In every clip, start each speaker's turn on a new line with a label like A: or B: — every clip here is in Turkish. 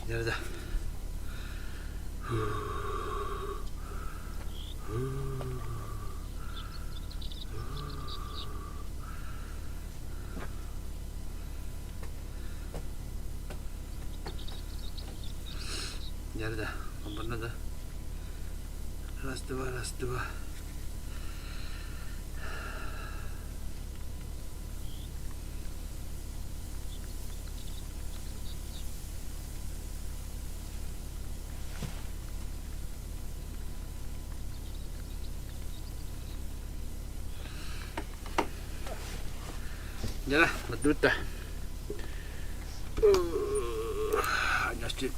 A: Nerede? Nerede? Burada da. Rastı var. Jalan, betul dah. Nasib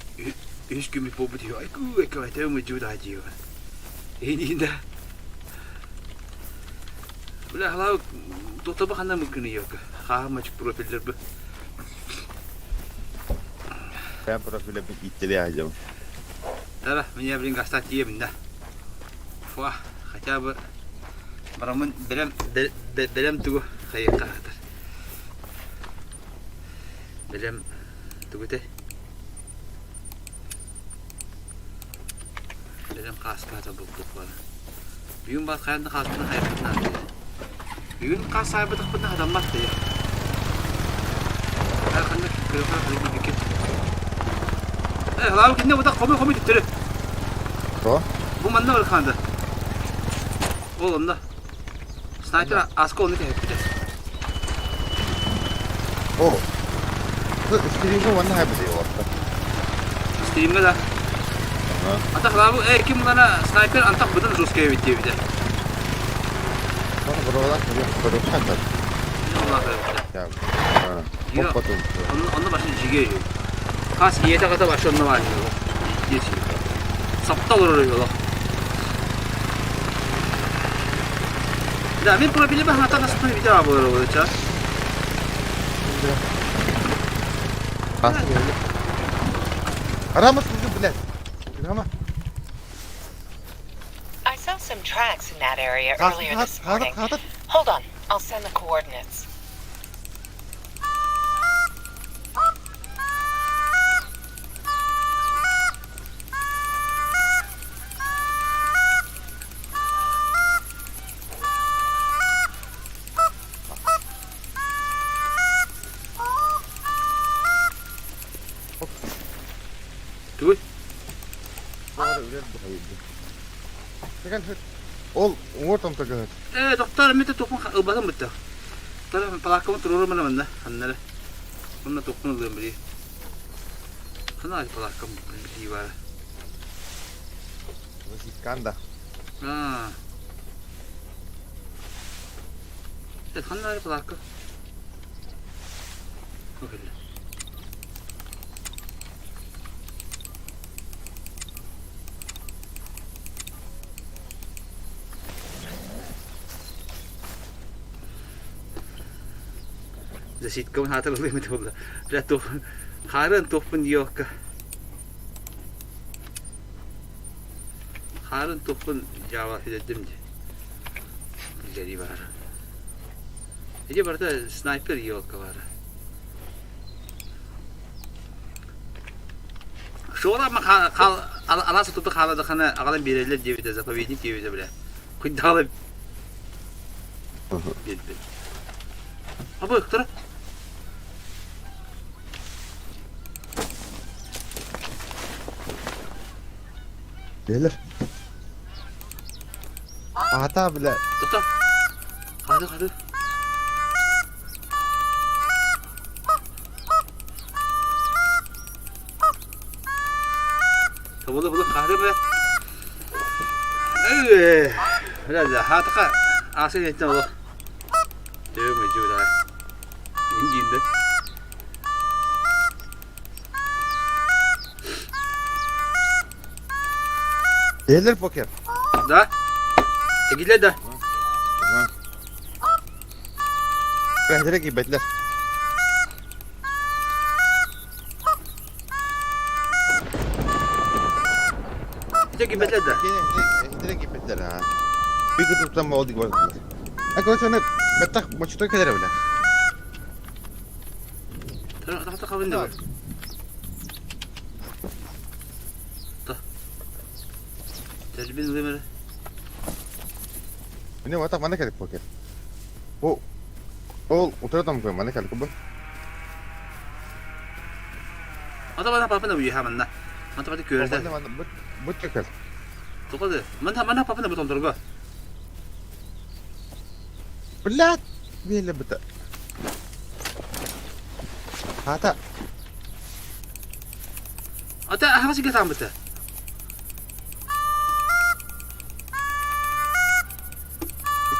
A: hiç po budi. Aku tahu maju dah je. Ini dah. Belah lah, tu tak bahkan mungkin ya ke. Macam profil bu.
B: Ben profile bir ihtiyacım.
A: Dah, menyia bring gastat dia minda. Wah, kaca bu. Baraman belum tu kayak kahter. Belum tu teh. Belum kas kata buku pun. Biun bas kain tak kas pun kayak pernah. Biun kas saya betul pernah ada mat ya. Saya kan nak kerja kali dikit. Lalu kita udah komi diteru.
B: O?
A: Bu mana orang kanda? Oğlum da. Sniper askı onu da yapacağız.
B: O. Bu stream'de var ne yapıyor orada?
A: Stream'de de. Atak lalu kim mana sniper antak betul Ruskiye bitiyor bir de.
B: Bana buralar böyle kanka.
A: Allah kahretsin.
B: Ya.
A: Yok.
B: Hoppadım.
A: Onun başını çiğ Kas yiyete kata başında var. Geçiyor. Sapta olur öyle. Да, мен пробили бы, хата нас не видела бы ровно,
B: Арамас bizim блядь. Ama.
C: I saw some tracks in that area earlier this morning. Hold on, I'll send the coordinates.
A: Dur.
B: Ol, ortam takılır.
A: Doktor, mete topun ubahım bitti. Doktor, palakamı turur mana. Hanları. Bununla topun oluyor biri. Hanı palakam biri var.
B: Vazikanda.
A: Ha. Hanları palakam. Bakın. Zasit kau hata lebih betul lah. Jatuh, karan tuh pun dia ke. Karan tuh pun Jawa tidak demje. Jadi bara. Jadi berarti sniper dia ke bara. Şola mı kal ala tutup hala da kana ağalan bireyler diye bir de zapabildik diye bir de bile. Kuydalı. Bildi. Abi doktor.
B: Gelir. Hata bile.
A: Doktor. Hadi. Bunu kahve be. Evet. Biraz daha hatta asıl yetten olur. Değil mi Cüda? İncinde.
B: Gelir poker.
A: Da. Gile de.
B: Direkt ibetler.
A: Direkt ibetler de.
B: Direkt ibetler ha. Bir kutup mı oldu var. Aku sana betak maçta kadar bile.
A: Tamam kavin de var. Tecrübeli demeli.
B: Ini watak mana kali poker? Oh. Oh, utara tam koy mana kali kubu?
A: Ata bana papına bu yahamanda. Ata bana körde.
B: Mana but çeker.
A: Tokadı. Mana papına bu tonturgo.
B: Belat. Bila betul. Hata.
A: Ata havası getan bıta.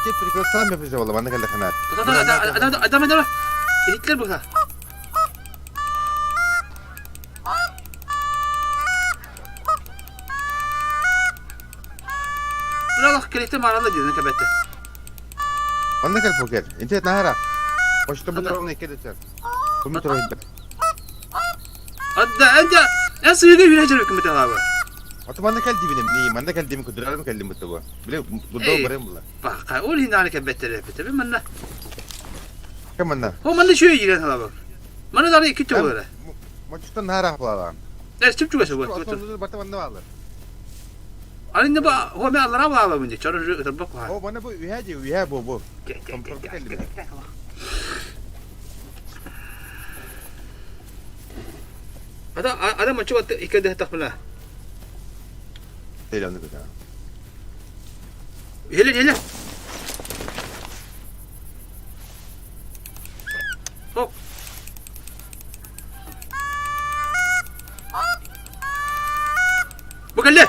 B: İki prikos falan mı yapacağız valla mana kali kanar.
A: Adam. Hitler bu ha. Buralar kelekte mağarada diyordun kebette.
B: Mana kali poker? Inti nahara. Başta bu tarafına iki deser. Bu mu tarafı?
A: Anda en suyuga yürüyeceğim kemette abi.
B: Atau mana kali dibine? Nih, mana kali dibine kudrarım kali betul bu. Bile bu da bareng bulan.
A: Bak, ol hindane kebette repete. Ben mana.
B: Kemana?
A: O mana şöyle giren abi. Mana da iki tane var.
B: Maçta nahara falan.
A: Ne çip çuga bu.
B: Aslında batı bende var.
A: Alinde bu o me Allah'a bağlı bence. Çarı tabak var.
B: Oh, mana bu üye bu. Kontrol kali bile.
A: Ada maçı battı iki de takmına.
B: Değil onu kadar.
A: Hele. Hop. Bu geldi.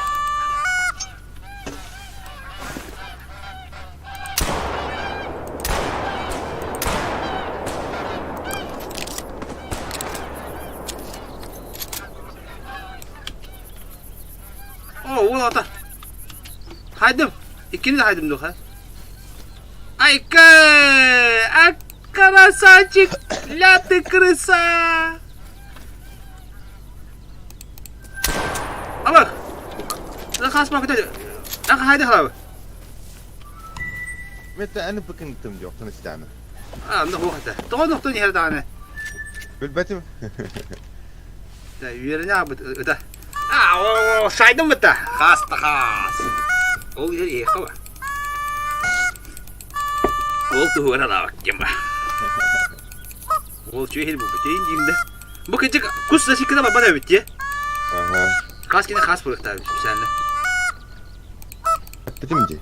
A: Ulan ata. Haydım. İkini de haydım doğa. Ayka! Akkara saçık latı kırısa. Ama. Lan kasma kıta. Lan haydi hala.
B: Mete ana bakın tüm yok tanış tane.
A: Ne bu hatta. Doğru nokta her tane.
B: Bilbetim.
A: Da yürüne abi da. O saydım mı da? Hasta. O iyi kava. Oldu hura da bak yamba. Ol çöhel bu biteyin jimde. Bu küçük kus da şıkkı da bana bitti.
B: Aha.
A: Kas yine kas bırak tabii senle.
B: Bitti mi?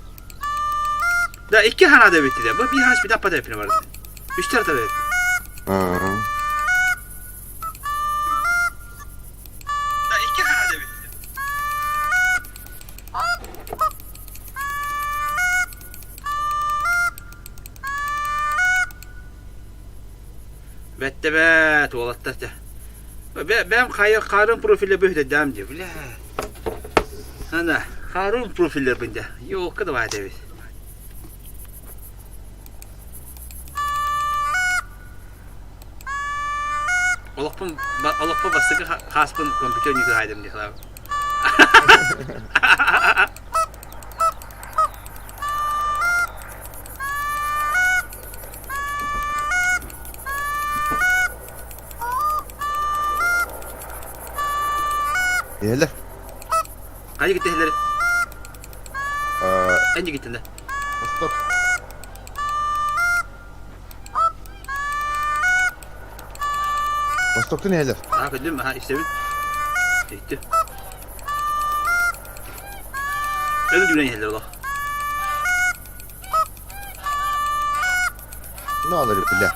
A: Da iki hana da bitti de. Bu bir hanas bir daha pada yapıyor vardı. Üç tane tabii.
B: Aa.
A: Da iki hana da bitti. Bette be tuvalatta da. Ben karın profille böyle devam diyor. Bile. Ana karın profiller bende. Yok kadar var tabii. Olakpa bastığı haspın kompüter nükle haydım diyor abi.
B: Yeler.
A: Hadi gitti helleri.
B: Aa,
A: Önce gittin de.
B: stop. Stop'ta ne yeler?
A: Ha gördün mü? Ha işte bir. Gitti. Öyle düğüne helleri ola.
B: Ne olur bile.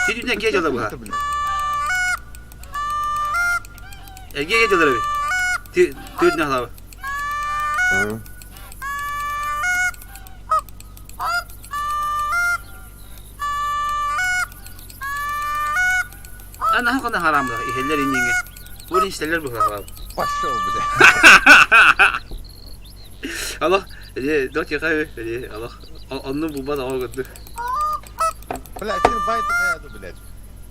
A: Düğünden geç ola bu ha. Geç ola bir. Düğünden hala.
B: Hı.
A: Ana hakikaten haram da. Heller indiğine. Bu isterler bu haram.
B: Başa ol bile.
A: Allah. Dört yakayı. Allah. Onun bu bana oldu.
B: Bile sen bayıt hayatı bile.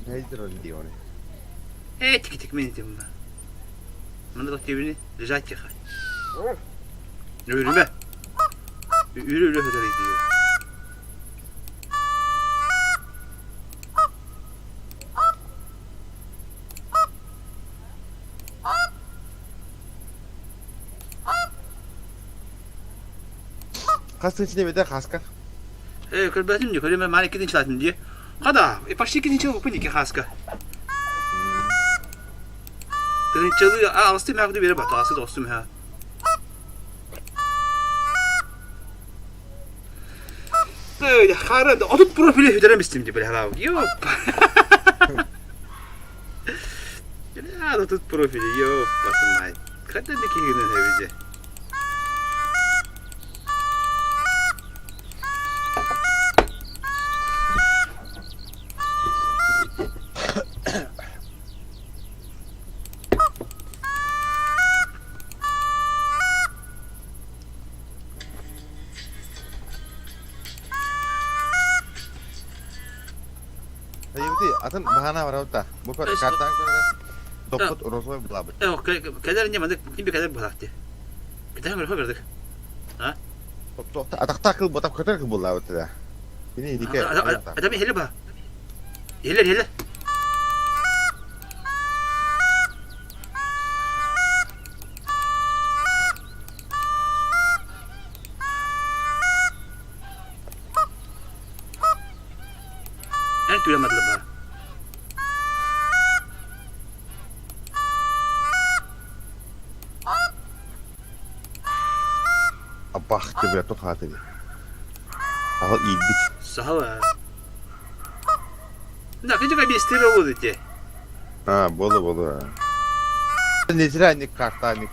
B: Neydir onu diyor onu.
A: Tik menitim ben. Bana da tebini rica et yakay. Yürüme. Yürü kadar gidiyor.
B: Kaçın içine bir de kaskar.
A: Körbetim diyor. Körbetim ben 2. çatım diye. Kada, başta 2. çatım bu iki haska. Çalıyor. Ağustos'ta mevcut bir batı. Ağustos dostum ha. Böyle karında atıp profili hüderemiştim diye böyle halav. Yok. Ya atıp profili yok. Basın kadar da ki günün hevice.
B: Atın bahana var orada. Bu kadar karttan sonra toput orospu bulabı.
A: Yok, kadar önce madık bir kadar bıraktı. Bir tane böyle gördük. Ha?
B: Atak takıl botak kadar ki bulabı da. Ini dike.
A: Adamı hele bak. Hele. Her türlü madde bak.
B: Abah gibi yatok hati. Ahal idik.
A: Sağ ol. Ne kadar bir istiri oldu diye.
B: Ha, bolu. Nezire anne karttan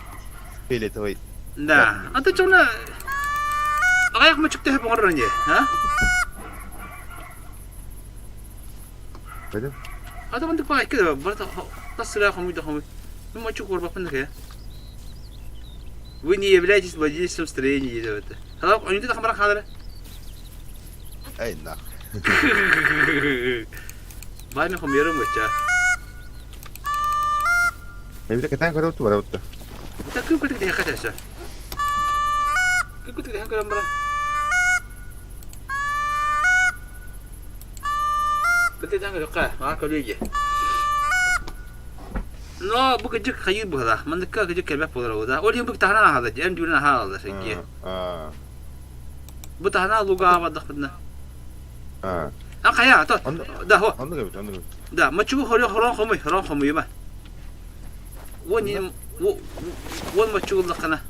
B: pelete vay.
A: Da, atı çona ayak mı çıktı hep oradan ya, ha?
B: Benim.
A: Ada bandık bak ki de burada nasıl ya kamu da kamu. Bu maçı kur bakın da ya. Bu niye bileceğiz bacı sistem streni yedi öte. Hala oyunda da kamera kalır.
B: Ay na.
A: Vay mı kamu yarım baca.
B: Evde katan kadar otu var otu.
A: Takım kutu diye kaçar sa. Kutu diye kadar bara. Betul jangan lupa, mak kau lihat. No, bu gecik kayu bu lah. Mandeka gecik kelbek polar udah. Orang yang bu tahanan hal aja, em diulah hal lah segi. Bu tahanan luga apa dah benar. Kaya, tu. Dah ho.
B: Andu gibi.
A: Dah, macam orang kamu ya mah. Wan macam lah kana.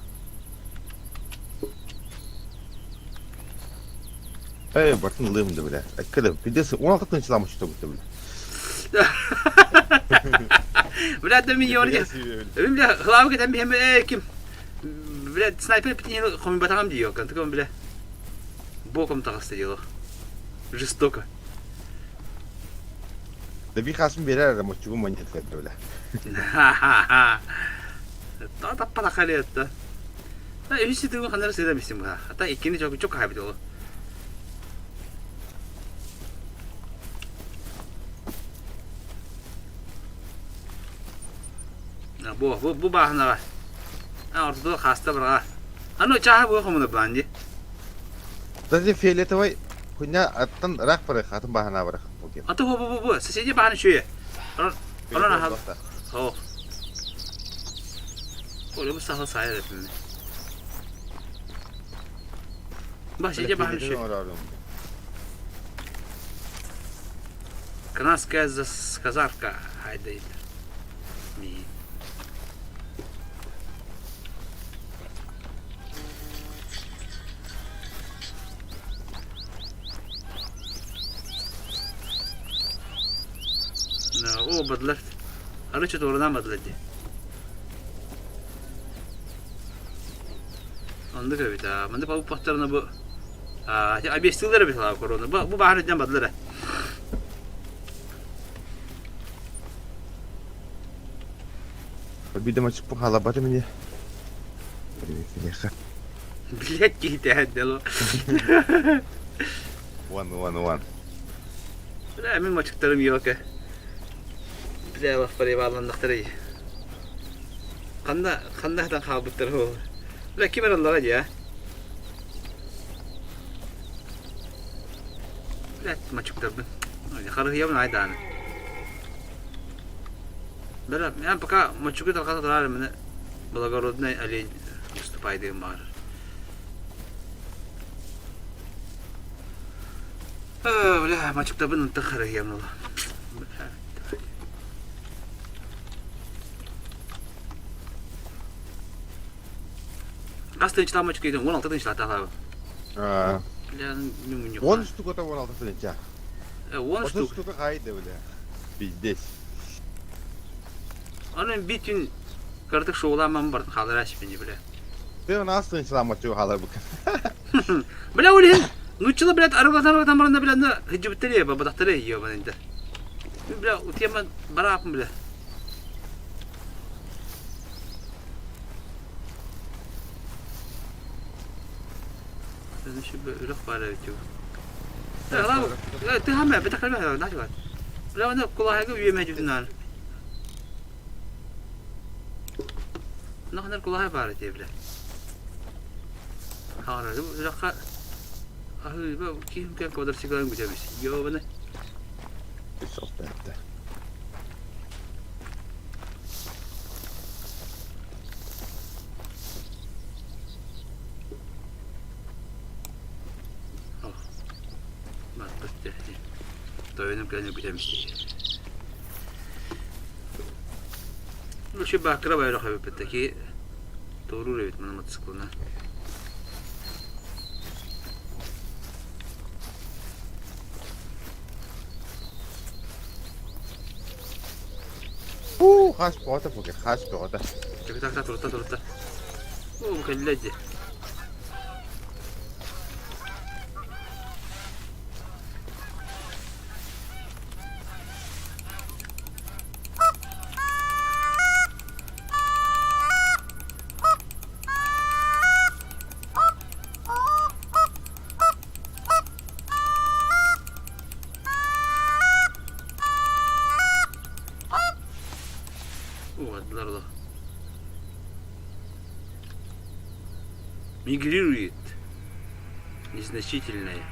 B: Bakın lığım da bile. Kadar bir de 16 tane çılamış işte bu bile.
A: Bile de mi yordu? Bile hılavı giden bir hem kim? Bile sniper bitin yine komi batağım diyor kan. Tıkım bile. Bokum takası diyor. Жестоко.
B: Da bir kasım verer ama çubuğum manyak kadar öyle.
A: Daha da para kalıyordu. Da hiç de bu kadar söylemiştim ha. Hatta ikini çok kaybediyor. Bu bahane var. Ortada hasta bırak. Ano çaha bu kamu da bence.
B: Da fiyelete vay. Kunya attan rak para katın bahana var.
A: Atı bu. Sesece bahane şöyle. Ona ha. Oh. Öyle bu sahil sayar hepimiz. Bak sesece bahane şöyle. Kanaskaya сказарка haydi. Mi. O بدلت. Arıçı doğrudan بدلت. Anladık evet ha. Ben de bu patlarına bu. Abi stilleri bir tane korona. Bu bahaneden بدلت.
B: Bir de maçı bu hala batı mı diye.
A: Bilet gitti hadi lo.
B: One.
A: Emin maçıklarım yok ha. Bize laf parayı bağlandıkları iyi. Kandahdan kabutları o. Bile kimin Allah'a ya? Bilet maçıklarım. Karıya mı aydan? Bela, yani paka maçıkı da kasa dolar mı ne? Bulagarodne ali üstü paydığım var. Bля, maçıkta bunun tıkırı yemli. Kaç tınçlar maçık yedim? 16 tınçlar tabi.
B: Aa.
A: Bля, mümkün
B: 10
A: yok.
B: штука там 16 тынча.
A: 10
B: 30
A: штук.
B: штука кайdı bile. Пиздец.
A: Onun bütün kırtık şoğlanmam vardı kalır açmayınca bile.
B: Ты у нас тынчlar maçı hala bugün.
A: Bile öyle. Nuççulu bile arabadan barında bile ne hıcı bitleri ya babatları yiyor bana indi. Bile utiyama bara yapım bile. Dedim şu böyle var evet yok. Ya lan bu hamle bir takılma ya nasıl var? Bile bana kulağa gibi üyeme cüzdanlar. Ne kadar kulağa var diye bile. Hararım raka. Ahı bu kim kadar sigara mı güzelmiş. Yo bana.
B: Bir sohbette.
A: Bak bitti. Doyunum kendini güzelmiş. Bu şu bakıra bayrak habibetteki doğru evet bana mıtıskılına.
B: Kaç porta bugün, kaç porta.
A: Tak tak turutta. Bu kelleci. Adlar da. Мигрирует незначительное.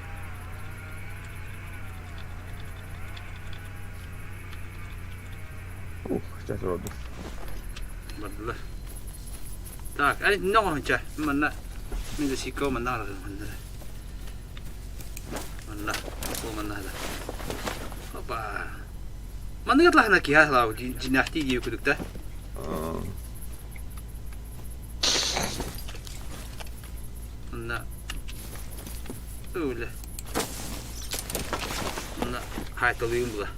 B: Сейчас oldu.
A: Badlar. Так, а не онча. Манна. Мен да сико манна да манна. Манна. Ko manna da. Hoppa. Manna yatlah hana ki ha la jinahti diye kudukta. Manna. Öyle. Manna haytalıyım bu da.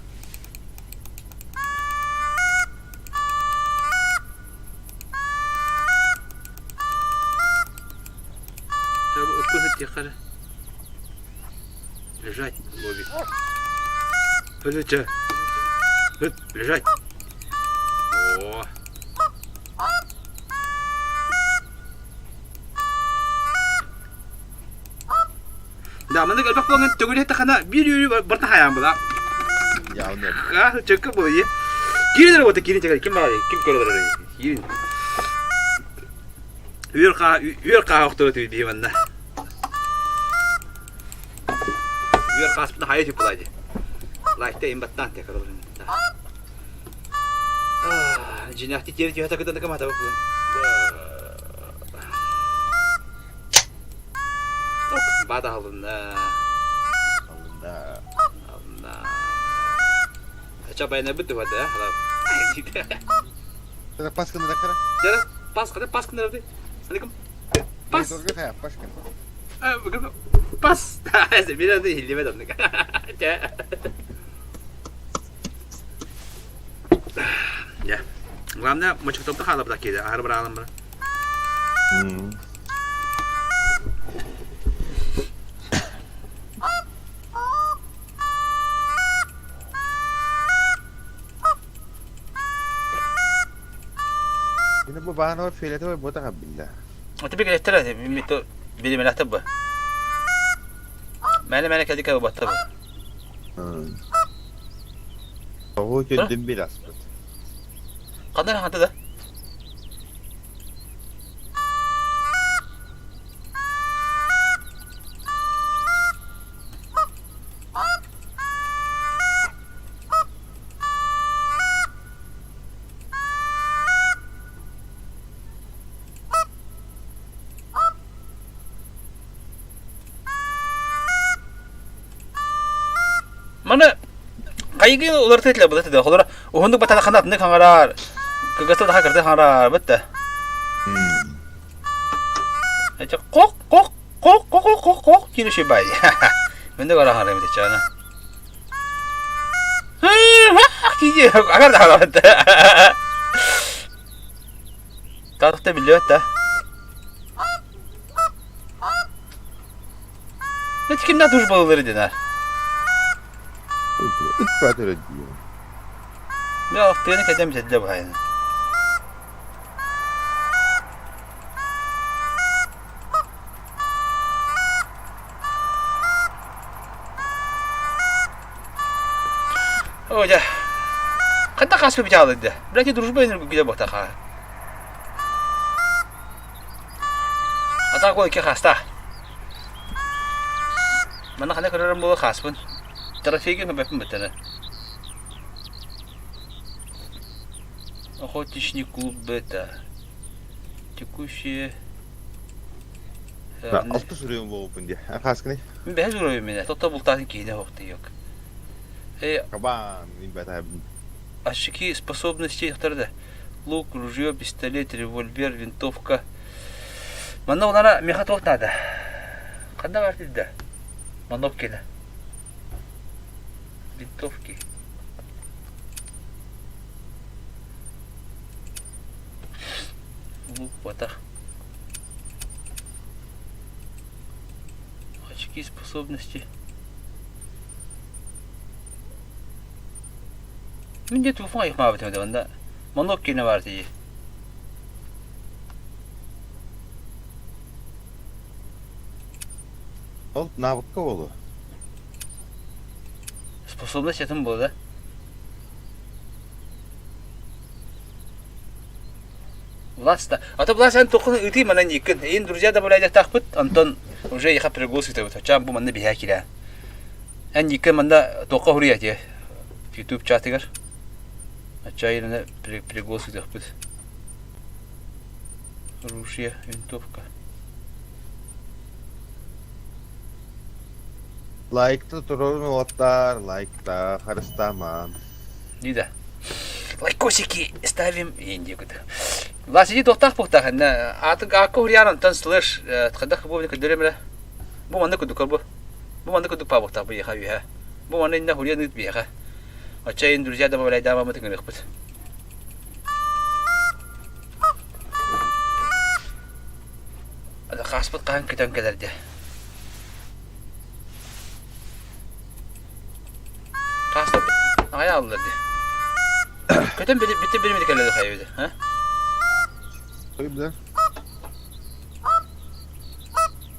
A: Пыхать якары. Лежать, Бобби. Лежать. Лежать. О. Да, мында гөлбак болгон төгүлө тахана бир үйрү бар тахаян була.
B: Ya ne?
A: Ха, чөккө бул е. Кирдер вот кирин чыгар, ким бар? Ким көрөр? Кирин. Үйөр октор өтүп деймин. Үйөр каспты хайып булайды. Лайкта эм баттан текер болун. Жинакты тери жата кыдан камата болун. Бада алында. Чабайна битти бада, халап.
B: Sen paskını da kara.
A: Jara, pas kıdı. Aleyküm. Pas.
B: Pas. Pas. Paskın.
A: Bugün pas. Biraz da hillemedim. Ya. Главное, мочек топ хала буда киде, ахыр бир алым бир.
B: Yine bu bana o fiyatı var bu da kabilla.
A: Tabii ki ettiler. Mito biri melekte bu. Mene kedik abi battı bu.
B: O kötü biraz.
A: Kadar hatta da. Mana kayıgı ular tetler bu da olur. Ohunduk batana kanat ne kangarar. Kıgası daha kırdı kangarar bitti. Acha kok kok kok kok kok kok kiri şey bay. Ben de gara haram bir çana. Kiji agar da haram bitti. Kalktı biliyor da. Ne kimden duş balıları dener.
B: Üç saat öyle diyor.
A: Ya haftaya ne kadar bir bu hayal. Oja. Kanta kasıp bir çaldı. Belki duruş bayınır bu güzel bakta ha. Ata koy ki hasta. Mana kana kararım bu khas pun. Trafiknya ngebepin betul. Охотничий клуб бета. Текущие.
B: Altı sürüyorum bu open diye. Kaskını.
A: Ben behaz oluyorum yine. Totta bultadın ki ne vakti yok.
B: Кабан, ребята.
A: Очки способностей авторда. Лук, ружье, пистолет, револьвер, винтовка. Мана onlara мехатров надо. Когда var dedi? Manovkina. Винтовки. Лук, потах. Очки способности. Мен де телефон ayıkma bitemedi bunda. Manovkina var diye.
B: Ол навыкка болу.
A: Способность этим было. Власта. А то власть он только идти mana никен. Ин друзья да более тахпут. Антон уже ехал перегрузки то. Чам бу манна бия киля. Ан никен манда только хурия те. YouTube чатыгар. Ачайна перегрузки тахпут. Ружье, винтовка.
B: Лайкта турun оттар, лайкта харыстама.
A: Дида. Лайкосики ставим инди куда. Власть иди тохтах похтах. Аку хуриян антон слэш. Тхадах бу не кадеремля. Бу манна куду карбу. Бу манна куду па похтах бия хавиха. Бу манна инна хуриян нит бия ха. Ачайин друзья да более дама матыгын ихпут. Ада хаспыт кахан кетен кедерде. Kastım aya alırdı. Kötü bitti mi dikerledi kaybedi, ha?
B: Güzel.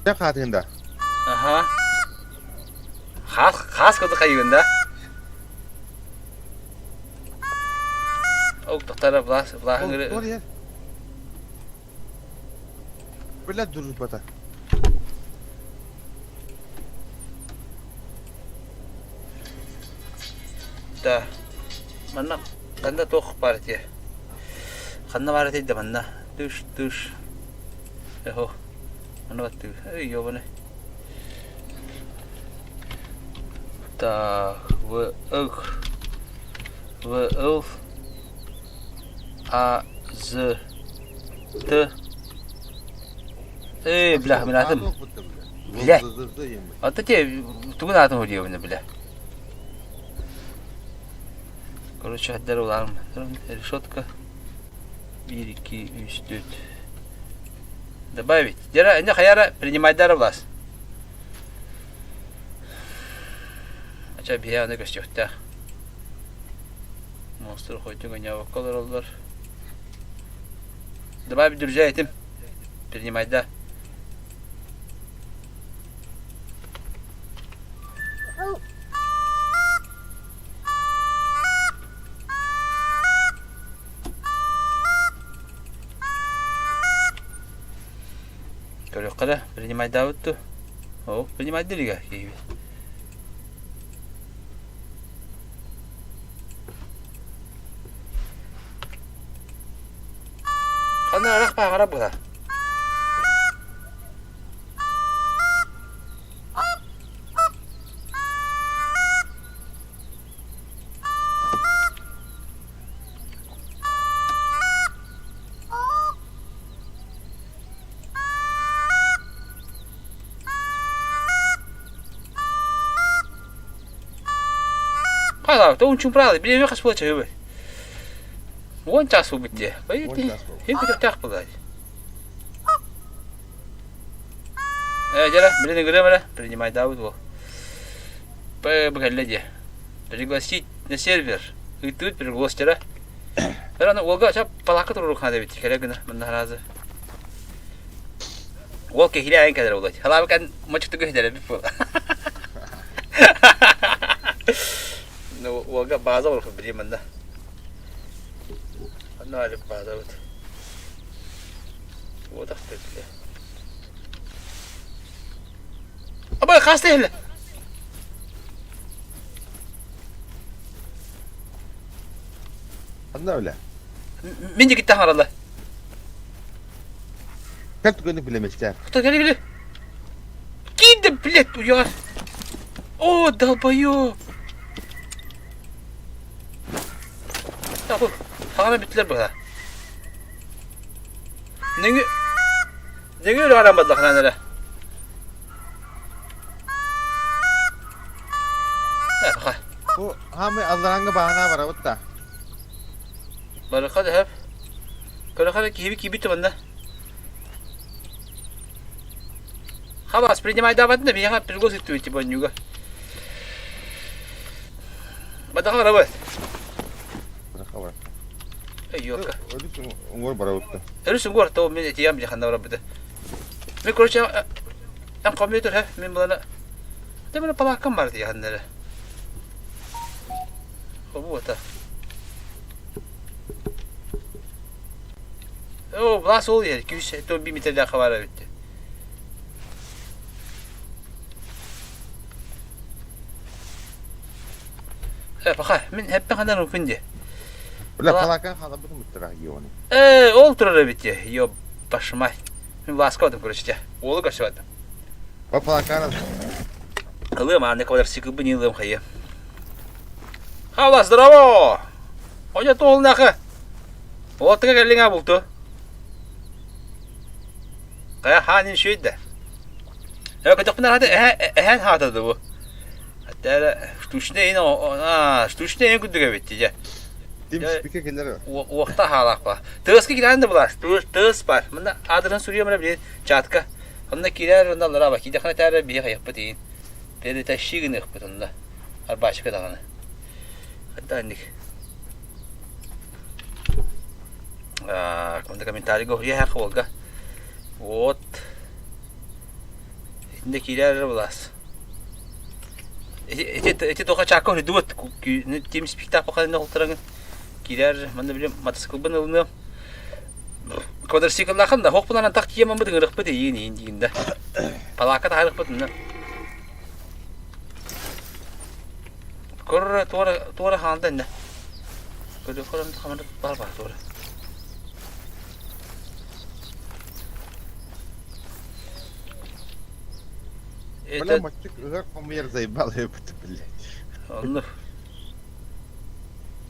B: Ne katında?
A: Aha. Khas kadı kaybında. O doktora blahın.
B: Ol yer. Böyle durur bata.
A: Da. Mana kanda tok parti. Kanda parti de mana. Düş. Eho. Mana battu. Ey yo bana. Da ve ıl a z t. Ey bilah minatım. Bilah. Hatta te tuğun atım oluyor bana bilah. Короче, отдарил решетка. 1, 2, 3, 4. Добавить. Дера, не хаяра, принимать дар власть. Ача бия не gösterdi. Monster koyduğun ya vakalar oldular. Добавить друзья этим. Принимать дар. Kalau принимать Давид то, о, принимать Делига. Хана рахпа гарап була. Hala da unçun pralı bir kaç bola çayı. 10 час bitti. Bayıt.
B: 10 час oldu.
A: Hem bir tak bulay. Jara, bilin göre принимай Давид во. Поглядите. Пригласить на сервер. И тут пригласить Jara. Рано Волга чап палака туру хада бит. Керегне мен разы. Волга хилайын кадер улай. Халабы кан мачыкты гөйдер бит бул. Ну Волга база olur bilmem de. Ne alip bana evet. O da dedi. Ama kas değil.
B: Aslında öyle.
A: Mince gitti haralı.
B: Kaç tükeni bilemişler.
A: Кто gel gel. Gitti bilet uyar. O dalbayı. Ya bu. Sana bittiler bu ha. Ne öyle aramadılar kanallara. Ne bak.
B: Bu hami Allah'ın bahane var avut da.
A: Baraka da hep. Baraka gibi tamam. Хабас, принимай давать на меня, пригласите тебя нюга. Бадаха работает.
B: Baraka var.
A: Yok.
B: Öyle umur var avut da.
A: Erişim gör tavu men etiyam jahanda rabıda. Men korça en kompüter ha men bulana. Demene palakam var diye hanlara. Bu ata. O blas ol yer. 200 to 1 metre daha var bitti. Bak men hep ben kadar okuyunca.
B: Ulan palakan hala bunu mutlaka yiyoni.
A: Olturur bitti. Yo başıma. Men vaskodım korça. Oğlu kaçırdım.
B: Bak palakan.
A: Алым, а не квадр сикубы не лым хае. Хала, здорово! Оня тол наха. Вот как линга булту. Кая ханин шүйдді. Көтөк пінар хады әхән хатады bu. Hatta штучный ен күндіге бетті же.
B: Dim spike keller var.
A: Уақта халақ ба. Тығысқа келәнді бұлас. Тығыс бар. Мында адырын сүрия мұна білен жатқа. Онда келер, онда лыра ба. Кейде қана тәрі бейі қайық ба дейін. Бері тәшігін еқ бұд онда. Арбашықы дағаны. Хадда әндік. Онда комментарий говори хақы болға. Вот. Енді келер бұлас. Эти тоқа чаққа өне дуыт. Тем спектак бақадында қолтыраңын. Келер, мында білем, мотоцикл бұн ұлыны. Квадрсикл лақында. Хоқ бұланан тақ киемін бұдың ұрық бұд дейін дейінді. Палақат ағылық бұдында. Kor tora handa ne? Böyle koran kamera var tora.
B: Ulan maçlık ıhar komuyer zayıbal yapıtı bile.
A: Allah.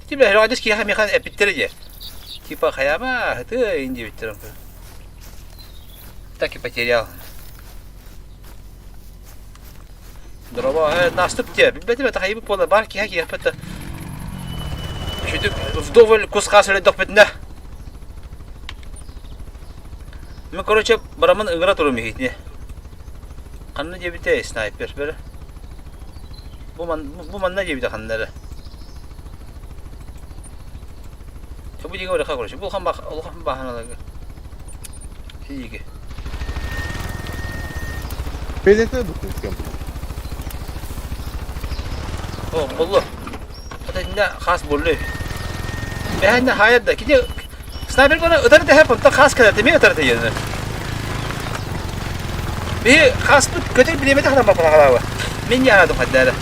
A: Tipe herhalde ki hem yakan epitleri. Tipe hayama hadi indi bitirim. Так и потерял. Дрова, наступте. Бедем это хайбы пола барки, хаки я пыта. Шүдік вдоволь кусқа сөйледік бітінде. Мен, короче, барамын ұңғыра тұрым егетіне. Қанны дебіте снайпер бәрі. Бұл манна дебіте қаннары. Бұл деге өліқа, короче. Бұл қан бақын алағы. Сидеге.
B: Peynete bıktık.
A: O, bollu. Hatta şimdi khas bollu. Ben de hayatta gidiyor. Sniper bana öder de hep onda khas kadar demeye öder de yerine. Bir khas bu kötü bilemedi kadar bana hala var. Men yaradım hatta.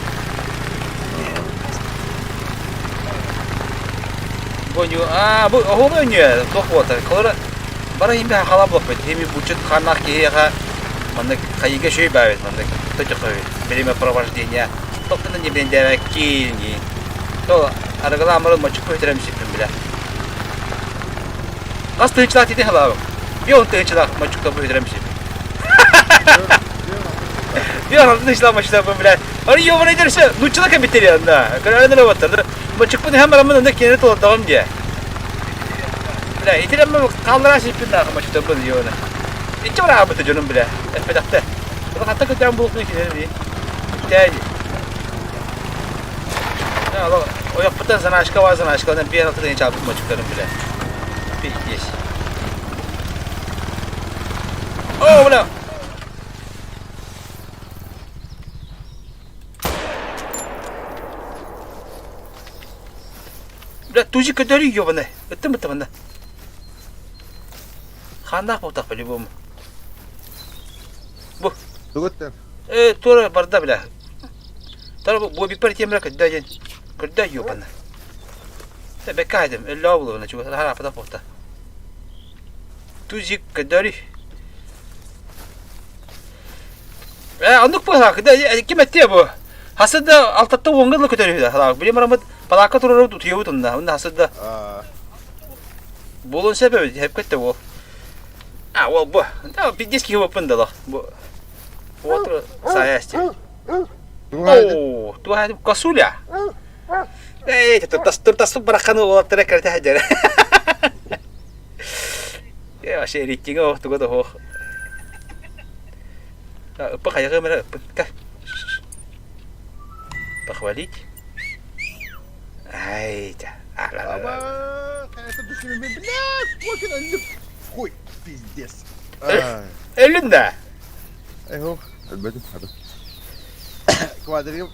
A: Bu o oynuyor. Çok var. Kolora bana şimdi hala bak. Hem bu çut kanak ki Manda kayıga şey bağırdı manda tutuyor bilime провождение. Toptan ne bileyim demek ki ni. To aragala amalı maçı koyduram şifrim bile. Az tığçılar dedi hala. Bir on tığçılar maçı koyduram şifrim. Bir an dışlanmışlar bu bile. Hani yovana ederse nuççula kabitleri yanında. Kararında ne batırdı. Bu çıkmadı hemen ama önünde kendini dolan diye. Bile itirenme kaldıran şey bir daha maçta bu diyor ona. İçi var abi canım bile. Efedatte. Bu hatta kötüden bulutlu ikileri diye. İhtiyacı. Ya Allah. O yapıdan sana aşka var sana aşkadan bir altı deney çarpıp maçıklarım bile. Bir geç. Oh ulan. Ulan tuji kadar yiyor bana. Betul betul bana. Kandak bu tak beli bu. Bu.
B: Tugutten.
A: Tuh barda bile. Tabii bu bir parti emre kadar yen. Kadar yiyor bana. Sen bekaydım. Allah bulur bana çünkü her hafta porta. Tuji kadar. Anlık bu hakkında kim etti ya bu? Hasıda alttatta ongalı kötülüydü. Bilim aramat palaka tururu tutuyor bunda. Onda hasıda. Bulun sebebi hep kötü bu. Bu. Tamam bir diski yapın da bu. Bu saya işte. Oh, tu hadi kasulya. Tertas berakan o terkerte hajar. Ya şey riting o tu godo. Apa kayak kamera apa? Kah? Pakhwalik. Ay,
B: Ama kayıta düşünmem biraz. Bakın elim. Koy. Pizdes.
A: Elinde.
B: Ho. Elbette. Hadi. Kuadriyum.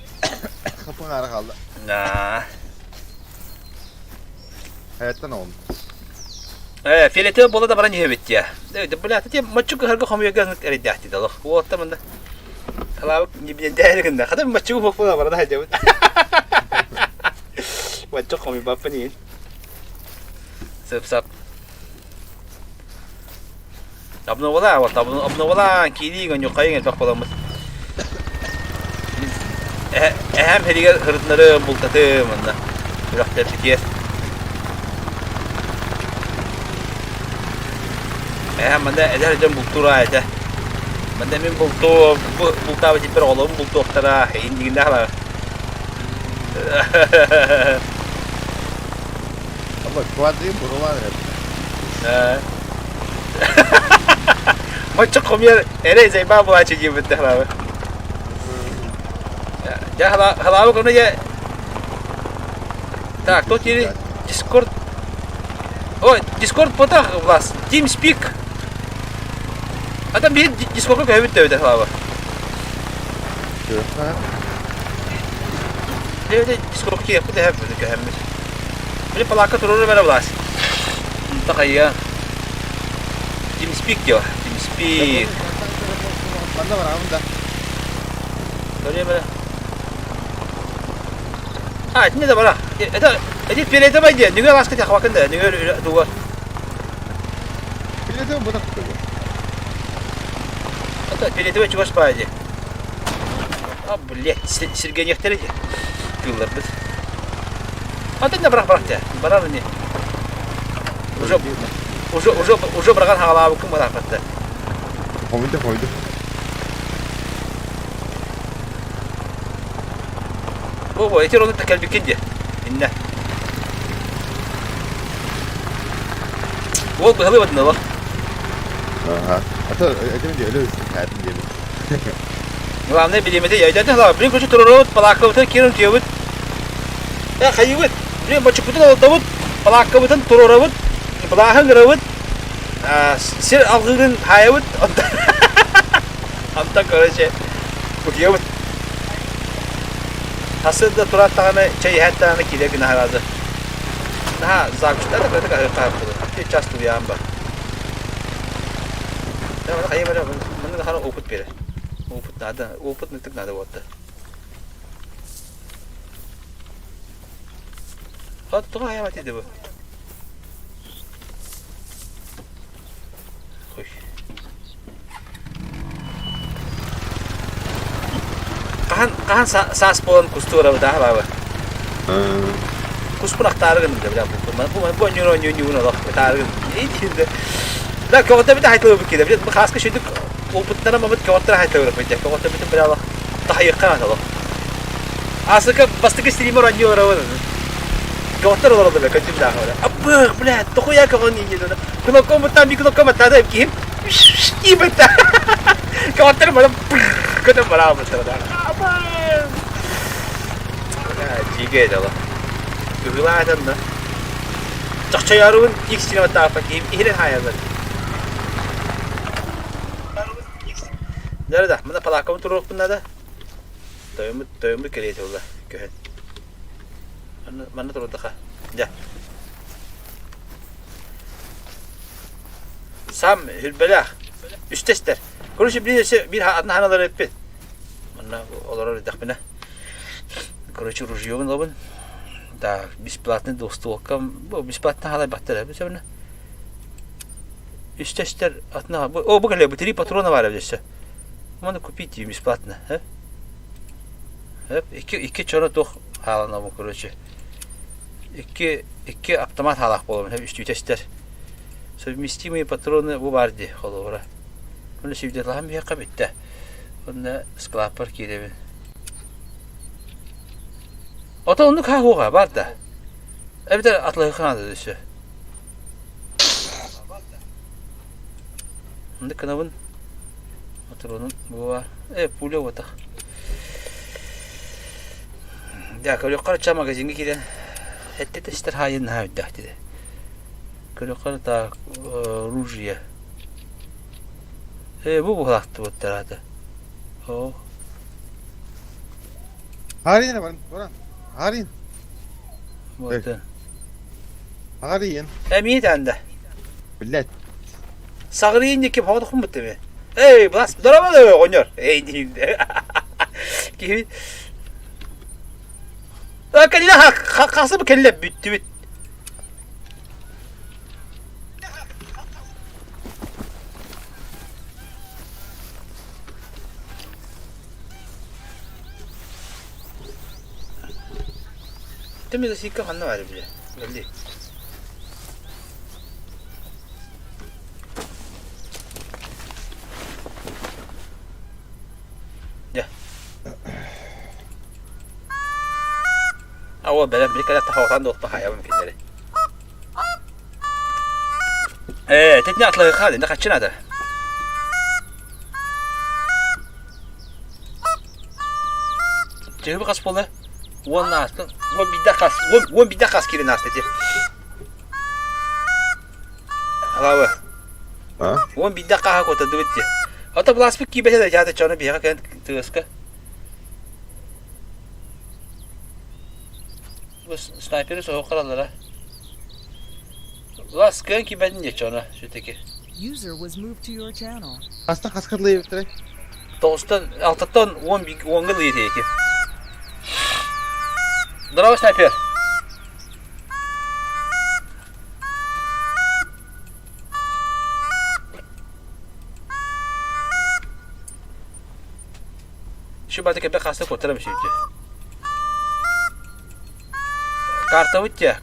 B: Kapın ara kaldı.
A: Nah.
B: Hayattan oldu.
A: Filete bola da bana niye ya. Evet, böyle hatta maçı harga kamuya gönlük eridi ahti dalı. O tamam. Kalau ni değerli de. Kadar maçı bu falan var da hacı. Maçı kamuya bapa ni. Sep. Abno wala kiri ngan yokay ngan bak falan. Hem heriger hırtları bultatı manda. Biraz da fikir. Manda eder jam bultura aja. Manda min bulta wajib berolom bultu tara indigna lah.
B: Ama kuadriyum buralar hep.
A: Macam komir ere zeba bu açı gibi betul lah. Ya halau kena ya. Tak, tu kiri Discord. Oh, Discord potah kelas. TeamSpeak. Ada bir Discord'u kaybet de halau. Dia Discord ki aku dah habis kehamil. Beli pelaka turun mana belas. Tak kaya. TeamSpeak ya. TeamSpeak.
B: Banda var abi da.
A: Öyle böyle. Ini dah mana? Jadi pilih tu aja. Juga masuk ke kawakan dah. Juga dua.
B: Bilete bu da kutuyor.
A: Atau pilih tu cuma sepa aja. Boleh. Sirgen yang terus. Keluar bes. Atau dah berapa je? Berapa ni? Ujo berangkat halau aku malah kata.
B: Koydu.
A: Bu itu orang tak kalbi je. Inna. Bu halı batında bak.
B: Hatta edince öyle hayatım diyelim.
A: Nggak ne bileyim de ya jadi lah. Beri kucu turun pelaka betul kirim tiawut. Ya kayuwut. Beri macam betul tawut pelaka betul turun rawut. Pelahang rawut. Sir algın hayawut. Anta kerja. Tiawut. Aslında turat tane çay hatta ne kide günah herhalde. Daha zakçta da böyle kahve yapıldı. Hatta çastı bir amba. Ya bana kayı böyle bana da hala oput biri. Oput nada, oput netik nada vardı. Hatta tuh hayat itu bu. Kahan sas pon kustura dah bawa. Kus pun aktar kan dah berapa. Bu nyuruh lah aktar kan. Ini dah. Dah kau tapi dah itu begitu. Jadi khas ke situ опыттана мамыт каваттара хайтагырып бите. Каватта битен бирала тахайыкка аталы. Асыка бастыгы стример аньора. Каваттар оларды бе көтүм дагы. Абы, блядь, тохуя каван не надо. Кнопком там би кнопком тада ким. И бите. Каваттар мана көтөм бара бутара. Абы. Жиге дала. Гыладан да. Чакчаярын иксине тапа ким ире хаялар. Nerede? Mana palakam turuk bunda da. Toyumu keliydi ola. Köhen. Mana turuk da. Ja. Sam hülbelah. Üstester. Kuruşu bir adına hanalar etti. Mana olar dakbina. Короче, ружье новое. Да, бесплатный доступ. Бу бесплатно халай баттара. Бисемне. Üstester adına. O bu gele 3 patrona var evde. Можно купить ее бесплатно, а? Iki çora toq halana bu, короче. İki автомат halaq bolum, hep üstü testler. Совместимые патроны bu vardı xolora. Bunu sevdiğim bir yakab etti. Bunu sklapar kirebi. Ota onu kahuğa var da. Evde atlı xanadı düşü. Onu kanavın Патроны була. Пуля вот так. Да, колёккар ча магазинге кирен. Хетте тестер хайын хавдах диде. Колёккар та ружье. Бу булактı вот тарады. О.
B: Harine var. Oran. Harin.
A: Вот.
B: Harin.
A: Emiyden de.
B: Billet.
A: Sağırıyın kim havada kumbutte mi? Ey, bas, duramadı oynuyor. Ey diyeyim de. Gibi. Kelle kası mı kelle bitti. Temiz sikka kanı var bile. Geldi. أول بلا أمريكا لا تحوط عنده الطحايا ممكن ذلك. تتني أطلع خالد نقد شنو هذا؟ تجيب قص بوله والناس وين بيدقس كذا الناس تجي. هلاوة. وين بيدقها كنت دويتي. أنت بلاس بكي بهذا جاته كانوا بيها كانت تسكه. Sniperi soğuk aralara. Las kanki ben geç ona şu teki.
D: User was moved to your channel.
B: Hasta kaskırlıyı bitirek.
A: Dostan alttan 10 gıl yedi ki. Bravo sniper. Şu badaki bir kasta kurtarım şimdi.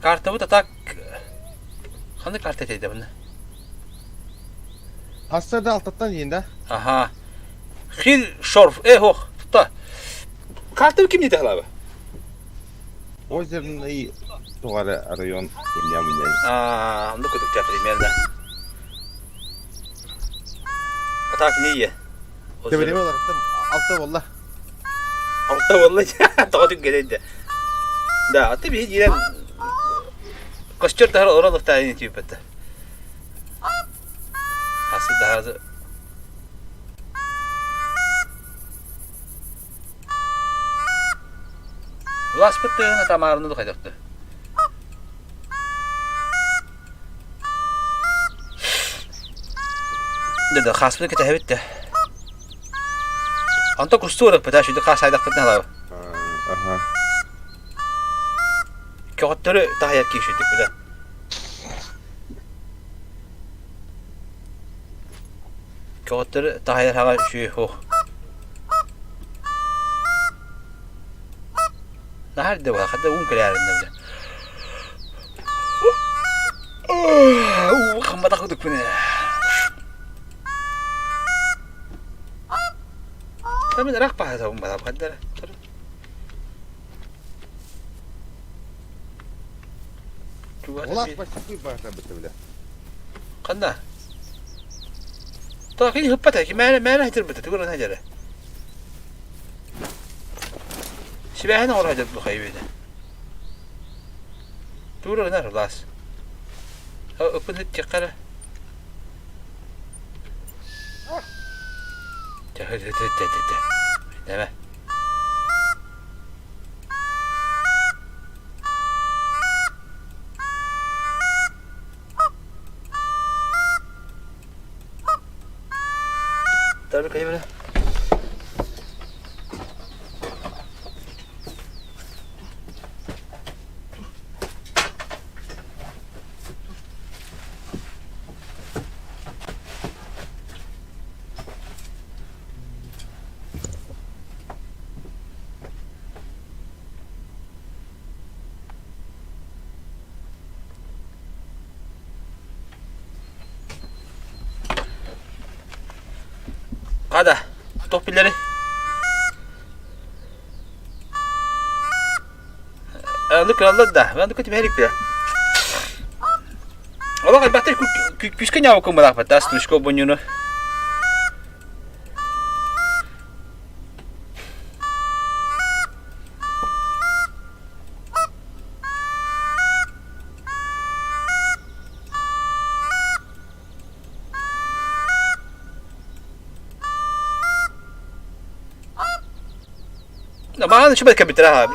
A: Kartavut atak. Hangi kart eteydi bunu?
B: Hasta da alttan yiyin de.
A: Aha. Hil şorf. Hoh. Tutta. Kartavut kim dedi hala?
B: O yüzden iyi. Doğru arayon. Yamin
A: Onu kuduk cafri merde. Atak niye?
B: Tebrik olarak da altta valla.
A: Altta valla. Doğduk geldi. Да, ты видишь, я костер тахар оранов тайни типа это. Хасы дахазы. Влас пытты на тамарны да хайдакты. Да хасны кете хевитте. Анта кустурак пыташ иди хас хайдакты нала.
B: Ага.
A: Kağıtları daha yer geçirdik bile. Kağıtları daha yer hava şu. Nerede var? Hatta un kırarında bile. Kamba takıldık beni. Kamen rak bahasa umbala kadar.
B: Ulan başlık bir başla bitti bile.
A: Kanda. Takin hıppata ki mene hitir bitti tuğran hacere. Sibahan or hacat bu kaybede. Tuğran nar las. Ha öpün hit çakara. Deme. Tabii kaybede. Kada, topilleri. Andı krallar da, ben de kötü bir herif ya. Allah kalbette küskün yavu kumbala patas tusko bonyunu. Naman siya ba kabitra ha?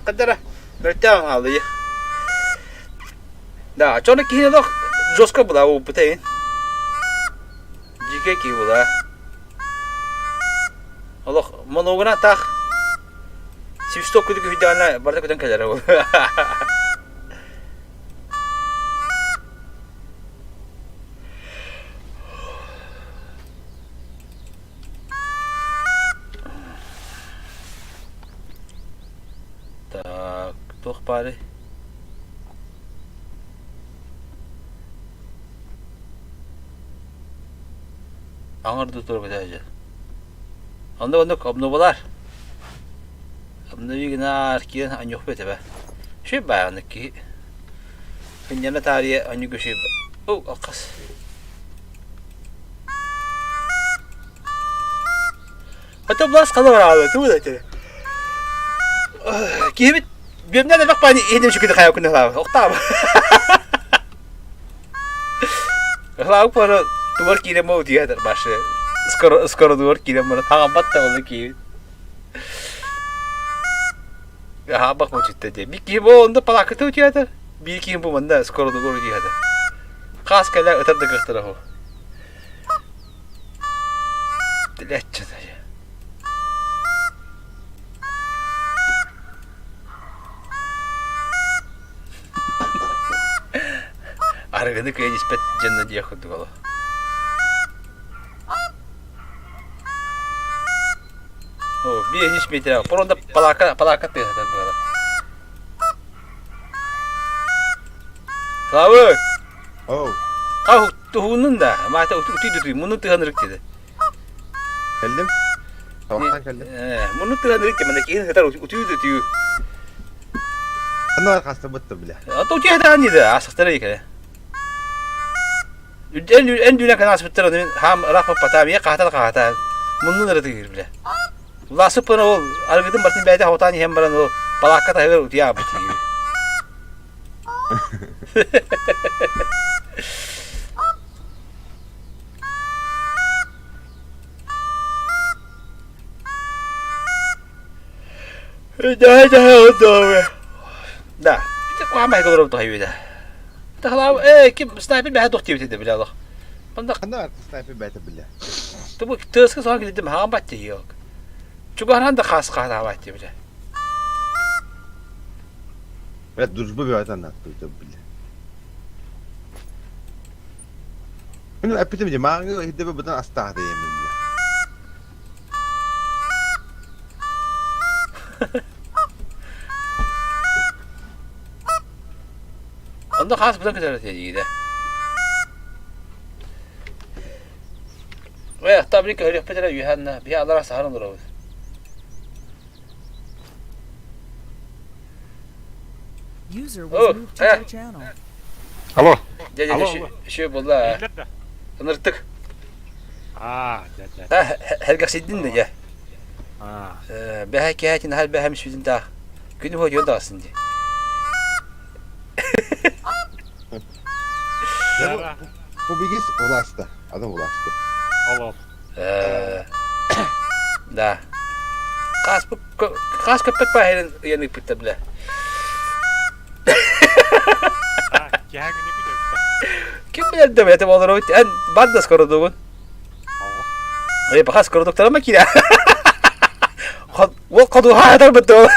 A: Kadara. Bertang hali. Da, çoğuna kihine dok joska bula o putein. Jike ki bula. Allah monogana tak. Sivstok kudu videolarla bardak kudan kadar o. Tak, tuh pare. Angar tutur betaja. Onda kabnobalar. Kabno yignar ki anyok bete be. Şey bayanık ki. Finyana tarihe anyok şey. Oh, akas. Hatta blas kalı var abi, tu da çere. Kihimit birbirine de bak bani edim şükürde kayak kunde lawa. Okta. Lawa para tuar kire mau dia terbaşı. Skor tuar kire mana tangabat ta oldu ki. Ya bak mau cerita je. Bir kihim o onda palak tu dia ta. Bir kihim bu manda skor tuar dia ta. Khas kala atar da gıhtara ho. Diletçe ta. Aragını kaya nispet cennet diye kuduk ola. Oh, bir nispet ya. Poronda palakat ya zaten burada. Lawa.
B: Oh.
A: Kau tuhunun da. Mata uti munun tıhanırık dedi.
B: Geldim. Sabahtan geldim.
A: Munun tıhanırık dedi. Mana kihin kadar uti.
B: Ano arkasında bitti bile.
A: Atau uti hatan dedi. Asıktara yıkaya. En dünya kadar asıktara ham rakma patamiye kahta. Munun nerede gir bile. Lası pano o. Argıdın barsin beyde havtani hem baran o. Palakat hayver uti ya bitti gibi. Dah oldu. Dah. Kita kau amai kalau tu hayu dah. Dah kalau kim sniper dah doktor itu bila Allah. Benda
B: Ano arkasında bitti bile.
A: tu bu terus ke soal kita maham baca yok. Juga anda khas kahta baca bila.
B: Ve duzlu bir hayat anlattı bile. Bunu epitim je mangi hidup betul astah deh bile.
A: Anda khas betul kita lihat jadi. Wah, tabrik hari apa cara Yuhanna, biar Allah saharan terus.
D: User
A: Oh,
D: was moved to
A: eh.
D: your channel.
E: Алло.
A: Дядя,
E: Алло,
A: şu buldu ha.
E: Nerede?
A: Anırtık.
E: Дядя.
A: Ha, herkes sidin de ya. Behek ya, şimdi her behem süzün daha. Günü hoş yolda aslında.
E: Nerede?
B: Bu bilgis ulaştı. Adam ulaştı.
E: Алло.
A: Da. Kas köpek bahirin yanık bitti bile.
E: Кәңі не күтеміз?
A: Kim bilir de böyle olur o. En bardas koruduğun.
E: Алло.
A: Bahas koruduklar ama ki ya. O kodu hayatlar betul.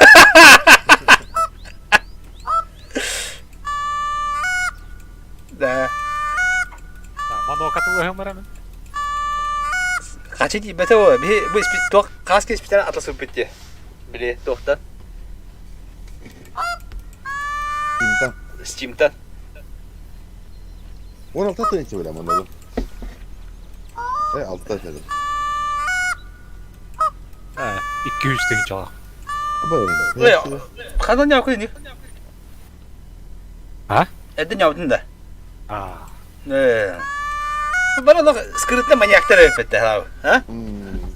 A: Da.
E: Мана оқатылы өмірімін.
A: Kaçı değil betul o. Bu ispit tok kas kes bir tane atlas bitti. Bile toktan.
B: Kimden?
A: Steam'tan.
B: 16 inç böyle aman oğlum. 6 taş dedim.
E: 200 деген жала.
B: Böyle.
A: Ya. Kadın ne yapıyor?
E: Ha?
A: Edin yaptın da. Bana da skripte manyaktır öpette ha?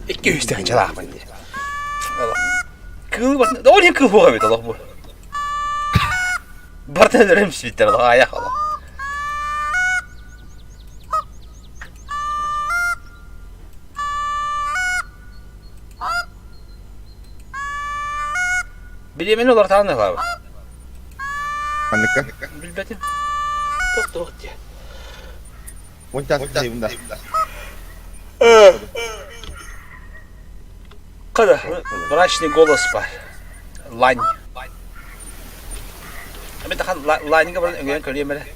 A: 200 tane çalak ben diye. Allah. Kıl var. Da oraya kıl bu abi Allah bu. Bartendlerim bitti Allah ayak Allah. Bilemeyen olarak tanıdık abi.
B: Anlıkka.
A: Bilmedim. Tok diye.
B: 10 taş evinde.
A: Kada, mrачный голос бар. Лань. Ama daha Lanь'ga ben öğren köreyim böyle.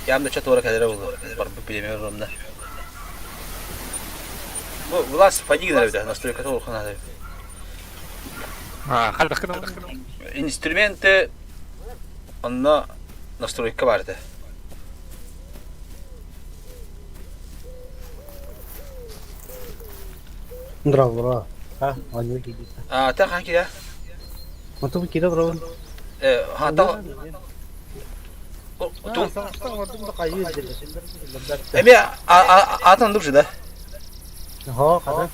A: Yanımda çat olarak kadar oldu. Var bilemiyorum da. Bu Влас поди на это, настройка того надо.
E: Қалдық кіні?
A: Инструменты онда настройка vardı.
F: Здорово, а? Они какие-то.
A: Та hangi ya?
F: Вот вы кида, бро.
A: Ha ta. Tu. Emi atan dur da.
F: Ho, kada.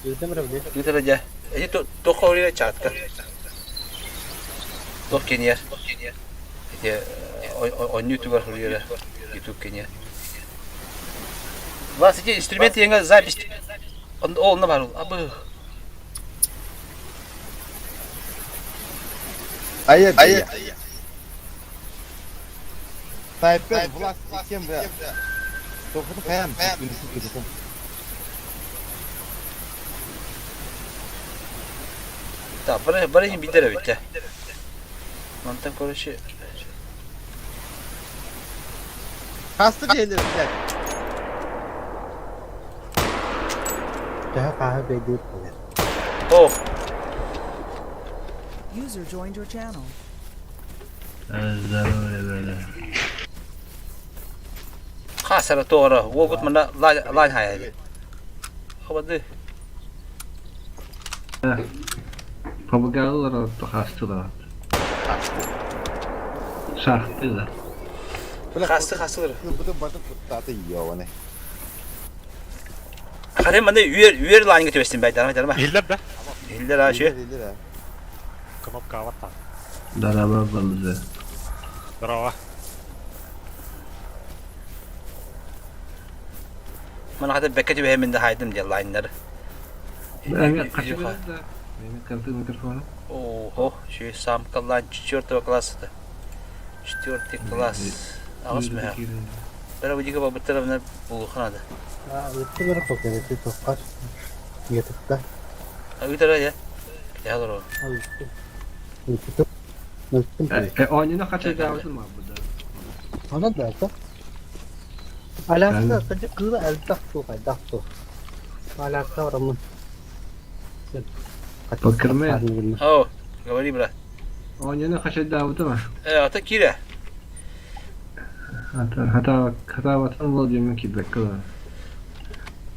F: Itu berapa dia?
A: Gitu aja. Ini tuh kau ini catat. Tuh Kenya. Ya on YouTube var oraya. YouTube Kenya. Влас эти инструменты я запись. Он набрал. Абы.
B: Hayır. Sniper Vlad kim be? Topunu kayam.
A: Да, барыни бидера ведь. Он там, короче.
B: Kastı şeyleri bile.
F: Daha kahve bedel.
A: Oh.
D: User joined your channel.
A: Kasara doğru. O gut mana lan hayal. Havadı.
G: Papagayolar alıp da hastalar. Şarkılar.
A: Hastır.
B: Bu da batıp zaten yiyor onu.
A: Karım bana üyer lan götürsün ben devam edelim.
E: Елдер да?
A: Hilder ha şey.
E: Кнопка аватар.
G: Daraba balığı.
E: Здорово.
A: Bana hatta bekçi bir hemen de haydım diye line'ları.
G: Ben kaçırdım da. Benim kartı mikrofonu.
A: Oho, şey samkalan 4 класста. 4 класс. Ağız mı ya? Ben bu diye bu tarafına bu kanada.
F: Itu berapa kira itu pas? YouTube'da.
A: Öyle ya. Ya doğru.
F: Itu.
G: Oyununa kaçıracağımızı mı burada?
F: Mana da apa? Alaksa kerja kira altak tu kai dak tu. Alaksa orang mun.
G: Bakır mı ya?
A: Oh, говори, брат.
G: Oyununa kaçıracağımızı mı?
A: Ata kira.
G: Hata vatan olacağım ki bekle.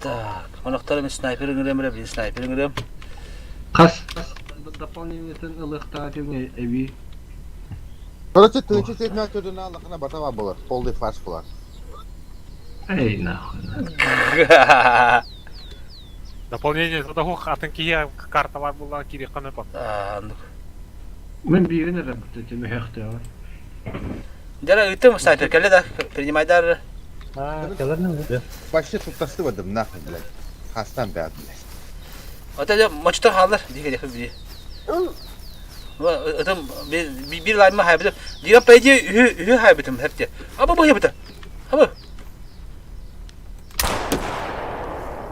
A: Tak, anahtarım sniper'ın görüyorum, bir sniper'ın görüyorum.
G: Kas дополнительный ылыктаатывный эби.
B: Короче, тыынчы сетмә төдүнә аллахына батава болар. Полный фарш болар.
G: Эй, нахуй.
E: Дополнение того атын кие карталар булган кире каны пат.
A: Anladım.
G: Мен бирine работать, me хехтева.
A: Дера ытым снайпер келе да принимайдар.
F: Келернем де.
B: Başta tutasты vadım nahı bilek. Hastan be adı bilek.
A: Ota maçta hallar diye diye bir. Ытым bir layma haybidim. Diyor peyce hü haybidim hep diye. Ama bu yaptı. Ama.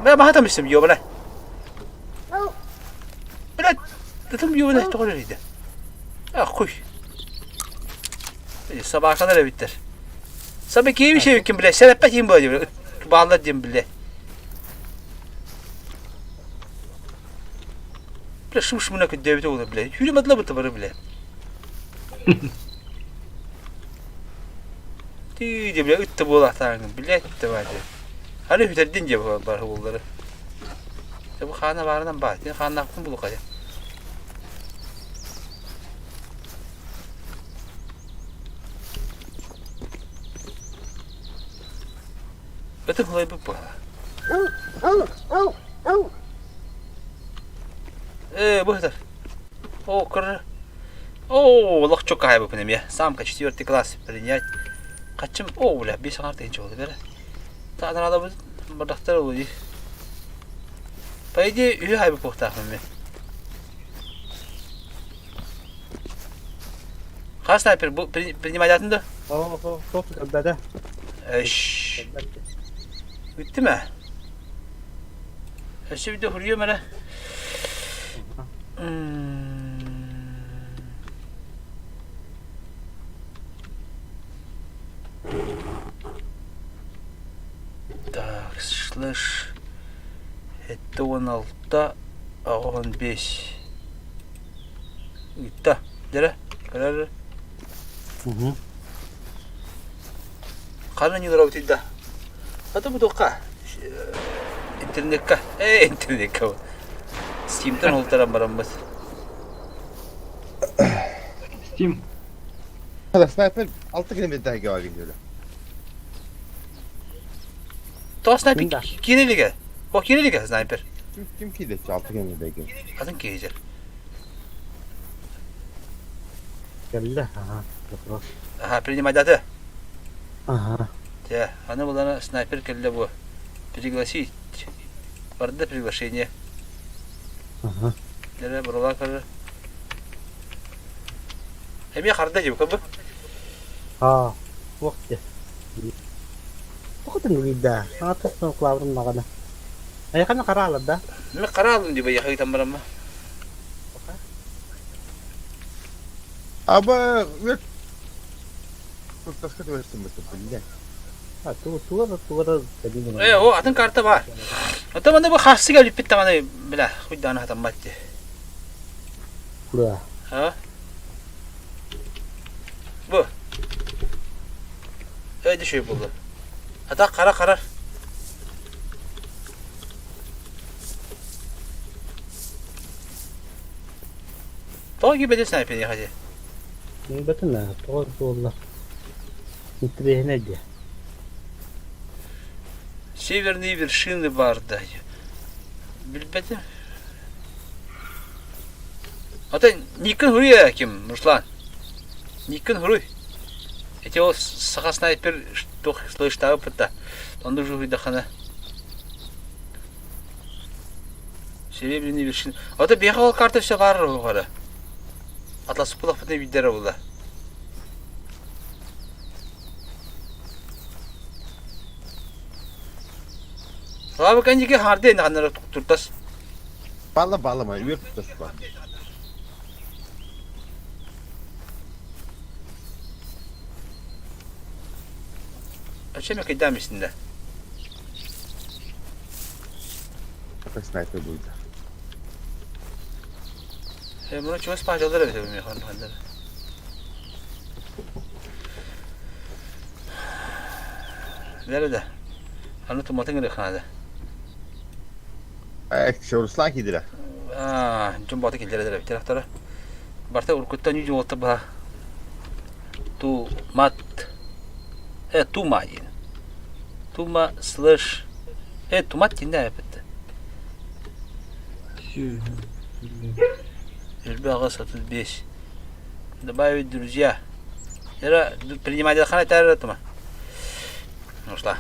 A: Ben mahatamıştım yo bana. Bana ıtım yo bana doğruydu. Ah kuy. Sabah kadar evitler. Sabah ki bir şey kim bile sebep eteyim böyle. Bağladım bile. Bile şuş buna ki devlet olur bile. Yürümediler bu tabarı bile. Diye bile üttü bu lahtarın bile etti vardı. Hani hüterdin diye bu barhuvulları. Bu khana barından bak. Khana kum bulu kaya. Ötüm hulay bu. Bu kadar. O kır. O lak çok kayıp benim ya. Samka 4 класс принять. Kaçım o bile bir saat önce oldu böyle. Zaten adam bardaktar oluyor. Paydi üye haybi pohtakım ben. Kaç sniper bu принимать
F: Çok kadar.
A: Eş. Bitti mi? Eşi bir de vuruyor bana. Так, слышь. Это 16, а 15. Gitti. Dere. Karar. Karnın yıllara bitirdi. Hatta bu dokka. İnternetka. İnternetka. Steam'den oltaran baramız.
G: Steam.
B: Hadi sniper 6 kilometre daha gidiyor.
A: To sniper kireliga. O kireliga sniper.
B: Kim ki de 6 kilometre gidiyor.
A: Adın kiyecek.
F: Geldi. Aha. Yok.
A: Aha, принимать.
F: Aha.
A: Да, она была на снайпер кelle bu. Пригласить. Vardı приглашение.
F: Aha.
A: Dere buralar karı. Hem ya karda gibi kabı.
F: Ha. Vakti. Bakın gida. Atas ng cloud na kana. Ay kana karalad da.
A: Ne karar aldım diye ya kayıtan bana mı?
B: Ama yok. Tutasты versin mesela.
F: Ha tuğra tadi bunu.
A: O atın kartı var. Hatta bana bu hası gelip bitti bana bile. Kuydan hatan battı.
F: Kura.
A: Ha? Bu. Öyle şey buldu. Hatta karar. Takip edin sniper'i hadi.
F: Betul na. Tuğra. Nitrih ne diye.
A: Северные вершины Варда. Bilmedim. Hatta Nikon Huru'ya kim Ruslan? Nikon Huru. Эти вот саха снайпер что слышит опыта. Он уже выдохана. Серебряные вершины. Hatta бегал карта все var yukarı. Atlas Pulak ne bildirir burada. Abi kanji ki harde ne kadar tutas.
B: Bağlama. Üye tutasты var.
A: Açayım ki demişsin.
B: Какой sniper buydu.
A: Bunu çoğu spahcalara verelim ya hanımefendiler. Nerede? Anlatım matın gırık hadi.
B: Şey Ruslan kidire.
A: Jom bota kilere dere bitir aktara. Barta urkutta nyu jolta ba. Tu mat. Tuma yin. Tuma slash. Туmat кинде yapıttı. Ильбагас 35. Добавить друзья. Era принимать хана тара тума. Ушла.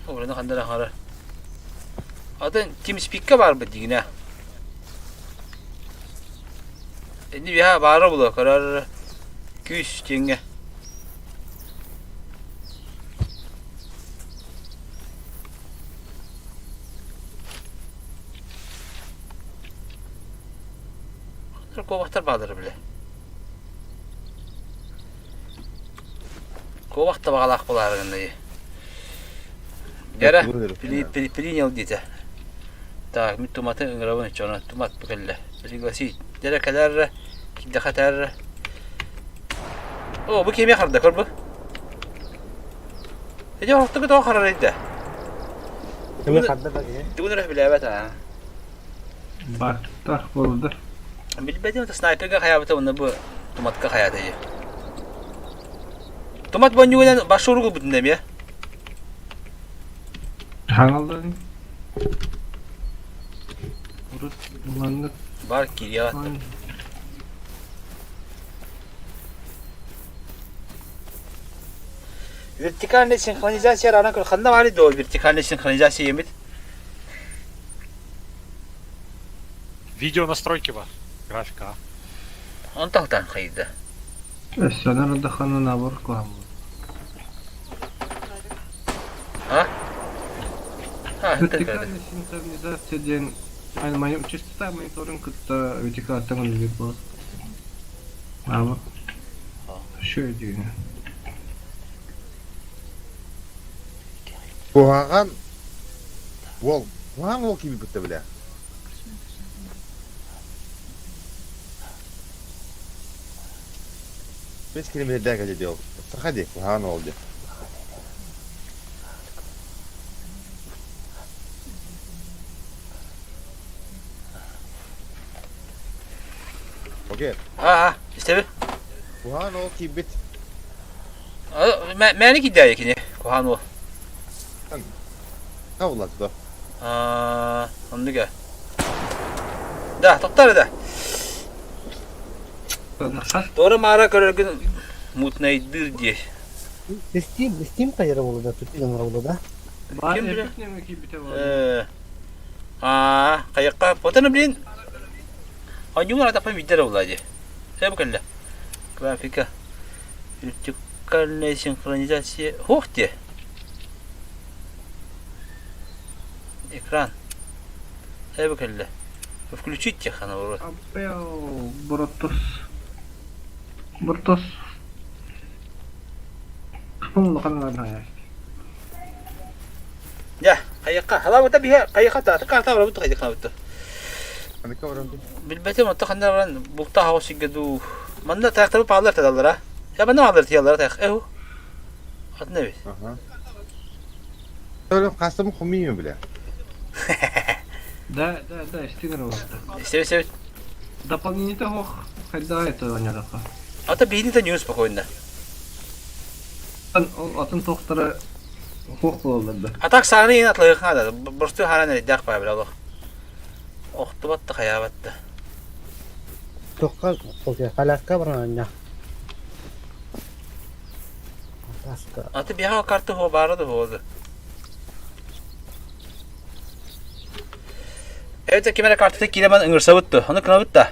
A: Oğlum kandara hara. Adın TeamSpeak'e var mı diyine? Şimdi ya bağırı bulu karar. Küs cenge. Kovaktar bağları bile. Kovakta bağlaq bularında. Yara, принял дитя. Так, мы томаты игровые, что на томат покалли. Пригласить. Дера кадар, кида хатар. О, bu kim yakardı kor bu? Ece vakti bir karar edildi.
F: Kimi kadda bagi?
A: Bunu reh bile evet ha.
G: Baktak oldu.
A: Bilmedim de sniper'ga hayatı onu bu tomatka hayatı. Tomat banyuğundan başvuru bu dinlem ya.
G: Hanaldan. Urut dumanlık.
A: Var ki ya. Вертикальная синхронизация равна как ханда вали до вертикальной синхронизации емит.
E: Видео настройки var. Графика.
A: Он тахтан хайда.
G: Sana radakhana nabur koyalım.
A: Ha? Ha,
G: Вертикальная синхронизация ден. Aynı моем частота мониторинг это вертикальный лежит был. Ama. Şöyle diyor.
B: Бугаган ол. Буган ол киби битте биле. Бес километрден кете диyor. Сахади, буган oldu. Okey.
A: Ha, işte
B: Bugan ol kibit.
A: bir. Meni gidiyor yakini. Kohan o.
B: Ne oldu da?
A: Onu gel. Da, toktar da. Doğru mağara görürken mutnaydır diye.
F: Steam kayarı oldu da tuttuğum oldu da.
G: Var
A: Kim bilir?
G: epik ne mi ki bite var.
A: Kayakka fotoğrafını bilin. Anyumlar ada video olacak. Saya bukan lah. Grafika. Вертикальная синхронизация. Ух ты! Экран. Saya bukan lah. Включить их она вроде.
G: Апел Бротос. Бротос. Kung nakalala na yan.
A: Ya, kayakka. Hala kita biha kayakka ta. Karta wala buto kayakka buto.
B: Hani kavram di.
A: Bilbete mo takanda ran bukta hausi gadu. Manda taktı bağlar tadallara. Ya ben ne bağlar tiyallara tak. Ehu. At ne bir.
B: Aha. Öyle kastamı komiyor bile.
G: Да, стигнул.
A: Sev.
G: Дополнение того, когда это не раха.
A: Ata bihini de news спокойно.
G: Атын тоқтары хух болды.
A: Atak sahne yine atlayık hada. Burstu haran ne dak pa bila. Oqtu battı hayabattı.
F: Tokka okey kalakka baranya. Taska.
A: Ata biha kartı ho barada oldu. Evet, kimere kartı kilemen ıngırsa buttu. Onu kına buttu.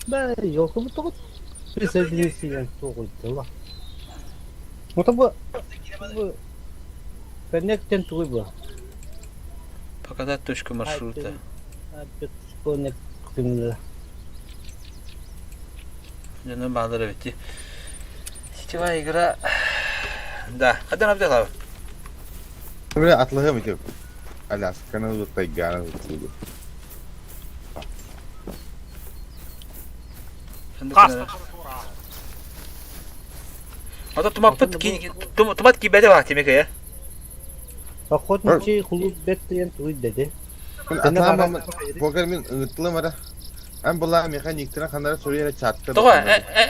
F: Ben yok bu tokut. Bir sevgilisi yani tokut da. Bu connecten tuğu bu.
A: Показать точку маршрута.
F: Connect kimle.
A: Canım bağları bitti. Сетевая игра. Да, когда нам дело?
B: Böyle atlığı mı ki? Alas, kanalı taygana tutuldu.
E: Каста.
A: Ата тумаппыт тумат кибеде бар темек я.
F: Охотничий хулут беттен туй dedi.
B: Атамам покер мен ыңыттылым ара. Ам була механиктер хандар сурия чатка.
A: Тога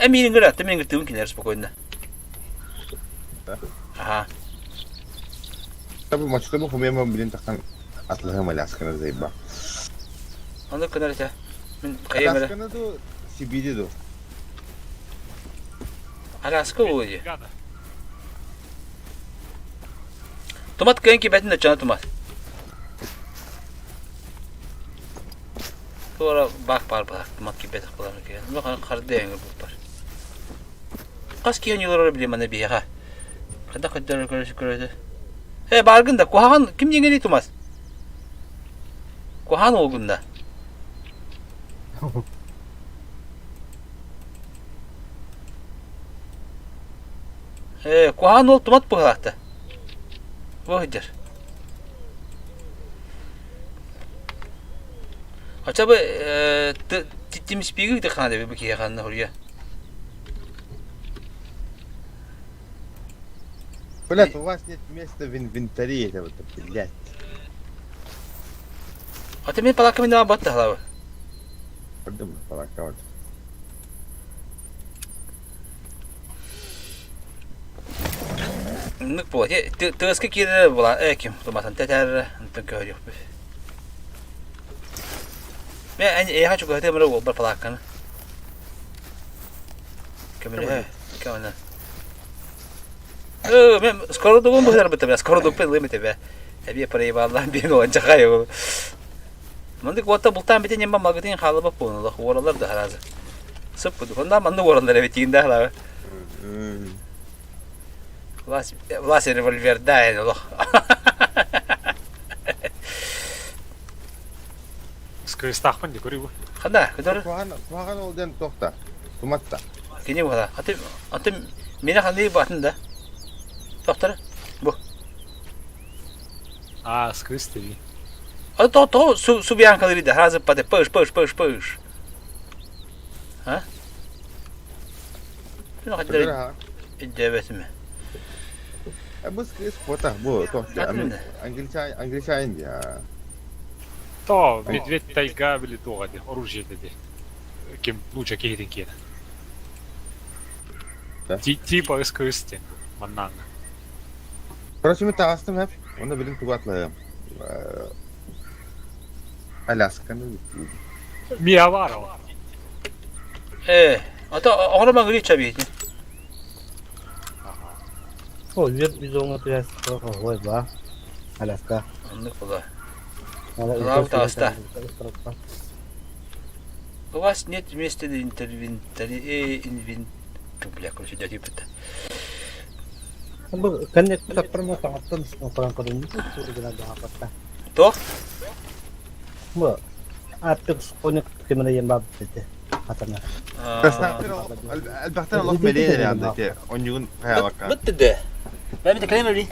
A: эмин гыра темен гыртын кинер спокойно. Ага.
B: Табу мачта бу хумема билин такан атлыгы малясканы зайба.
A: Анда кынар та. Мен кайымра.
B: Алясканы ду Сибири ду.
A: Аляска ой.
E: Бригада.
A: Тумат кайын кибетин чана тумат. Тора бак бар тумат кибет кылар кен. Мен карды эңир бул бар. Кас кийен юлары билем ана бияга. Када каддар көрөдө. Баргында кухан ким жеңени тумас? Кухан олгунда. Кухан ол тумат бугакта. Вогдер. Ачабы титимис биги де кана деп бики яганда хурия.
B: Блядь, у вас нет места в инвентаре этого, блядь.
A: А ты мне палаками на бата халава.
B: Подумай, палака.
A: Ну, вот, ты сколько была, кем, тумасан, тетер, антон кёрюх. Я хочу говорить, я могу был палакан. Камера, камера. Мен скоро дугун бухар битэ, скоро дугун пэлэ мэтэ. Эби парайваллан бино анчахайо. Мандык вот бултан битэ нема магадин халаба пуну, оралар да харазы. Сыппу духунда манды оралар эбитинде халава. Влас револьвер да, лох.
E: Скристахман декорив.
A: Хада, кадыр.
B: Кухан олден тохта. Туматта.
A: Кини бу хада. Аты мене ханды батында. Тоқтар. Бу.
E: Скристи.
A: То субьянка лида, разы паде пыш. А? Ну хадыр. Идебетме.
B: Bu skris foto bu тохта. Англичанин я.
E: То медведь тайга били тога де, оружие де. Кем лучше кейдин кена. Типа скристи. Маннанга.
B: Короче, мы тастым hep. Onda bilin tugatlayım. Alaska'nın
E: Mia var o.
A: Ata ağrıma gri çabi.
F: O biz onu biraz koy ba. Alaska.
A: Anlık ola.
F: Valla
A: Hasta. У вас нет места для бля, короче, дядя пыта.
F: Bu connect sa promo tangatun sa parang ko rin dito ginagawa pa.
A: То?
F: Bu atik connect kimo na yan babete. Atana.
B: البختان الله مليان اللي عندك ونجون هيا
A: بتده. ما بدك كلمة دي.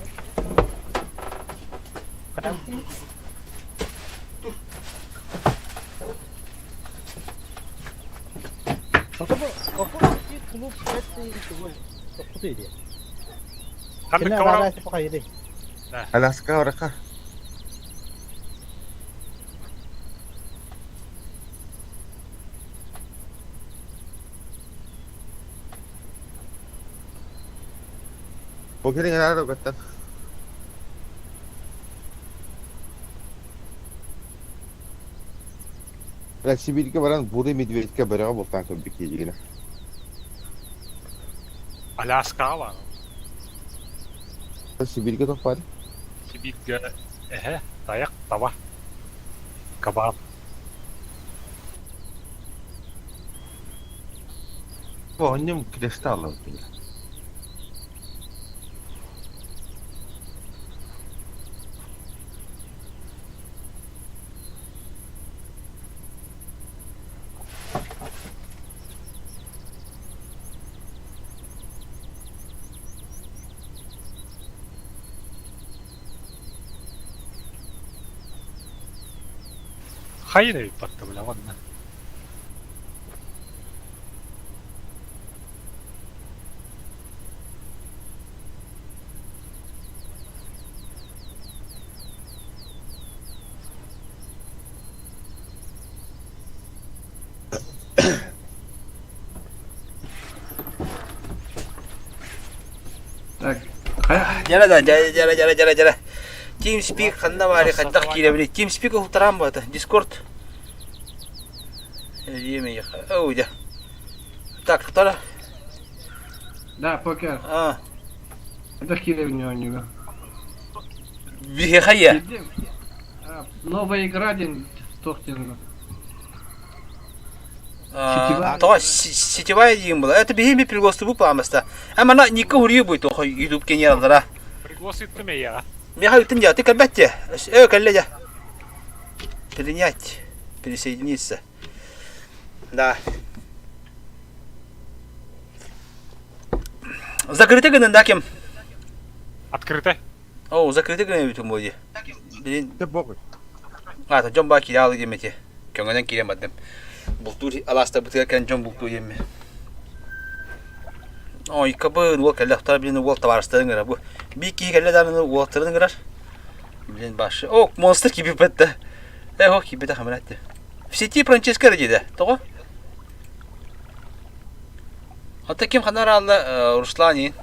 E: Kan kawara.
B: Alaska oraka. Bugün neler oldu katan? Sibir के बरान बुरे मिडवेट के बराबर बोलता है बिकी जी ना
E: Alaska var.
B: Sibir के तो पर
E: Sibir dayak tava. Kabab.
B: वो अन्यम क्रिस्टल होती है
E: Hayır bir battı bile var mı?
A: Жара. TeamSpeak қанда бары қандақ келебілі. TeamSpeak ұлтарам бады. Discord. Емей. Оу, да. Так, кто-то?
G: Да, покер. Это хилевня у него.
A: Бихая.
G: Новая игра день Тохтинга.
A: Сетевая день была. Это бихими пригласил бы памяста. А мана никого не будет, то YouTube генерал дара.
E: Пригласит меня.
A: Михаил, ты не, ты колбете. Коллега. Перенять. Пересоединиться. Да. Закрытый гонен, да, кем?
E: Открыто.
A: О, закрытый гонен в этом моде.
B: Ты богу.
A: А, Джон Баки, я лыгемете. Кёнгонен киремадым. Бултури аласта бутылка Джон булту еми. Ой, кабы нул келе, тара билен нул товарыстарын гыра. Бу бики келе дан нул тырын гырар. Билен башы. О, монстр киби бетте. О, киби да хамратты. В сети Франческо диде. Того? А таким ханаралла Руслани.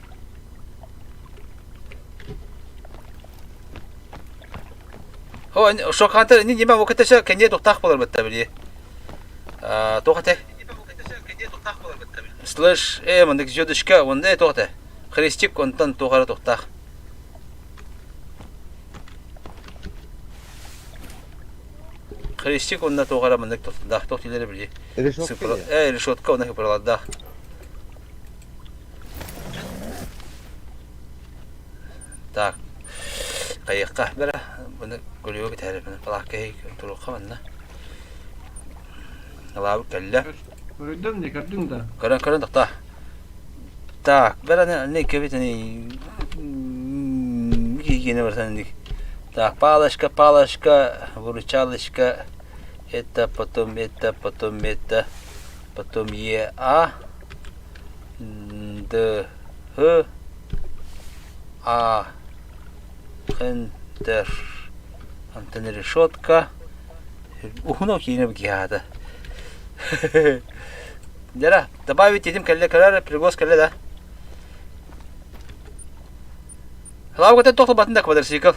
A: О, шо хантер не ба вакытыша кенде токтак болор бетте били. Тохате. Слэш, мындык жөдүшкө, ондай тохате. Христик онтан тогара токтак. Христик онда тогара мындык токтак токтилери били. Решетка онда хыпыралада. Так. Кайыкка бера, буну көлөгө тарапынан плакай турукка мында. Алабы келле.
G: Көрдүм де, көрдүм да.
A: Көрөн токта. Так, бера не кебетени кийгени барсандык. Так, палочка, выручалочка. Это потом это. Потом А. Д. Х. А. Enter. Антенна решетка. Ухно кине бгиада. Дера, добавить этим колле карара приглас колле, да? Лавка ты тохла батында квадросикл.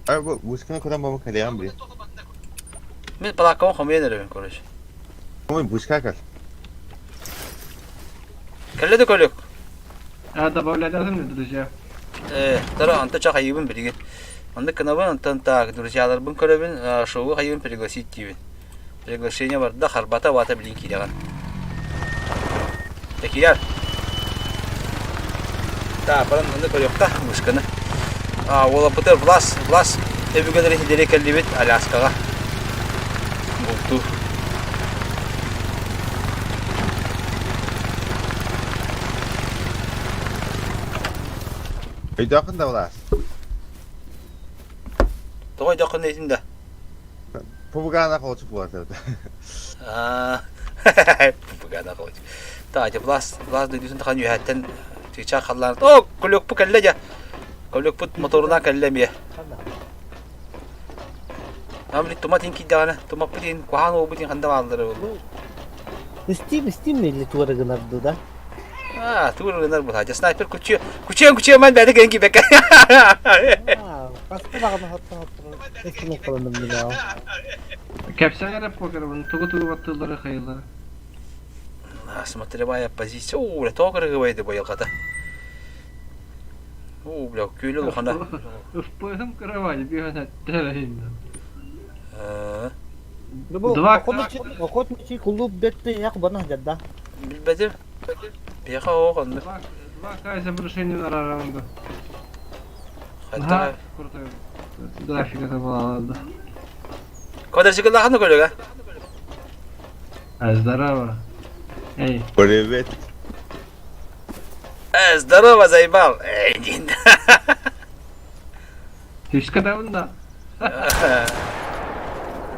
B: А bu buskan kadar mama kalyan bile.
A: Мен палаккан хомейнер, короче.
B: Ой, buska kal.
A: Колле да коллек.
G: Добавлять lazım друзья.
A: Тара анта чак айыбын берген. Анда канабан антан так, друзьялар бун көрөбүн, шоу айыбын пригласить дибин. Приглашение бар да харбата вата билин киреган. Такияр. Да, баран анда колёкта мушканы. Ола путер влас эбүгөдөрү хидере келдибит Аляскага. Булту.
B: Öydakın da olas.
A: Toy dokun neyinde?
B: Pubugana koçuk bu arada.
A: Pubugana koçuk. Ta ja blas duydusun takan yuhatten ticha kallan. O kuluk bu kelle ja. Kuluk bu motoruna kellemiye. Amri tomatin ki dana. Tomatin kuhan o butin handa aldırı.
F: Steam neyli tuara gınardı da.
A: Tuğrulunlar bu hacı. Sniper kuçuyor ben bende genki beka.
F: Kaskı bakana hatta. Eski kalanım bile o.
G: Кепсәгә дә покер бун, тугы ваттылары хәйләре.
A: Смотревая позиция. О, токры гывайды боялгата. О, бля, күйле лохана.
G: Впоем кровать, бегана терәйин.
F: Два охотничий клуб бетте як бана жадда.
A: Билбедир. Беха оғанды.
G: Два кайса решение арарында.
A: Хата.
G: Графика табылады.
A: Квадросиклда қандай көлік,
G: Здорово. Эй.
B: Привет.
A: Здорово, заебал. Эй, дин.
G: Ты ж когда да?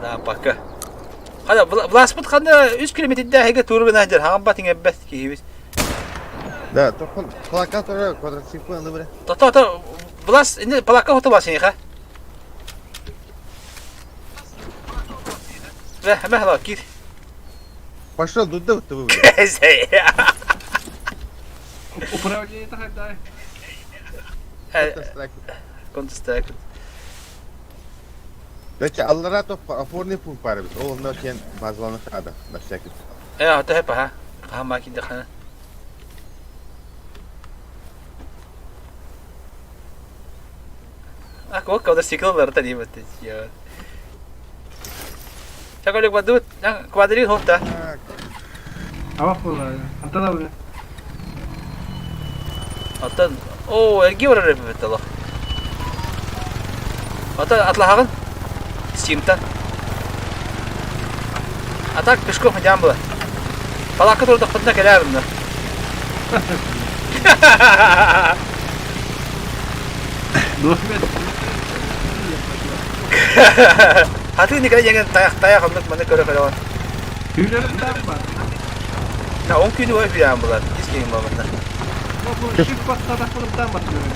A: Да, пока. Хада, бласпыт қанда 3 километрде хеге турган ажар. Хаган батың эббет кейбіз.
B: Да, тохол плакат ора квадросикл аны бре.
A: То, блас, инде плака хото басын еха. Мехла, кир.
B: Пошел туда, вот вы.
G: Управление это хай.
B: Counter Strike.
A: Counter Strike.
B: Значит, Алларатов опорный пункт пара biz. O onlar kendi bazılarını kada. Başka.
A: Hatta hep ha. Ha makinde kana. Aku Counter Strike baru tadi betul. Ya. Cakap lek badut, yang kuadrin hotta.
G: Hava kola ya. Hatta da böyle.
A: Hatta ergi var arada betul Allah. Hatta atlahagın Steam'tan. Atak pişko hocam bu. Falakut orada fırtına keler bunlar.
G: Dohmet.
A: Hati ini kaya jangan tayak untuk mana kera-kerawan.
G: Tüylerim daha var.
A: Nah, on kini var bir an bulan. Iskin mamanda.
G: Bu shift bas tarafından bakıyorum.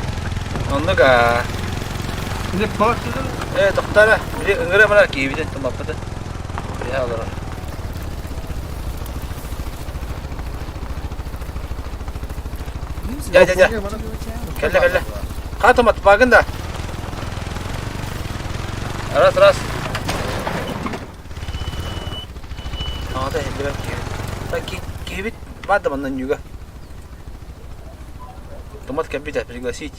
A: Onu ka.
G: Bir de parçaları
A: Doktora, biri ingre mana ki bir de tamam pada. Ya Allah.
D: User
A: Ya.
D: to your channel.
A: Kelle. Katamat bagında. Ras. Ada hem ki. Sanki kibit var da bundan juga. Tomat kan bisa пригласить.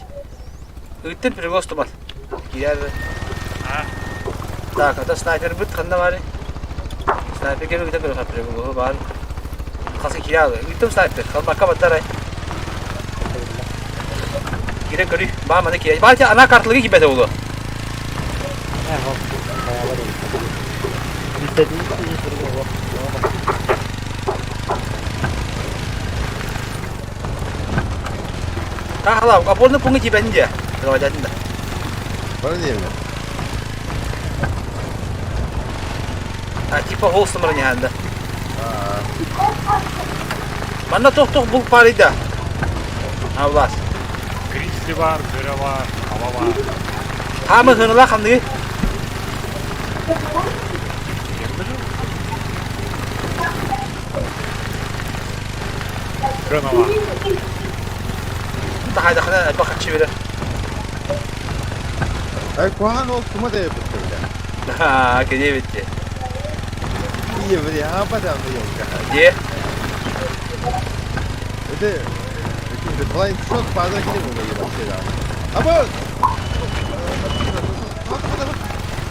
A: Itu приглас tomat. Girer. Tak, kata sniper but kanda var. Sniper kira kita kalau kapre gua var. Kasih kira. Itu sniper. Kalau maka batar ay. Kira kiri. Bah mana kira. Baca anak kartu lagi gimana dulu.
F: Ha hop. Kayalar oldu. İstediğin gibi sürüyor.
A: Ah lah, apa pun pungi ciban je. Kalau ada dah.
B: Bana diyeyim mi?
A: Tipe host numaranya anda. Mana toh bu parida. Allah.
E: Grizzly var, böre var, hava var.
A: Hamı hınıla kandı.
E: Grana var.
A: Daha da kana bakın çevire.
B: Ay kuhan ol kuma da yapıyor böyle.
A: Ha, kene bitti.
B: İyi böyle ya pada mı yok ya.
A: Diye.
B: Öde. Şimdi blind shot fazla gidiyor böyle bak şeyler. Ama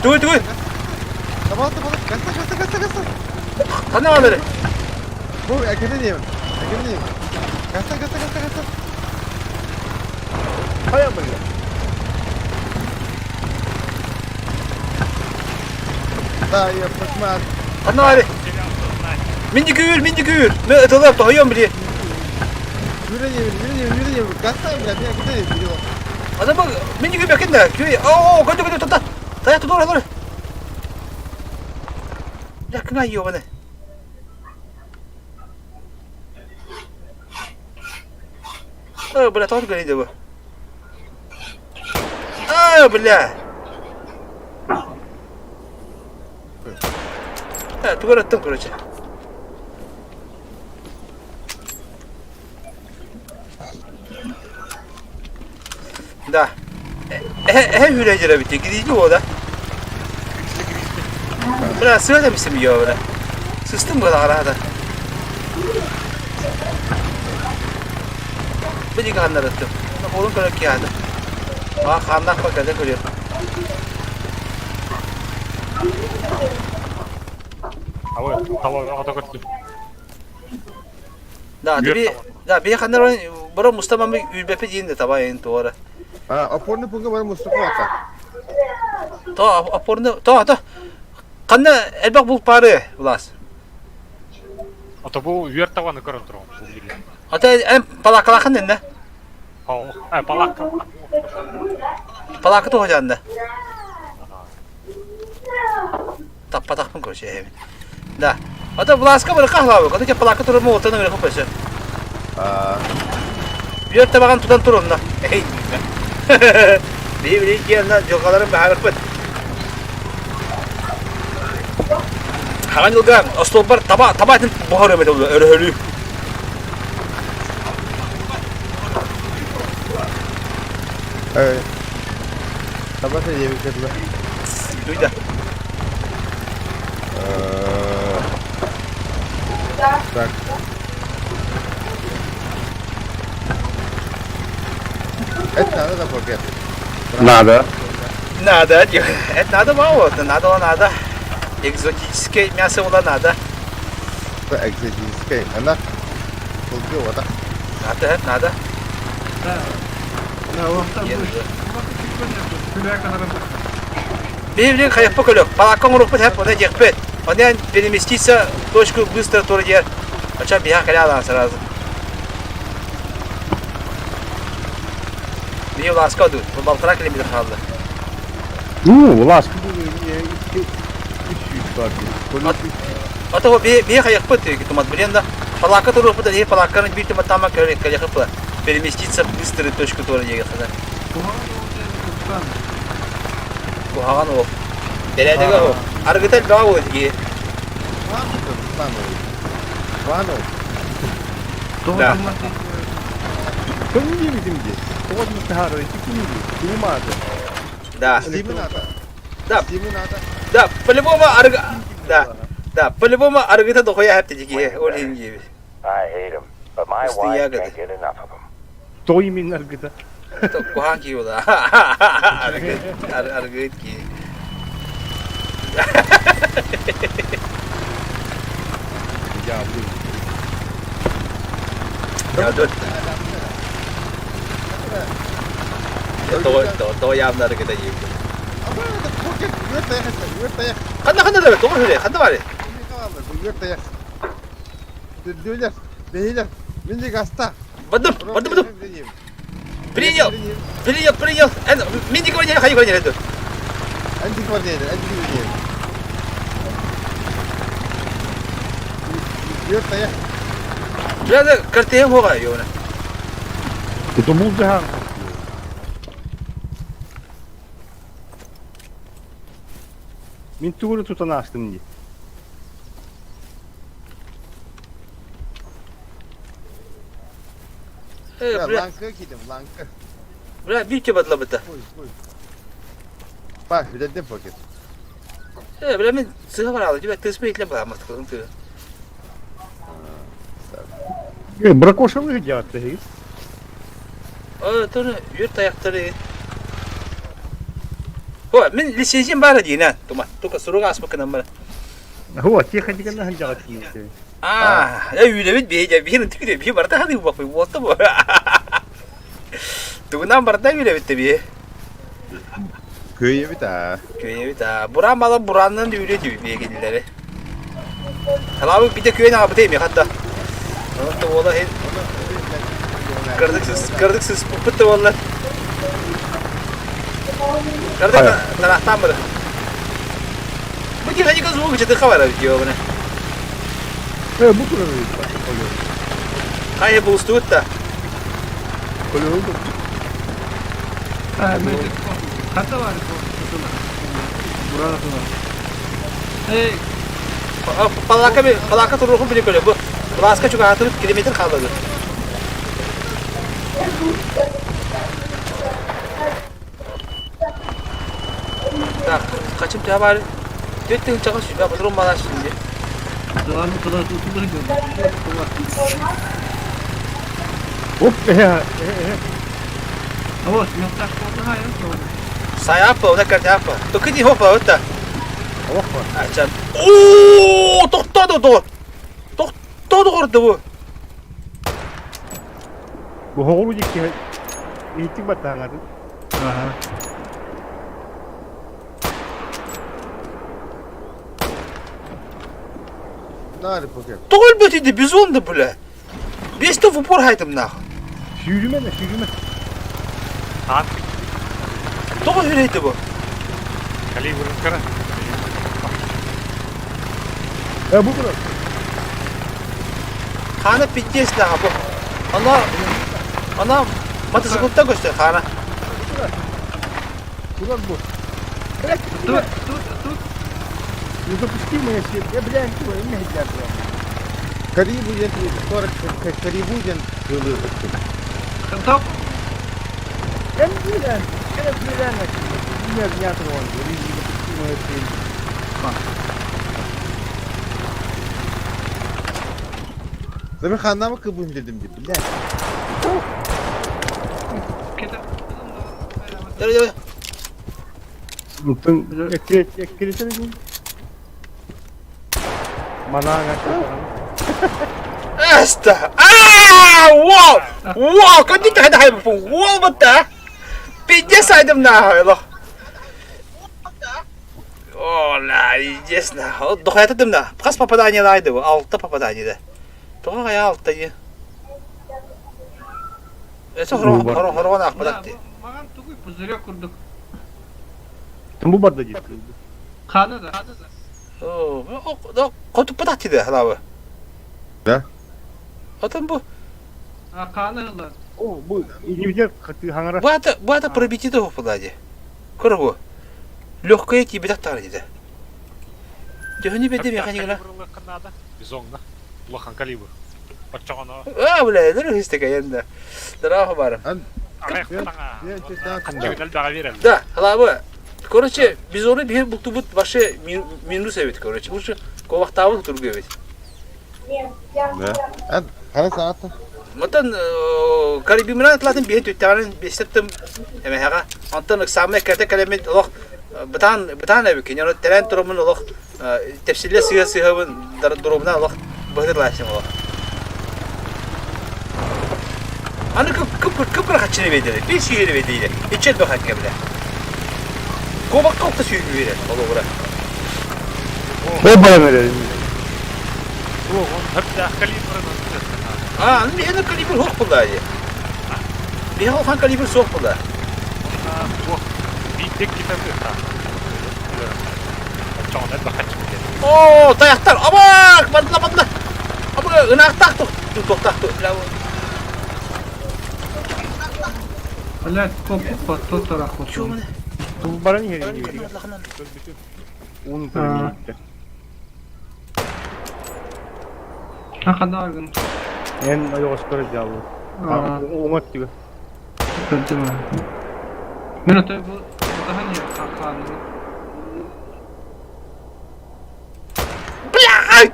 A: Dur.
B: Tamam. Kasta.
A: Kana alır.
B: Bu akademiyim. Kasta. Hay amma ya. Daha yapmak.
A: Kana alır. Minci kuyur. Ne etolar tohuyum biri.
B: Yürüyeyim. Kasta ya bir akademiyim.
A: Ada bak minci kuyur bakın da. Kuyur. Kodu tut. Taya tut dur. Yakın ayıyor bana. Belah tahu juga ini bu. Belah. Tu kan datang kerja. Dah. Hülecere bitti. Gidici o da. Belah sıra da mısın ya belah? Sistem bu kadar arada. Bir jika anda itu, orang kalau kian, anak apa kerja kerja.
E: Hava atak etti.
A: Dah, bir kan orang baru Mustafa mami UBP jin tahu yang tu orang.
B: Aporunu punga bana Mustafa ata.
A: Tahu. Karena elbak bu pare, ulas.
E: Ata bu üyer tavanı karın durum.
A: Atau palak-palakan ne?
E: Palak.
A: Palak tu hocam anda. Tak pun kerja hemen. Dah. Atau belaska berkah lah. Kalau dia palak tu rumah otak nak apa sih? Biar tabakan tudan turun lah. Beli kian lah. Jokaların bahar pun. Hangan juga. Ostober tabak itu buhar yang betul. Erhelu.
B: Sabah saya yemek kedua.
A: Duyda.
B: Так. Это надо да пакет.
E: Надо.
A: Надо, это надо мало, надо. Экзотическое мясо было надо.
B: Это экзотическое. Она. Полки вода.
A: Надо.
G: Да, вот там
A: Енді.
G: будет. Күләк адарым.
A: Бейбілен қаяқ по көлік. Палаққан ұрық бұт әп, оны декпет. Ондан переместиться в точку быстро тур дер. Оча бияқ рядом сразу. Мне ласка дут, по 1,5 километра қалды.
E: Ну, ласка.
A: Ата о бе қаяқ бұт, тумат білен да. Палаққа тур бұт, не палаққаны бір тумат тама көлік бұт. Переместиться в быструю точку тур дер. Бұғаған ол. Дәләдігі ол. Арғытал баға ол ге.
B: Вану.
A: Да.
E: Кто не видим здесь? Вот мы старые, снимают.
A: Да.
B: Стимы надо.
A: Да.
B: Стимы надо.
A: Да, по-любому арга. Да, по-любому аргыта дохуя хапты дики. Ол хинги.
H: I hate him, but my
A: It's the
H: wife
A: Yagada.
H: can't get enough of him.
E: Кто именно где-то?
A: То кухан ки ола. Аргыт ки.
B: Я блин.
A: Я дот. То явно аргыта ки.
B: Вертая.
A: Ханда да, то уже, ханда варе.
B: Вертая. Дюля. Бейля. Минди гаста.
A: Бадым. Принял. Минди говори, хай говори это.
B: Антикварнеде. Вертая.
A: Бля, картин хога ёна.
E: Это музыка. Мен тугуру тутана астым ди.
B: Ланка кидим, ланка.
A: Бля, бите бадла бата.
B: Бak, bir de paket.
A: Бля, мен сыга баралы, тебя ты спейтля ба, мат кылын ты.
E: Бракоша выглядят, ты.
A: Тоже юрт аяқтары. О, мен лицензиям бар дейін, тума. Только сұруға асмықынан бар.
E: Вот, техниканы ханжаға тиісті.
A: Я үйлебет бейді, бейін түкіде, бей барда хады бақпай, болты бұл. Туғынан барда үйлебетті бей.
B: Köye bir daha.
A: Köyüne bir daha. Buran bala buranın da üyle diyor bey kendileri. Hala bir de köyün abi değil mi hatta? Onun da ola hep kırdıksız pıttı valla. Kırdık taraftan mı? Bu ki hadi kız bu gıcıdı kavara diyor bana.
E: Bu kadar öyle.
A: Hayır bu ustu da.
E: Öyle oldu.
G: Ha, hatta var. Burada var. Hey,
A: Palaka turun bile böyle bu. Blaska çok hatırlık kilometre kaldı. Так, kaçım daha var. Döktün çakış ya bu durum bana şimdi.
G: Dağın kadar tutulur gibi.
E: Hop ya.
G: Ama yok taş oldu hayır.
A: Sayapa, ona kadar yapa. Dokudi hopa öte.
E: Hoppa.
A: Açan. Oo, toxtadı. Toxtadı orada bu.
E: Bu hoğulu ki eğitim batağıdır.
G: Aha.
B: Nerede paket?
A: Doğul bötüydü biz oldu böyle. Biz de vupur haydım nah.
E: Sürüme. At.
A: Doğul öyleydi bu.
E: Kalibr kara. Bu kadar.
A: Kana pitjes nah bu. Ana motosikletle göster kana.
E: Куда бот?
G: Тут.
E: Не запусти мои все. Я, блядь, не хотят.
B: Карибу, если 40 карибу, ден.
G: Топ.
F: Hem bilen. Hem bilen. Bilmiyorum ya tamam.
B: Zaten kandan mı kıbın dedim de bilen.
G: Kete.
A: Yürü.
F: Mungkin ekilisi mi? Mana nggak?
A: Esta! Wow! Wow! Kan dito hada hayo po. Wow ba ta? Pidya sa item na hayo. Oh, la, yes na. Dokaya tadım na. Kas попадание лайды bu. 6 попадание да. Тоға кая 6 тайы. Эсо хорона акпадатты.
G: Маған тугуй пузырек курдук.
F: Там bu barda gitti.
G: Kanı da.
A: О, котуп падатты да халавы.
B: Да?
A: Отан bu.
G: Ha kanı hılar.
F: Oh bu individual hangara.
A: Bu ата пробити да попадади. Көрөбү. Лёгкое тебе тактар диде. Дөхүнү беде механикана.
E: Канада. Бизонга. Улахан калибр. Бачагана.
A: Бля, дөрү истеге янда. Дара барым.
B: Я честно
E: Кандагал дага берем.
A: Да, халавы. Короче, biz onu bir bultubut başı minus evet короче. Bu şu kovaqtavı turgu evet.
B: Да. Хана саатта.
A: Мутан Карибимран атлатын bir tüttanın bestettim. Hemen haga. Antan examen kete kalemet Allah. Batan abi ki yani tren durumun Allah. Tefsirle siyasi durumuna Allah. Bahir laşım Allah. Anı kıpkır kaçını vedeli. Bir şehir vedeli. İçer de hakkı bile. Kovak kalktı suyu verir. Allah bırak.
F: Ne bana verelim?
E: Hep de kalibr.
A: Anı bir ene kalibr hoş buldu hadi. Bir halkan kalibr soğuk buldu.
E: Bir tek gidebilir ha. Bachagana da kaçmış.
A: Oo, tayaklar. Abak, badla. Ama ınaktak toktak.
G: Hala kopuk var. Totarak kopuk.
A: Şu mu ne?
F: Bu barın yeri. Un
G: Ha.
F: gitti.
G: Ha kadar gün.
F: En ayos çıkarıcı aldı.
G: Aa.
F: Umat gibi.
G: Kötü mü? Ben öte bu daha niye kanı?
A: Blay!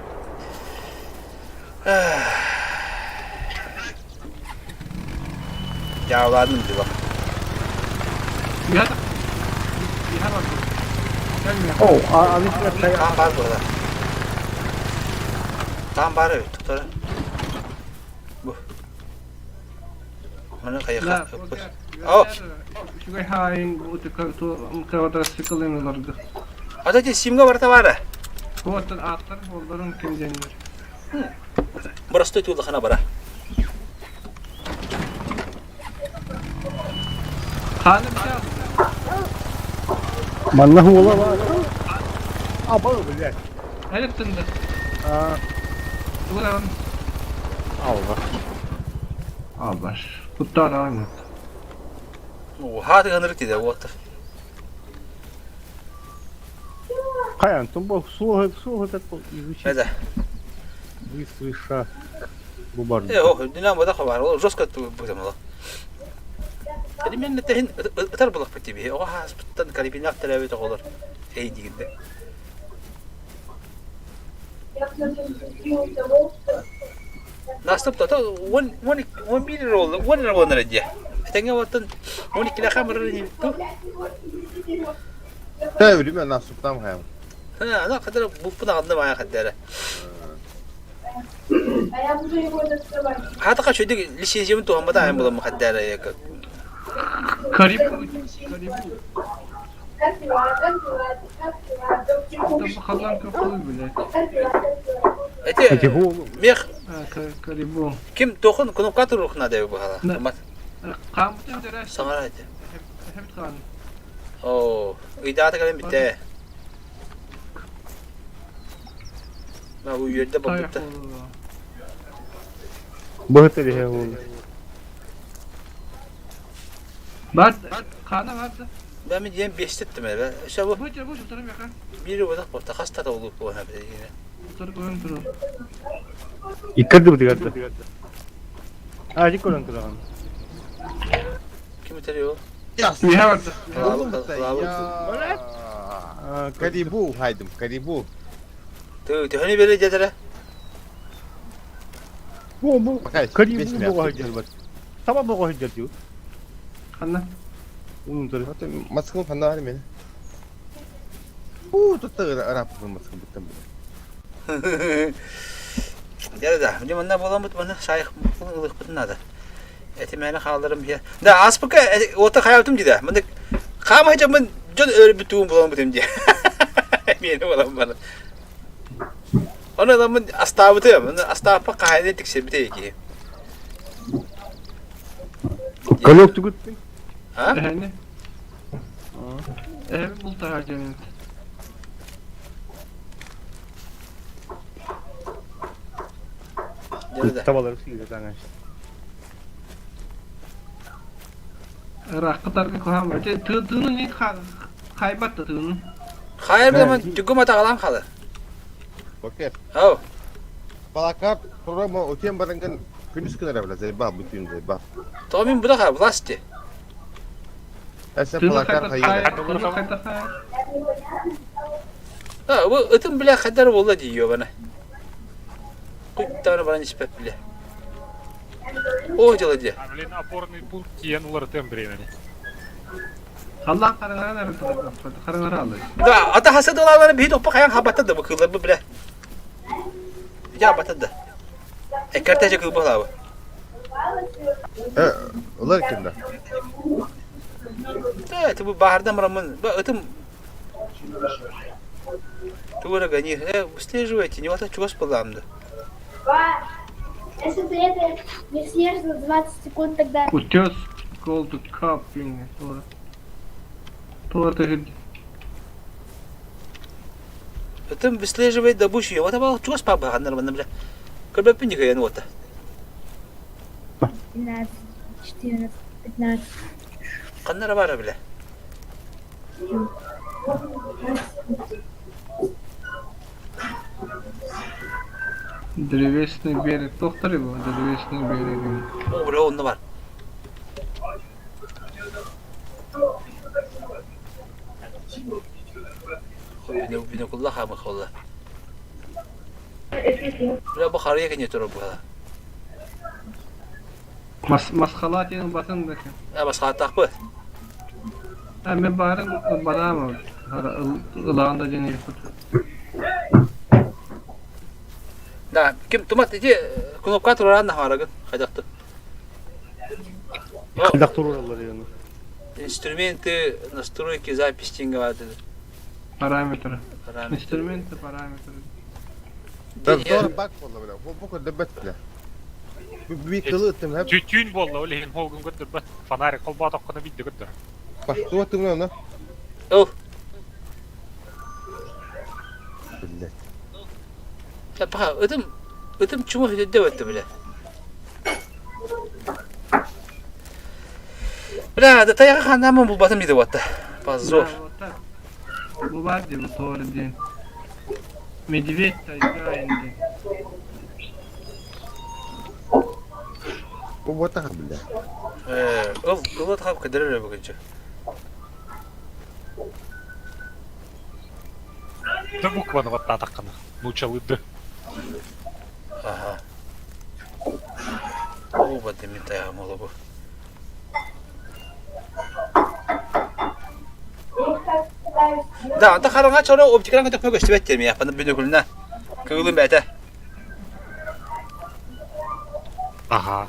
A: Yavladım diyor bak.
G: Ya da. Ya bak. Gelmiyor.
F: Oh, anlıkla say.
A: Tam var burada. Tam var evet. Tutar. Bu. Mana kayak.
G: La,
A: Oh.
G: Şu hain bu kadar sıkılıyor lardı.
A: Ada di simga varta var.
G: Bu atlar bolların kim denir?
A: Burası da kana bara.
G: Kanı bir şey
F: Manna ola var. Aba öyle.
G: evet tındı.
F: Aa,
G: Bu da
F: Allah.
G: Abaş. Kutlar aynı.
A: Oo, hadi kanırık dedi what.
F: Kayan tumbo su hadi izuşi.
A: Hadi.
F: Высыша. Bu barda.
A: О, Динамо да хабар. Ол жестко будем ала. Мен нетен ытар булак по тебе. О, хаспыттан карибинак телевизор олар. Эй дигенде. Настып та one minute roll. One roll нараде. Тенге ваттан 12 камера не.
B: Тәври мен насыптам хәм.
A: Ha, ana kadar bu pınağında maya kadar. Hatta kaç ödük lisenziyemin tohumda ayın bulamı kadar ya.
G: Karibu. Bu kalan kapalı bile.
A: Ete, meh,
G: Karibu.
A: kim tohun knopka ruhuna da bu hala.
G: Ne? Kampten de rest.
A: Sana hadi.
G: Hep kan.
A: Oo, idare kalem bitti. Ben bu yerde bakıp
F: Bu hadi he oğlum.
G: Bak, kana vardı.
A: ben mi diyeyim 5 ettim ben. İşte bu
G: Bu taraf yakın.
A: biri o da porta hasta da olup bu hep yine.
G: Bu taraf oyun duru.
F: İkkadı bu dikkatli. Acık olan kıran.
A: Kim bitiriyor?
B: Yas.
G: Bir var.
B: Oğlum da ya. Karibu haydım, karibu.
A: Hani böyle cetere.
F: Bu
B: Bakay,
F: kari
B: beş mi
F: bu
B: yaptık?
F: hayır bak. Tamam bu hayır diyor.
G: Anla.
F: Onun da
B: Hatta maskımı falan var beni. Bu tuttu Arap maskımı bittim.
A: Ya da, bir manna bulamut bana şayık ılık bittin adı. Etimeni kaldırım ya. Da aspıka ota hayatım diye. Ben de kamayacağım ben can öyle bir tuğum bulamut diye. Beni bulam bana. Ona adamın astabıtı ya. Astabı kahane tikse bir de ki.
F: Kalok tukuttin.
A: Ha?
G: Yani. Bul harcamayın.
A: Ya da.
F: Tavalar sıyır kanka.
G: Rakı tarkı koyam. Tığını ne kaybattı tığını.
A: Hayır bir zaman tüküm ata kalan kalır.
B: Okey.
A: Oh.
B: Palakar programa otiyan barangkan kudus kenara bela zebab bütün zebab.
A: Tomin bu da kal plastik.
B: Esen
G: Tığını
B: palakar hayır.
G: Tığını kayda kay.
A: Ha bu ıtım bile kadar oldu diyor bana. Kuytağını bana nispet bile. O calıcı.
E: Блин, опорный пункт тиянулар тембренени.
G: Allah karınlara nerede? Karınlara aldı.
A: Da ata hasad olanları bir topa kayan habatadı bu kıllar bu bile. Ya batadı. Ekertece kıl bu abi.
B: Olar kimde?
A: Evet bu baharda mıramın. Bu ıtım. Тура гони. Выслеживайте, не вот чего спаламды.
I: Если ты это не съешь за 20 секунд, тогда...
G: Утес колтут капли. Тура ты
A: Итым выслеживает добычу. Вот это чего спаба нормально, бля. Как бы пиника я нота.
I: 12, 14, 15.
A: Каннара бара, бля.
G: Древесный берег. Доктор его, древесный берег.
A: О, бля, он var. Bine kullah ama kolla. Bля, bu karıya kan yatırır bu kadar.
G: Maskalat yanı batındaki.
A: Ya bas hatta bu.
G: Ben barın bana mı? Ilağında canı yapıp.
A: Da, kim tumat idi knopka turan da haragan. Haydaktı.
F: Doktor oralar yani.
A: Инструменты настройки записи говорят.
G: Parametre.
A: Parametre.
G: Instrumenti parametre.
B: Doğru bak valla bile. Bu kadar bet bile. Bir kılı ettim hep.
E: Tütün boldu öyle hem holgun götür bak. Fanari kolba tokkana bitti götür.
B: Bak dur attım ne ona.
A: Oh,
B: Billet.
A: ya bak ödüm çumu hüdede öttü bile. Bля, да таяга ханамын бұл батым дейді ватта. Позор.
G: Bu var diye bu doğru değil. Medved tayga indi.
B: Bu vata bile.
A: Il atqab kıdırır bugünce.
E: Да буквально вот атаканы. Нучал ыдды.
A: Ага. О, батым мен таяға молы бұл. Да, anta қарыңға чора оптикадан көтөкмө көстүп эттерми япаны бүнөгүлүнө. Кыгылым бәте.
E: Ага.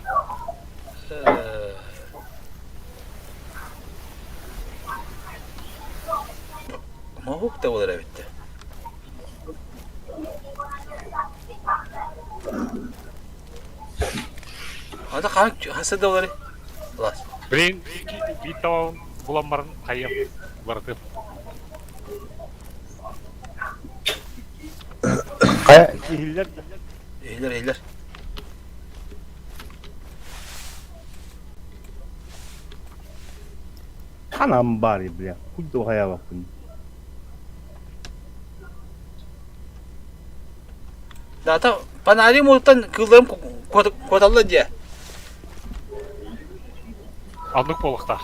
A: Мохук да болар битти. Анда қарың хасада болар. Класс.
E: Блин, битау буламарын кайып барды.
F: Kaya sihirler
A: Eyler.
F: kanam bari bile. Kuydu haya bakın.
A: Data panari multan kılım kotallı diye.
E: Anlık bolukta.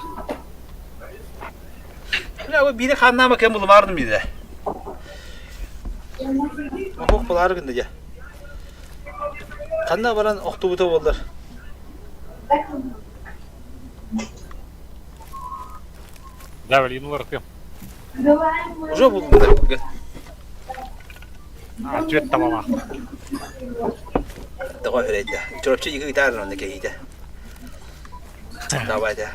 A: Ya biri kanlama ken bulum ardım bir de. Okuk bular günde ya. Kanna baran oktu buta bollar.
E: Давай, инулар тем.
A: Уже buldum da.
E: Ответ tamam.
A: Da koy öyle. Çorapçı yıkı gitar onda keyide. Давай да.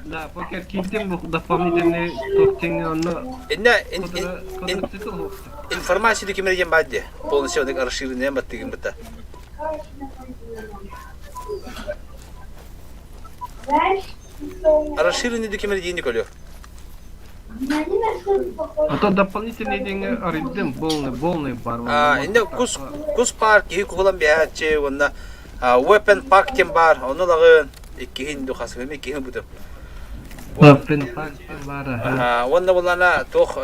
G: Да, пока кинтим дополнительные топтенги onu.
A: Информацию документируем бадди. Полностью он расширенный баттыгин бата. Расширенный документируем колё.
G: А то дополнительные деньги арендуем полный пар.
A: Инде кус парк ки кулан бяаче онна weapon park тем бар. Оны лагын иккин духасы ме иккин буту.
G: Weapon park бар.
A: Онна булана тох.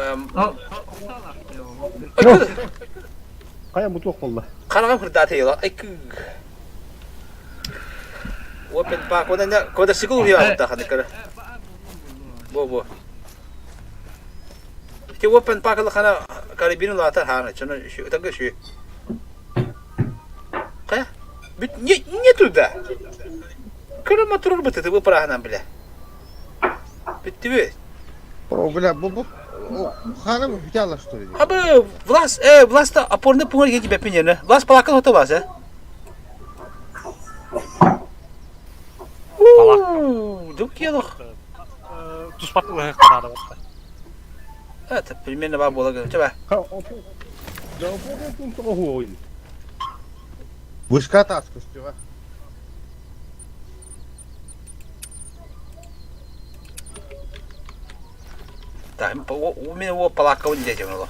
F: Кая мутук болду.
A: Караган кырдаты ела. Weapon park онна кода сикул я та ханыкара. Бо. Те weapon park ла хана карибин ла та хана. Чана шу тага шу. Кая? Бит не туда. Кырма турur бит ты выпрагнам бля. Битти.
B: Бля, бу ханым битала что ли?
A: Абы власта опорный пункт еди бепинене. Власт палакан ота вас, Дук елох.
E: Туспатлы канада бар.
A: Это примерно ба бола. Чаба.
F: Да, опорный пункт.
B: Вышка таску стива.
A: Да, у меня его палака он дядя было.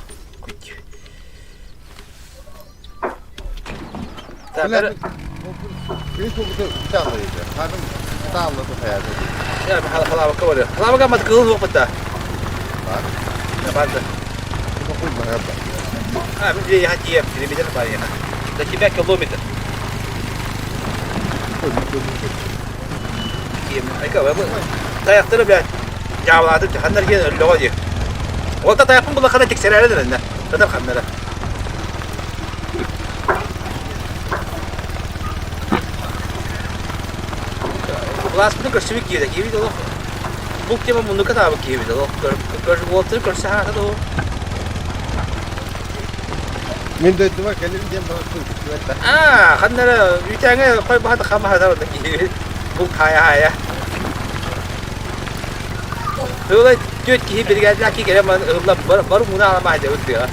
A: Так,
B: Бля, Крис bu bitallıydı. Hanım sağladı hayatı.
A: ya halava kavale. Halava gamat kılın yok bata.
B: Bak.
A: Ne vardı?
B: Bu koyma yapma.
A: Ha, bir ya diye kilometre var ya. Da kibe kilometre. Kim? Ay ka bu. Tayakları bile cavladı. Hanlar gene öyle oluyor. O da tayakın bu kadar tekserlerden önüne. Zaten kanlara. Властно красивый кида, я видел. Бук тема мунука да бук я видел. Water красиво да.
B: Мен de duvar gelir diye bana söyledi.
A: Hanlara bir tane koy bahada kama da orada ki. Bu kaya. Öyle diyor ki bir geldi ki gelen var bunu alamaya diyor diyor.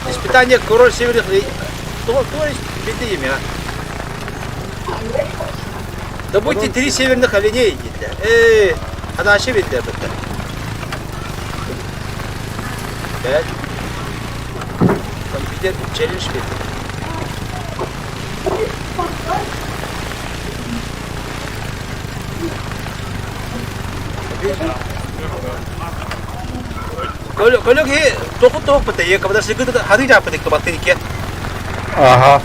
A: Испытание король северных то есть видим я. Добудьте 3 северных оленей идите. Она вообще видит это. Да. Компьютер челлендж видит. Kalau ke toko peta ya kepada segitu hari dapat itu batin kia.
F: Aha.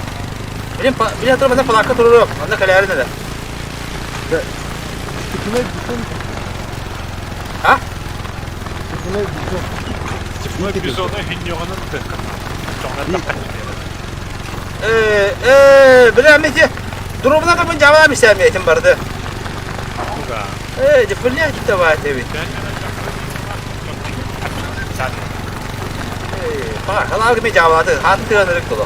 A: Bila terus mana pelaka turun, mana kalian ada? Ha?
E: Bizona hinyoğunun tıkkı.
A: Bila meci durumuna da ben cevap istemiyorum vardı. Cepilnya kita var tabi. Bak, kalau kami jawab tu, hantu anak tu.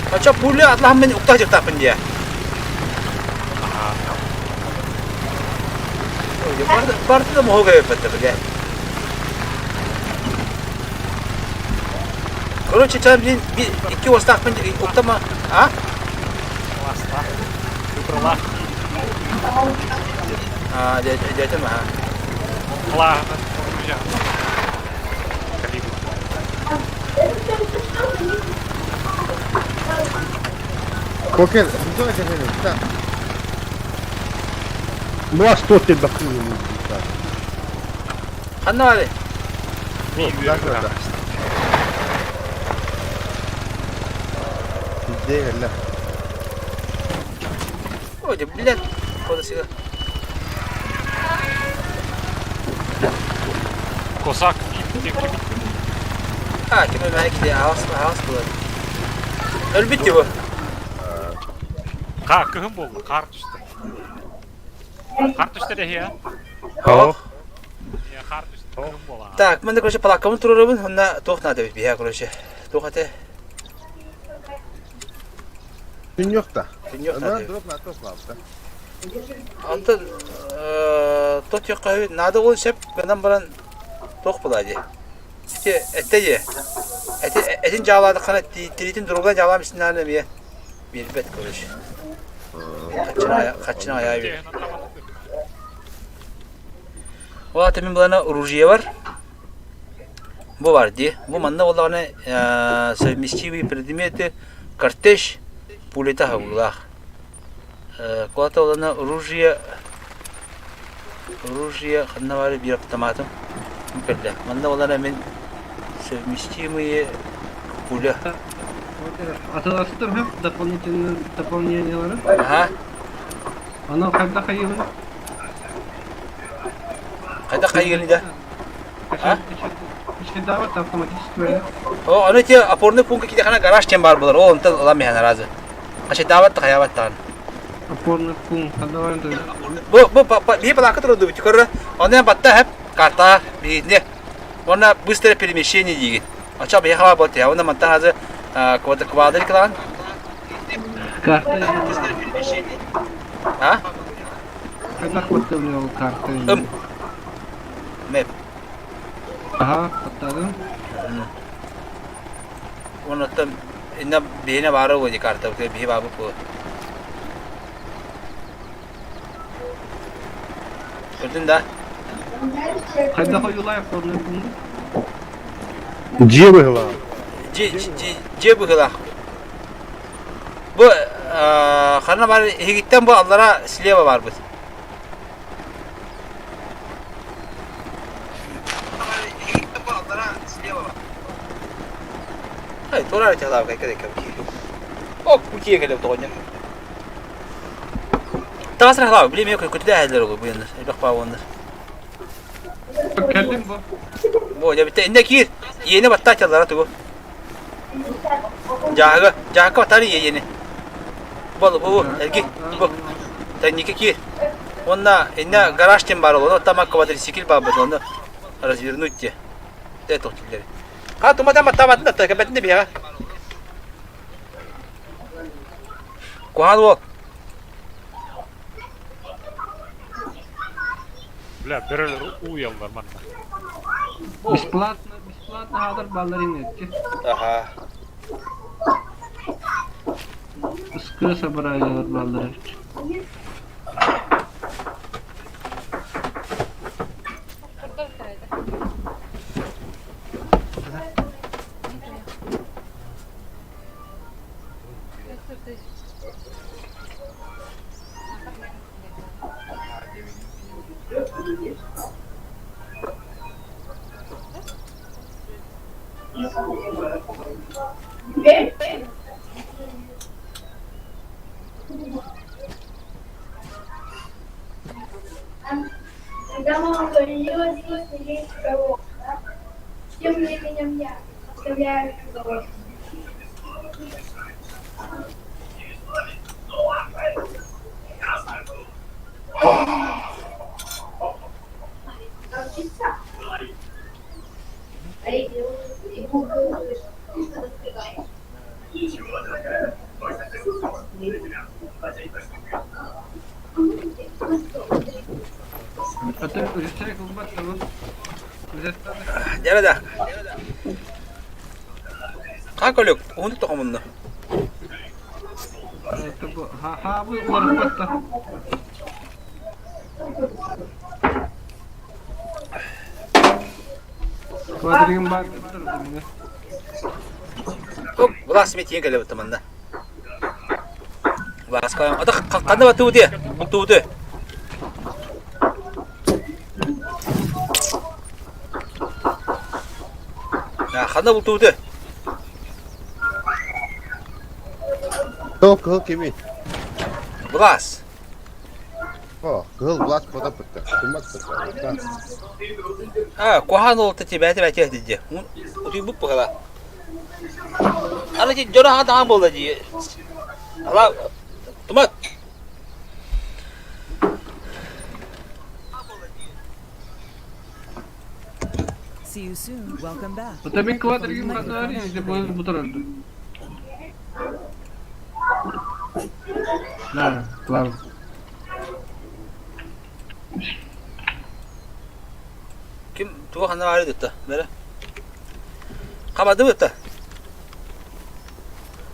A: Macam pula atlah men ukta je tak pendia. Oh, je part tu mau gaya betul betul. Kalau cakap ni, iki wastak pendia ukta mah, ah?
E: Wastak, superlah.
A: Dia tu mah.
E: Lah,
B: Kokel, bu da kendine. Tamam.
F: Ну а что ты допустил?
A: Hanna var.
B: güzel kadar. Bizde yerler.
A: Hocam bilet kodasıyla.
E: Kosak tek
A: Hakim belki de havas bular. Öl bitti bu.
E: kıhım oldu. Kar düştü. Kar düştü de ya.
A: Oh.
E: Ya kar düştü. Kıhım oldu.
A: Так, мен короче палакамын турарыбын, онда тоқ надо бит бия короче. Тоқ ате.
B: Gün yok da.
A: Gün yok
B: Ömer
A: надо.
B: drop da.
A: Антон тот yoqqa надо ол шеп, гынан баран тоқ булади. Ке этте. Этин жалады қана тиритин дурган жалам синаны бия. Бирбет короче. Качына аяй бир. Ola temin bulana ружье var. Bu var diye. Bu manda olağına совместимые предметы, картеж, пулета хавулах. Куда-то olağına ружье, ханна bir автоматом. Böyle. Manda olağına men совместимые пуля.
G: Аталастыр hem дополнительные.
A: Ага.
G: Она когда ходила?
A: Kayda kaygelin de.
G: Еще давать автоматически böyle.
A: O onu ki apornu punka ki kana garaj tembar bular. O ondan alamıyor razı. Aşağı davet da hayavat tan.
G: Опорный пункт. Давай это.
A: Bu bir plaka turdu bir yukarı. Ondan batta hep karta bir ne. Ona быстрое перемещение дигит. Ача bir hava botu ya. Ondan mantan hazır kvadrik lan.
G: Карта.
A: Ha?
G: Когда хватил карты?
A: Map.
G: Aha, atladım.
A: Onu tam inna bihine var o karta o bihi babu ko. Gördün de.
G: Когда ходила опорный пункт?
B: Где было?
A: Bu kadar. Bu karna var higitten bu Allah'a sileva var bu. Hayır, torare çalar kay kadar kapı. Ok, kukiye gelip doğanya. Tasar hala bilmiyor ki kötü değerler oluyor bu yanda. Bak bak onlar.
G: Geldim bu.
A: Bu ya bitti. İndeki yeni batta çalar atıyor. Jaga batarı yeni. Bu ergi bu. Teknik ki. Onda inna garaj tembar oluyor. Tamam квадроцикл babet onu. Развернуть те. Это тилleri. Ha tumadan battamadın da takabettin de bir ya. Kuhan o.
E: Бля, берелер уялдар манна.
G: Бесплатно hazır балларин etki.
A: Aha.
G: Скоро собрали баллары.
I: Дома полилось, есть кого. Тем временем я оставляю разговор.
G: Это решай клубат того.
A: Nerede? Kakoluk, onu tohumunlu.
G: Это bu. Ha bu ularıkbatta. Kvadrigin bak.
A: Hop, bulah simit yenge gelip tamanda. Bulah kayam. Ada kanda batu dia. Batu dia. Хана бултуды.
B: Ток, кыл кеми.
A: Блас.
B: О, кыл блас подап бітті. Кымат бітті.
A: Кохан олты тебе әтеді. Ұтый бұп бұғала. Ана жора хатаған болды де. Ала, тумат.
D: See you soon. Welcome back.
G: Это ми квадрики мадали, если поезд бутерброд. Да, класс.
A: Kim tuğ hana var dedi. Böyle. Kamadı mı da?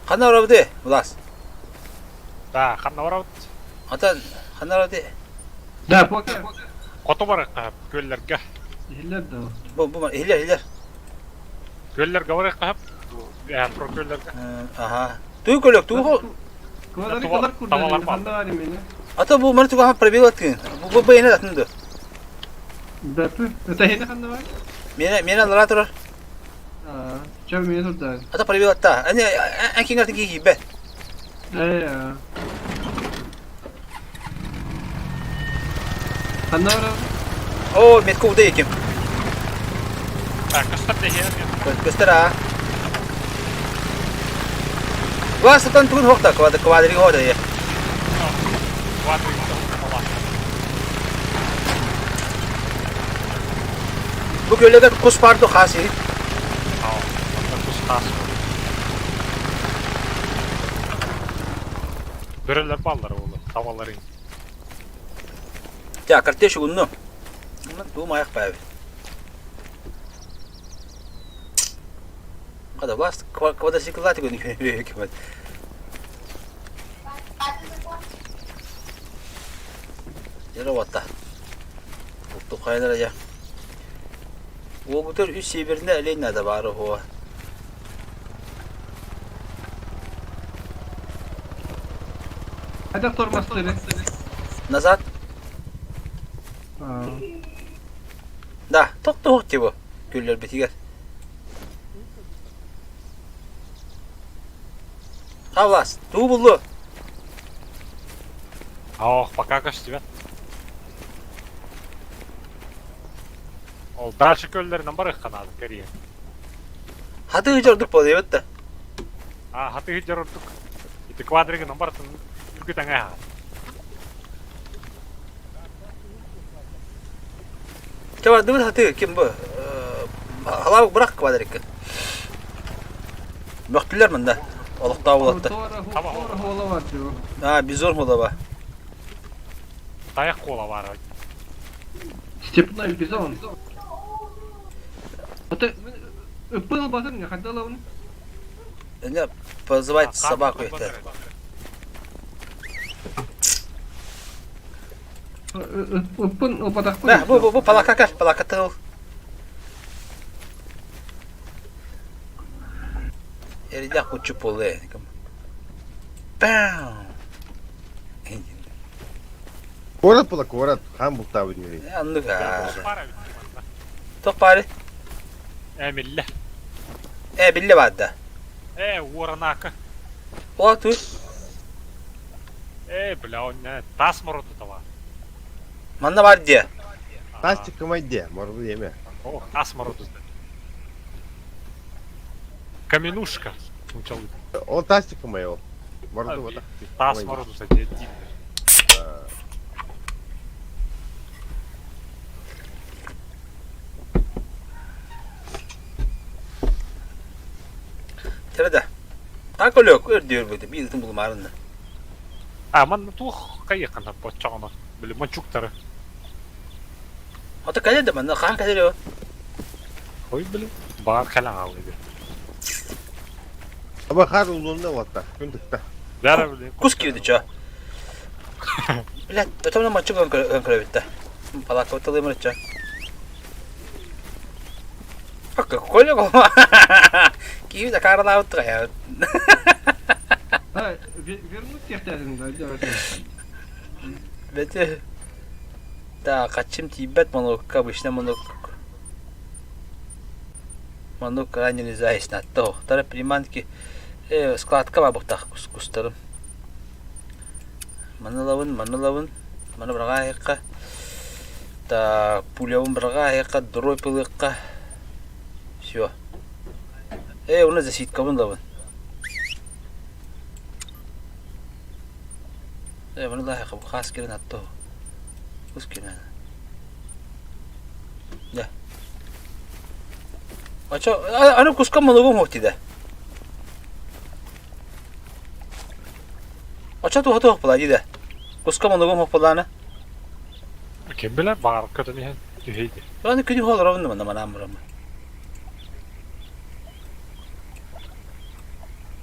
A: Hana var dedi. Ulas.
E: Да, ханнаварат.
A: Ата hana var dedi.
G: Да, пока.
E: Котовар көлләргә.
G: Хиллер да.
A: Bu hiler.
E: Көлләргә барып кап. Про көлләргә.
A: Aha. Tuğ kolok tuğ.
G: Квадрикалар курдали, хандари меня.
A: Ата bu mana tuğ han prebel atın. Bu yine atındı.
G: Да, это хина хандари?
A: Mena alara turar.
G: Чё меня тут да?
A: Ata prebel atta. Ani en king artık iyi be.
G: Хандари?
A: O metko da yekim.
E: Кастар дәһә.
A: Göster ha. Vasıtan tuğun hokta kvadri hoda ya. Bu gölge kus parto khasi.
E: Бөреләр баллар ул, тавалар ин.
A: Ya kardeş gunnu. Bu mayak bayağı. Kada bas kvadrisiklat gönü kemet. Yere vatta. Bu kaylara ya. O bu tür üst seberinde eleyne de var o.
G: Это кто мастер?
A: Назад. Да, tok bu. Güller bitiger. Havlas, tuğ buldu.
E: Ох, пока каш тебе. Ол дальше көлләреннән барып канады, Корея.
A: Hadi hıcırdık bu evet de.
E: Хаты җырдык. Ите квадригын бартын үгүтәң а.
A: Kemal değil hadi kim bu? Hala bırak kvadrik. Baktılar mı da? Oluk da olattı. Ha biz zor mu da ba?
E: Таяк кола бар.
G: Степной бизон. Это было базар не ходила он.
A: Ne позывать собаку это. Да, bu palaka tıl. Eridak uçup oluyor. Bam.
B: Корот была, корот. Хам булта вынери.
A: Anlık ha.
E: Пара.
A: Tok bari.
E: Эмилле.
A: Billi vardı.
E: Воранака.
A: O tu.
E: Бля, он не тас мороду тава.
A: Manda var diye.
B: Тастик команде, может время.
E: О, тас мороду. Каменушка. Учал.
B: Он тастика моего. Может вот так.
E: Тас мороду сади.
A: Terede. Akıl yok diyor böyle bir yıltın bulmarında.
E: Ман тух кайыкна поччагына. Биле мачуктары.
A: Ata kalede bana kan kalede.
E: Ой, биле. Бар калан алды.
B: Ama har ulunda вот так. Күндүктө.
E: Бара биле.
A: Kus girdi ça. Bilet, ötemden maçı ön kare bitti. Palak ortalığı mı ça? Bak kolye koma. Kimi de karına avuttu ya.
G: Вернуть тех тазин да, делать.
A: Beti. Da kaçım tibet monok kabışına monok. Манук ранее заяснь от того. Вторая приманки складка бабухтах кустарым. Манылавын. Мана браға айыққа. Та пулявын браға айыққа, дұрой пылыққа. Все. Оны заситка вон лавын. Мана лайыққа бұл қас керін атты. Құс керін. Да. Аны куска малығым оқтиді. Ача тухаты оқпыла дейді. Куска малығым оқпыланы.
E: Kim bilir var kadın yani tüheydi.
A: Yani küçük olur onu mana amram.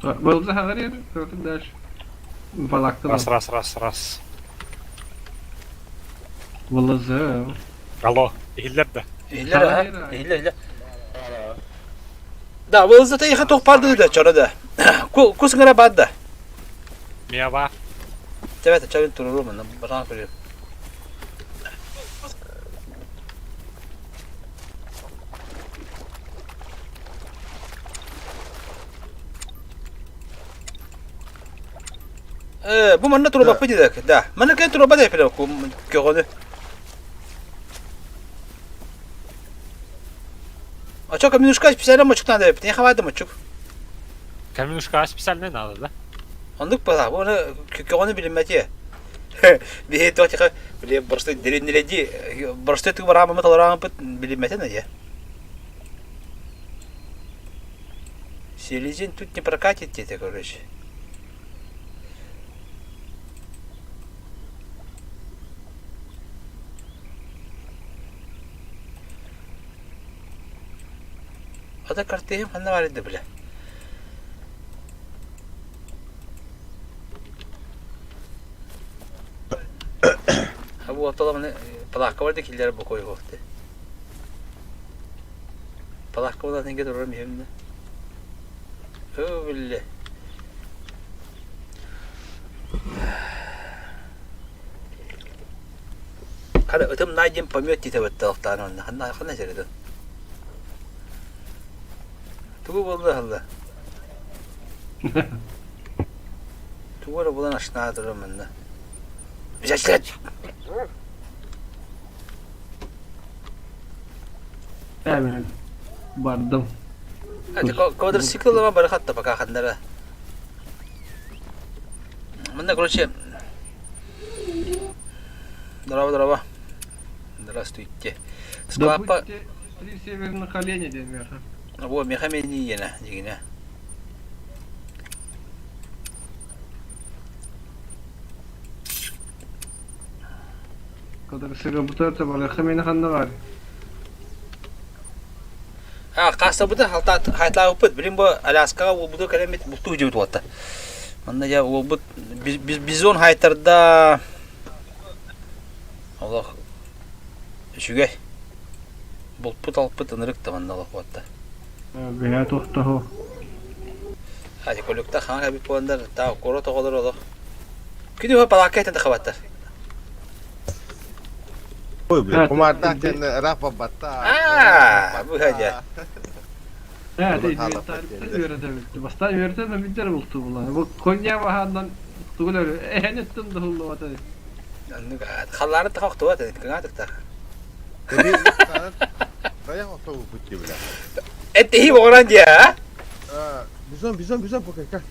G: Buldu haber yeri. Gördüm der. Balaklı.
E: Ras.
G: Buldu.
E: Alo, ihiller de.
A: İhler. Da bu zaten yıka topardı da çarada. Kusngara badda.
E: Miya var.
A: Evet, çayın tururu mana bana koyuyor. Bu mana turu bapı dedik da. Mana kay turu bapı yapıyor ku köyde. Açık kamyonuşka spesial maçıktan da yaptı. Ne havada maçık?
E: Kamyonuşka spesial ne adı da?
A: Andık bana. Bu ne köyde bilinmedi. Bir heyet vakti böyle burası derinledi. Burası tık var ama talara bilinmedi ne ya? Селезень тут не прокатит тебе, короче. Ада картеем ханна бар еді біле. Bu ortalamını palakka vardı killeri bu koyu koktu. Palakka olan nenge dururum yerimde. Öyle. Kada ötüm naydem pamiyot dite battı altan onda. Hanna seredin. Tuğu buldu halda. Tuğu bulan aşına durum onda. Bizaçlet.
G: Evet. Bardım.
A: Hadi quadriciclo lama bari hatta baka khandara. Manda короче. Здорово. Здравствуйте. Склапа.
G: Три северных колени демеха.
A: Во мехамени ена дигине.
G: Kadar sıra bu tarafta var. Hemen hanna var.
A: Qasta bu da hayatlar opet. Bilim bu Alaska bu da kalamet butu jewt wata. Manda ya bu bizon hayatlarda Allah şüge. Bu put alpıt ınırık da manda Allah wata.
G: Veya tohtaho.
A: Hadi kolukta xana bir puanlar ta koro to qodar odo. Kidi ho palakayta da khawatar.
B: Ой, блин, кумарда sen rafa batta.
A: Bu haja.
G: Evet, yönetebildi. Bastan yönetemem bir buldu bunlar. Bu Konya bahandan tuğlar ehnettim de hullu vata.
A: Xalları taqaqtu vata qanadık ta.
B: Jadi saya waktu putih bilang.
A: Eti orang dia.
B: Bisa pakai kan.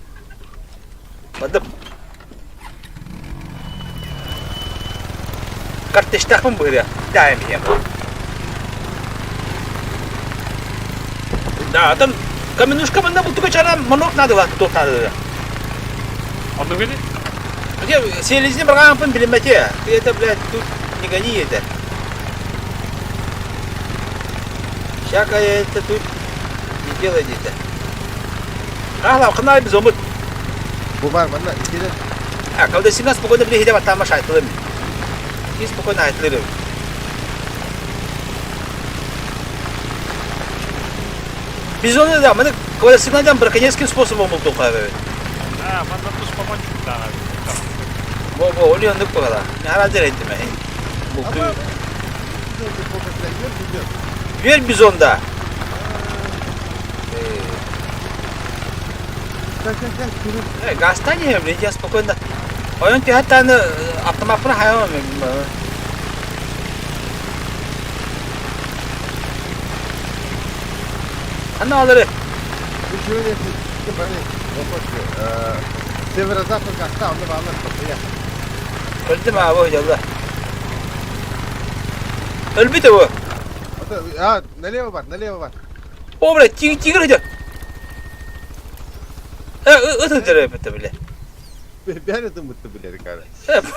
A: Madem. Kardeş takım bu ya. Daim ya. Da adam каменушка мында бұл түгө чара монок надо ва тут надо.
E: Onu beni
A: Где селезни браган пын билемете. Это, блядь, тут не гони это. Всякое это тут не делай это. Ахла қынай біз омыт.
B: Bu var mana ikide.
A: Когда сигнал спокойно били хидеп аттама шайтылым. И спокойно айтылырым. Biz onu da ama когда сигналдан браконьерским способом был только.
E: bana tuz помочь da.
A: Bo oli yandık bu kadar. Ne herhalde ettim ben.
B: Ama bir
A: Bir bizonda.
B: Gel. Yürü.
A: Газtan yiyorum. Ne diyeceğiz spokojно. Oyun ki hatta автоматпен hayvan mı? Anne alırı.
B: Şöyle yapayım. Böyle. Северо-запад как-то, onu bağlar. Ya.
A: Öldüm abi o yolda. Ölmedi bu.
B: Ya nereye var?
A: O bile tigir hocam. Ötüdür öpüttü bile.
B: Ben de mutlu bileri kare.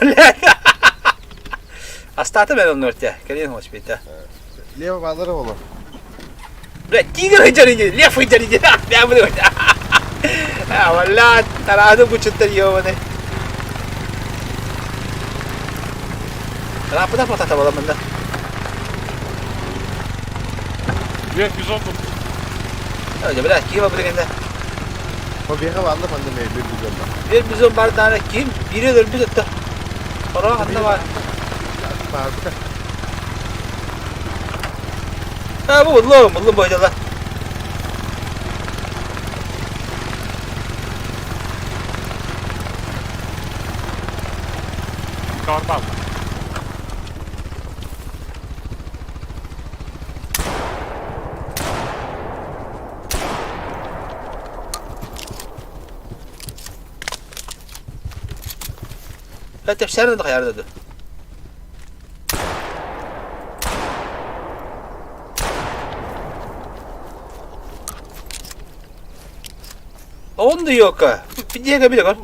A: Bile. Astatı ben onun ortaya. Gelin hoş bir de.
B: Leva bağları olur.
A: Bile tigir hocam ince. Lef hocam ince. Ne bu hocam. Ha valla taradı bu çıtır yiyor bana. Rapıda patata bala bunda.
E: Evet biz olduk.
A: Öyle biraz kıyma bu dikende.
B: O bir hava aldım annem bir güzel.
A: Bir bizim bardağına kim? Biri öldü bir tuttu. Sonra hatta var. Ha bu mullu boydalar.
E: Yukarıdan.
A: Evet tepsiler de hayal dedi. Onu da yok ha. Bir diye bir de var.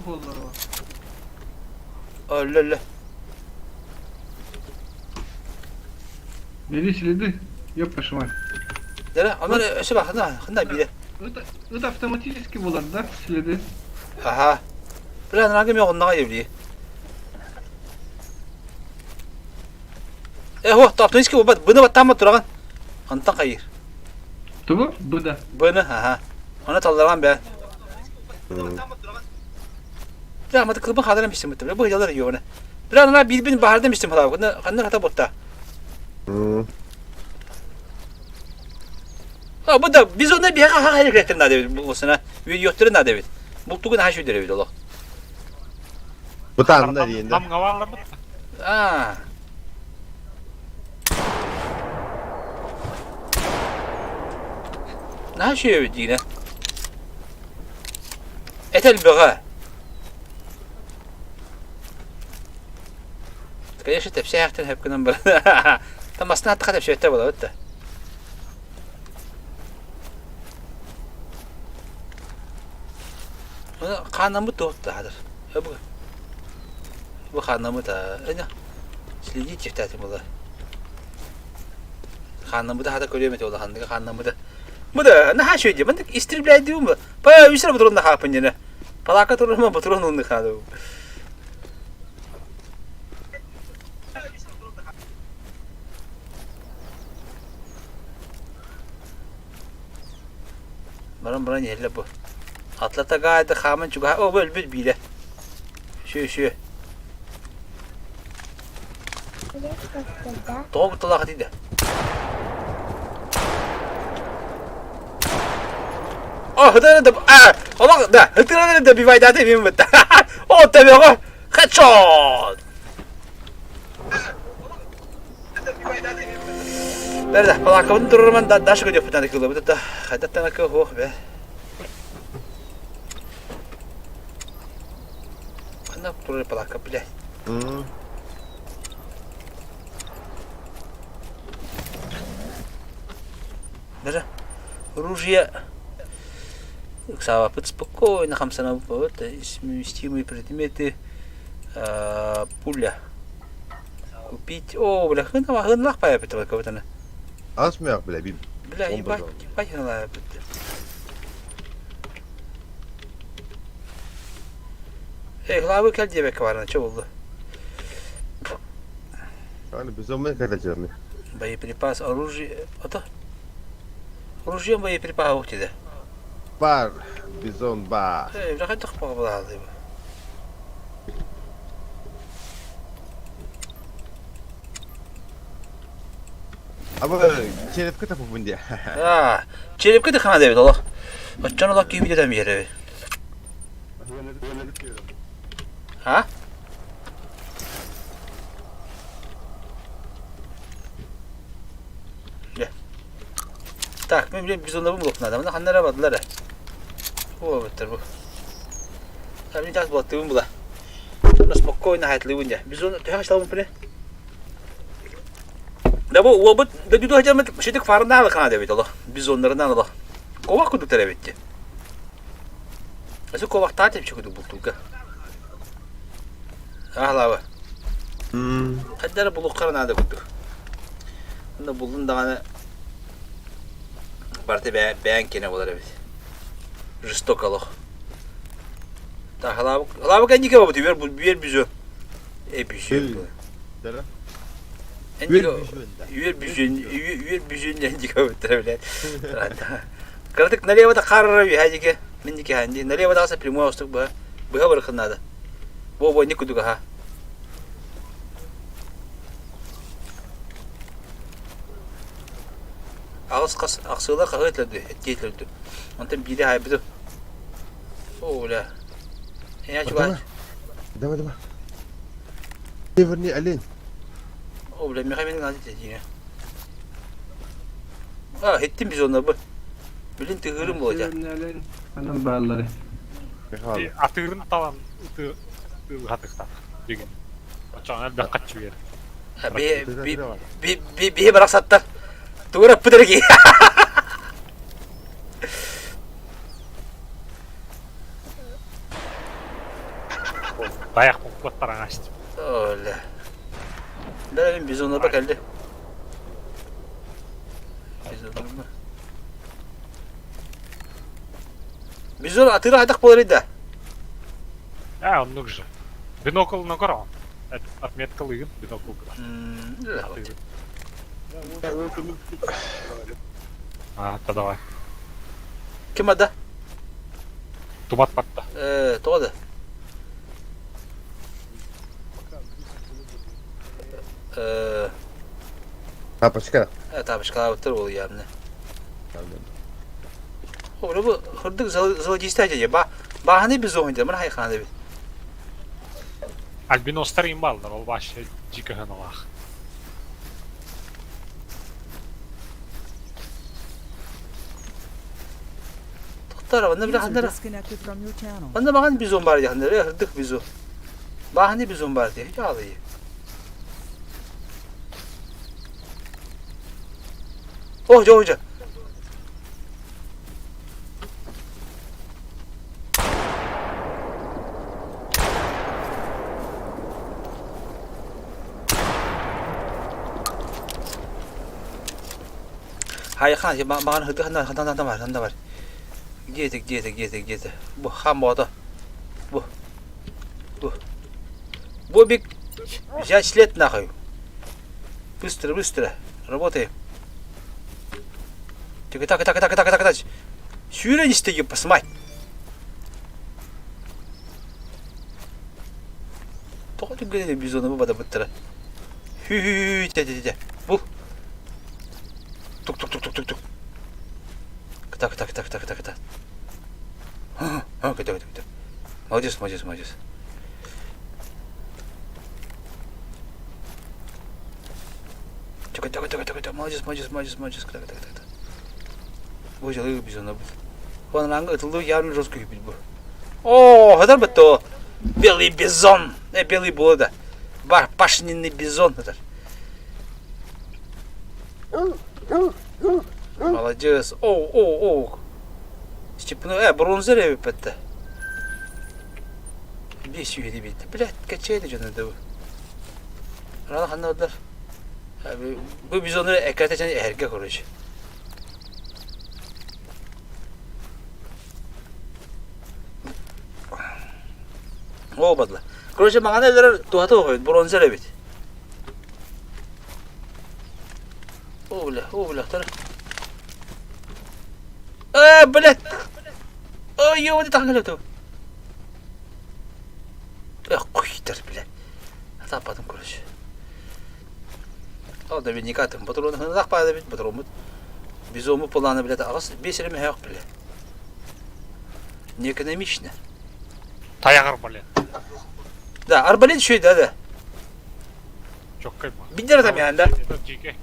A: Allah Allah.
G: Следы. Ёп вашу мать.
A: Dere, onlar şey bak, hında bir de.
G: Это автоматически bular da следы.
A: Aha. Biraz nagım yok ondan evli. Ho, taptınız ki bunu batama duragan. Antan kayır.
G: Tubu? Bu da.
A: Bunu aha. Ona tallaran be. Ya ama kılıbı kadar demiştim mutlaka. Bu hediyeler yiyor ona. Biraz ona bilbin bahar demiştim hala. Kanlar hata botta. Ha bu da biz ona bir hayal ettim da David bu sana. Videoları da David. Bultuğun her şey David Allah.
B: Bu tanrı diyende.
E: Tam kavarladık.
A: Ha. Ne şey yine? Etel bağa. Конечно, tepsi ayaktan hep günün böyle. Tam aslında hatta tepsi öte bula öte. Kanamı doğutladır. Bu kanamı da ne? Silgi çiftatim ola. Kanamı da hada görüyorum ola handı kanamı da. Bu da ne şey diyor? Ben de istirbile diyorum mu? Bayağı bir sürü bu durumda hapın yine. Palaka durma bu durumda onu kadı. Bana yerle bu. Atlata gayet xamın çünkü o böyle bir bile. Şu. Doğu talak dedi. Oh, da Allah da. Hatırladın da bir fayda değil mi? O tabii o. Headshot. Nerede? Palakavın durur ben da daşı gidiyor pıtanı kılıyor. Bu da hadattan akı oh be. Ne durur palaka bile. Nerede? Ружья. Ксава спокойно, хамсана это сместимые предметы. Пуля. Купить. О, бля, хынлах появится только вот она.
B: Asmıyor bile bir.
A: Бля, ебать она. Главы как девять кварна, что было?
B: Yani biz olmaya kalacağım.
A: Боеприпас, оружие. Это? Ружьем боеприпасы у тебя.
B: Var. Bizon var.
A: Бля, хоть так поблагал его.
B: Ama çelip kapı bunda.
A: Черепка ты хана Дэвид, Allah. Açcan Allah gibi gidelim yere. Ha? Ya. Так, мен білем бизонда бұл оқын адамында қандар абадылар. О, бөттір бұл. Мен жас болады дегім бұла. Сонда спокойно хайтылы бұн я. Бизон түйақшылауын піне. Да бұл обыт, да дүді хачамын шетік фарында алы қана дәбет олы. Бизонларынан олы. Ковақ күдік тәрәбетте. Әсі ковақ татеп шекуді бұл тұлға. Ағылауы. Қаддары бұл ұққарын ады күдік. Онда бұлдың дағаны барты бәйін кене болар әбет. Жесток алық. Так, ағылауы кәндеке бабыты, бер бізон. Бізон бұл.
B: Дәрі?
A: Үйер бізон әндеке бабыттыр әбілер. Кырдык налево-то қарыры бейхадеке. Мендеке ханди. Налево-то аса прямой остық бұға. Бұға бұрықын нады. Бұға не күдігі ха. Ağız aksığılar kahı etlerdi, etki etlerdi. Ondan biri haybidu. Oğla. Ya çuval.
B: Dama. Neverni alin.
A: Oğla, mekamenin adı dediğine. Ettim biz onları bu. Bilin tığırım bu olacak.
G: Anam bağları.
E: Atırın tavan ıtı hatıktan. Degin. Açağına bir kaç ver.
A: Bir bırak sattar. Tuğra pıdır ki.
E: Dayak koklatlarını açtım.
A: Öyle. Ben biz onlara bak elde. Biz onu atırı hadak bolurdu.
E: Он же. Бинокл на корон. Отметка лыгин, бинокл. То давай.
A: Kim adı?
E: Тумат патта.
A: Doğru.
B: Тапочка.
A: Tabii şkavatır oluyor yani. Oğlum bu hırdık zıvıcısta acaba. Bahane biz oyuncu, bana haykanada bir.
E: Альбинос имбалдар, ол вообще дико гынылах.
A: Tutar, bana bir
D: User
A: handara.
D: disconnected from your channel.
A: Bana bakan bizon var ya handara, hırdık bizon. Bahane bizon var diye, hiç ağlayı. Hoca. Hayır, bana hırdık handa var. Giydi. Bu ham oldu. Bu bir взять след нахуй. Быстро. Работаем. Так. Сюда не стыги, посмотри. Только ты говоришь, бизона вывода быстро. Хü. Бу. Тук. Так. Ката. Молодец. Так. Молодец. Ката. Выжил бизона. Вон ранга это явно жесткий бил. О, это бето. Белый бизон. Белый булда. Пашнинный бизон это. Молодец. О. Степну, бронзеры выпадет. Бесь ее, ребята. Блядь, качает же надо. Рано ханнадар. Bu bizonları ekarte erkek koruyucu. Olmadı. Короче, bana neler tuhata koydu. Bronzer evet. Oğla. Блядь. Ой, его не так галету. Хуйтер, блядь. Западом, короче. О, да наверняка там патроны ханадах падает, патроны. Безумно планы, блядь, а вас бесили меня, блядь. Не экономично.
E: Tayağır balya.
A: Da arbalet şöyle da.
E: Çok kayma.
A: Bir lira tam yani da.
E: Jike.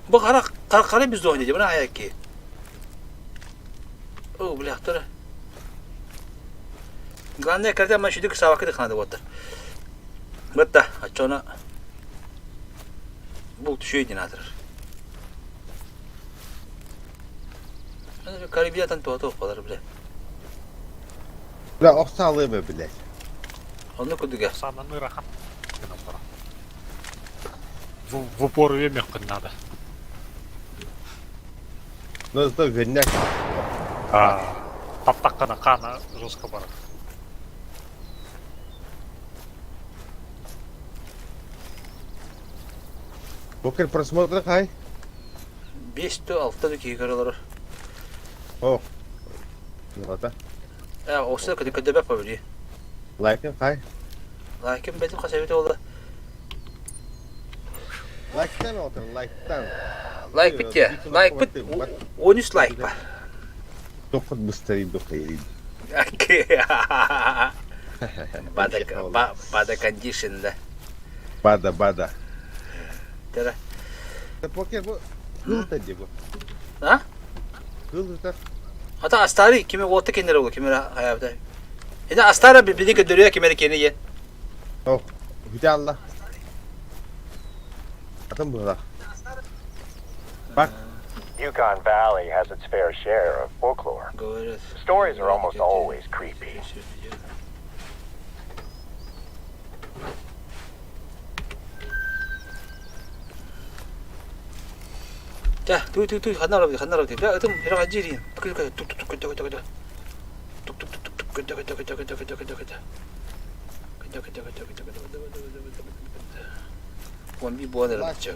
A: Bu kara bizde oynayacak. Bu ne ayak ki? Oo bile aktörü. Glanne kardeşim ben şimdi kısa vakit kanadı botar. Batta açona. Bu tüşüydü nadır. Karibiyatan tuğatı okaları bile.
B: Bula ok sağlığı be bile.
A: Onu kudu gel.
E: Sananı rahat. В упор вемехкан надо.
B: Nasıl da vennek.
E: Таптаққана қана жестко барады.
B: Покер просмотра кай.
A: 5-6 dakika araları.
B: О. Ната.
A: Ya olsa kötü bak böyle.
B: Лайкын кай.
A: Lakin benim kasabeti oldu.
B: Лайктан отыр, лайктан.
A: Like bitti. Like bit. 13 like var.
B: Тоқыт быстрее доқайын.
A: Bada condition'da.
B: Бада.
A: Тера.
B: Та покер bu. Кылта дего.
A: Ha?
B: Кылта.
A: Hatta Astari kimi volta kendileri olur kimi hayata. Yine Astara bir bildiğin dönüyor kimi kendi ye.
B: Oh. Hüda Allah. Atın burada. Bak.
H: Yukon Valley has its fair share of folklore.
A: Doğru.
H: Stories are almost always creepy.
A: 자, 두 간나라. 야, 어떤 이런 간질이. 뚝뚝. 원비 뭐하는 거죠?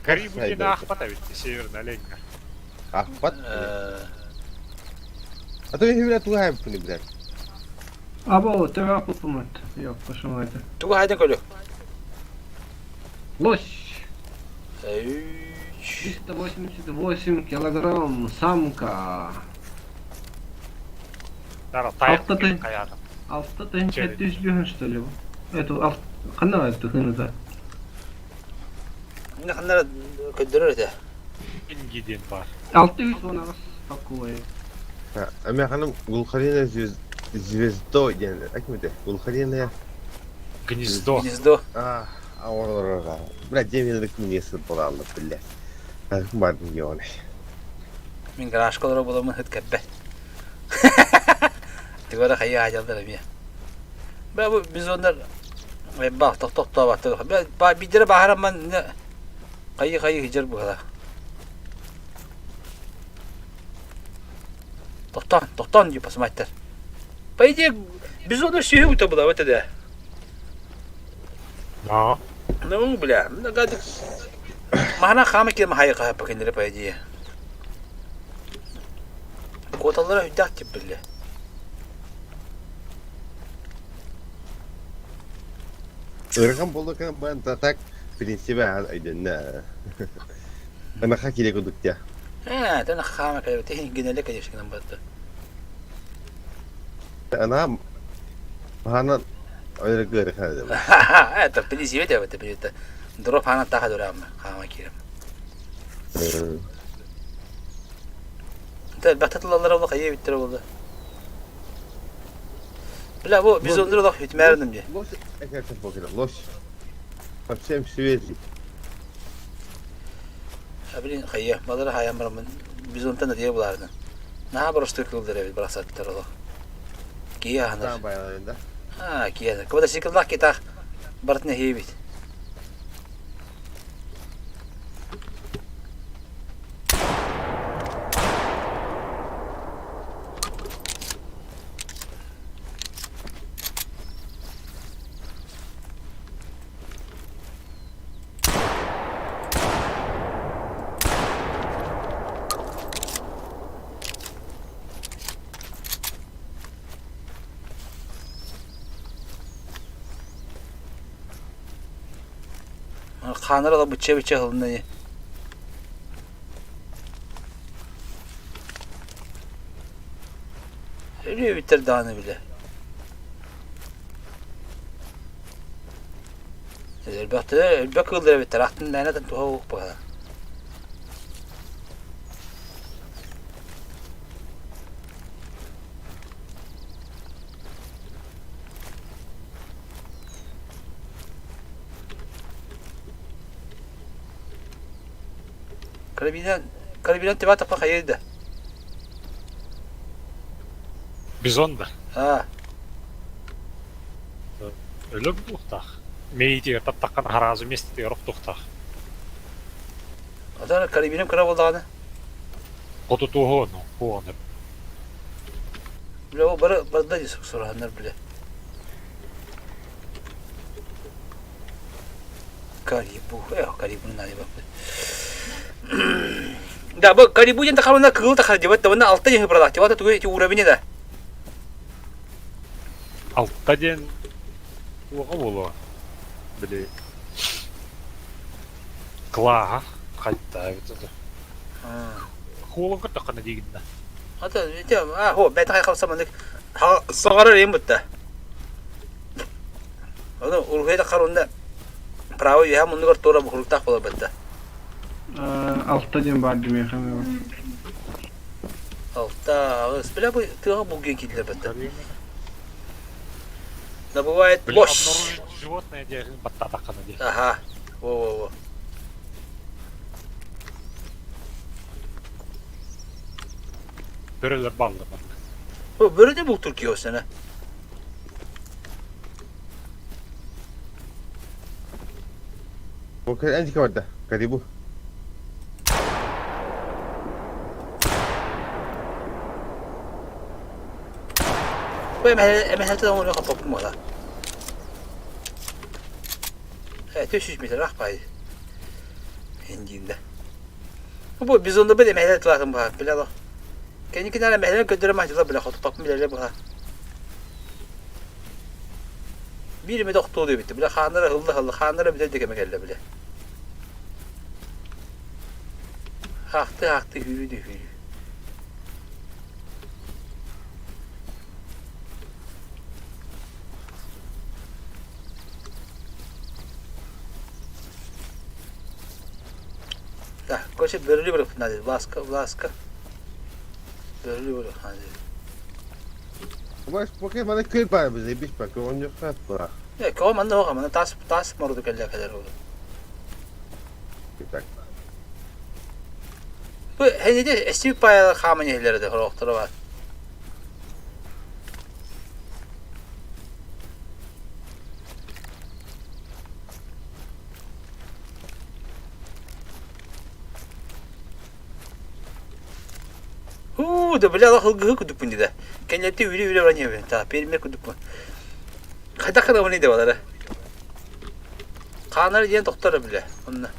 E: Карибу Ахпата ведь северная оленька.
B: Ахпат. А то я ту хайм пуни блядь.
G: Abo, тебя попомнит. Yok, пошел это.
A: 누가 하든 걸려.
G: Лось.
A: 388
G: 388 килограмм, самка.
E: Дара таяқ
G: Алтыты.
E: қаяды.
G: Altta da 700 что ли? Это канал это хыныда.
A: 근데 간나라 그들을 돼.
E: Ингиден бар.
G: 600 у нас такое.
B: Ами ханым Гулхарина звездо yani. Акмеде. Гулхарина.
E: Гнездо.
A: Гнездо.
B: Аура. Блядь, 9 несі болалды блядь. Бардым yoğun.
A: Min garaj kolları bulamın hıt keppe. Tigara kayı acaldır abi. Ben bu biz onlar bak tok bak. Ben bir lira baharam ben ne kayı hicr bu kadar. Toktan diyor pasmaytlar. Paydi biz onlar şeyi utabılar ötede.
E: No.
A: Ne onu bile. Ne gadik. Mahana kama ki mahaya kaya pakendire paydi. Kotalara hüddat gibi bile.
B: Irgam boldu kan ben tatak prinsibe aydın. Ana hakile kuduk ya.
A: Ha, tana kama kaya tehin genelde kaya şekilde battı.
B: Ana mahana öyle görür hadi.
A: Ha, tabii zivet ya tabii. Drop hana taha dura ama kama kirim. Tabii batatlılar oldu kaya bittir oldu. Bla bu biz onları da hütmerdim diye.
B: Loş ekersin pokera loş. Hapsem süvezi.
A: Abinin kaya baları hayam ramın biz ondan da diye bulardı. Ne haber usta kıldır evi bıraksattılar ola. Kiya hanar.
B: Tamam bayağında.
A: Ha kiya. Kabada şekilde kita bartne hibit. Kanara da bıçağı hılını. Ölüyor bitir dağını bile. Elbette kıldır bitir. Aklın nereden tuha ok bana. Karabinen tiba tapa kayırdı.
E: Bizon da.
A: Ha.
E: Ölüm tuhtaq. Meyti tattakan harazı mesti yoruk tuhtaq.
A: Adana karabinem kara oldu.
E: Kotu tuğunu. Huğunu.
A: Bile o barda yusuk soranlar bile. Karibun nani bak. Da bu karibu yang takalana kegel takal jabat tawana alta yang berada jabat tuh itu urabini da.
E: Altta den uğa bolu. Bile. Klaha. Kaytta evet. Huğun kırtakana diginde.
A: Hatta itu ho beta kay kalsa mandık. Ha sagara rem butta. Onu urhayda kalonda. Prawo ya mundur tora bukuluk tak bola butta.
G: Altta diyen var demeye kamera.
A: Alta, sebelah bu tengah bugün kita butta. Da bывает boş.
E: Обнаружить животное, где баттатакана де.
A: Aha. Во.
E: Börüler ballı bana.
A: Bu böyle de bu Türkiye o sene.
B: ممكن انت كورده كريبو
A: Bu emel de onu kapak mı la? Evet 300 metre rak payı. Indiğinde. Bu biz onda böyle emel lazım bu. Bile bak. Kendi kendine emel götüremez la bile kapak mı bile bu ha. Bir mi doktor oluyor bitti. Bile kanlara hıllı kanlara bile dikeme geldi bile. Haktı hürüdü. Da, koşu börülü bırak nadir. Vaska. Börülü bırak nadir.
B: Mas porque mana kul para bize bir bak onu yok para.
A: Ya kau mana ho mana tas marudu kella kadar oldu.
B: Bir bak.
A: Bu henüz eski payalar kamen yerlerde horokları var. Da bile Allah hılgı kuduk bunu da. Kendisi üyle öğreniyor ben. Ta perimer kuduk mu? Kayda kadar onu ne diyorlar? Kanarı diyen doktora bile. Onunla.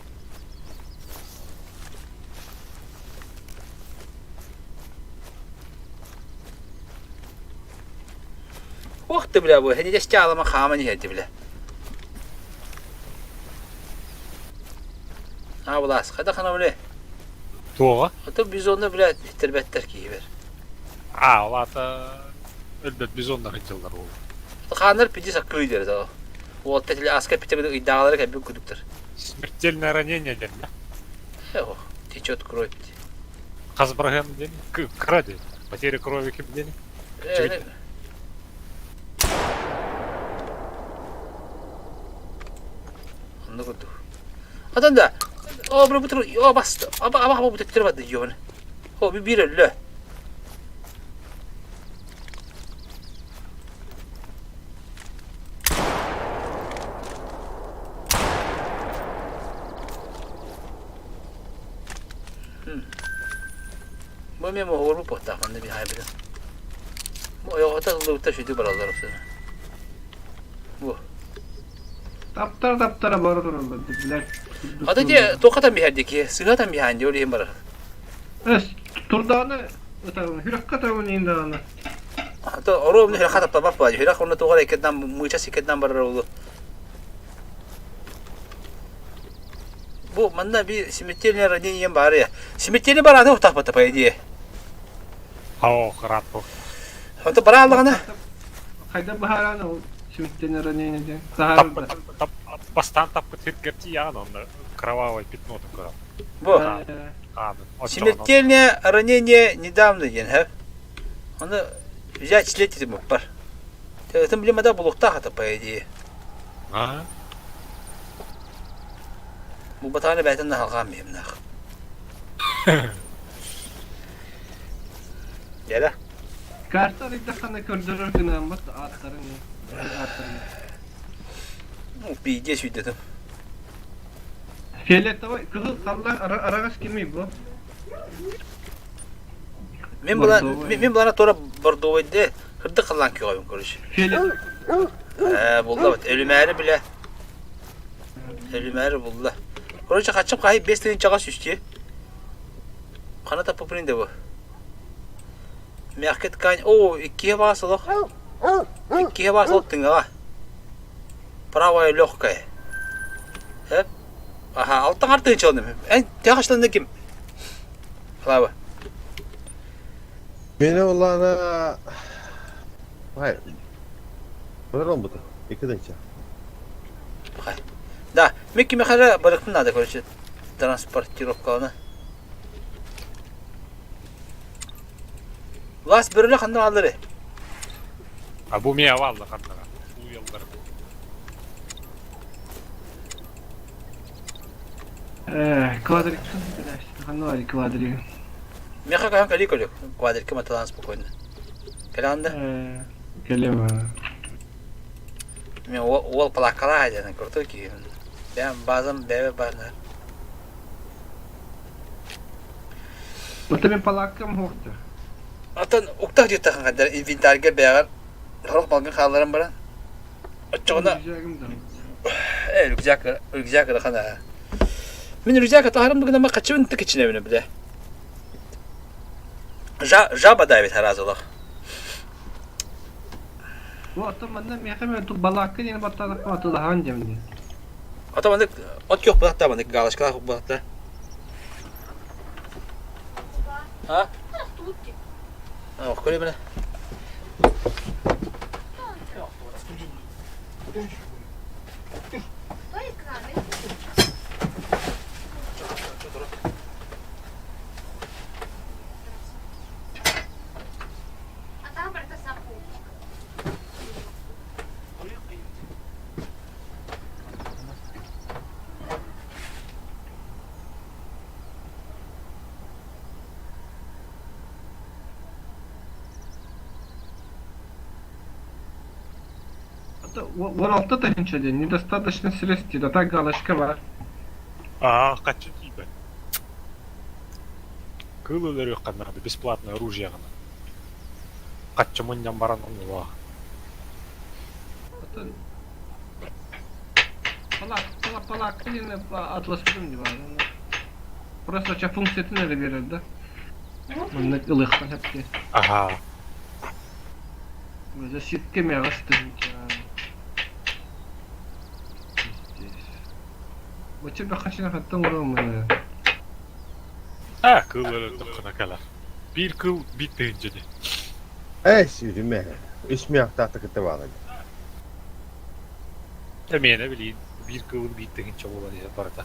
A: Vakti bile bu. Henüz eski alama kamen yerdi bile. Ha bulas. Kayda kadar öyle.
E: Tuğa.
A: Hatta biz onda bile terbetler ki ver.
E: Olata elbet biz onlar hıcıllar oldu.
A: Kanlar pidi saklı deriz o. O tetli asker pitebe iddiaları hep bir kuduktur.
E: Смертельное ранение ден.
A: О, течет кровь.
E: Казбраген ден. Кради. Потеря крови ким ден.
A: Onu kudu. Adam da o bu tur o bastı. Ama bu tekrar diyor. O bir öyle. Bu memur olur bu tahminde bir haybede. Bu yok da şu baralar olsun. Bu.
G: Taptara barı dururlar. Dediler.
A: Adı diye tokatan bir herdeki, sığatan bir handi öyle hem var.
G: Turdağını hürakka tarafını indağını.
A: Hatta orum ne hürakka tapta var. Hürak onu tokara iketden muça siketden barar oldu. Bu manda bir simitlerine radiyen bari ya. Simitleri bana ne utah patapay diye.
E: Hao karato.
A: Онда бара аллыгына.
G: Хайда бахараны ол сүмттен ранение. Сахарда.
E: Бастан тапкы тиркерти ян онда кровавое пятно такое.
A: Бу. Смертельное ранение недавно ген, ха? Оны взять лет этим бар. Это блимада булукта хата по идее.
E: А?
A: Бу батаны бәйтен халган мемнах. Яла.
G: Карта ридахана көрдөрөр күнәм бат аттарын.
A: Ну, пиде süydüm.
G: Фиолетовый кызыл қаллар арагас келмей бу.
A: Мен булана тора бордовый де хырды кылган күйгөйм көрүш.
G: Фиолет.
A: Булла бат ölümäri биле. Ölümäri булла. Короче, качып кай 5 тыгын чага сүстү. Кана тапып принде бу. Мякет кан, о, 2 басылык. 2 басылык тыңга. Правая легкая. Хеп. Ага, алтын артын чалдым. Тягышланды ким? Клава.
B: Meni olana... Hayır. Bunlar olmadı. İkiden çağ.
A: Да, мекки мехара барыктын надо, короче, транспортировканы. Лас бириле кандай алдыры?
E: А бу мия валды кандага. Бу елдар.
G: Квадрик. Ханвари квадрик.
A: Меха кам кали колю. Квадрик маталан спокойно. Келанда?
G: Келема.
A: Мен ол плакала айдана көрдү ки. Ben bazen bebe barlar.
G: Mutta men palakkam hoktu.
A: Atan uktaq jetaqan kadar inventarga bägar. Roq balgın xallaram bara. Açığına rüzgar kana. Men rüzgar taharım bugün ama kaçın tık içine bile bile. Jaba David harazolaq.
G: Bu atamanda mehme tu balakkın yeni battalık atılı hancam.
A: Atamandık ot yok bıraktı abandık galaşkalar yok bıraktı. Ha? Koy bana.
G: Волалта тахинчаде недостаточно средств, да так галочка бар.
E: А, качы тибе. Кылылар yok кандагы бесплатное оружие гана. Качы моннан баран оңула.
G: Палак yine atlasıdım gibi var. Просто çap funksiyetini de verir de. Bunun ılıktan hepsi.
E: Ага.
G: Böyle sitkemi ağastım ki. Bu çabuk kaçına kattım oğlum.
E: Ha, kılları tıkkına kalar. Bir kıl bitti öncede.
B: Yürüme. İsmi aktartı kıtı var.
E: Demeyene bileyim. Bir kılın bitti hinç olur ya barada.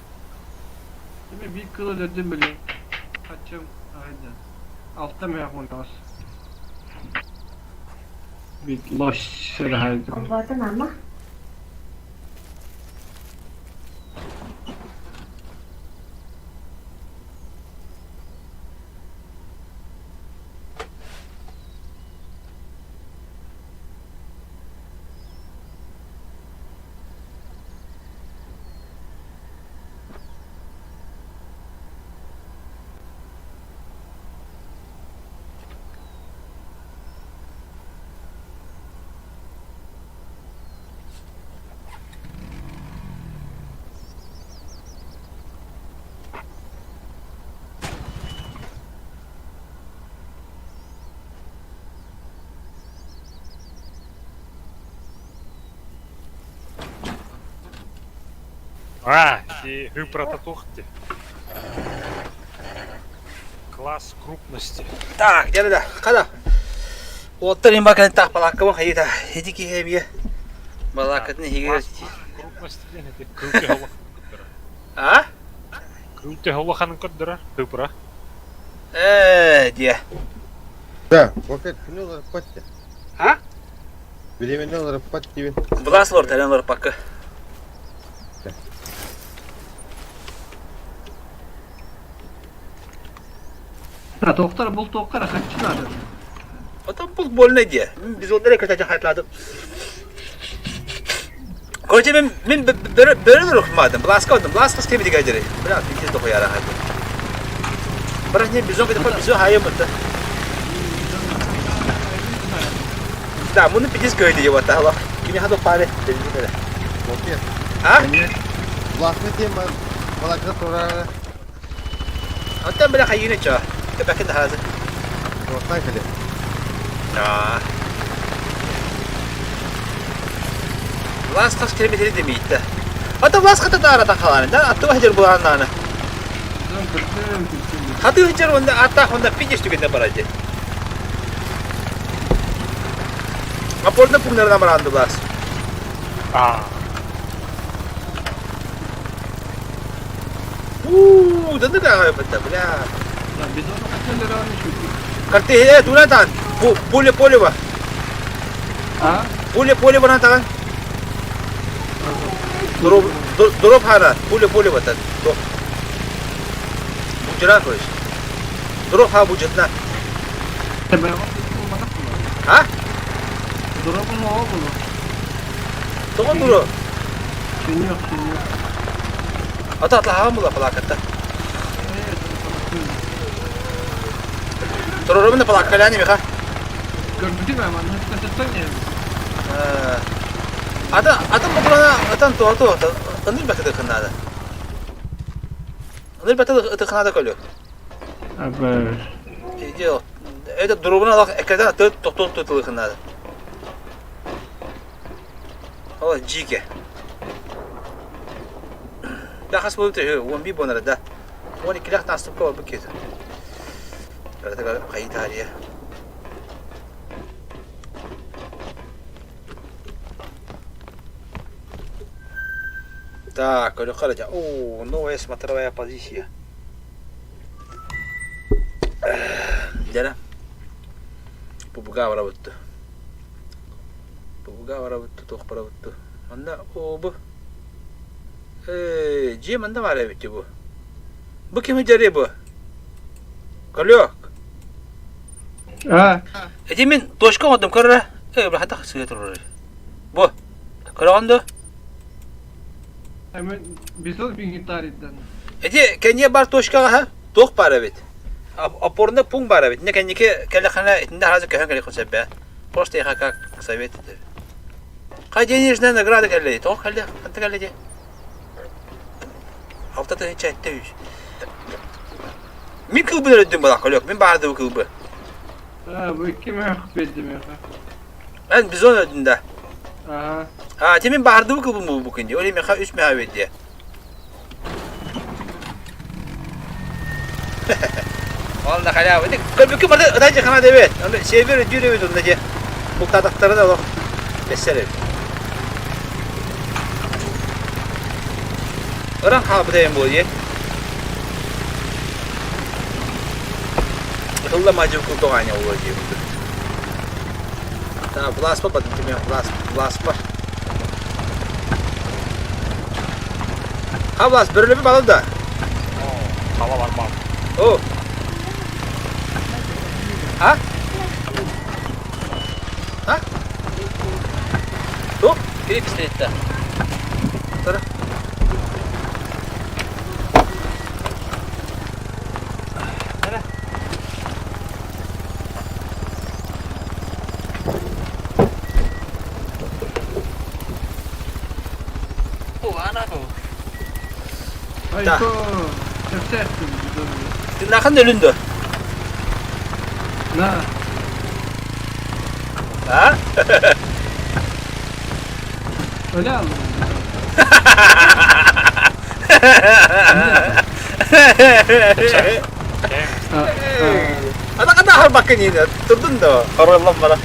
G: Bir kılı dedim bile. Kaçım ayda. Altta mı yapmak lazım? Bir loş sıraydı.
I: Obatın ama.
E: А, и прототухте. Класс крупности.
A: Так, gel de. Kada. Ottayım bakın tahpalakka bak hayır da. Hedi ki hemiye. Balakatını higer.
E: Крупно стилен эти крупте холох.
A: Ha?
E: Крупте холоханын көрдөрөр. Тыпыра.
A: Diye.
B: Да, пока кинул рапатти.
A: Ha?
B: Беременел рапатти.
A: Bulasılor telenler pakı.
G: Ha toqtar bul toqqar haqqçılar.
A: Adam bu bol ne diye. Biz onlara kötüce hayatladık. Koca ben böyle okumadım. Blaska oldum. Blaska stemidi gacırı. Biraz bir şey yara hayatım. Bırak ne bizon kadar bizon hayımdı. Da bunu bir disk öyle ya Allah. Kimi hado pare dedi böyle.
B: Окей.
A: Ha?
B: Властна тема. Балака тора.
A: Hatta böyle hayını ça. Belki de hazır.
B: Властна каде.
A: Ya. Blaska stemidi demeydi. Hatta Blaska da arada kalan. Da attı hacer bulanlarını. Hadi hacer onda hatta onda bir disk tükende barajı. Aporda punlardan barandı Blas.
E: А,
A: Döndü de abi bunda bla.
G: Lan biz onu kaçırlar almış.
A: Kartı Tunatan. Pule var.
G: Ha?
A: Pule var tangan. Drop hana. Pule var tan. Bu jara koş. Drop ha bu jatna.
G: Ben bak.
A: Ha?
G: Drop'un o bunu.
A: Toğun duru.
G: Şimdi yok.
A: Atla ha mula plakatta. Tororumda plakkalani mi ha?
G: Gördün mü hemen? Nasıl kaçırsan ya?
A: Adam bu plana atan to. Anıl bakıda kınada. Anıl bakıda kınada kalıyor.
G: Haber.
A: Yok. Evet durumuna bak ekrandan atı tutulur kınada. O jike. Da has bulutu won bi bonara da. Woni kirak nasip ko bu kez. Berarti kayıt hariye. Так, kalau kerja. Oh, no es materaya позиция. Jana. Bubuga warabattu. Toqparabuttu. Manda o bu. Ji manda var evet bu. Bu kim jari bu? Kalıyor.
G: Ha.
A: Min toşka oldum karra. Bir hatta sığır durur. Bu. Karandı.
G: Hemen biz onu bir gitar ettin.
A: Kenya bar toşka ha? Toq par evet. Aporunda pung bar evet. Ne kenyike kelle khana itinde hazır kahan kelle konsebe. Просто я как советую. Денежная награда кelle. Тоқ кelle. Anta kelle. Haftada hiç etti yüz. Min kılbı öldüm bana kalıyor. Min bardı bu kılbı.
G: Ha bu kime hak verdim ya.
A: Ben biz onu öldüm de.
G: Aha.
A: Ha temin bardı bu kılbı mı bu kunci? Öyle mi ha üç mehavet diye. Vallahi hala öyle. Kalbiki barda ödence kana devet. Öyle şey bir cüre bir durumda. Bu kadakları da bak. Mesela. Orang ha bu da bu diye. Hılla maju kultoganya olacak. Tamam, blast pa patın kimi blast pa. Ha blast böyle bir balı da.
E: hava var mı?
A: Oh. Ha? Ha? Tuh, kiri pistolet'te. Tara.
G: Ay ko. Sukses bu.
A: Tindakan ölündü.
G: Na.
A: Ha?
G: Öyle aldım. Ha.
A: Ada kata hal bakın yine. Durdun da korollan bana.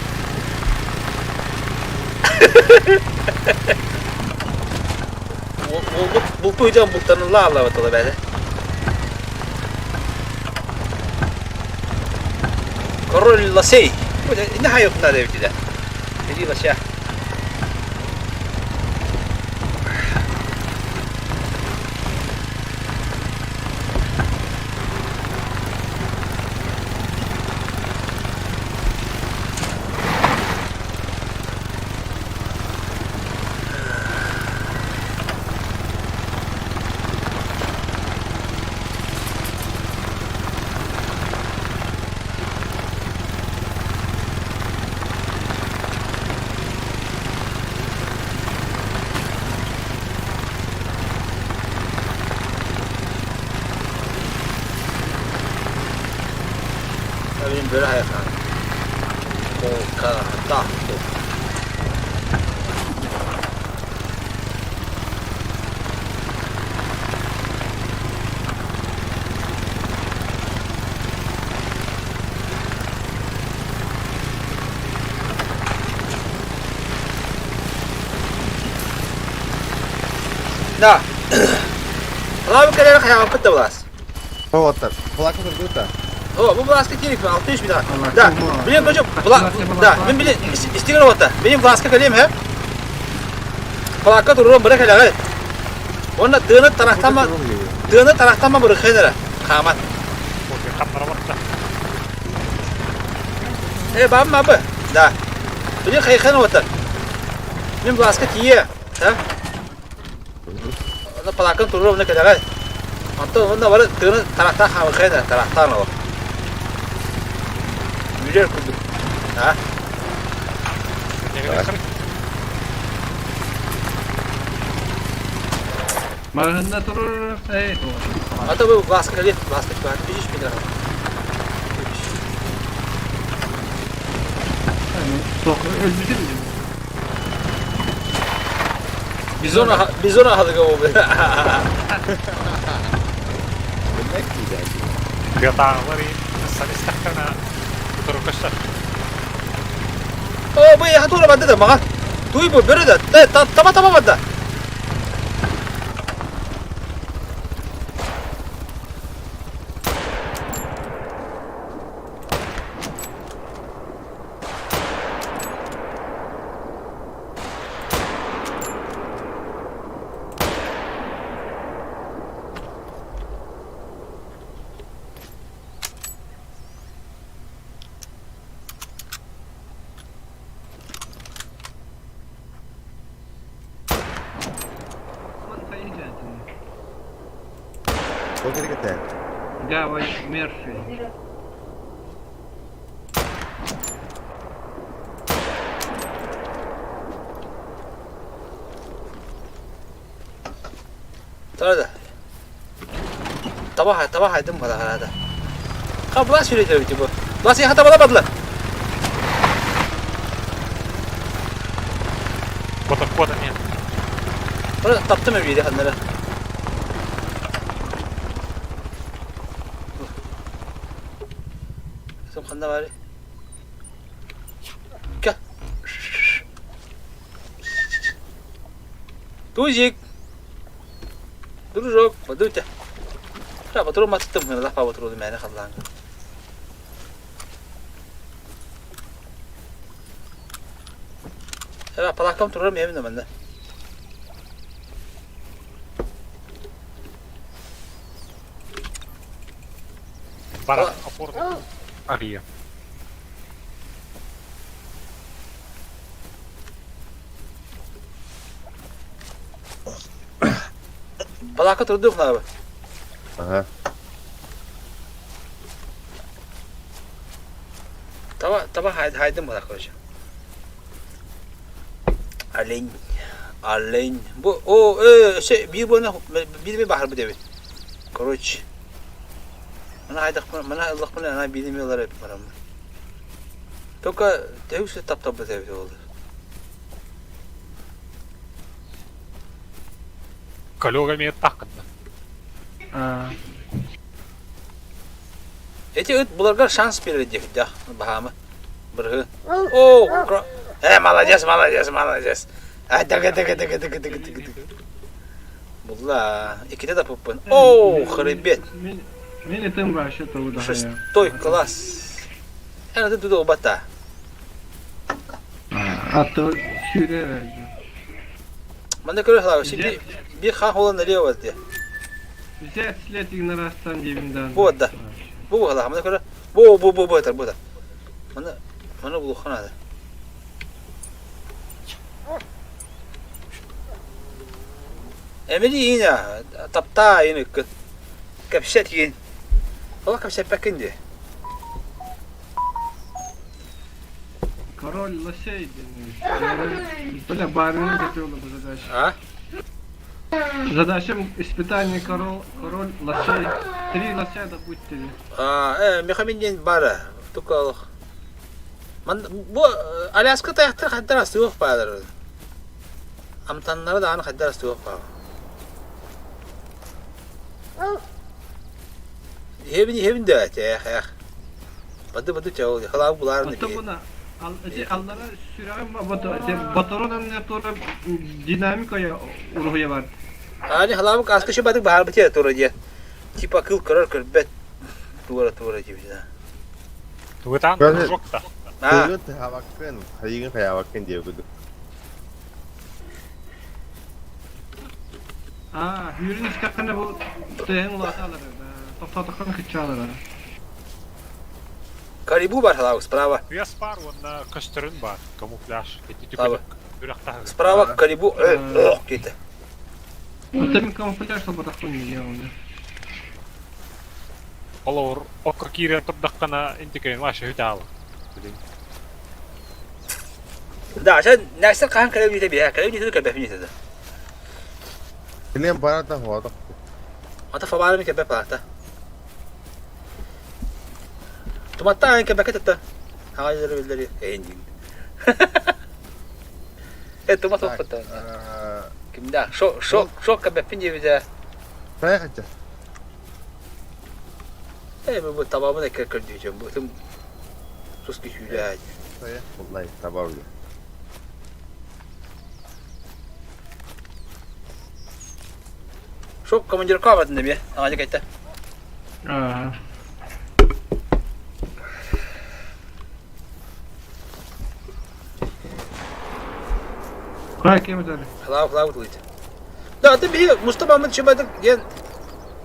A: Bu hocam bultanın la Allah vatala böyle. Korolla şey. Bu da ne hayatında devdi de. Dedi la şey. Benim böyle hayatım. O kadar. Да. Лавы колера hayal kıttı bulas.
B: Вот так. Плакал тут.
A: O bu Blaska керек mi? 600 bir daha.
G: Allah
A: Da.
G: Allah.
A: Benim hocam
G: Allah.
A: da. Ben bile istiyor orada. Benim Blaska kalem hep. Plaka dururum bırak hele. Onda dığını taraftan mı bırak hele. Kamat.
E: Okey, kaplara bakta.
A: Babam abi. Da. Bile kayıkhan orada. Benim Blaska tiye. Ha? Onda plaka dururum ne kadar. Hatta onda var dığını taraftan hamur hele. Taraftan o. Güzel kurduk. Ha?
G: Marahında durur. Hey, doğru.
A: Hatta bu Blaska kalem. Blaska var. Bir iş bir daha.
G: Yani çok öldürdü mi?
A: Biz ona halık o be.
E: Kıyatağları sanıstakana turukuşlar.
A: O bu ya doğru badda da maka. Duy bu böyle de. Tama badda.
B: Сколько это?
G: Гавай Мерфи.
A: Sonra da. Tabah haydım bana herhalde. Ha bu nasıl üretiyor bu? Nasıl hata bulamadılar?
E: Koda men.
A: Burada taptım bir yeri hanlara. Sen handa var. Gel. Tujik. Dururok, badute. Ya baturu mattım hına laf baturu mene khallan. Ya palakam tururum evimde bende.
E: Bara apor. Arıya.
A: Palaka turduk abi.
B: Ага.
A: Tava haydım bana koyacağım. Alen. Bu o şey bir bana bir bahar bu devi. Короче. Mana Allah bana ana bilmiyorlar hep bana. Только devse tap bu devi oldu.
E: Колёга имеет так.
A: Эти буларга шанс береді деп бағамы. Біргі. О, молодец, молодец, молодец. Бұлла, екеде да поппын. О, хребет.
G: Мен етім бар шыты ұда.
A: Шестой класс. Әнді туды обата.
G: Атты сүйре verdi.
A: Манда көрі қылау, сен bir хан қолан әле өтті.
G: Bize silet ignorastan cebinden.
A: Bu da. Bu қылау, манда көрі. Bu өтір, bu da. Мана бұл қанады. Әмелі ейін, тапта ейін үкін. Кәпшет ейін. Ола кәпшет бәкінде.
G: Король лосей денег. Бля, барыны готовила бы задача.
A: А?
G: Задача испытание король лосей. 3 лося добудь 3.
A: Мехаминен бары. Тұқалық. Bu Alaska tayaqtır xaddar astı yox bağdır. Amtanları da anı xaddar astı yox bağır. Hebin de öte ya. Badı çavul. Xalab bularını
G: Hatta
A: bir.
G: buna Allara sürüyorum Batoron önüne doğru dinamikaya uruhuya var.
A: Hani xalabı kaskışı badık bahar bitiyor toru diye. Типа kıl kırar kırbet. Tuğra gibi.
E: Тугутан
B: Көрі-
E: жоқ та.
B: Kırgın tıhavakın, hayırın hayavakın diye kudu.
G: Hürün iskakında bu tüyen ulası alır. Toptadıklarını kıçı alır.
A: Карибу бар xalabı справа.
E: Уяс бар, онна көстөрүн бар, камуфляж.
A: Табы.
E: Үрақтағы.
A: Справа карибу дейді.
G: Там камуфляж лабатақпын не делал.
E: Олар оқыр кире тұрдаққана интекейін ваша үті алы.
A: Да, sen näistä kahan kalevni bia, kalevni tuh kabeh itu.
B: Kalian para da roda.
A: Mata falar mi kabeh plata. Tu mata en kabeh kata. Hayır bildir endin. Tu mata fata. Kimda? Şok kabeh pinje bize.
B: Saya kaca.
A: Bu tamamını kır diyeceğim. Bu tüm sus ki hülya.
B: Saya vallahi tamam.
A: Şok командир кавадın bir. Ağaca gitti.
G: Kay kim öder?
A: Xalav tuydu. Da bir Mustafa Ahmet Şebadık diyen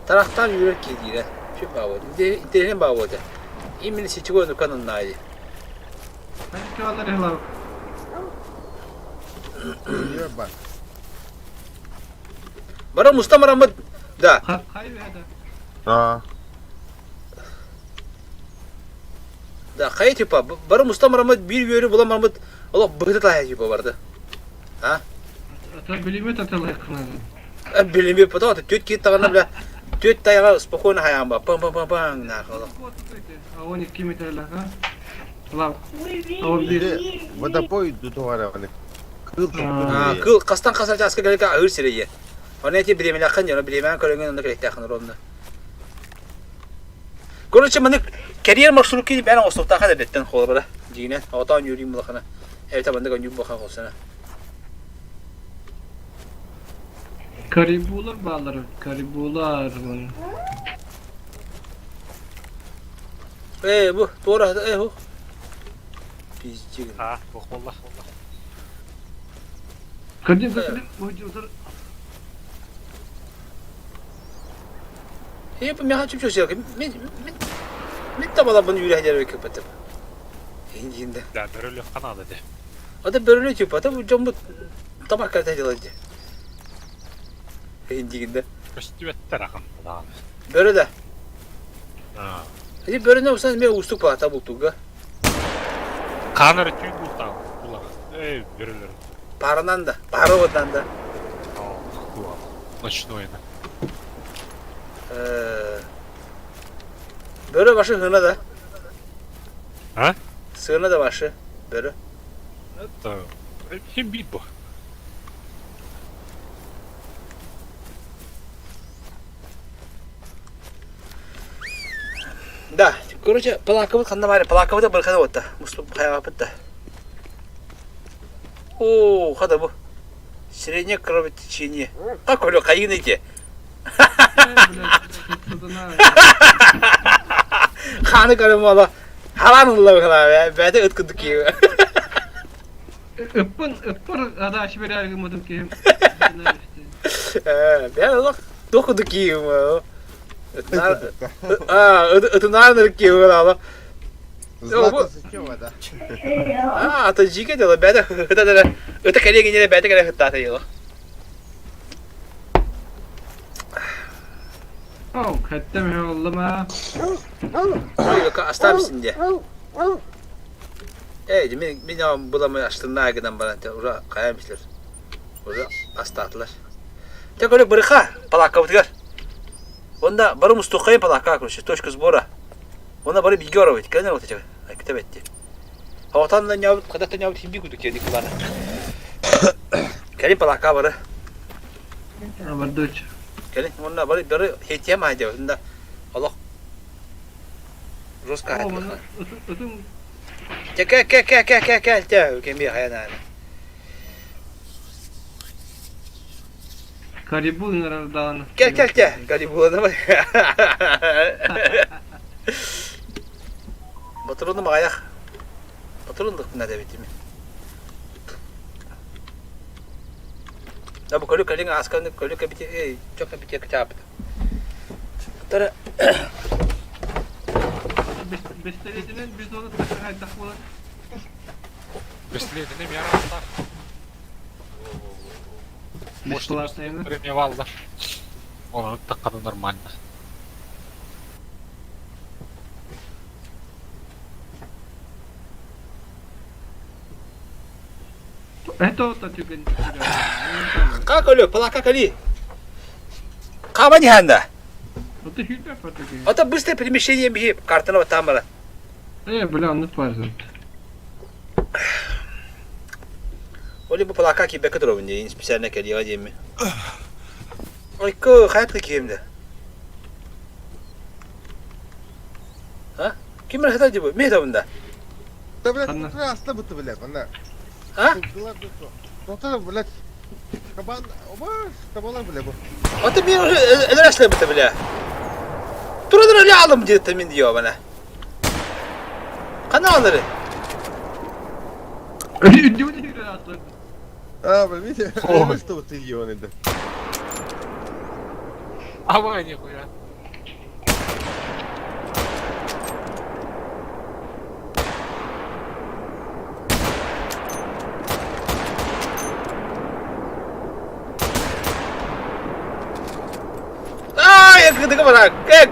A: taraftan yürek yediyle. Şu bağladı. İnternet bağladı. İmini seçiyor kanın naydi.
G: Hadi kağıtları helal.
B: Yürü bak.
A: Bana Mustafa Ahmet da.
G: Kay ve hadi.
A: Da kayı tipa. Bana Mustafa Ahmet bir yürü bulamamet. Allah bıhtı tahya tipa vardı. Ha?
G: Ata bilimi tatalı yakın.
A: Bilmiyorum потом это тётки тагына бля. Тёт таяга спокойно хаям ба. Пам на хала.
G: А он kim ederler ha? Lав.
B: Водопой тут var hani. Kıl tuttu.
A: Kıl kastan kasarca asker gelip ağır sireye. Ona eti bilemen yakın ya bilemen körünün onda gerek yakın rolunda. Короче, мен карьер маршрутки ben o sokta kadar etten hol bara. Jine, atan yürüyüm bulakana. Evet ben de gönül bakan olsana.
G: Karibular bağları. Karibular.
A: Bu doğru bu. Pizci.
E: Ha, wallah.
G: Kadim vücudur.
A: Hep mi haçım çok şey. Mit tabala bunu yüreğe yer kapatıp. İncinde.
E: Да, бөрөлө канады де.
A: Ada börülü tüp bu cambu tabak kadar dilancı. İncinde.
E: Көстүбеттер акын.
A: Börü de.
E: Ha.
A: Hadi börü ne olsan me ustuk pa tabu tuga.
E: Канары түйін бұлтау. Бұлар. Бөрөлөр.
A: Paranan da, parodan da.
E: Ночнойна.
A: Börü başı hına da.
E: Ha?
A: Sığına da başı. Börü.
E: Это... Ким бит bu?
A: Da, Короче, плакавыт ханна бары, плакавыта бырхана отта. Муслу хайгапыт да. О, хада бу. Среднее кровотечение. Как олё кайын эти? Ханы карымала. Халанылы хана, бәді өткүндүк кийим.
G: Öppür adaşı bir argımadım ki.
A: Ben bak dokuduk kiyim. Ötünarnır kiyim ala.
B: Злата сычева, да?
A: Ата жиге дела бәді өті кәле генеле бәді кәле хыттаты елы.
G: Oh, kattem ya oğluma.
A: Yok astar mısın diye. Evet, ben bulamı açtığımda ağından bana ora kayamışlar. Ora astatlar. Tek öyle bırıka palaka bıtıgar. Onda barı mustuqayın palaka kuruşu. Toşku zbora. Onda barı bilgi var evet. Kendine otacak. Kitap etti. Havatandan yavut, kadaktan yavut himbi kuduk yedik kulağına. Kendi palaka barı.
G: Ama dur.
A: Kendi onda barı hetiye mahdiye. Onda Allah. Rus kahret. Gel. Kim bir hayal yani.
G: Karibu iner dağını.
A: Gel. Galiba bu adamı. Motorunu mu ayak? Motorunu da ne demedim. Ya bu koluk kalın askanın koluk bir çok bir kitap. Tara
G: Bestelediğinin biz onu takar takmalı.
E: Beslediğini yaratlar.
G: Beşler sayılır.
E: Premier valda. Onu takkadı normalde.
G: Это тюген.
A: как олю, плака кали. Кава не ханда.
G: Это хитро фотография.
A: Это быстрое перемещение беги картона вот там было.
G: Бля, он пазит.
A: Оли bu plaka ki bekle durun diye spesialine geliyor diye mi? Ay ko hayat kimde? Ha? Kim rahat ediyor bu? Mehda bunda.
B: Да, блядь, смотри, ослабы-то, блядь, она.
A: Ha?
B: Смотри, блядь, кабан, оба, кабана, блядь, bu.
A: O da bir öyle bu bile. Dur öyle alım diye temin diyor bana. Kanalları.
G: Люди играют.
B: А, блядь, видите, что вот ее надо.
E: А вы нихуя.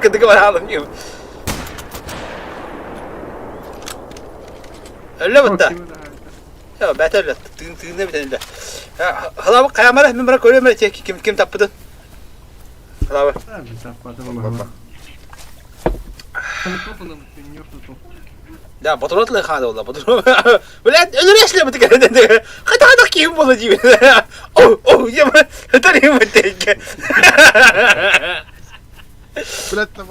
A: Kıdıkı var alım gibi. Öyle mi da? Ya beter la. Tığında bir tane de. Hala bak kayamara hemen bırak öyle mi? Kim tapıdın? Hala bak. Ya fotoğrafla kaldı valla fotoğraf. Böyle öyle resle mi tıkandı? Hadi kim bulacağım? Ya ben tanıyım tek.
B: Блядь, там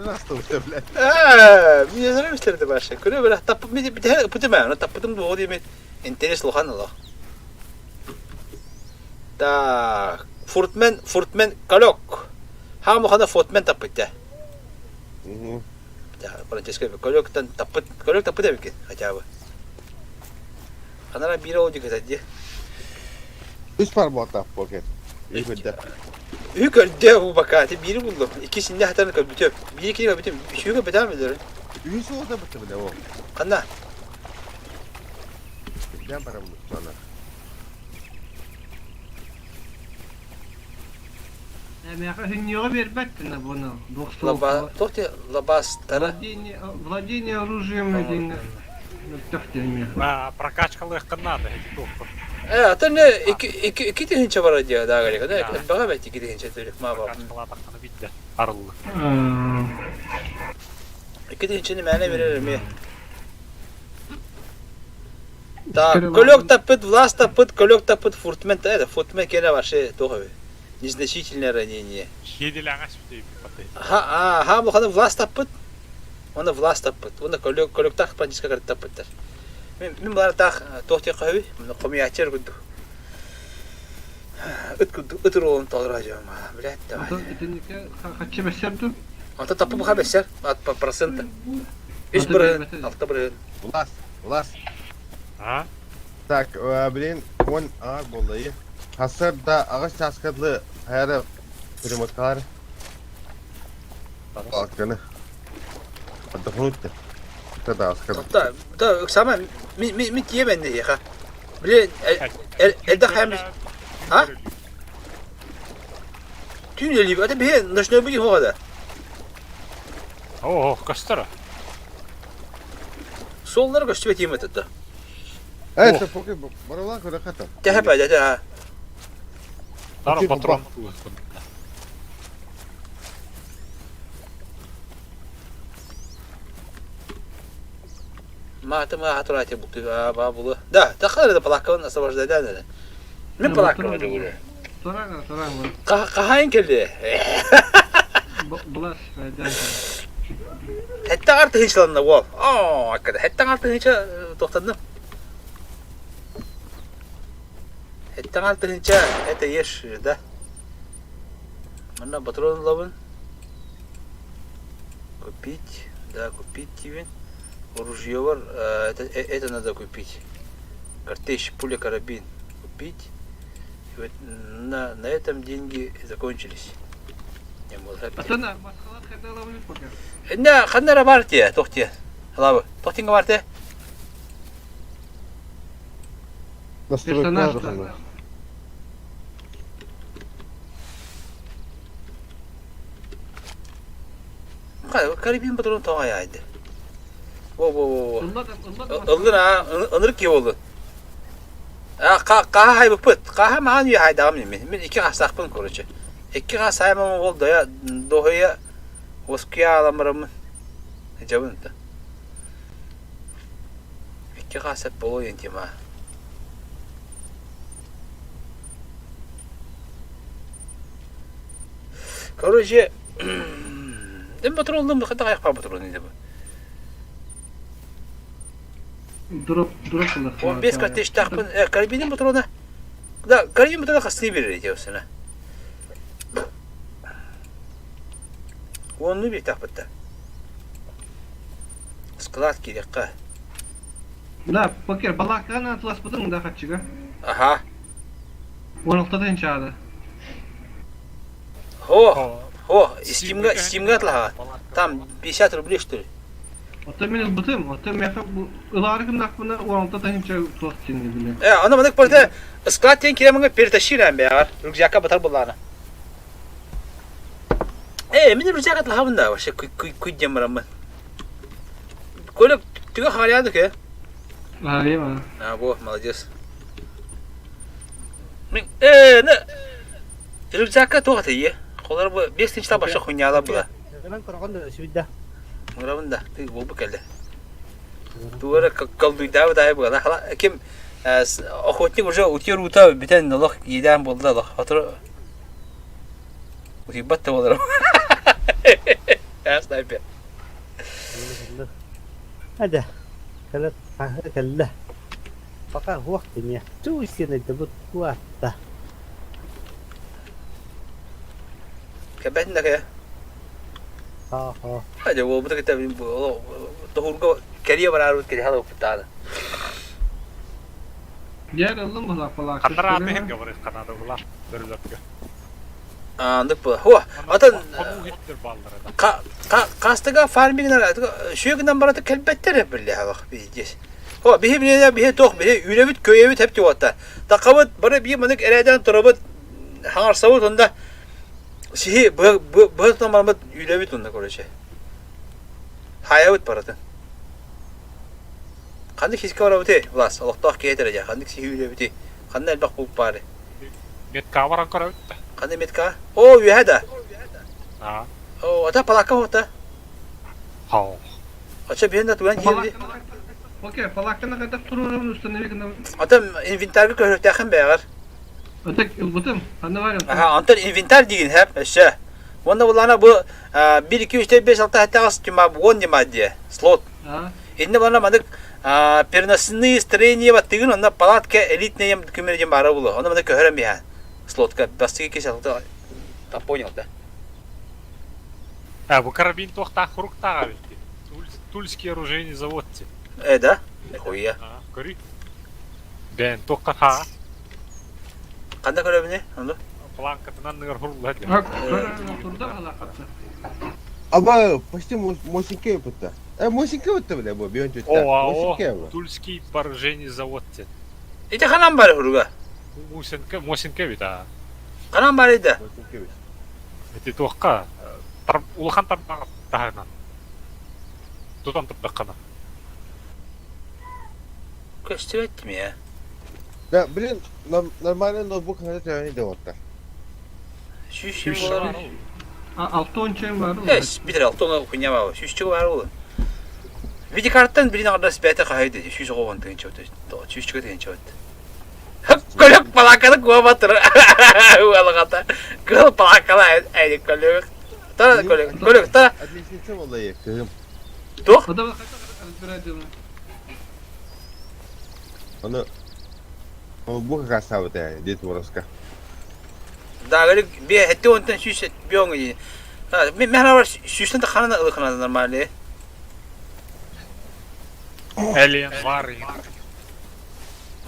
B: раз то все, блядь.
A: Мне нравится это ваше. Курю, блядь, тап мне потемаю, но тап потом до воды интерес лохан лох. Так, фуртмен колек. Хаму хана фуртмен тапыта. Да, французский колек тапыта беки, хотя бы. Она бира одик это.
B: Üç parmağı tap poket. İyi güzel.
A: Hükölde bu bakati biri buldum. İkisinde hatanı kabütüp. Bir iki kabütüp. Şu kabütüp mi diyorum?
B: Üç oldu bitti bile o.
A: Kanna.
B: Ben para buldum sonra.
G: Hünyoğa vermektin bunu.
A: Лаба, тохте лабас тара.
G: Владение оружием один.
E: Прокачка легко надо, эти тухлы.
A: Ата не iki tinçe var diye daha galiba. Ne? Bana belki iki tinçe diyor ma baba.
E: Прокачкалар тактаны bitdi. Arıldı.
A: İki tinçeni mene veririm ya. Da kolok tapıt, власть tapıt, kolok tapıt, фуртмен, это фуртмен gene var şey doğru. Незначительное ранение.
E: Хеделяңа сүтей бипаты.
A: Ha bu kadar власть tapıt. Оны власть таппыт. Оны коллектах пандиска карт таппыттар. Мен булар так тохти кави, мен комиячер гуду. Ытрон талра жама. Блядь, давай.
G: Итиннике качы бесерду.
A: Ата тапып буга бесер, at процент. 3%, 6%.
B: Улас.
E: А?
B: Так, блин, он ар болды. Хасыр да ағаш часкадлы хайры перемоткалар. Аканы. Отдохнуть-то. Да, аскады.
A: Да, сама ми тиеменде яха. Блин, элда хам. А? Тюнели, это бе, ночной беги хода.
E: О, кастара.
A: Соллар көчтүбе тиемет да.
B: Это поки баралар көрөката.
A: Тәһәпә дә.
E: Тара патрон.
A: Матыма хатурате буту бабулы. Да, тахары да плакан освобождать. Мен плакан да.
G: Sorang.
A: Кахайн келди.
G: Булас файдан.
A: Хәтта арты хичланды ол. Акада хәтта арты хича токтадым. Хәтта арты хича это еш, да. Мына патрон лабын. Купить, да, купить тебе. Ружье бар, это надо купить. Картечь, пуля, карабин купить. И вот на этом деньги закончились. Не было.
G: Атана, масхалат хәдә лавлы покер.
A: Да, ханнара барте, тохте. Лавы. Тохтинга барте.
G: Персонаж.
A: Карабин патрон тоғай айды. Во. Ылдына, ынырық ке олды. Qaha hay bıpıt. Qaha mağan yu hay dağım yemin. Min iki qasaqpın korucu. İki qasayamam ol doya dohaya oskuya alamırımın. Cevin da. İki qasap bolu yentim ha. Короче, dem patrolum da kadar ayakpa patrolun indi bu.
G: Drop
A: 15 kardeş takpın karabinin patrona. Da karabin patrona kastını verir diyorsun ha. Onu bir takpıtta. Sklad gerek ka.
G: Да, покер балаканы атлас бутын да хатчыга.
A: Aha.
G: 16-дан чады.
A: О, Steam'ga atla. Там 50 рублей что ли?
G: Ото мен бутым, ото мен ыларыгын акпына 16-дан чады тост тенге биле.
A: Она мына порта склад тен киремге перетащирам бе. Рюкзакка батар булана. Мен рюкзак атла хавында вообще куйдемрам. Колек тига халяды ке.
G: Алема.
A: Во, молодец. Не. Рюкзакка тоғаты е. Қолар бұл 5-тен чыта башы хуйняла бұла.
F: Мен көргөндө сүбүдө.
A: Мұрабында, тиги бол бұл кәлді. Туғары қалдуйдабы дай бұла. Кем охотник уже утер ута бітен лох еден болды лох. Отыр утибатты боларым. Снайпер.
F: Ada. Kalla. Baka waktunya. Tuh sini debut kuat dah.
A: Kebetulan ya. Aja wo betul kita tahun kau kerja baru kerja halau putar.
G: Diğer alın balak.
E: Kanlar abi hem gavarız kanada bular. Dörüzatga.
A: Andık bu. Hoa, atan
E: Kamu hittir ballara da.
A: kastaga farmingler şu günden baratı kelbetler hep billahi bak biz. Hoa bihe tok bihe ülevit köyevit hep diyorlar. Takavat bara bir manik ereden turabat hangar savut onda şey bu normalde ülevit onda korucu. Hayavut baratı. Kandık hiç kavra bute. Ulas Allah tak kiyetirecek. Kandık şey üleviti. Kandık bak bu bari.
E: Met kavaran kara ötte.
A: Kandık metka. O üyede.
E: Ha.
A: O ata palaka hoda.
E: Ha.
A: Aça bir yanda tuğan geldi.
G: Okey, palakana kadar tururum üstüne bir gün.
A: Atam inventarı köhürte yakın beğer.
G: Ötek butım. Hani var ya.
A: Aha, antar inventar deyin hep. Eşe. Onda bulana bu 1 2 3 4 5 6 7 8 cuma 10 cuma diye slot.
G: А?
A: Инде бана мадык переносные строения вот тыгын онда палатка элитный ем кемерден бары булы. Онда мында көһөрөм я. Слотка бастыгы кесалды. Та понял да.
E: Бу карабин тоқта хуруктага битти. Тульский оружейный завод те.
A: Да? Хуя.
E: Көрү. Бен тоққа ха.
A: Кандай көрөбүне? Онда.
E: Планкатынан ныр хурлады.
G: Турда алакаты.
B: Аба, почти мосинке пытта. Мосинке пытта бля, бу бьон чутка. Мосинке бу.
E: Тульский оружейный завод те.
A: Ите канан бары хуруга.
E: Мосинке бита.
A: Канан бары да.
B: Мосинке бу.
E: Эти тоққа улахан тарпага тагынан. Тутан тапкана.
A: Көстүрөттүм я.
B: Да, блин, нормально ноутбук надо тренировать идиотта.
A: Шүшүм болар.
G: 6 ойынчайым бар.
A: Эс, битер алтон хуйня бар. Шүшчү бар ул. Видеокарттан бирин ардас бәте кайды. Шүшү когон деген чөтө. Шүшчүгө деген чөтө. Көлөк балаканы куа батыр. Уалагата. Көл балакала айды көлөк. Та көлөк та.
B: Отличница молодая, кырым.
A: Тох.
G: Ода кайта разбирать.
B: Он ноутбук красавый, дед Воровска.
A: Да, говорит, бе хетте онтан шүш бёңги. Мен бар шүштен да ханана ылыкана нормально.
E: Элен вары.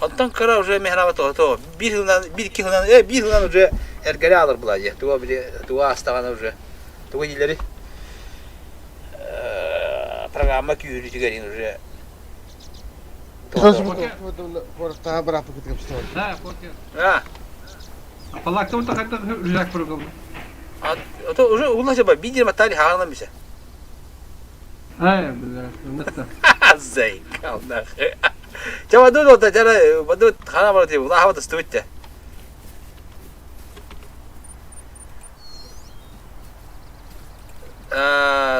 A: Онтан кара уже мехнава то. Bir yıldan уже ergele alır bulaca. Tuğa bile tuğa astağana уже. Tuğa ileri. Программа күйрücü gelin уже.
B: Просто обратно как что.
G: Да, покер.
A: Ha.
G: Палакта вот кайта рюкзак программа.
A: То уже улача ба видео матали хагана бисе.
G: Бля, это.
A: Зай, кална. Чава дуду та жара баду хана барти ула хавата стуйтте.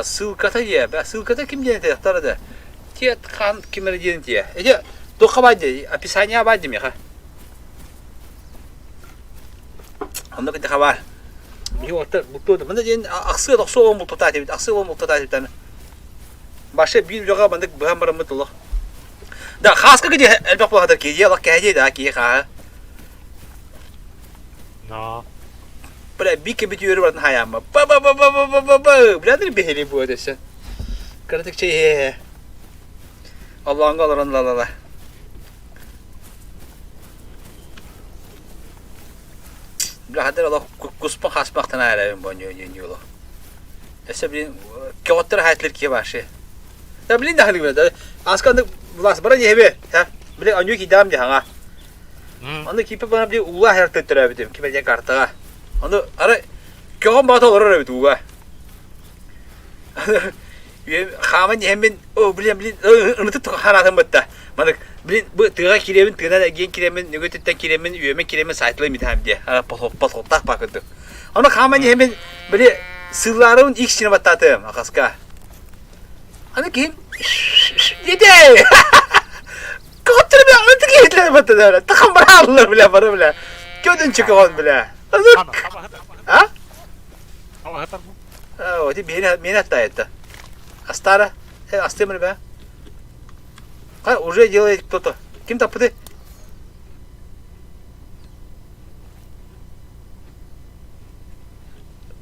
A: Ссылката я, ссылката ким ден тахтарда. Тет хан кимер ден тия. Эже тоқа баде, описание баде меха. Онда кете хабар. Би отыр буктоду. Мында ден аксы токсоо мултата деп, аксы мултата деп таны. Башы бир жога мындык бамбарым мытылы. Да, хаска кеде элбек багатыр кеде, алак кеде да ки ха.
E: На.
A: Бля, бике бит йөрүп бардын хаямы. Ба. Блядыр бехели бу десе. Кырдык чей. Allah'ın kalırın la. Birader Allah kuspa hasbaqtan ayarayım bu yolu. Ese bilin kağıtları hayatlar ki başı. Ya bilin dahil böyle. Askandı bulas bana yebe. Ha bilin anıyor ki devam diye ha. Onu kipe bana bir uğla hayat ettirebilirim. Kipe diye kartağa. Onu ara kağıt bağda olur öyle bir uğla. Xaman hemen o bilin unuttu hanatım bitti. Madık bilin bu tığa kiremin tığına da gen kiremin nögötütten kiremin üyeme kiremin saytlı mı tam diye. Pasok tak bakıdı. Onu xaman hemen böyle sırlarımın ilk işine battadım akaska. Hani kim? Yedi. Koturu bir artık yediler battadı öyle. Takım bana alırlar bile bana bile. Gödün çıkıyor bile. Ha?
E: Hava hatar mı?
A: O di beni hatta etti. Астара, астемер бе. Уже делает кто-то. Кем тапты?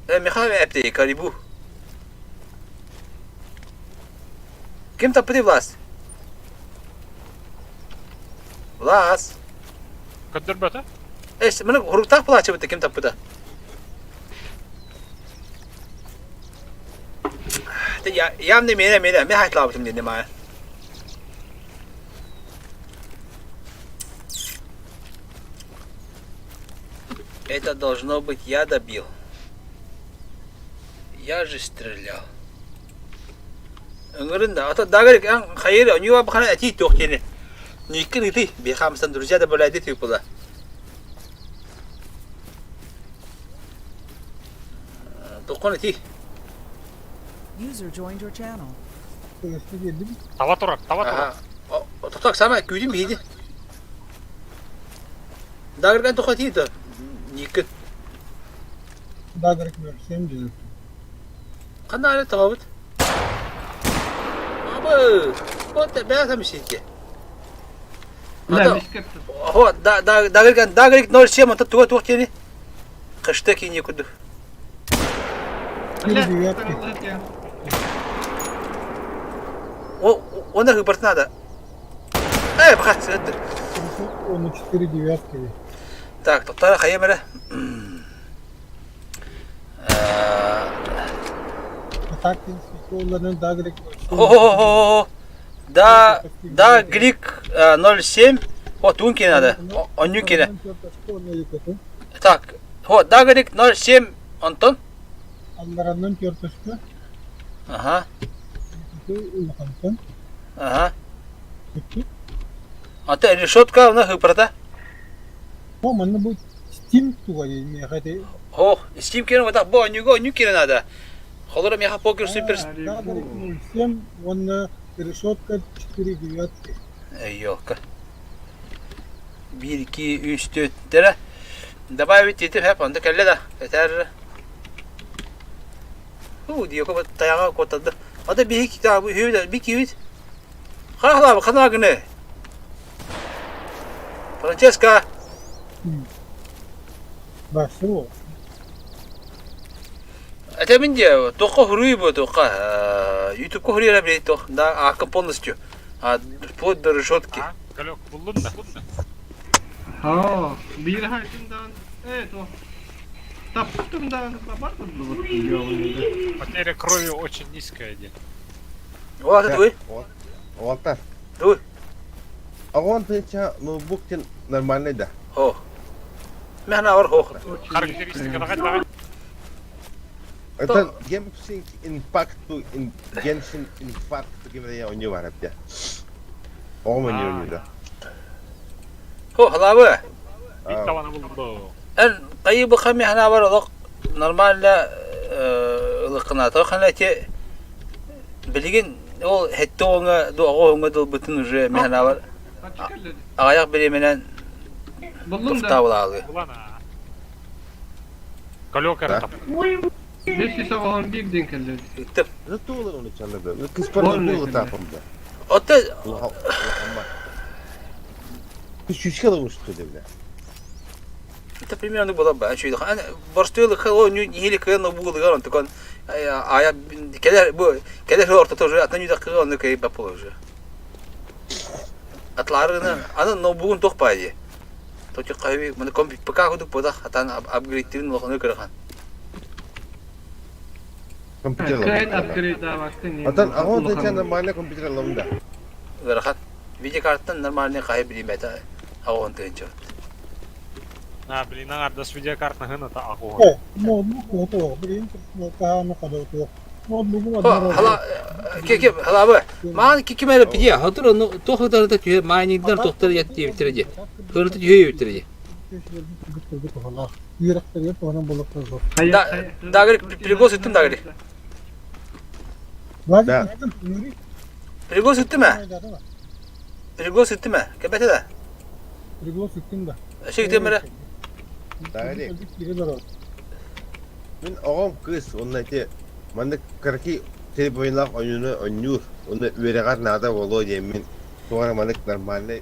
A: Михаил Эпти, Карибу. Кем тапты власть? Власть.
E: Кадр бата?
A: Мен хуруктак плачебыты кем тапты? Явно меня хайтлабытым деди мая. Это должно быть я добил. Я же стрелял. Ыңырында, ата дагырик ан хайыр, нюва бахана ати тоқтені. Никер иди, бехамстан друзья да болады тип була. Тоқон ати.
D: User joined your channel.
E: Тава турак.
A: Тоқтак сама күйдім бейді. Дагырган тоқат еді. Никер.
F: Дагырик мөр, сен
A: Kanal tavut. Abi, o da ben bir şey ki.
G: لا مش كابتن
A: هو دا غير نور شيء ما تتوه توه تاني قشتك إني كده
G: لا والله يا
A: وانا خبرت هذا ايه بخاف تقدر
F: Он 4 девятки.
A: так طلع خيمة له
F: Attacking сколларын дагрек.
A: هو да грик 07 вот тунки надо онюки так вот да грик 07 Антон
F: Аллараннан körtöskü.
A: ага
F: Улхантан.
A: ага а ты решетка на хыбрата
F: О, манна бу Steam туга не хати.
A: о стим кирен вот так бо онюки надо холором я покер супер
F: Дагрек 07, он решетка 4 девятки.
A: Yok. 1, 2, 3, 4 lira. Добавить эти хеп, он так леда. Это диyor ki dayağı kotadı. Ada bir kitabı hüvde bir kivit. Hala kana gene. Francesca.
F: Başlıyor.
A: Это минде, только хруй бы только. YouTube хруй рабли то, да, а полностью. А под до решетки.
E: Kalok buldun da.
G: اه bir hayatımdan evet o taptımdan babardım bu videoyu.
E: Потеря крови очень низкая идет.
A: Вот это вы.
B: Олтар.
A: Дуй.
B: Агон теча ноутбуктен нормальный да.
A: О. Мехна var хох.
E: Характеристика нагадывает.
B: Это Genshin Impact Genshin Impact gibi ya oynuyor var hep ya. O oynuyor da.
A: Ho halabı.
E: Bir tavana buldu.
A: En qayıbı xami hana var oğlak. Normalde ılıqına xana ki bilgin o hette ona doğu ona da bütün uje mehna var. Ayak biriminen
G: Buldum
A: tufta
G: da
A: bulalı.
E: Ulan ha. Kalok eratap.
G: 5 sabahın bir denk geldi.
A: Gittim.
B: Zıttı olur onu çaldı. Kız parmak bu tapımda.
A: Otta
B: Allah. Kız şu çıkalı olmuştu devle.
A: это примерно было бы. А что это? Она борстуила хело не кено было гаран такой. А я когда орта тоже от нее так он кай по уже. Атларына аны но бүгүн токпайды. Токи кайби мен компьютер ПК ходук бода атан апгрейдтин лохны кырган.
B: Компьютер.
G: Кайт апгрейд давактын.
B: Atan агон теча нормальный компьютер алымда.
A: Верхат видеокарттан нормальный кай билим это. Агон тенчо.
E: А, блин, надо с видеокарты это огонь.
F: О, ноутбук это, блин, каана кадото. Ноутбук
A: Hala keke hala bu. Man keke mele pidi. Hatır onu tohtar da tüye miningden tohtar yetti bitirece. Hırtı tüye bitirece.
F: Yürekleri hep ona buluklar.
A: Dagri prigos ettim dagri.
F: Var.
A: Prigos etti mi? Prigos etti mi? Kebete de.
F: Prigos ettim de.
A: Şey demire.
B: Dayı. Min ağam kız onunla Manda karaki telefonlar oynuyor. Onu üyeler nada oluyor diye min. Sonra manda normalde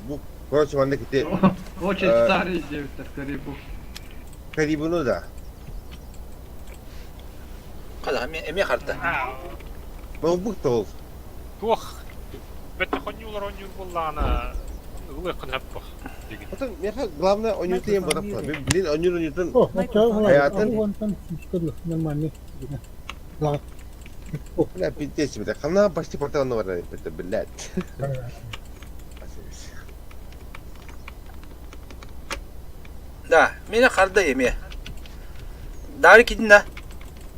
B: bu koç manda kiti.
G: Очень старый девятер Карибу.
B: Karibunu da.
A: Kada emi kartta.
B: Bu tol.
E: Тух. Бетте хонюлар онюр буллана. Улыкын хаппах.
B: Потом я главное oynuyor diye bana. Bilin oynuyorun.
F: О,
B: Hayatın-
F: hayatın çıkıyor normalde. Rahat.
B: Ya bitti şimdi. Kana başta portal var bitti billet.
A: Da, mene karda yemi. Dagri kidin da.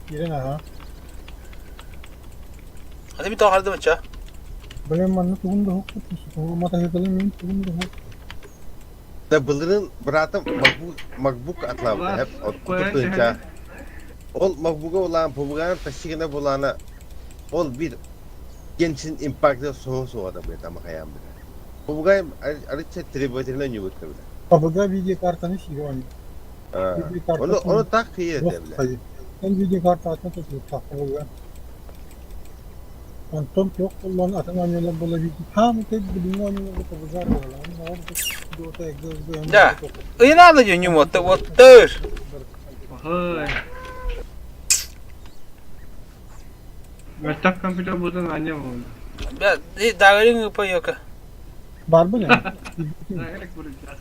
F: Yerine ha.
A: Hadi mi tohardı mı ça?
F: Benim manna tuğum da hukuk tutmuş. Mata hepalım benim tuğum da hukuk.
B: Da bılırın bıraktım MacBook atladı hep oturtunca. Ol MacBook'a olan publiğin taşıyına bulana ol bir Genshin Impact'da soğuk adam bir tamam hayam bir. Publiğin arıça tributerine nyubut tabi.
F: Kapıda video kartını şiir oynuyor.
B: Onu tak kıyı devle.
F: En video kartı atma tutuyor takma oluyor. Anton yok kullan atan oynuyorlar böyle bir tam tek bir dünya oynuyorlar bu tavuzlar var lan. Ne oldu? Bu orta egzoz bu.
A: Ya. Iyına alıyor yumurta. Otur.
G: Hey. Letak komputer buradan annem oldu.
A: Ya dağırın yapı yok.
F: Var mı ne?
G: Direkt vuracağız.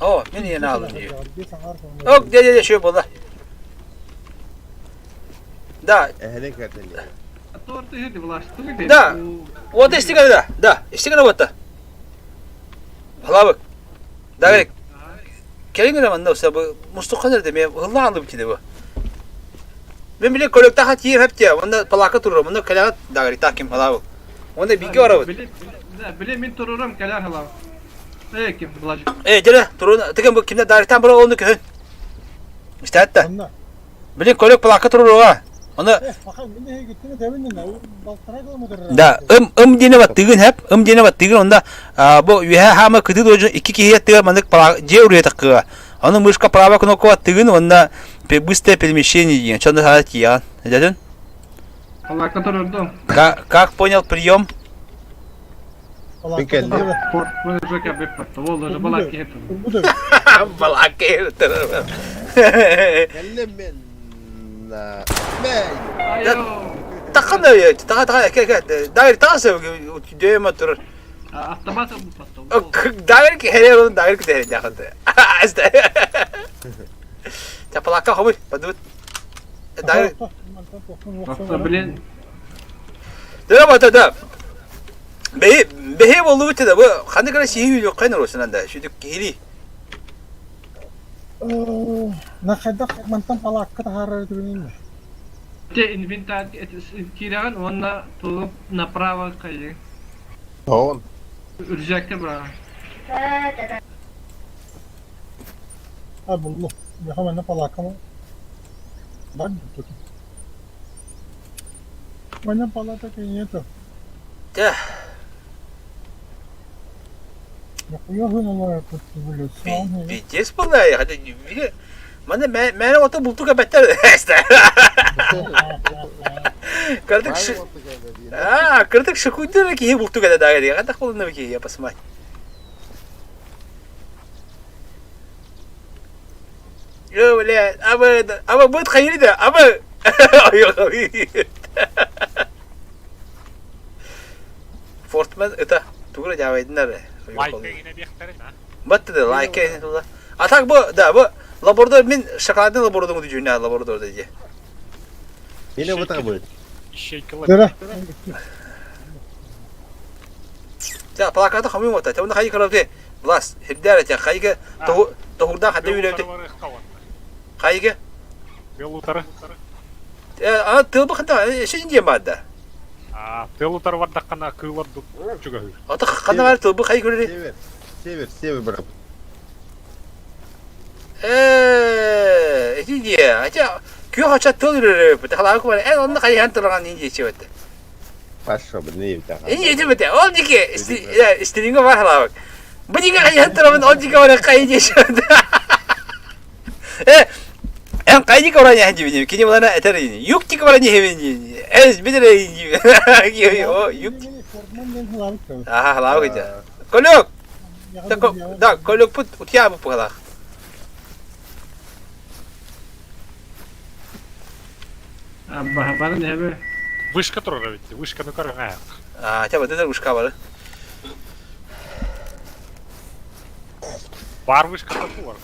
A: O beni yine alıyor.
F: Bir sangar sonra.
A: Ok de şu bola. Da.
B: Ehli katili.
G: Tortu hedi bulaştı bir de.
A: Da. O da istikana da. Da. İstikana botta. Hala bak. Dağırık. Kelin zaman da olsa bu musluk nerede mi? Allah alıp ki de bu. Ben bile kolekta hat yer hep ya. Onda plaka tururum. Onda kalaat dağırık takim hala bak. Onda bilgi var abi.
G: Bile min tururum keler hala. Kim bulaşık?
A: Jere turun tekin bu kimde dağırıktan bura oldu ki. İşte hatta.
F: Onda.
A: Bile kolek plaka turur ha. Onda
F: Bakalım ne gittiğini demin ne? Baltara kalmadı.
A: da dine battığın hep dine battığın onda bu ühe hama kıdı doju iki kişiye mandık para je uraya takı. Onun müşka prava knoko battığın onda büste перемещение чёрный характер я. Дядин?
G: Allah katırırdım.
A: Как понял прием?
G: Bunu çok yapıp yaptı. Vallahi balak ki hep.
F: Bu da.
A: Балаке.
B: Kellemen. Mey.
G: Ayo.
A: Takın ya. Tak. Dair tası dövme turur.
G: Atlamasa bu patta.
A: Dair ki hele onun dair ki de yakında. İşte. Ya plaka hobi. Padut. Dair.
G: Aslında bilen
A: Dönem da. Behe oldu bitti de bu. Kandı kadar şeyi yok kaynar olsun anda. Şu hili.
F: Ne kadar mantan palak kata harar itu ini.
G: te inventar kirakan ona tuh naprava kayak
B: Tamam.
G: rejected bra.
F: Ah belum. Ya mana palak kamu? Ban tu. Mana palak tu kayaknya tu.
A: Dah.
F: Ya kuyuh nama tu dulu.
A: Yes vallahi hadi bir mana ben orta bultuk beter işte. Kardeş şu kardeş şu kuyuda ki bultuk da daha diye. Kadar kolunda bir ki yapasın ay. Yo öyle ama bu hayır da ama Fortman öte tuğra cevap edinler.
E: Like yine diyekterin ha.
A: Battı da like tuğra. Atak bu da bu laboratuvar min şakaladın laboratuvarı mı düşünüyor laboratuvarda diye.
B: Yine bu tabi.
E: Şekilli.
F: Dera.
A: Ya plakada kamu mu ta? Onda hayır kaldı. Blas hibdar ya hayır tohurda hadi yürüdü. Hayır.
E: Белутары.
A: Aa tılbı hata şimdi madde.
E: Белутар var dakikana kıyılar juga.
A: Ata kana var tılbı hayır görür.
B: Sever bırak.
A: İyi diye. Aca kyo haça tılır. Bu da halak var. Onda hayır hantıran ince çöt.
B: Başka bir ne yapacak?
A: İnce çöt. Oldu ki istediğin var halak. Bu diye hayır hantıran oldu ki var kayıcı çöt. En kayıcı olan ya gibi. Kini bana eter ini. Yuk tik bana hemen. Ez bir de gibi. O yuk. Aha halak ya. Kolok. Da kolok put utia bu pala.
G: Bana ne be?
E: Вышка тоже ведь. Вышка на корме.
A: Çaba da uşka var.
E: Var вышка da var.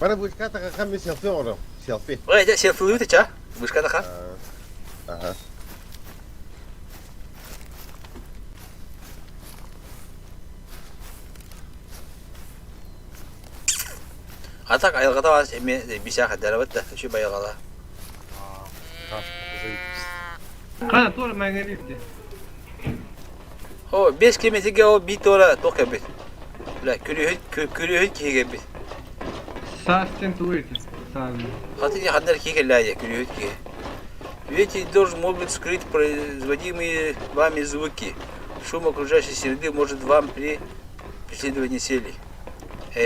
B: Bana bu kata kakam bir selfie oğlum. Selfie.
A: Oye ya selfie itu ça. Uşka da ka.
B: Aha.
A: Atak ayılgada var. Bir şey kadar var da şu bayılgada.
G: Kana doğru ben gelirdi.
A: O 5 kilometre o bir tora toka bir. La külühü ki gibi.
G: Saatten tuğuydu. Sağ
A: Хотя я одна кигаляя крюки. Ведь должен может скрыть производимые вами звуки. Шум окружающей среды может вам при преследовании целей.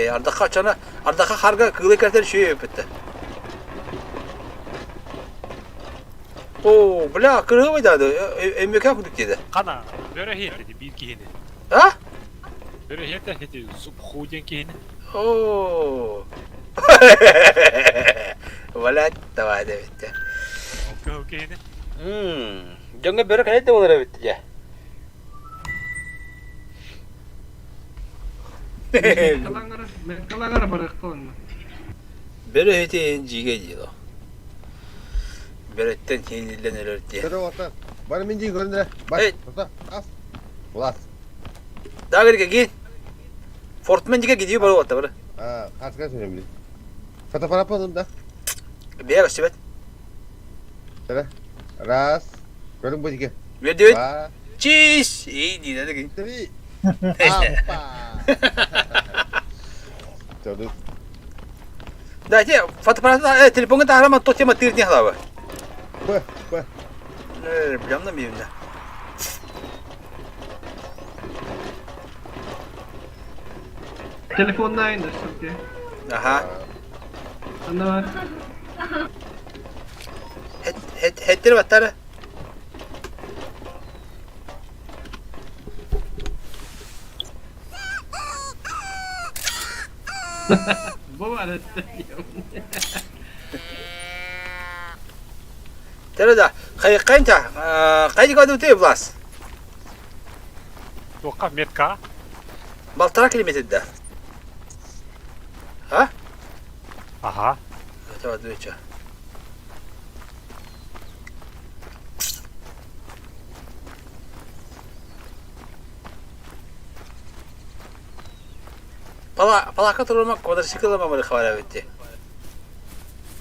A: Ардаха чана, ардаха харга кылы картер шуй yapıttı. Oo, bля, kırığı mıydı adı? Emmeka kuduk dedi.
E: Kana, böyle hiyet dedi bir kihini.
A: Ha?
E: Böyle hiyet dedi, subhuden kihini.
A: Oo. Valla tava da bitti.
E: Oku kihini.
A: Jonga böyle kanet de olur bitti ya.
G: Mekkalangara barakton.
A: Böyle heyeti cige diyor. Beretten kendilerine diye.
B: Tere orta. Bana minci göründüre. Bak.
A: Evet.
B: Orta. As. Ulas.
A: Daha geri gel. Fortman juga gidiyor böyle orta böyle.
B: Ha, kaç önemli. Kata para yapalım da.
A: Bir yer işte.
B: Tere. Ras. Görün bu dike.
A: Ve diyor.
B: Ba.
A: Cheese. İyi değil hadi gel.
B: Tri. Apa. Çocuk.
A: Dah dia foto para telefonnya tak lama tu cuma tirnya lah.
B: Bıh. Bıh.
A: Jam da mıyım da?
G: Telefonda indir Türkiye.
A: Aha.
G: Anda var.
A: Hetir batar.
G: Bu var
A: Tera da. Kayak ta. Kayak kau tu belas.
E: Toka metka.
A: Baltara kilometre dah. Ha?
E: Aha.
A: Coba tu coba. Palaka turmak motosiklet ama böyle kavara bitti.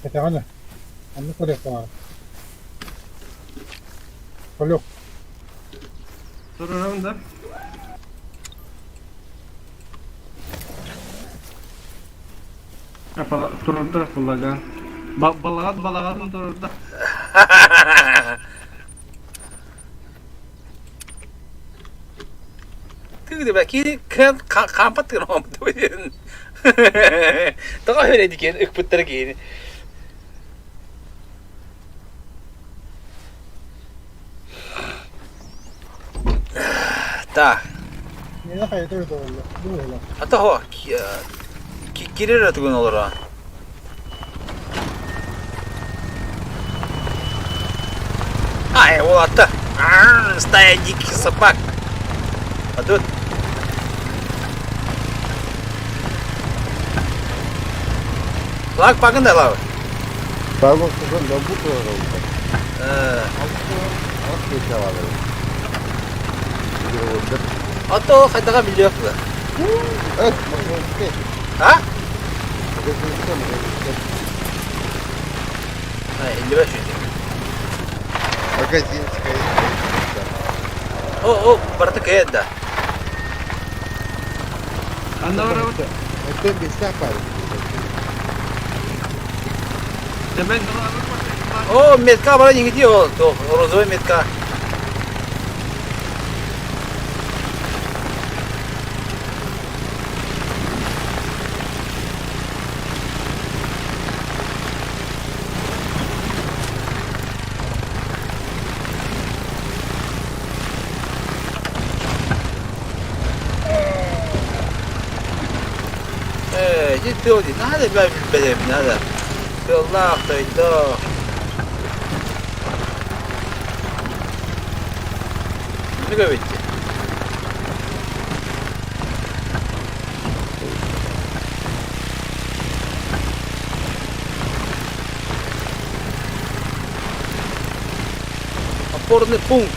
F: Kata ka na. Ano ko rin pa? Kulok.
G: Soruyorum da. Apa turunda kullagan. Balagat turunda.
A: Tuh belki kan kampat kan om tu. Tak öyle diken ıkpıtları giyini. Ta.
F: Nila kayo ito ito. Dulo lang.
A: Hatta ho kirir tugun olur ha. Ay o hatta. Staya dikki sapak. Adut. Lak bakın da lav.
B: Bago kızın da bu kadar oldu. Alt bir şey var.
A: Atau kata biliyor da.
B: Evet.
A: Ha? Ay 55 ödeyim.
B: Magazin çıkayım.
A: Oh, berarti kayak dah.
G: Anda var.
B: Itu bisa apa?
G: Ben
A: Oh, metka bana gidiyor. Tuh, Rozoy metka. Itu di nada belum nada. Allah itu. Ne kadar bitti? Oporny punkt.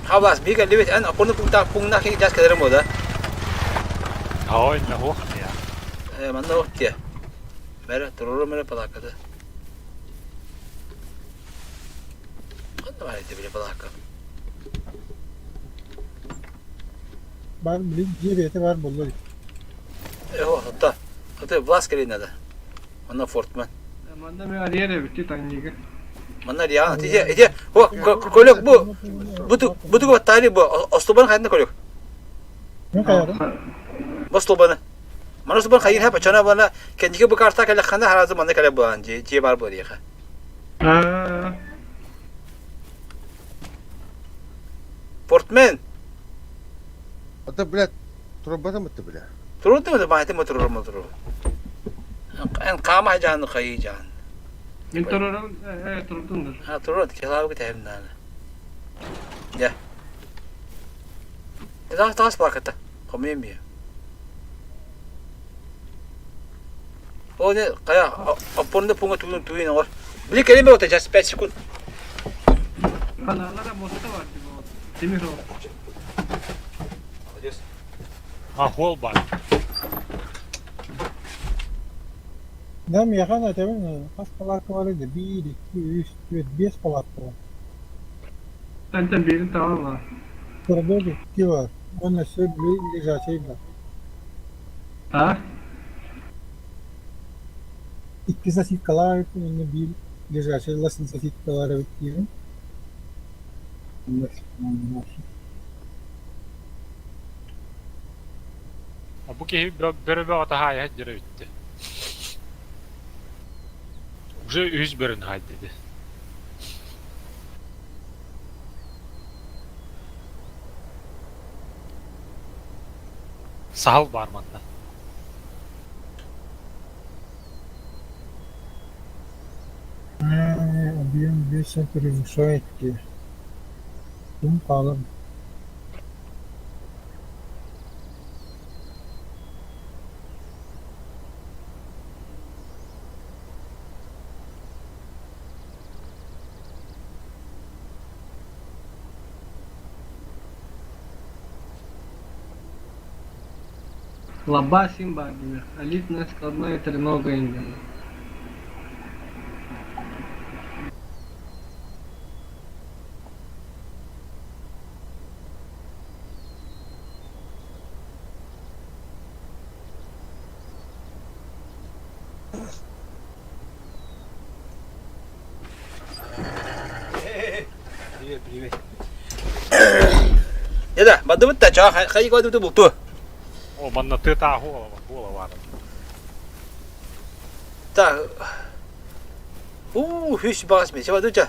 A: Hablas biga liwit an oporny punkt na kaya jas kadar mo da.
E: Ja, inne hårt ja.
A: Man åt det. Mer tror du på det kada. Kan var det bile palaka.
F: Ben bilin GBT var buldu.
A: Hatta Blaskeri nada. Ona Fortman.
G: Manda me ariyere bitti tangiga.
A: Mana dia? Dia kolok bu. Butuh buat tali bu. Ostoban kan kolok.
F: Ne kadar?
A: Boslo bana. Mana su ban kayın hep açana bana kendiki bu karta kale khana her zaman ne kale bu anci cibar bu diye.
G: Ha.
A: Portman.
B: Ata bilet turabata mı tabila?
A: Turun mu da bahati motor motor. En kama can kayı can.
G: Intororan turundur.
A: Ha turun ki lavu ki temden. Ya. Daha tas bakata. Komiyem ya. O ne kaya aponda punga tuyun tuyun var. Bili kelime otacağız 5 sekund.
G: Kanallara mosta var ki bu. Demir o.
E: Ha hol var.
F: Nam yakan atemin kaç palak var idi? 1, 2, 3, 4, 5 palak var.
G: Zaten birini tamam var.
F: Sonra 4, 2 var. Onunla söylüyor, ilacı şey var.
G: Ha?
F: İki sasit kalar, onunla bir ilacı şey, lasın sasit kalar bitirin.
E: Bu ki bir ata hay hacıra bitti. Уже 100 birin hay dedi. Sahal barmanda.
F: Объем веса превышает палом.
G: Лабасим багами. Элитная складная тренога Индия.
A: Привет. Деда, бадывыт та ча, хай году ты букту.
E: О, манна ты та гола var.
A: Ta. Hiç basmıyor. Çaba durca.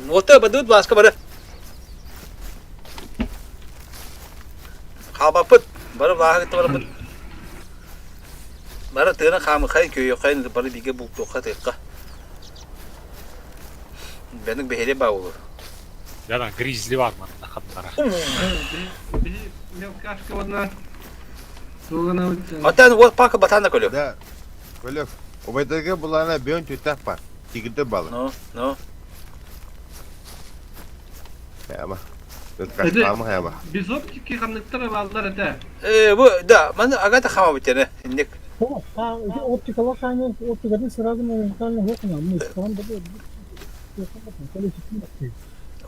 A: Otur badut baska bara. Hava put. Bara baha itu bara put. Bara tena kham khay köy khay bara dige buktu khatıqa. Benim behele bağlı.
E: Yalan grizzly var manna kadınlara.
G: Лев кашка одна. Тугана
A: Atan o pak batanda kalıyor.
B: Da böyle o bedege bulana bir ön tütah var. Tigide balı.
A: No.
B: Ya ama. Kaç kalma ya ama.
G: Biz optiki kanlıklara bağlılar ede.
A: Bu da bana agata khama bitene. Indik.
F: Tamam. Ha, optikalar kaynağı, optikanın sıradan oyuncularla yok mu? Tamam da böyle. Böyle çıkıyor.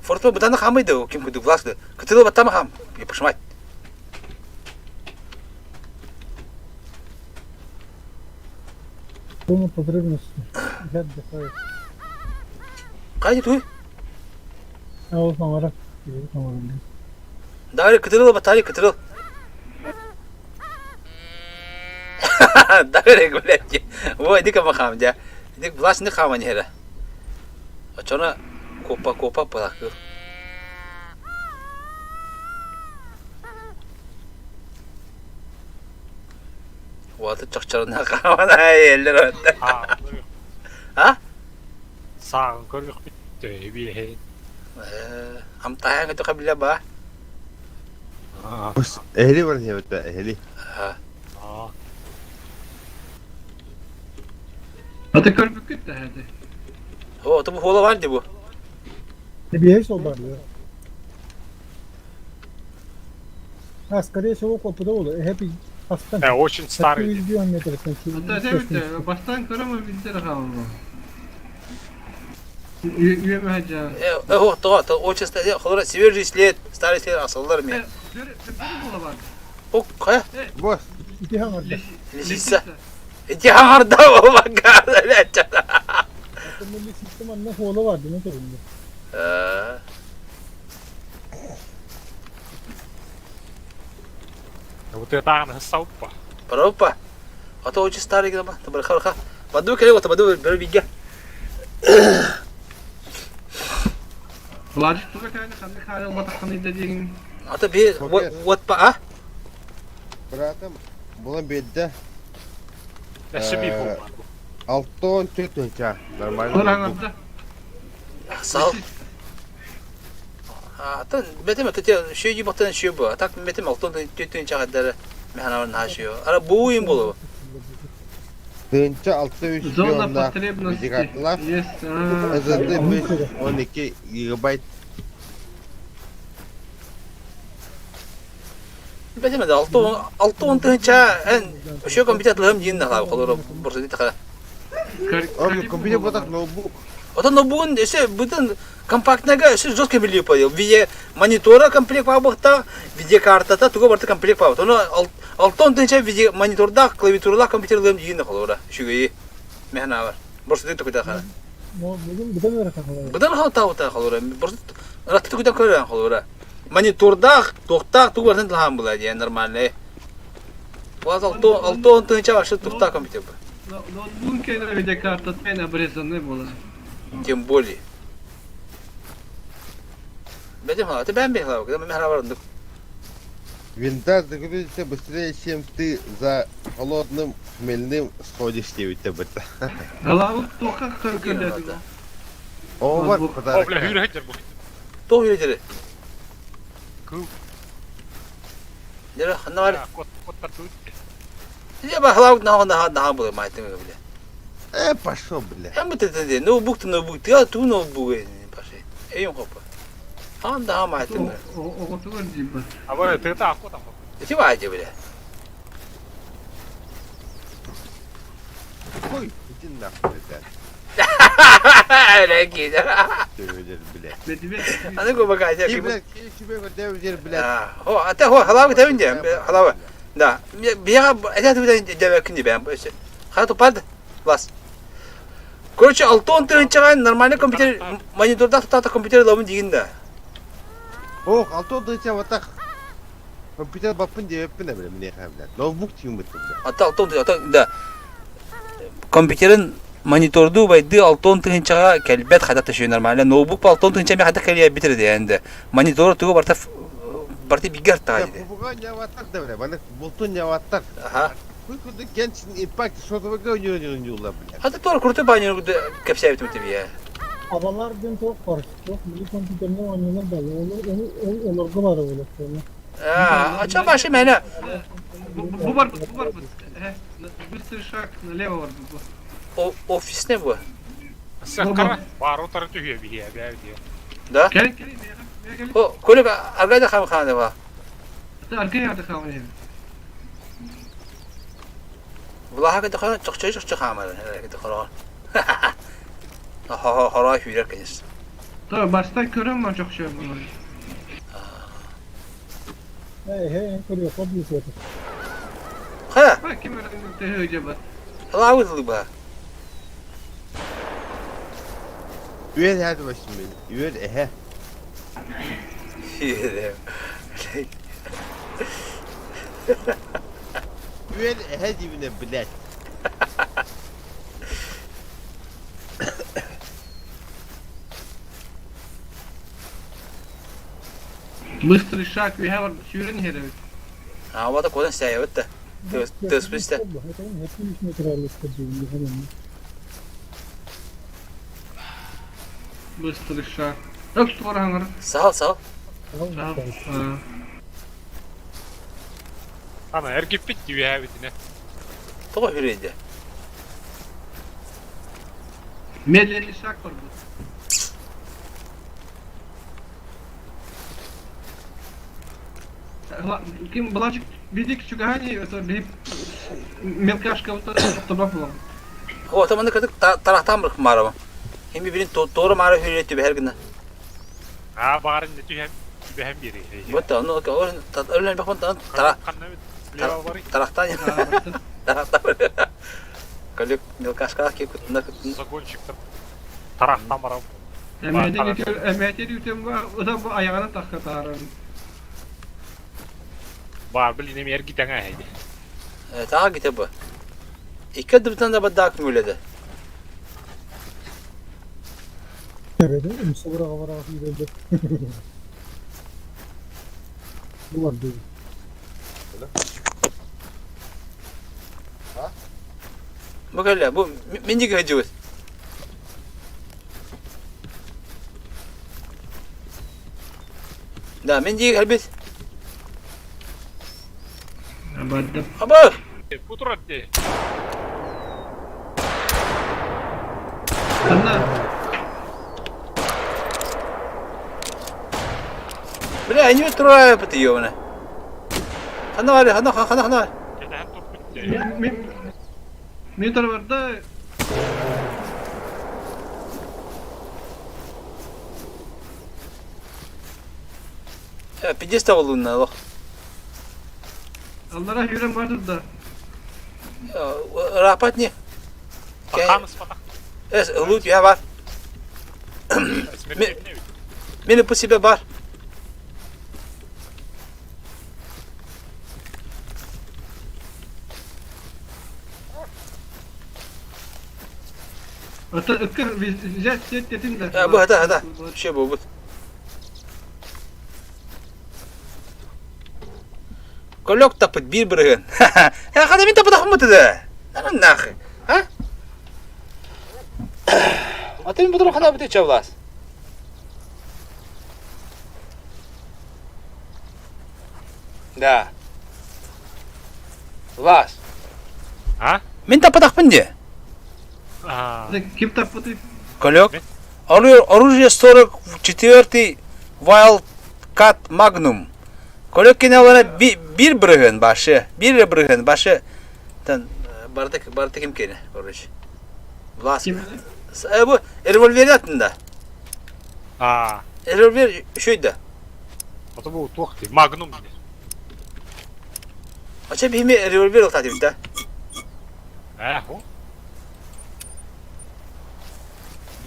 A: Fortu batanda khamaydı kim kudu vlastı. Kıtılı batama kham. Yapışmay.
F: Думаю, потребности. Я отдыхаю.
A: Kaydı tuy.
F: А вот самара.
A: Dari kıtılı batari kıtılı. Dari guleci. Bu ini kama kham ja. Ini vlas ni khama ni hera. Açona kopa bırakıyor. Vaatı çakçarına khama eller öttü. Ha?
E: Sağın körük bitti bilhe.
A: Am tayang itu kabila ba?
B: Bus ehli var ya da ehli.
A: Ha.
G: Hadi körbüküt de hadi.
A: O tabu hola vardı bu.
F: Bir şey oldu ya. А, скорее всего, опыта hep hasta.
E: Очень старый.
G: Hatta evet baştan körama bizde rakamı bu. Üyeme hacı.
A: O очень старый. Холора свежий след, старый след asıllar mı?
G: Böyle bu var.
A: O kaya.
B: Boş.
F: İki hangarda.
A: Lisa. Jaharda o bagada ne çada.
F: Milli sistem anne holo vardı ne durumda?
E: Вот это она саупа.
A: Паропа. А то очень старый грома. Табар харха. Баду келе вот баду бер биге.
G: Ладжик туга кайны ханды хайлы батаканы деген.
A: Ата би вот па а?
B: Братым, бұлан бедді
E: Näsmi bu.
B: 6-14 нормально.
G: Олаңызда.
A: Сал. Ата бетем тете шөйги бактан шөй бу. Так бетем алтын төтөн чагадары механавын хашıyor. Ара буйым болу.
B: Тынча 6-3
G: Зона
B: миллионда
G: потребности.
B: видеокарталар.
G: Есть.
B: Özelde 12 GB.
A: Бетем de altı tınça en şu kompüterlerim yine ha kolor burası değil takara.
B: Abi компьютер вот так ноутбук.
A: Ota no bugün ise bütün kompaktnaga ise жестко билип koyuyor. Video monitора комплект пабықта, video картата туга барты комплект пабы. Оны altı tınça video monitorda klaviaturada kompüterlerim yine kolor. Şugeyi mehna var. Burası değil takara takara.
F: Bugün bir de mi rakam?
A: Бұдан хау қалуыра. Burası rakıtı күден көрген қалуыra. Мониторда тоқтақ туг бартын тылған болады, yani нормальный. Бұлаз 6-10 тыңча башы тоқтақ компьютер бұл.
G: Ноутбук кайны видеокарта мен обрезанный болады.
A: Тем более. Бәдем хала, ты бән бен хала, когда мы мехраварындық.
B: Винтаж загрузится быстрее, чем ты за холодным хмельным сходишь, девять это.
G: Алау тоқа кыргылады.
B: О, вот
E: O
B: подарок.
E: bile hürhedir bu.
A: Тоқ үйретері.
E: Kıv.
A: Дері, қанна бар.
E: Kotlar tut.
A: Дері, ба хала наға бұлы майтың өбілі.
B: Пошел, бля.
A: Әм бұтты, ноутбук, ты ту ноутбук пашай. Эйім қопы. Ам наға майтың өбілі.
G: Оғытығыр дейбі.
E: А böyle tığda akut ama.
A: Эти вайде білі.
B: Ой, иди нахуй, ребят.
A: Öyle ki.
B: Дövдер, бля.
G: Медведь.
A: Hadi koy bakayım.
B: И, блядь, тебе дövдер, блядь.
A: О, а те халавы тавинде, халавы. Да. Бия это ты девек не бем. Хату пад. Бас. Короче, алтон тынчаган нормальный компьютер мониторда тата компьютер ломын дигинде.
B: Ох, алтон дыча вот так. Компьютер бапын девеппін, бля, мне блядь. Ноутбук тиюм бітті, бля.
A: Ата алтон да. Компьютерин мониторду байды алтон тынчага келбет хата ташıyor нормально. Ноутбук алтон тынча ми хата келия биtirdi yani. Монитор тугу барты бигер тагайды.
B: Попугай не аватар, да, бля, бана болтун не аватар.
A: Ага.
B: Куйкуды генчин импакт шотовыга уйнюла, бля.
A: Hadi doğru kurtu banyo kapsaya bitim ya.
F: Havalar dün çok karışık. Yok, milli kompüterine oynuyorlar belli. Onlarda var öyle.
A: Açam başı mene.
G: Bu var. Быстрый шаг налево var bu.
A: Ofis ne bu?
E: Sen kara. Var o tarafı tühüyor bir yer diye.
A: Da?
G: Gel.
A: O kulüp arkada kamkhane var.
G: Arkaya yardı kamerayı.
A: Vallahi kadar kana çok kamera. Herhalde karar. Hara hüyler kayız.
G: Tabii başta görünmüyor çok şey bunlar.
F: Hey, koruyor, koruyor.
A: Ha,
G: Bak kim öyle tehöce bak.
A: Allah uzun bu.
B: Üyel hadi başım benim. Üyel ehe. Üyel ehe dibine, blядь.
G: Быстрый шаг, we have sürün here.
A: Ha, vada kodan saya ötte. Tıs piste.
G: Быстрый шаг. Yok tutar hangar.
A: Sağ ol.
E: Ama erkek bit gibi ya bitine.
A: Topa hüreydi.
G: Medlenli şag var bu. Kim bulaşık bildik şu hani bir melkaşka tabak var.
A: O tamamını kadık taraftan bırakıp mağarama. Hem birbirini doğru mağara hüreydi bir her gün.
E: Ha bağırın ne tühem gibi hem biri.
A: Bu da onu öyle bakma taraftan ya. Taraftan. Kalıyor melkaşka ki kutunda.
E: Zagonçıkta taraftan var.
G: Emniyete yütem var. O da bu ayağına takı tararım.
E: Бар bildiğin yer giden haydi.
A: Tağa gite bu. İki dubtan da badak müyledi.
F: Evet, Mustafa var abi böyle. Bu var değil.
A: Bu öyle, bu minicik hacıvız. Da minicik elbet.
G: Abadım.
A: Aba!
E: Putur etti.
G: Kanna.
A: Bile aynı turaya yapıyor bana. Hana var, hana.
E: Keden top bitti.
G: Mi tarafta
A: Ya pijes de olduğunda bak.
G: Allah'a yüren vardır da.
A: Rapat ne?
E: Bakanız patak.
A: Es, lut ya var.
E: İsmini
A: Meni bu sibe var.
G: Ata ıkkır vizet yetin de.
A: Ya bu hada. Şey bu. Kolok tapıt bir bırgın. Ya kada min tapıt akımı da. Anan nakı. Ha? Atın bu durum kada bıtı çavlas. Da. Vas.
E: Ha?
A: Min tapıt akımı diye.
E: Aa.
G: Kim tapıtı?
A: Колек. Оружие 44 Wildcat Magnum. Колек киналана bir bırgın başı. Bir bırgın başı. Tan Bartek kim kene? Короче. Vlas.
G: Kim?
A: Bu revolver atında.
E: Aa.
A: Revolver şuydu.
E: O da bu tuhti. Magnum dedi.
A: Açıp himi revolver atıyor da.
E: O.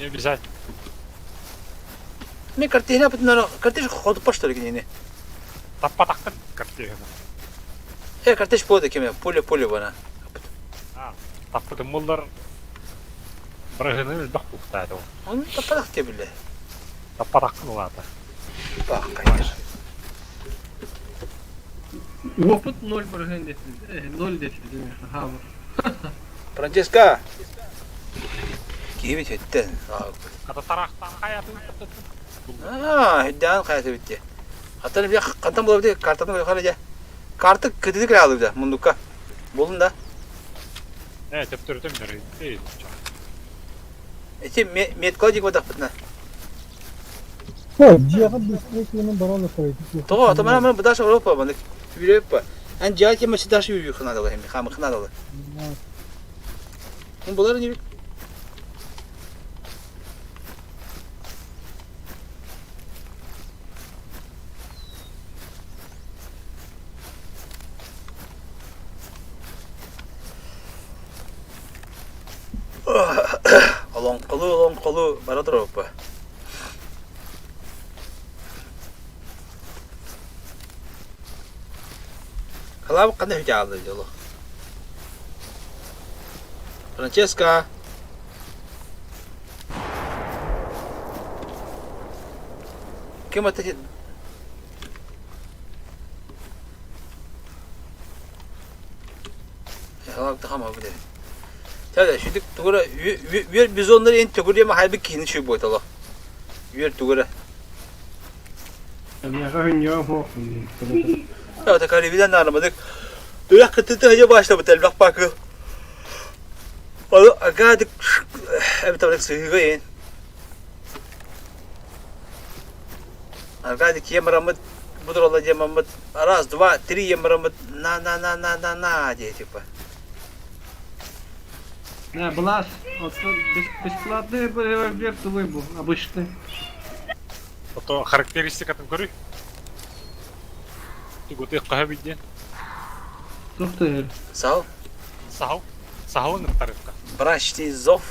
E: Ne güzel.
A: Ne kартина потом картиш ходу по что ли не.
E: Tappatakın kartı.
A: Картиш пода кеме. Поле бана.
E: Tappadı mullar. Bırakını bak bu tadı.
A: Он тападак тебе.
E: Tappatakın olata.
A: Bak kaydır.
G: Опыт 0% desin. 0 desin. Ha.
A: Francesca. Gibi etti.
E: Kata taraktan hayatı.
A: Hidden hayatı bitti. Hatta bir kantan bulabilir. Kartını yukarıca. Kartı kıtıdık aldı bir de. Mundukka. Bulun da.
E: Evet, teptürdüm de değil.
A: İçi metkodik vadak bitne.
F: Ha, cihaha destekleyenin bana da koyduk.
A: Toğa, tamam bu da şey Avrupa bandık. Yürü yapma. En cihat ki maçı taşı yürüyor kına da hem hamı kına da. Bunların yürü. Alon kolu baradır Avrupa. Kalau kan dia jalan aja loh. Francesca. Kim ateş? Ya tamam abi de. Tabii şimdi tukura biz onları en tukura ama halbuki kendi şey bu talo. Yür tukura.
G: Ya hünyo ho.
A: Ya da kalibiden aramadık. Öyle kıtıtı hacı başladı telbak bakı. Agadik evet tabii sığıyın. Agadik yemramı budur olacağım ama раз, два, три yemramı na diye tipa.
G: Ne Blas? Бесплатный револьвер твой был, обычный.
E: Ото характеристикатын көрүй. Тиготы қахабиден.
G: Ух ты.
A: Sağ ol.
E: Сахау нықтарыққа.
A: Брачный зов.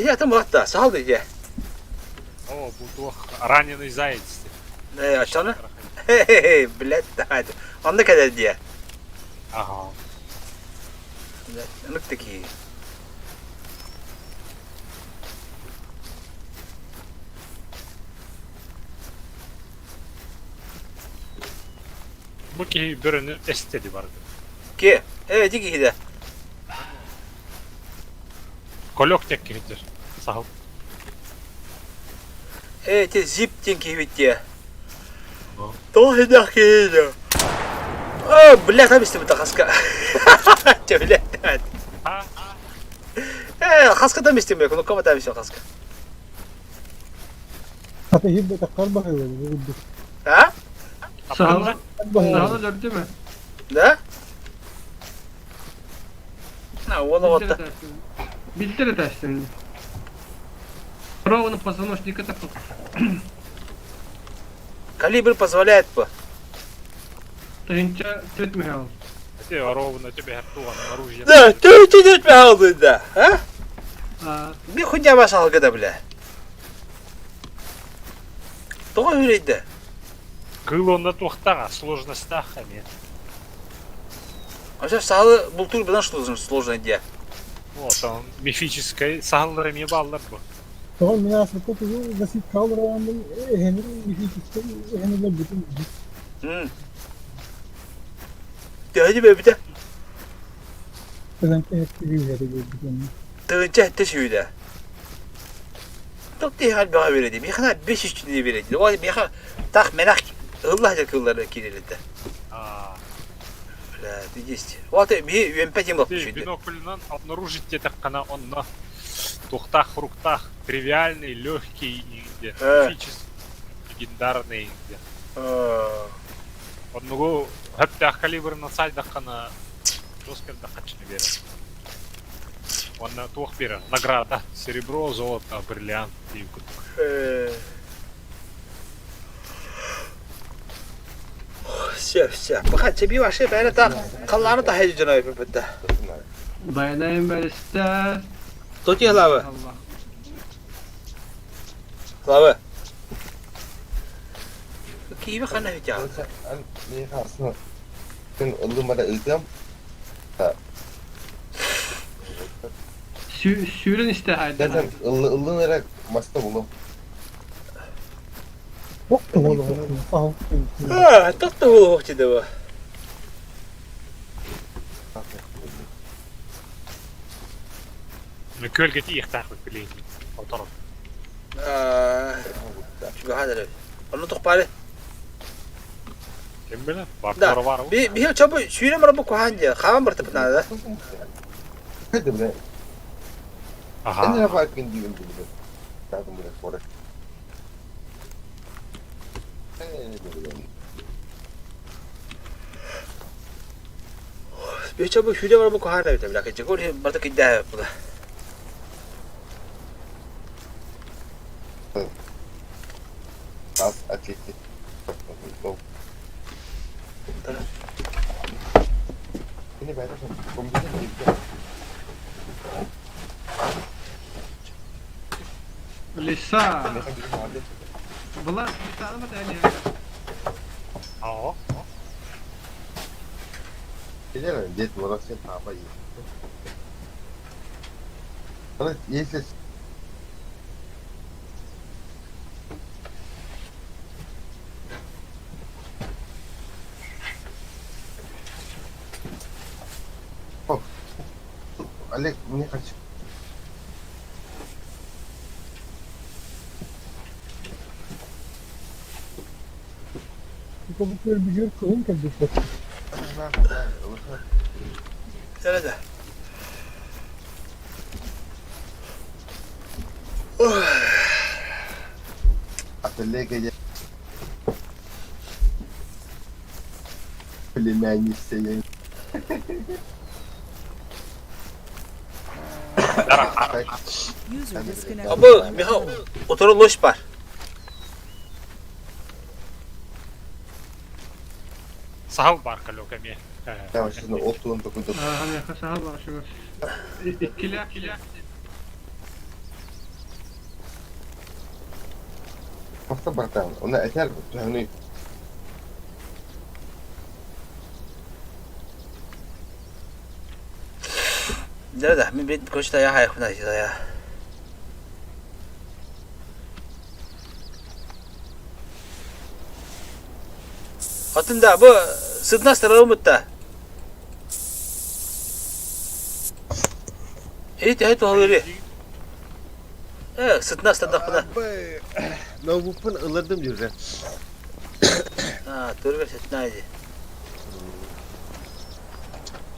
A: Я там отта, салды я.
E: О, буду раненый заяц.
A: А что она? Хе-хе-хе, блядь, да. Он на когда где?
E: Ага.
A: Ну такие.
E: Bu ki birini estedi vardı.
A: Ki? Diki de.
E: Kolok tek gider. Sağ ol.
A: Те зип тенки ведь. То хидах кида. А, блядь, там есть хаска. Че, блядь.
E: Ha?
A: Хаска там есть, ну кого там все хаска.
F: Hatta hibbe takar bakıyor. Hibbe.
A: А?
G: Sağlı.
F: Bakıyor.
G: Sağlı döndü mü?
A: Да? А, вон вот.
G: Билдері тәсілін. Правоны позвоночника такой.
A: Калибр позволяет по.
G: Тынча цвет мигал.
E: Hadi ровно тебе гартуан оружие.
A: Да, ты идешь мягал, да, а?
G: А,
A: Bir хуйня басал гада, бля. Тоға үйрейді.
E: Кыл онда тоқтаға, сложността хаме.
A: А сейчас салы бұл тур бұдан сложно де.
E: Вот он, мифической сағылырымен балдар bu.
F: Tamam münasebet tutuyor. Basit kalır ayağında. Henry bir şey işte. Henry'le bütün.
A: Döndü be bir de.
F: Özellikle hep bir yere gördük.
A: Dönce etti şuydu. Çok değil hal bana verildi. Bir kadar 5 üstü diye verildi. O bir kadar tak merak Allah'ca kılları kirildi.
E: Aa,
A: Да, есть. Вот bir yönpetim bak
E: Ты
A: şuydu.
E: бинокльнан обнаружить те так она он на тухтах, фруктах, тривиальный, легкий и где, мифический, легендарный где. Одного хәтта калибр на сайдах кана жесткий дохачный берет. Он на тух берет. Награда серебро, золото, бриллиант и
A: Все. Bakın cebi var şey böyle tak kallarını da heyecan yapıp bitti.
G: dayanayım ben ister.
A: Toki hlava.
G: Allah.
A: Hlava. Kimi kana hüca.
B: Ni aslında ben oğluma da ıldım.
G: Sürün işte haydi.
B: Zaten ılınarak masta buldum.
F: Çok da olur. Sağ ol.
A: Ha, tatlı bu vakti bu.
E: Kölge tihtäh peliin. Otorot.
A: Şu hadi. Onu tokpare.
E: Kim bilir? Var
A: Da.
E: var.
A: Bir çabuk şuyla mı bu kuhanca? Kavan bertep nada.
B: Hadi bre.
E: Aha.
B: Ben ne farkın diyorum bunu. Tadım bre fora.
A: Bir çabuk şuyla mı bu kuhanca bir tabi. Lakin çekor bertep iddia bu da.
B: Az açıktı. Ini bayar kombinya gitu.
G: Lisa.
B: Mereka gitu ada.
G: Bunlar bir tane mi tane?
E: Aa.
B: Ini lah jet warasnya apa ya? Kalau yes. Oh, Alek, ini kaç?
F: Bu kabukları bir gör koyun kardeşler.
A: Şöyle de.
B: Atölye gece. Bilinmeyen isteyen.
D: User disconnected.
A: Ama Miha otoru loş var.
E: Sahal barka lokami.
B: Ya şimdi oturun dokunduk.
G: Hani yakası al var şu. İkili.
B: Hasta baratan. Ona eter hani
A: Nerede? Min bir koşta ya hayakına ya. Hatında bu sıdnas tarafı mutta. Evet oğulları. Sıdnas tarafı buna.
B: Abi, notebook'un ılırdım diyorlar.
A: Ha, doğru sıdnaydı.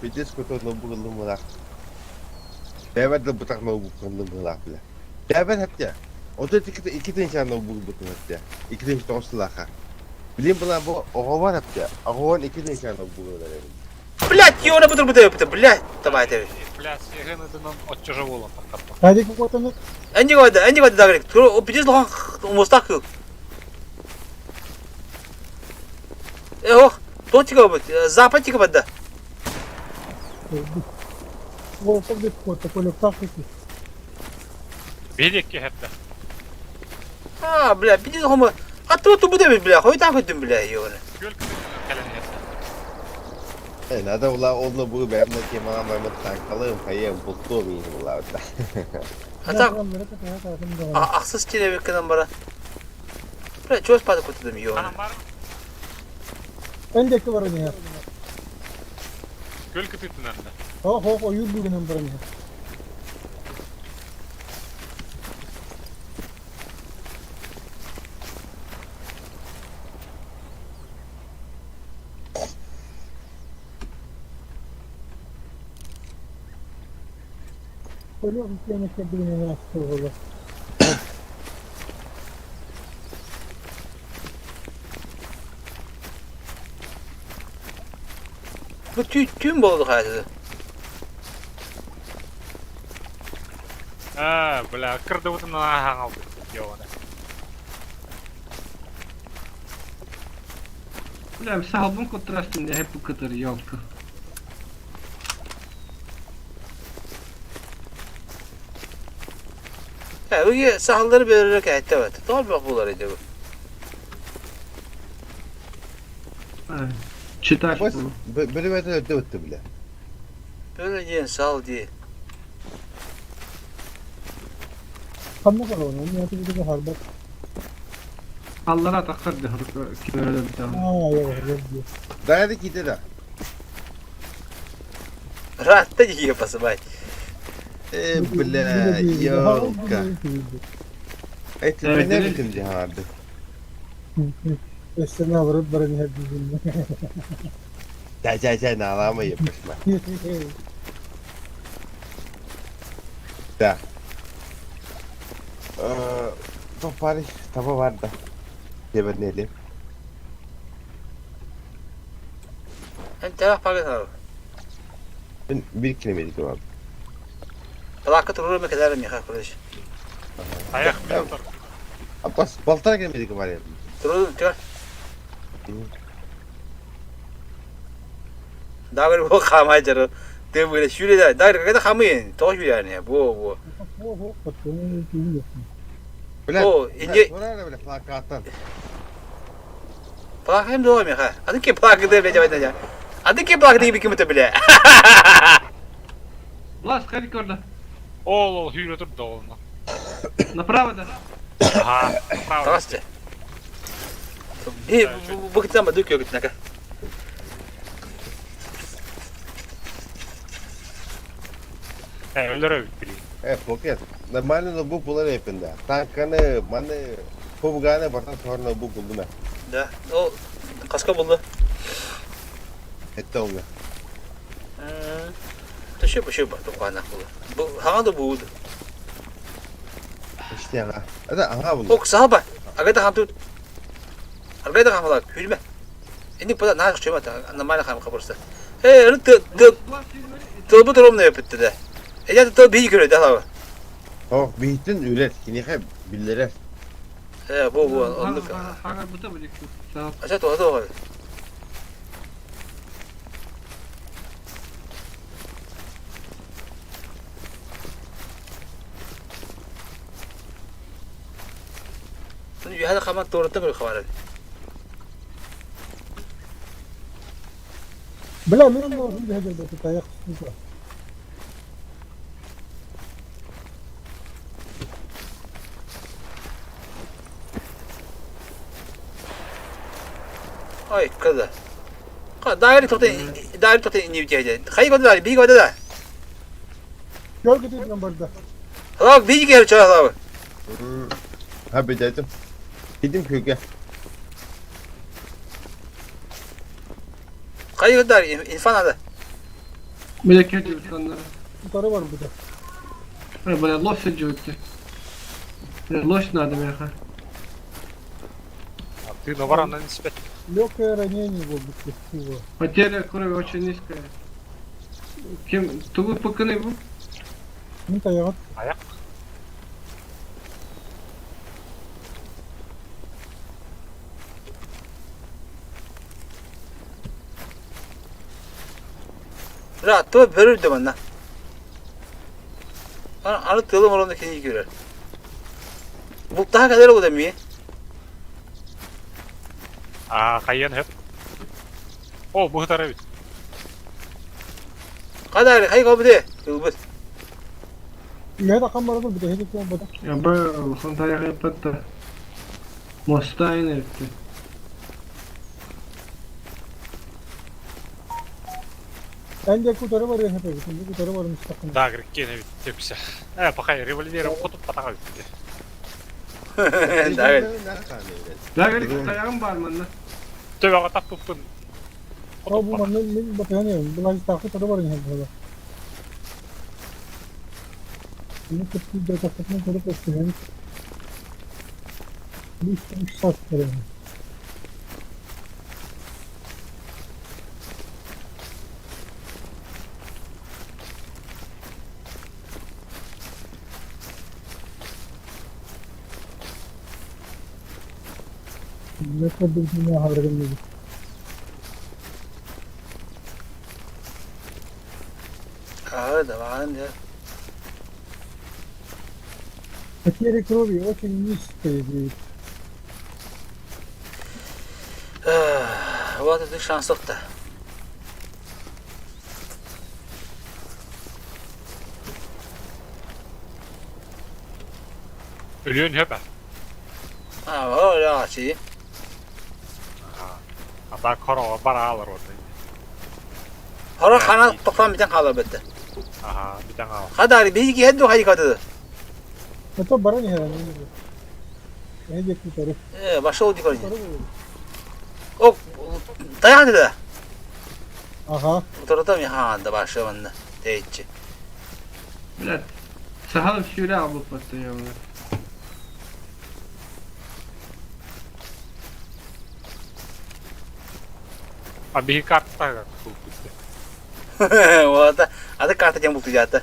B: Bir de skoto notebook ıldım var. Evet de bu tak notebook ıldım var bile. Ya ben hep ya. O da iki tane notebook butun hep ya. İki tane dostlaka. Bileyim bulan bu oğu var hep ya. Oğu'nun iki tane notebook var.
A: Блядь, его на буду yaptı. Блядь, давай ты.
E: Блядь, егенеден от тяжело такапта.
F: Hadi kokotanı
A: Анди года да говорит. О, пиздец, лохан мустак yok. Ох, тотика вот, западика вода.
F: olsa bir kota kolektif ki.
E: Берег hepte.
A: А, бля, пиздец, хома. А то тут буде, бля, хой так вот, бля, его.
E: Göl kalen hepte.
B: Nada ula oldu bu ben de ki bana Mehmet Tankalım kayım buldu muyum ula da.
A: Hatta aksız çile bekledim bana. Bля, чего спать куда-то его.
E: Anam var mı?
F: Öndeki var onu ya.
E: Göl köpüğünden de.
F: O yürüdüğünün var onu. Öyle bir yemek yaptığını nasıl olur?
A: Bu tüm oldu hayatı.
E: Ha, bля, kırdı bu tane hang aldı. Yovana.
G: Bля, salbun kontrastında hep bu kadar yoktu.
A: Ha, bu sahalları belirlerek hayatta var. Doğru bak bunlarıydı bu.
G: Evet. Çıtaş
B: Bas
G: bu.
B: böyle böyle öde öttü bile.
A: Böyle diyen sahal diye.
F: Kanma kadar onu. Ne yapıyor bir de harbat.
G: Allah'a takardı kim öyle bir tane.
F: Yok.
B: Dayadı gitti de.
A: Rahat da yiyor pası bay.
B: Bile yok ka. Ne bitim cihadı.
F: Üstüne vurup bana hep bizimle.
B: Cay nalama yapışma. Da. Topari taba var da. Devenelim.
A: Ben taraf paket abi.
B: Ben bir kilometre var.
A: Plakat olur mu kadar mı kardeş?
E: Ayak mı yapar?
B: Abbas baltara kilometre var ya.
A: Durun çıkar. Daha böyle bu kamay jarı. De böyle şöyle de daha kadar kamayın. Toş bir yani bu. O, ince-
B: Orada böyle plakattan.
A: Plak hem doğru mu ha? Adı ki plak de bile ya. Adı ki plak diye bir kimite bile.
G: Lan skarik orada.
E: Ol hüyle dur da olma.
G: Направо да.
E: Aha, bravo.
A: Tamamste. Bu kitabı da döküyor gitmek.
E: Öldürüyor bileyim.
B: Poket. Normalde bu bunları yapında. Tankanı, manı, pobugane bartan sonra bu buldum.
A: Da o kaska buldu.
B: Ette onu.
A: Taşı başı bak dokana buldu. Bu hanga da buldu.
B: İşte ya. Ada aha bunu.
A: Ok sahabat. Agada hamtu. Agada hamlar. Hülme. Ini pada nah cuma namanya kamu kabarsa. Onu bu durum ne yaptı da. Ya da bir göre daha.
B: Oh, bitin üret. Yine hep billere.
A: Bu onu.
G: Ага, bu tabii ki. Sağ ol.
A: Aşağı doğru. Bunu hadi kamat doğrultuda böyle kavar.
F: بلا من الله في هذا البيت تايق
A: Ay kızı. Daire tutun inivceydi. Hayır kodu da, bir kodu da.
F: Gör gidip numbarda.
A: Hala bir kere çağır abi.
B: Ha bededim. Gidim köyge.
A: Hayır kodu da, insan adı.
G: Bir de kötü insanlar.
F: Tutarı var burada.
G: Böyle loş seçiyordu. Loş надо меха.
E: А ты на варана не спят.
F: Легкое ранение его было.
G: Потеря крови очень низкая. Kim? Tuğut bakını bu.
F: Ну таяк.
E: Аяк.
A: Rahat da bölürdü bana. Anı tığılım oranında kendini görer. Bu daha kadar oldu mi?
E: А хайен хеп. О, бұғытар өйт.
A: Kadar, hayır kabul de. Yılbız.
F: Я ракам бар burada. Hedi kim burada?
G: Ya bro, son tayak yaptı. Mosta inerdi.
F: Ende kutarı var ya hep. Şimdi kutarı var müstakil.
E: Да, греккен өйт тепсі. Пақай револьверім құтып патаға өйтті.
A: Davet.
G: La gerek tayağım var mı lan?
E: Төбеға тап бұппын.
F: Ama bu manın bakıyan ya. Bunlar işte kutarı var ya hep burada. Bunu kutu da kapatma koyup isteyen. Bu işte 3 saat sonra. Ne kadar bir dünya haberim yok.
A: Да, ладно, да.
F: Потери крови очень низкие здесь.
A: Вот это шанс da.
E: Ölüyorsun höpə.
A: Ha, öyle açı.
E: Ata karağa bara alır orada.
A: Hara kanat toplam bir tane kalır bitti.
E: Aha, bir tane al.
A: Kadar bir iki hedi hayır kadı.
F: Это барани herhalde. Ne diyecek kutarı?
A: Başka oldu yukarı.
F: Kutarı mı?
A: O dayandı da.
F: Aha.
A: Bu tarafta mı? Ha, da başka bende. Değitçi.
G: Блядь. Сахал şöyle abi patlı ya.
E: А беги карта как купить.
A: Вот, а ты карта тем бутылята.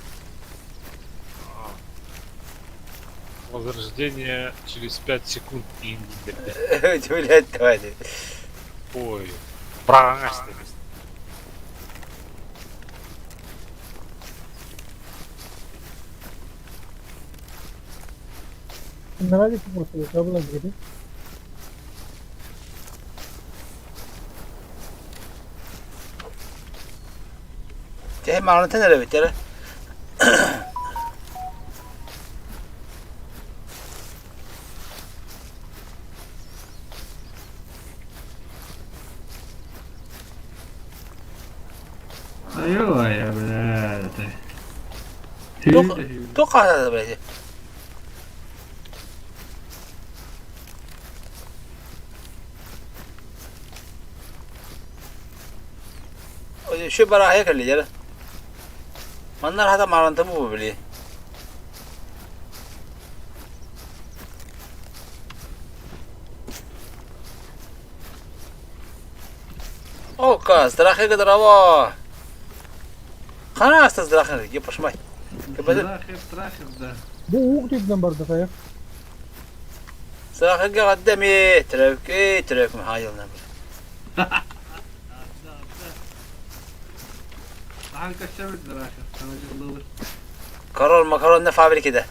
E: Возрождение через 5 секунд и
A: Блять, давай.
E: Ой, брагаш ты.
F: Нравится просто, я была говорит.
A: Hem anlatın hele bitir.
G: Ayo ya blядь.
A: To kadar da böyle. Şu baraya kalıyor ya. Manlar hata marantı mı bu böyle? O kız, drahe kadar hava. Kana hasta drahe, yapışmay.
F: Bu uğuk dedin barda kaya.
A: Drahe qaddami, trafik mi hayalına.
G: Hangi çevirdiler aşağı? Sana olur.
A: Karol makaron ne fabrikede.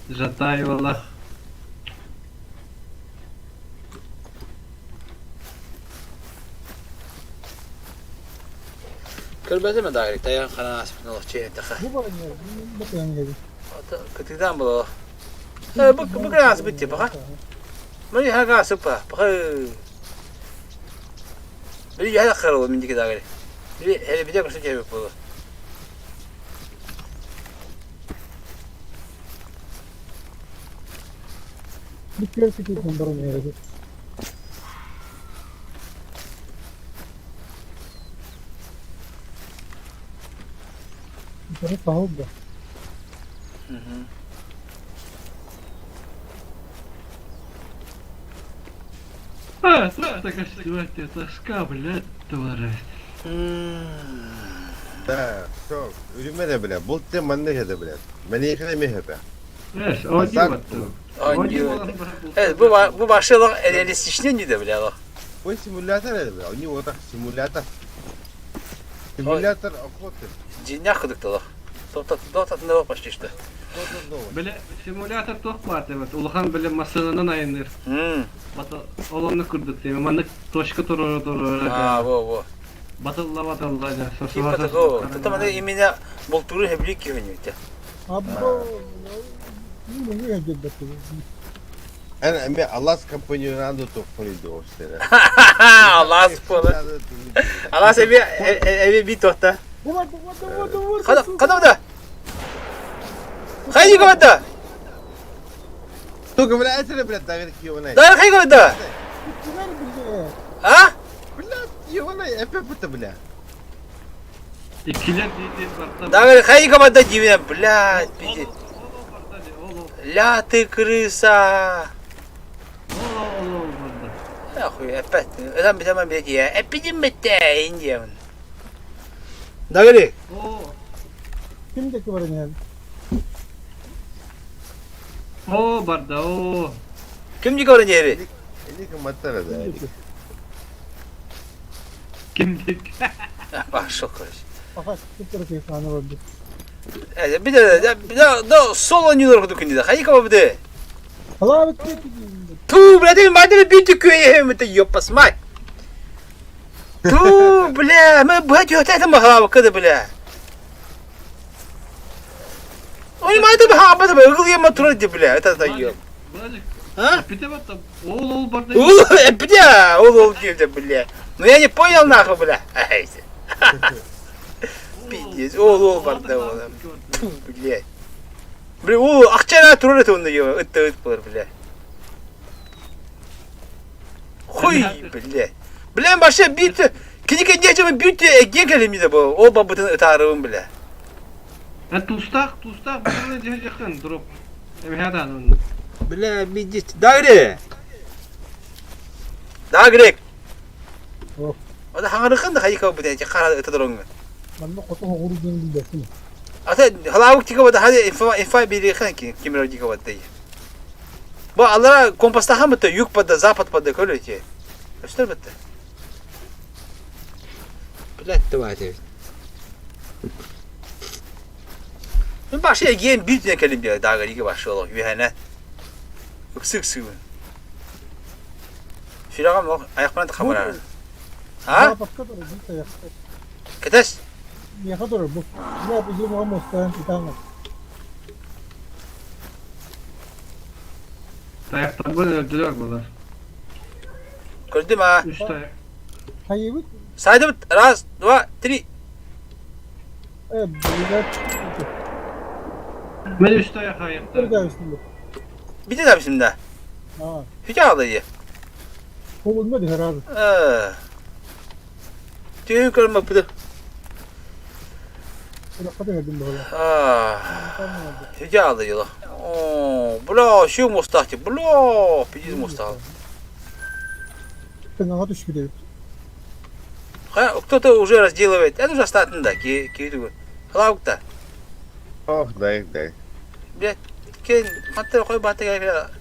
G: Жатай вала.
A: Kırbeze mi dağırık? Dayan kana asipin olur çeyre takı.
F: Bu var ya. Bu yan geliyor.
A: Kötüden bu. Bu kadar asip bitti bak. Beni her kadar asip bak. Beni yere kırır o mindiki dağırı. Hele bir de kursu çevik bu.
F: Bir kere sıkıntı bunların yeri. Bir kere sahip da.
G: Так что это тоска, блядь, товарищ.
B: Da, çok. Ürüme de bile. Bolt de manne de bile. Beni yıkılamıyor hep.
G: Знаешь, один вот.
A: Evet bu başlık elisi işlendi de bile bak.
B: Bu simülatör ne bile? Onu orada simülatör. Simülatör akıtır.
A: Cinne kıdık da bak. Dotatında bak başlı işte.
G: Бля, симулятор тох бар evet. Улахан беле масынынан айыныр. Бата олонны күрдүк теме. Маны точка туру.
A: Bu.
G: Батылла.
A: Типа o. Tamam именно болтуру хеблик кивеню.
F: Abi bu... Ne ya geldi?
B: Yani Allah kampanyonunda toplanıyordu o sene.
A: Allah sporu. Allah sevi evi bir tohta.
F: Bu var.
A: Kadam da. Haydi komanda.
B: Tu kabul etsene bile dağır ki ona.
A: Daha haydi komanda. Ha?
B: Bile ona epe putu bile.
G: İkiler değil var.
A: Daha haydi komanda gibi bla. La ты крыса. Нахуй, опять. Там bir zaman bir ya. Epidim bitti indiğim. Dağırı.
F: Kimdeki var yani?
G: O barda o.
A: Kim çıkarın yeri?
B: Eli kımatlar da.
G: Kimdik?
A: Bak şokur.
F: Fakat bir tarafı ifade oldu.
A: Evet, bir de sol oynuyorlar bu dükkanı da. Hayır kapı bir de.
F: Allah abi kötü.
A: Tu bile madem bir tüküye hem de yapas may. Tu bile ben bu hadi öte mi hava kadı bile. Onu madem bir hava da böyle yema turdu bile. Öte de yok. Ha?
G: Bir de battım. Oğul barda.
A: Bir de oğul gibi bile. Ne yani poyal nakı bile. Haydi. Pidiyes oğul barda oğlum. Tu bile. Bile o akçana turdu onda ya. Öte bile. Huy bile. Bilen başa bir kini kendine bir gen kelimesi bu. O babutun tarığım bile.
G: Tustak bunu yakın durup. Hemen onu.
A: Bile bir git. Daire. Daha gerek.
F: Oh.
A: O da hangarıkın da hayır bu diye kara ötedorun.
F: Ben de kutu uğru gün bildirsin.
A: Ata halavuk çıkıp da hadi ifa bir yakın ki kimler çıkıp da. Bu Allah kompasta hamı da yük pada zapat pada öyle ki. Göster bitti. Biletti var tabii. Ben başka giyen bir tane kelim bir daha gari başka olur. Yühene. Yüksük. Şuraya bak ayaklarına da kamera. Ha?
F: Başka da bir şey.
A: Ketes.
F: Ya kadar bu. Ne yapacağım ama muhtemelen bir tane.
G: Ayaktan böyle öldürüyor bunlar.
A: Gördün mü ha?
G: 3 dayak.
F: Hayır bu.
A: Saydım. Raz, dua, tri.
F: Evet, böyle
G: Ben 3 dayak ayakta.
F: bir daha üstünde.
A: Bir de tabii şimdi.
F: Ha.
A: Hiç ağlayı.
F: Kovulmadı herhalde.
A: Tüyü kırmak bu da.
F: Bırakma demedim böyle.
A: Hiç ağlayı. Bula şu mustahçı. Bula. Pidis mustahçı.
F: Ben ona düş gidiyor.
A: Кто-то уже разделывает. Это уже остаток, да, киду. Халаук-то.
B: Oh dayı.
A: Блядь, кен, хантер кой баты гайра.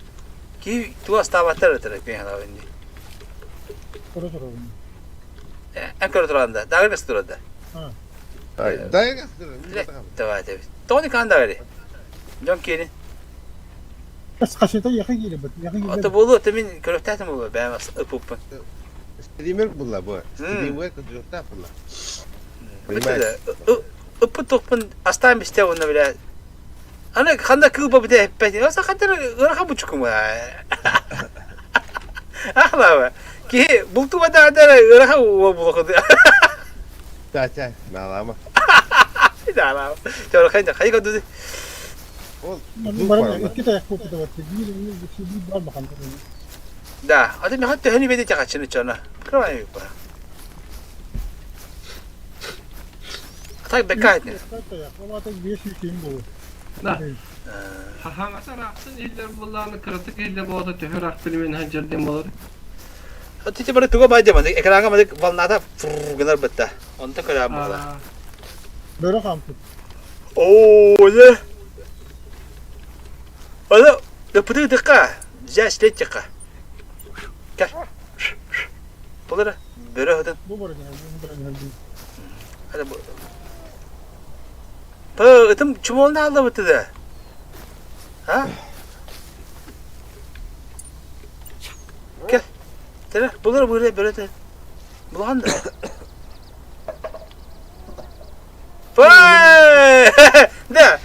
A: Ки туа ставатыр тыры пен халауынды.
F: Sonra.
A: Анкар туранда, дагыргас туранда.
B: Hayır. Dayı kastırın.
A: Давай, давай. Тони канда гайри. Жон кени.
F: Bas kaşeta yakı geliyor. Yakı geliyor.
A: Ata bolu ata min köröktätim bu. Ben ıpıpın.
B: Streamer bulla bu. Streamer kudurta bulla.
A: Bitte. Ipı tokpun astan biste onu bile. Ana kanda kılba bir de hep ben. Asa kadar ırakı buçuk mu? Ahla ki bultu bada da ırakı buldu.
B: Çay. Nalama.
A: Bir daha la. Çora kayda kayga dudu.
B: Ol.
F: Bana iki tayak koptu da var. Bir şey bir var bakalım.
A: Da, adam hatta hani bedi kaçını çana. Kıramayım yok bana. Tak bekayet ne?
F: Ama tek bir şey şeyim bu.
G: Da. Hangasa rahatsın iller bulanı kritik iller bu da tühür akbilmen hancerden olur.
A: Hadi bana tuga baydı mı? Ekrana mı valnada gınar bitti. Onu da kadar mı?
F: Böyle kampı.
A: Oo ne? Ana, ne pıtı dıkka. Jaslet çıkka. Gel. Bunlara böyle hadi.
F: Bu var yani. Bu var yani.
A: Hadi bu. Pa, itim çumalını aldı bitti de. Ha? Gel. Tere, bunları böyle de. Bulan da. Vay! Ne?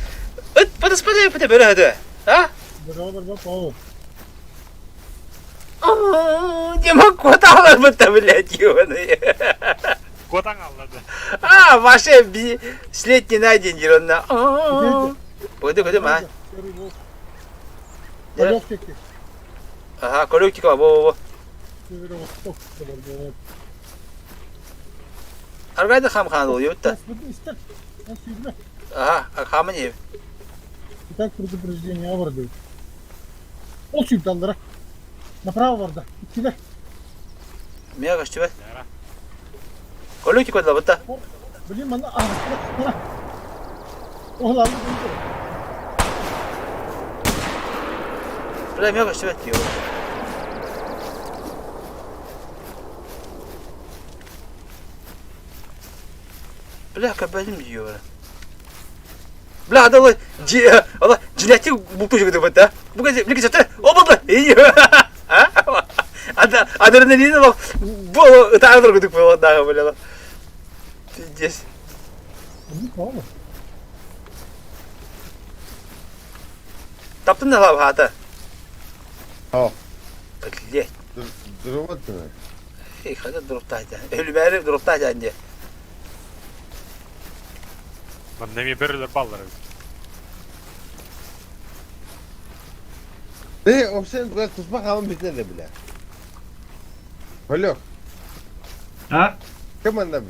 A: Patas yapıda böyle hadi. Ha?
F: Beraber bak o.
A: Demek kotalar bitti bile diyor.
E: Kodan anladı.
A: Vaše bir sletni najdin onunla. Kodu ma.
F: Kolok çekti.
A: Aha, kolok çıkıyor bu.
F: Böyle o.
A: Arkada ham oluyor da.
F: Bu ister. Nasıl yürüme?
A: Aha, hamın ev.
F: Bir tane kırdı президент vardı. O çiptallara. Направо vardı. İkide.
A: Miya kaçtı be? Kolok çıkıyor da bitti.
F: Bileyim bana oğlan
A: Bile miya kaçtı be diyor. Bile kapadım diyor. Bile hadi Allah cinayeti buldu çıktı bitti. Bu gece bir gece olmadı. İyi. Ha? Adını ne diyor? Bu taraftar gidip bu daha böyle. Yes.
F: bu ne?
A: Taptın da la hata.
B: Ha.
A: Bekle.
B: Durmadı.
A: Hadi durup da ölümer durup da diye.
E: Ben nemi biriler balları.
B: Ne o sen böyle tutmak ama bizde de bile. Kolok.
G: Ha?
B: Keman da bu.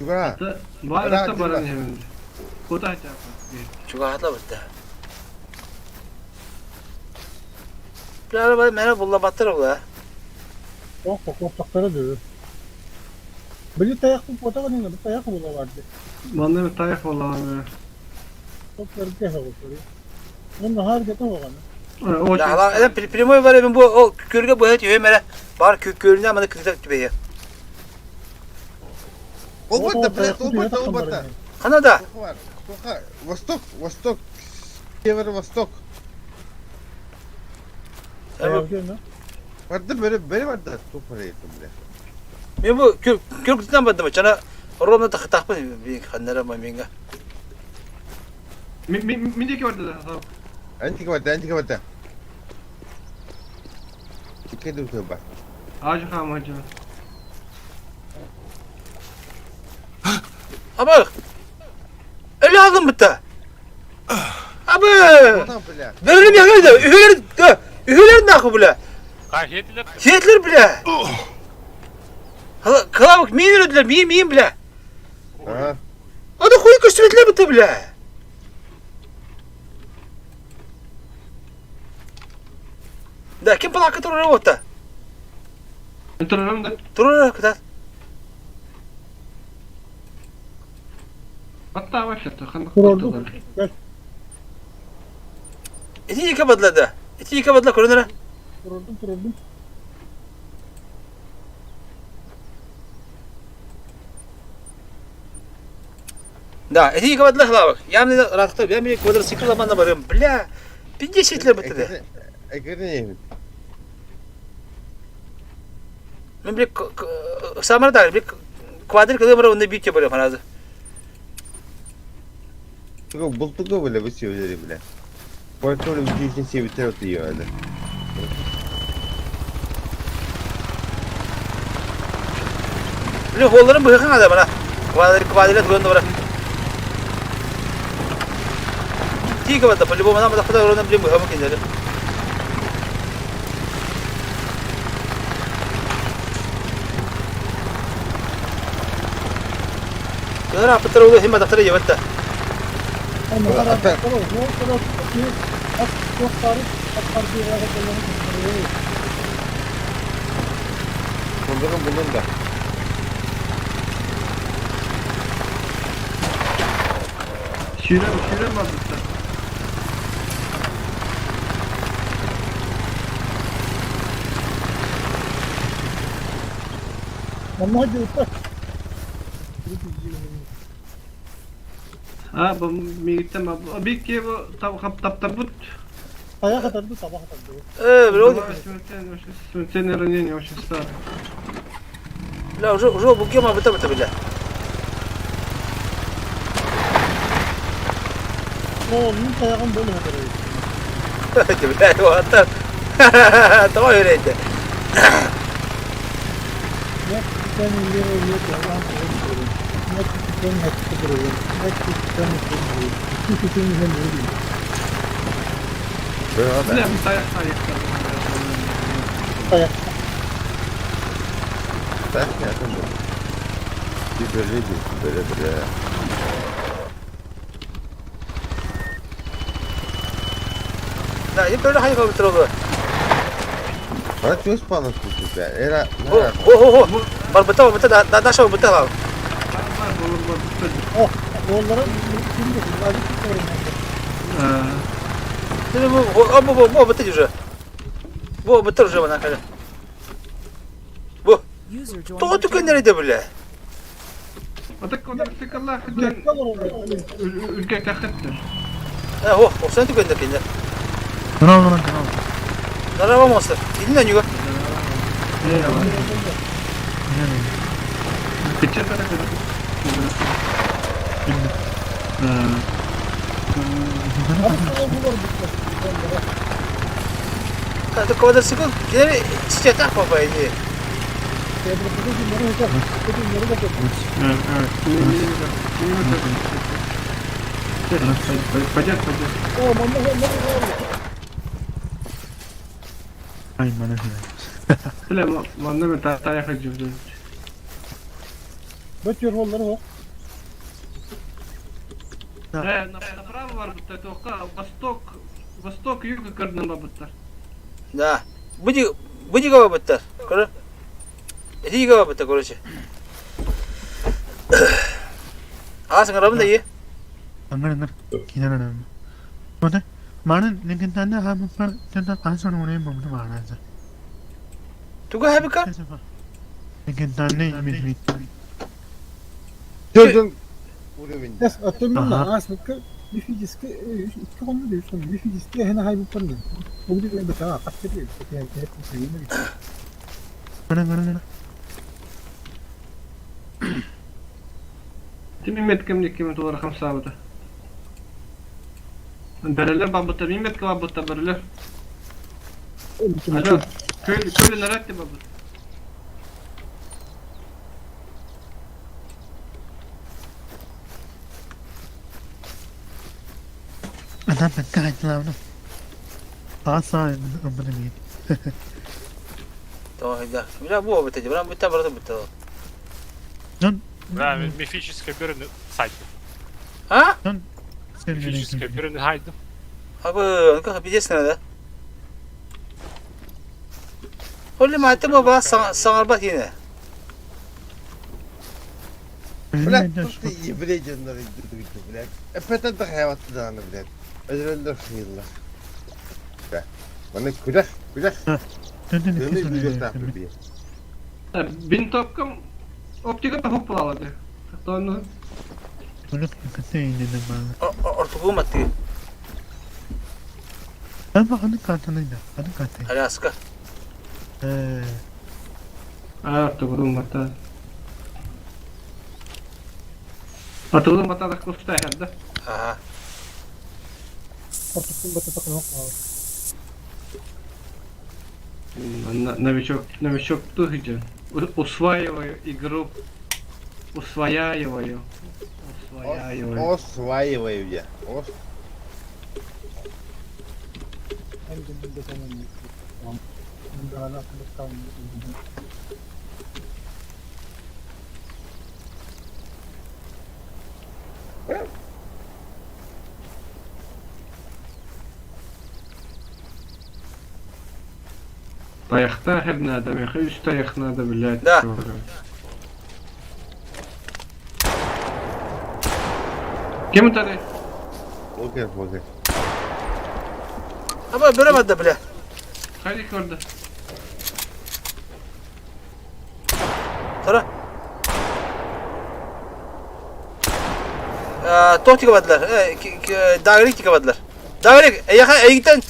B: Juga.
G: Var da baran hemen. Koda çarpar.
A: Çok rahatla bitti. Bir araba mene bulla battır ola.
F: Oh taklara diyor. Bir tayak bu foto var ne? Bir tayak bu vardı.
G: Bana bir tayf olan.
F: Çok garip bir hava oluyor. Bunun hareketi var ama.
G: O
A: Ya Allah adam primo var evin bu o kürge bu hediyor mele. Bar küründe ama da kızak gibi ya.
B: Olmadı bile, olmadı.
A: Kanada.
B: Var. Vostok. Sever Vostok.
F: Tayak değil mi?
B: Vardı böyle vardı. Çok para yedim bile.
A: Ben bu kürkünden badım çana. Romda takma bir kanlara maminga.
G: Mindeki vardı da.
B: Antika vardı. Dikkat et bak.
G: Ağacı kam hacı.
A: Abi. Öyle aldım bitti. Abi.
B: Oradan bile.
A: Verelim yakaydı. Ühülerin nakı bile.
E: Kaç yediler?
A: Yetler bile. Hala kılavuk miyin ödüler miyin bile.
B: Ha.
A: Adı koyu köstüretler bitti bile. Da kim plakı durur orada?
G: Entrarım da.
A: Durur kadar.
G: Hatta başlattı. Kandık
F: Kuruldu.
G: kurtuldu.
F: Gel.
A: İti yıkamadılar da. İti yıkamadılar koronara.
F: Kuruldum.
A: Da, iti yıkamadılar hala bak. Yani rahatlıkla ben bir kadar sıkı zamanda varım. Bile. Bir geçitler bitti.
B: Ege'de neyim?
A: Ben bir samara da bir kuadrik kadar onda büyük yapıyor falan.
B: Çünkü bulduk böyle bir şey bile. Bu arada öyle bir şey için sevitler atıyor öyle.
A: Bir holların bırakın adam bana. Kuadrik koyun da bırak. Tiga bata pali bomba da pada orang beli buah mungkin jadi. Kenapa apa terus udah himmat terus ya bata.
F: Ama
B: Ulan,
F: kadar
B: hatta-
F: o kadar çok tarih aktar bir yere kullanılıyor.
B: Bunun da.
G: Şire mazlıkta.
F: Ama hadi usta.
G: Ha bu migitten bu bir ki bu tabut.
F: Ayağa kadar da sabah kadar da.
A: Bro.
G: Смертельное ранение очень старое.
A: La уже bukia mah betul bila.
F: Oğlum ayağım böyle oluyor.
A: Bila o hatta. Tamam öyleydi.
F: Ne sen ileri oluyor ya lan. Ne sen hep duruyor. Ne sen duruyor. Hiç kimse ne diyor.
B: Böyle
G: Ne
B: abi.
G: bir sayak
F: Ayak.
B: Ben yaptım bu. Bir böyle diyorsun böyle.
A: Nah, ini böyle hayır betul oldu.
B: Bana çok pahalı tuttu be. Era.
A: Oh. Betul dah show betul lah.
F: Oh, onlara şimdi acı tutuyorum ben de.
A: Ini bu betul juga. Bu betul juga mana kada. Bu.
D: User joined
A: Tuh
D: your
A: tu kan
D: channel.
A: nerede böyle?
G: Atak o da bir Allah
F: Ne kadar oluyor?
G: ülke kakıttır.
A: Sen tu kan nerede? Kenal. Kenal monster. Ini juga.
G: Kecil kadar kadar.
A: Ada kau ada sikit. Jadi sejak apa apa ini?
F: Tebrik ederim. Hocam. Bugün yarı da yapıyoruz.
G: Pajak.
F: Oh, mama ne
G: Öyle manna ben tayak ediyorum.
F: Bakıyor onları o.
G: Направо var bu toka. Восток юг кардын бабыттар.
A: Nah, bu juga betul. Kalau ini juga betul kalau sih. Sekarang mana ye?
J: Anggar. Kina mana? Mana dengan tanda ham tanda asal orang mana mana aja.
A: Tugas apa kan?
J: Dengan tanda ini.
B: Çocuğun. Uğraşın.
F: Yes, atımın da aslında bir fiziski iki konu diyorsun. Bir fiziski hena haybu pun. Bugün de mesela kaçtı diyor. Yani hep bir şey mi?
J: Mana.
G: Тим меткем некем туар 5 сабыта. Берелер бабыта, мин метке бабыта берелер. Alo, köylü nerede babıt?
J: Adam kaç lan. Asa amına mi?
A: Tuh, dah. Bu betul je. Betul.
E: Да, мифическая бирни сайты.
A: Ha?
E: Мифическая бирни хайду.
A: Apa? Engkau bijak sana dah. Oleh mati mau bahas sangat bat ini.
B: Ulan tuttu iyi bile canları gitti bile. Epeyten de hayatı da anı bile. Özellikle şu yıllar. Be. Bana kudak. Öyle güzel tabi bir.
G: Bin topkam optika da hop aladı. Hatta onu
J: Bunu katayın dedim bana.
A: Ortuku mati.
J: Ama kadın kantanıydı. Kadın kantaydı.
A: Alaska.
G: Artugurun mata. Artugurun mata da kusta herhalde.
A: Aha.
F: Artık batı takım yok abi.
G: Новичок тоже. Усваиваю игру. Усваиваю.
B: Осваиваю я.
F: En gündüzde tamam. Tamam. Ben de hala kılıç kalmıyor.
G: Таякта хер надо, я хочу 3 таяк надо, блядь.
A: Да.
G: Kim utanıyor?
B: Okey.
A: Ama büremedi bile.
G: Hadi orada.
A: Tara. Тот тикавадлар. Дагрик тикавадлар. Дагрик, я гитен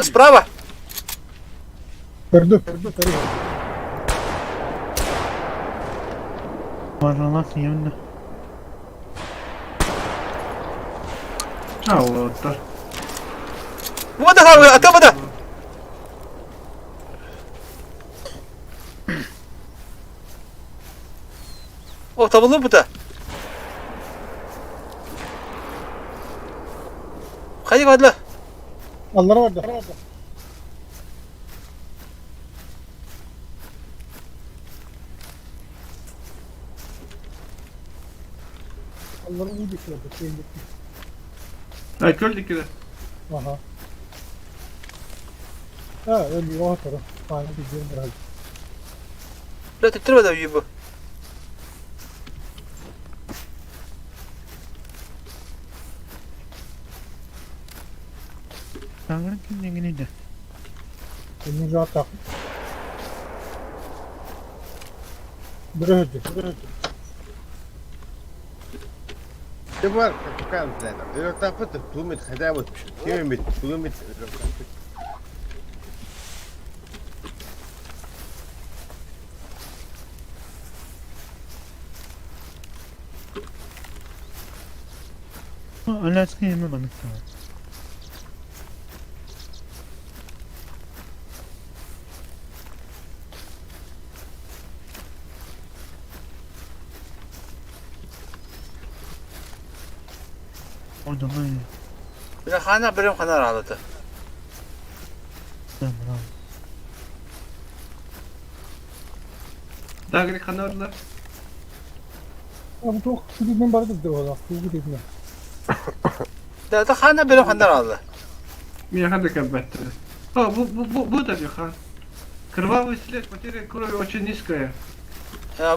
A: справа.
F: Gördü.
J: Varlamak yeminle.
G: Вот так.
A: Вот это, атамада. О, табылы bu da. Hadi vadla.
F: Alları vardı. Alları iyi dikiyordu.
G: Ay köldük de.
F: Aha. Ha öyle o taraf. Aynı bizim herhalde.
A: Bля, ты треба да въеба.
J: Dağırın egeniydi.
F: Benim rahat tak. Bırakıcı.
B: Det var kan sen. Jag tar på det tummet hadavat. Kimit tummet.
J: Alaska yeme bana tamam. Orada mı?
A: Bля, хана берем хана работа.
J: Tamam.
G: Dagri kanarlar.
F: Abi çok sürdüğümden bari de o. Sürdü değil.
A: Да, хана берем хана работа.
G: Меня хада кабетта. О, вот это хан. Кровавый след, потеря крови очень низкая.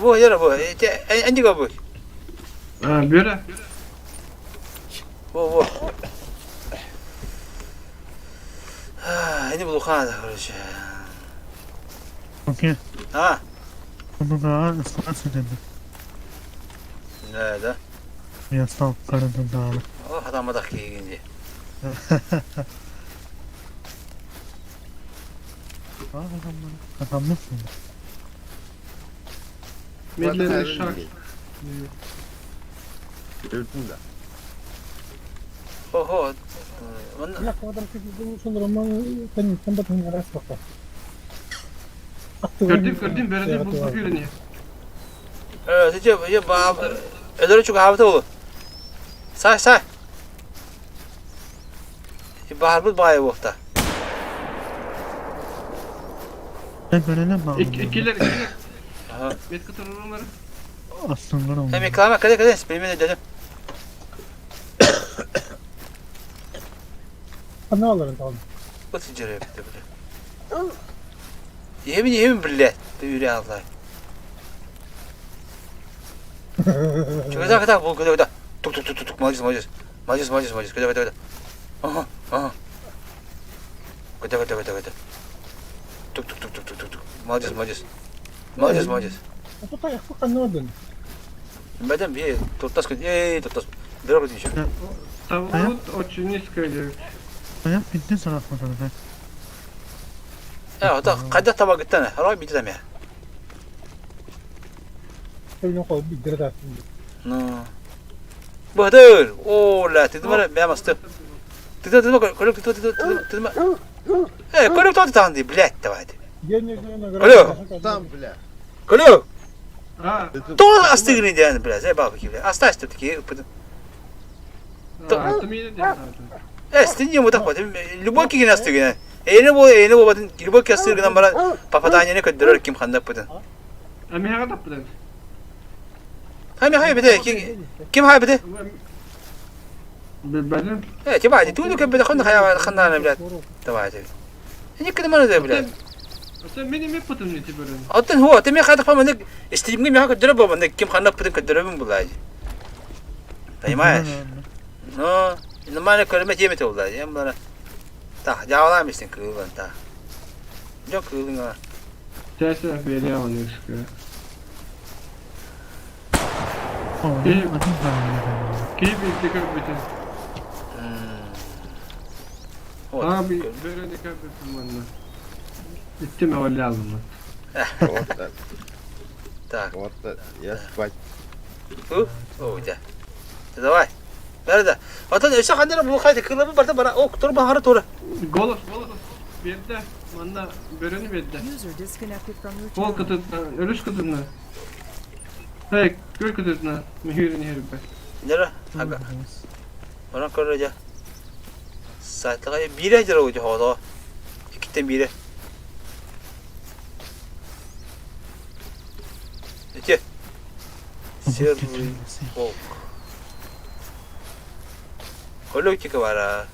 A: Bu yere bu. Endi bu.
G: Бюро.
A: Bu. Endi bu хана, короче.
J: Okey.
A: Ha.
J: Bunu da ıslah dedi.
A: Ne de?
J: Yasal karıdı dağlı.
A: O adamı da kiyindi.
J: Kazanmış mı?
G: Медленный шаг.
B: Öldüm de.
A: Oho.
F: Ya kadar sürdüğüm şunlar ama sen batın yaras bakar.
G: Gördüm, böyle bu görünüyor.
A: Evet, ya ödülü çok havada olur. Say. Bahar bu bayağı vakta.
J: Ben böyle ne bağlı?
G: İkiler.
A: Aha.
G: Met onları.
J: Aslında oldu.
A: Hem iklama kade benim de dedim.
F: Ne alırım tamam.
A: Bu ticari yaptı böyle. Yemin bile. Büyüre Allah. Çok kadar bu kadar. Tuk молодец. Kadar. Aha. Kadar. Tuk. Молодец.
F: O da yakıp anlamadın.
A: Madem bir tuttas. Bir bakın şu.
G: Там вот очень низкая.
J: Ayak bittin sana fotoğrafı.
A: o da kayda tabak gitti ne? Ara bitti mi?
F: Öyle koy bir direkt aslında.
A: No. Bahadır. Oo la dedim bana ben bastı. Dedim koluk dedim. Koluk tuttu tanıdı bilet de vardı. Alo.
B: Tam bile.
A: Koluk.
G: Ha.
A: Doğal astığını diyen biraz. Bak ki. Astı ki.
G: Attım yine de zaten.
A: Стынь ему так вот, любой кигин астыгына. Эйне бо батын любой кастыргынан бара папатаняны көддөрөр ким хандап бутун.
G: Ama her adam bilen.
A: Хами хай биде ким хай биде?
G: Benim.
A: تبعدي تقولوا كيف بدي خلنا بلاد تبعدي. هنيك كده ما نزل بلاد.
G: Sen benim hep pıtım neti böyle.
A: أصلاً هو تمي خاطر فما نك استلمني مي هاك دربه من كم خلنا بتن كدربن بلاج. فاهماش؟ نو إنما أنا كلمة يمتى بلاج يم بنا. تا جاولا مستن كلون تا. جو كلون.
G: Tersen beni alıyor çıkıyor.
J: İyi. Atın sana.
G: Keyif istikrar bütün. Abi böyle ne kadar zamanla. Bittim öyle aldım ben.
A: Так.
B: Вот, я спать.
A: О, да. Давай. Nerede? Atan öse kadar bu kaydı kılımı barda bana ok dur baharı tora.
G: Golos. Verdi. Bana böreni verdi.
D: User disconnected from your
G: Bol
D: channel.
G: kıtırtına, ölüş kıtırtına. Hey, göl kıtırtına. Mühürün herif be.
A: Nere? Aga. Ona koruca. Saatlığa bir aydır olacak o. İkiden biri. İki. Sir. Bok. Kolok ki var ha.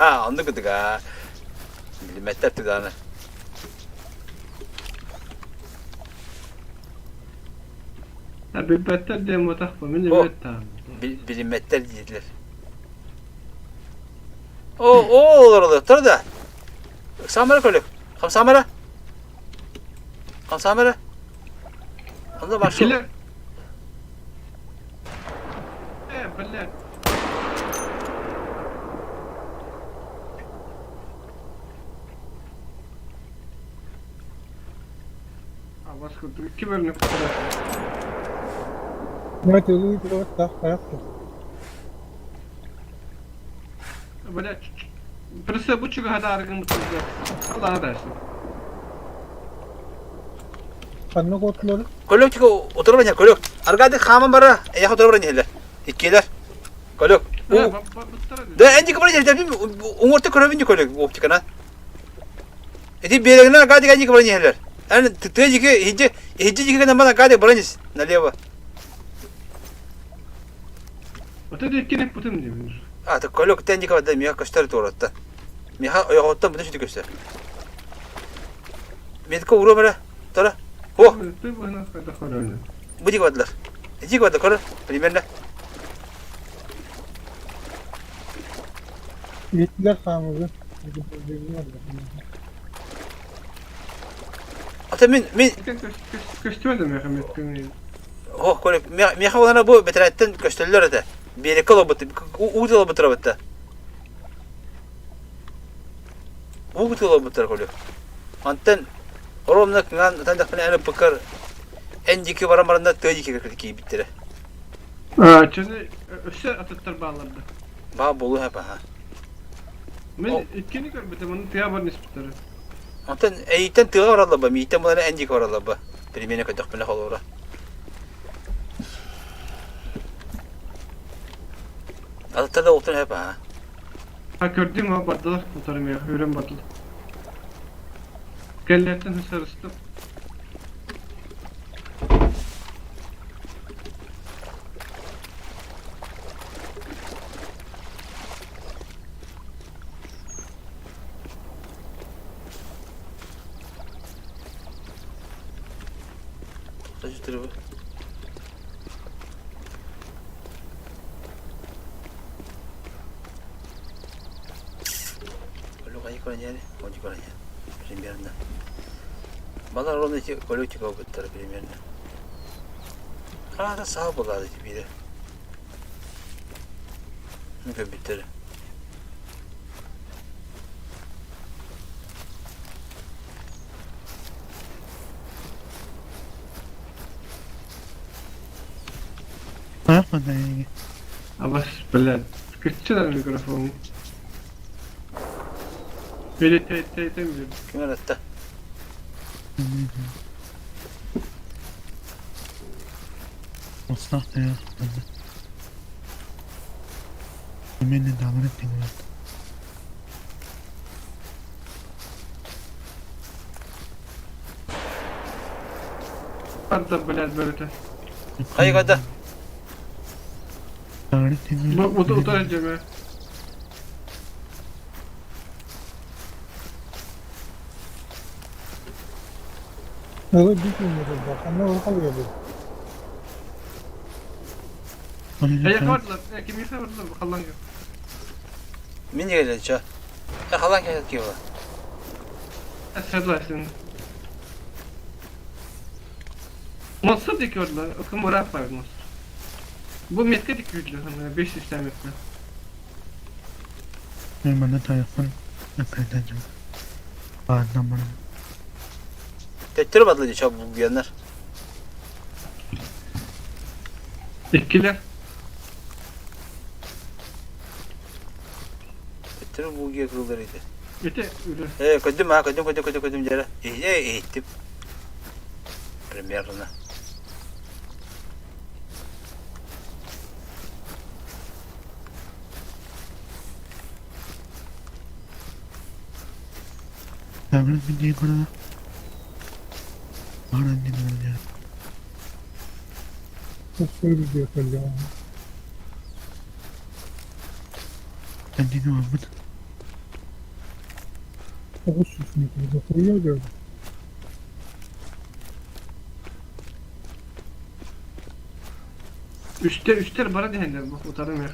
A: Anlık kıtık ha. Milimetre tıkanı.
G: Ya bir better diye mutakma. Milimetre.
A: Milimetre diyediler. O olur. Dur da. Samara kolok. Kam samara. Kam samara. Onda başlıyor.
G: Killer. Killer. Başka iki bölümlük kutlar.
F: Evet öyle bir evet daha ayakta.
G: Böyle Pırsa bu çıkı hadi argın mutluca. Allah'a dersin.
F: Kanına kodları.
A: Kolok çıkı oturma kolok. Arkada kaman bara. Ya oturma hele. İkiler. Kolok. Da enci kabul edildi değil mi? Umurta kırabınca kolok bu çıkana. Edi belirgin arkada enci kabul edildi. Yani tütüye ki hicci kadar bana arkada bırakınız. Nalıyor.
G: Öte de ikini putun diyor.
A: Artık kolok enci kabul edildi. Miha kaçtı orada. Miha oyakta bunu şimdi göster. Mediko uğra bara. Tora. Oh.
G: Dur bu nasıl kadar kolay.
A: Bu cigvatlar. Cigvatlar kolor. Primera.
F: Yetkiler kanunu.
A: Ata min
G: Köştümedim ya Ahmet Gönül.
A: oh kolok. Miha olana bu betretten gösterilir de. Bir kolo bu. Uğdala bu tarafta. Uğdala bu tarafta kolok. Anten oromda kan tandak ne ana bakar. Enciki varamlarında teciki ki bittire.
G: Çünkü öse atıtlar bağlardı.
A: Ba bolu hep ha.
G: Ben ikini görmedim onun tiyabar nispetleri.
A: Anten eğiten tığa varalla ba. Miten bunlara enciki varalla ba. Primene kadak bile halora. Atıtlar da otur hep ha.
G: Ha gördüm ha battılar kurtarım ya. Hürrem battılar. Kellerden hısarıstım.
A: Taşı bu. Kalau kayu koranya ni, mau koranya. Primerna. Malah orang ni kolok cikau betul primerna. Kanada sağ buladı biri. Ne köpükleri.
J: Ayakma da iyi.
G: Абас, блядь. Скачай микрофон. Или ты
A: Kim öğretti?
J: Oslah da ya. Yeminle davet ettim.
G: Anta, блядь, böyle.
A: Hayır hadi.
J: Davet ettim.
G: Bak, oturacağım ya.
F: Evet, gitmiyoruz bak. Anne orada kalıyor bu.
G: Yakalardılar. Kim yakalardılar? Bakalım ya.
A: Min geldi ça. Ya halan geldi ki ola.
G: Согласен. Monster dikiyorlar. Akım orak var monster. Bu metka dikiyorlar. 500 tane metka.
J: Ben bana telefon yapacağım. Bağırdan bana.
A: Tettirip atladı ça bu gelenler.
G: İkiler.
A: Tettirip bu kırılırıydı.
G: Öte öyle.
A: Kötüm ha kötüm jere. Eğittim. Premierine.
J: Davran bir diye konuda. Bağıran dinlemem ya.
F: Çok söylüyor söylüyor.
J: Ben dinlemem bunu.
F: Çok süsünü koyuyor gördüm.
G: Üçler bana diyenler bak utanım ya.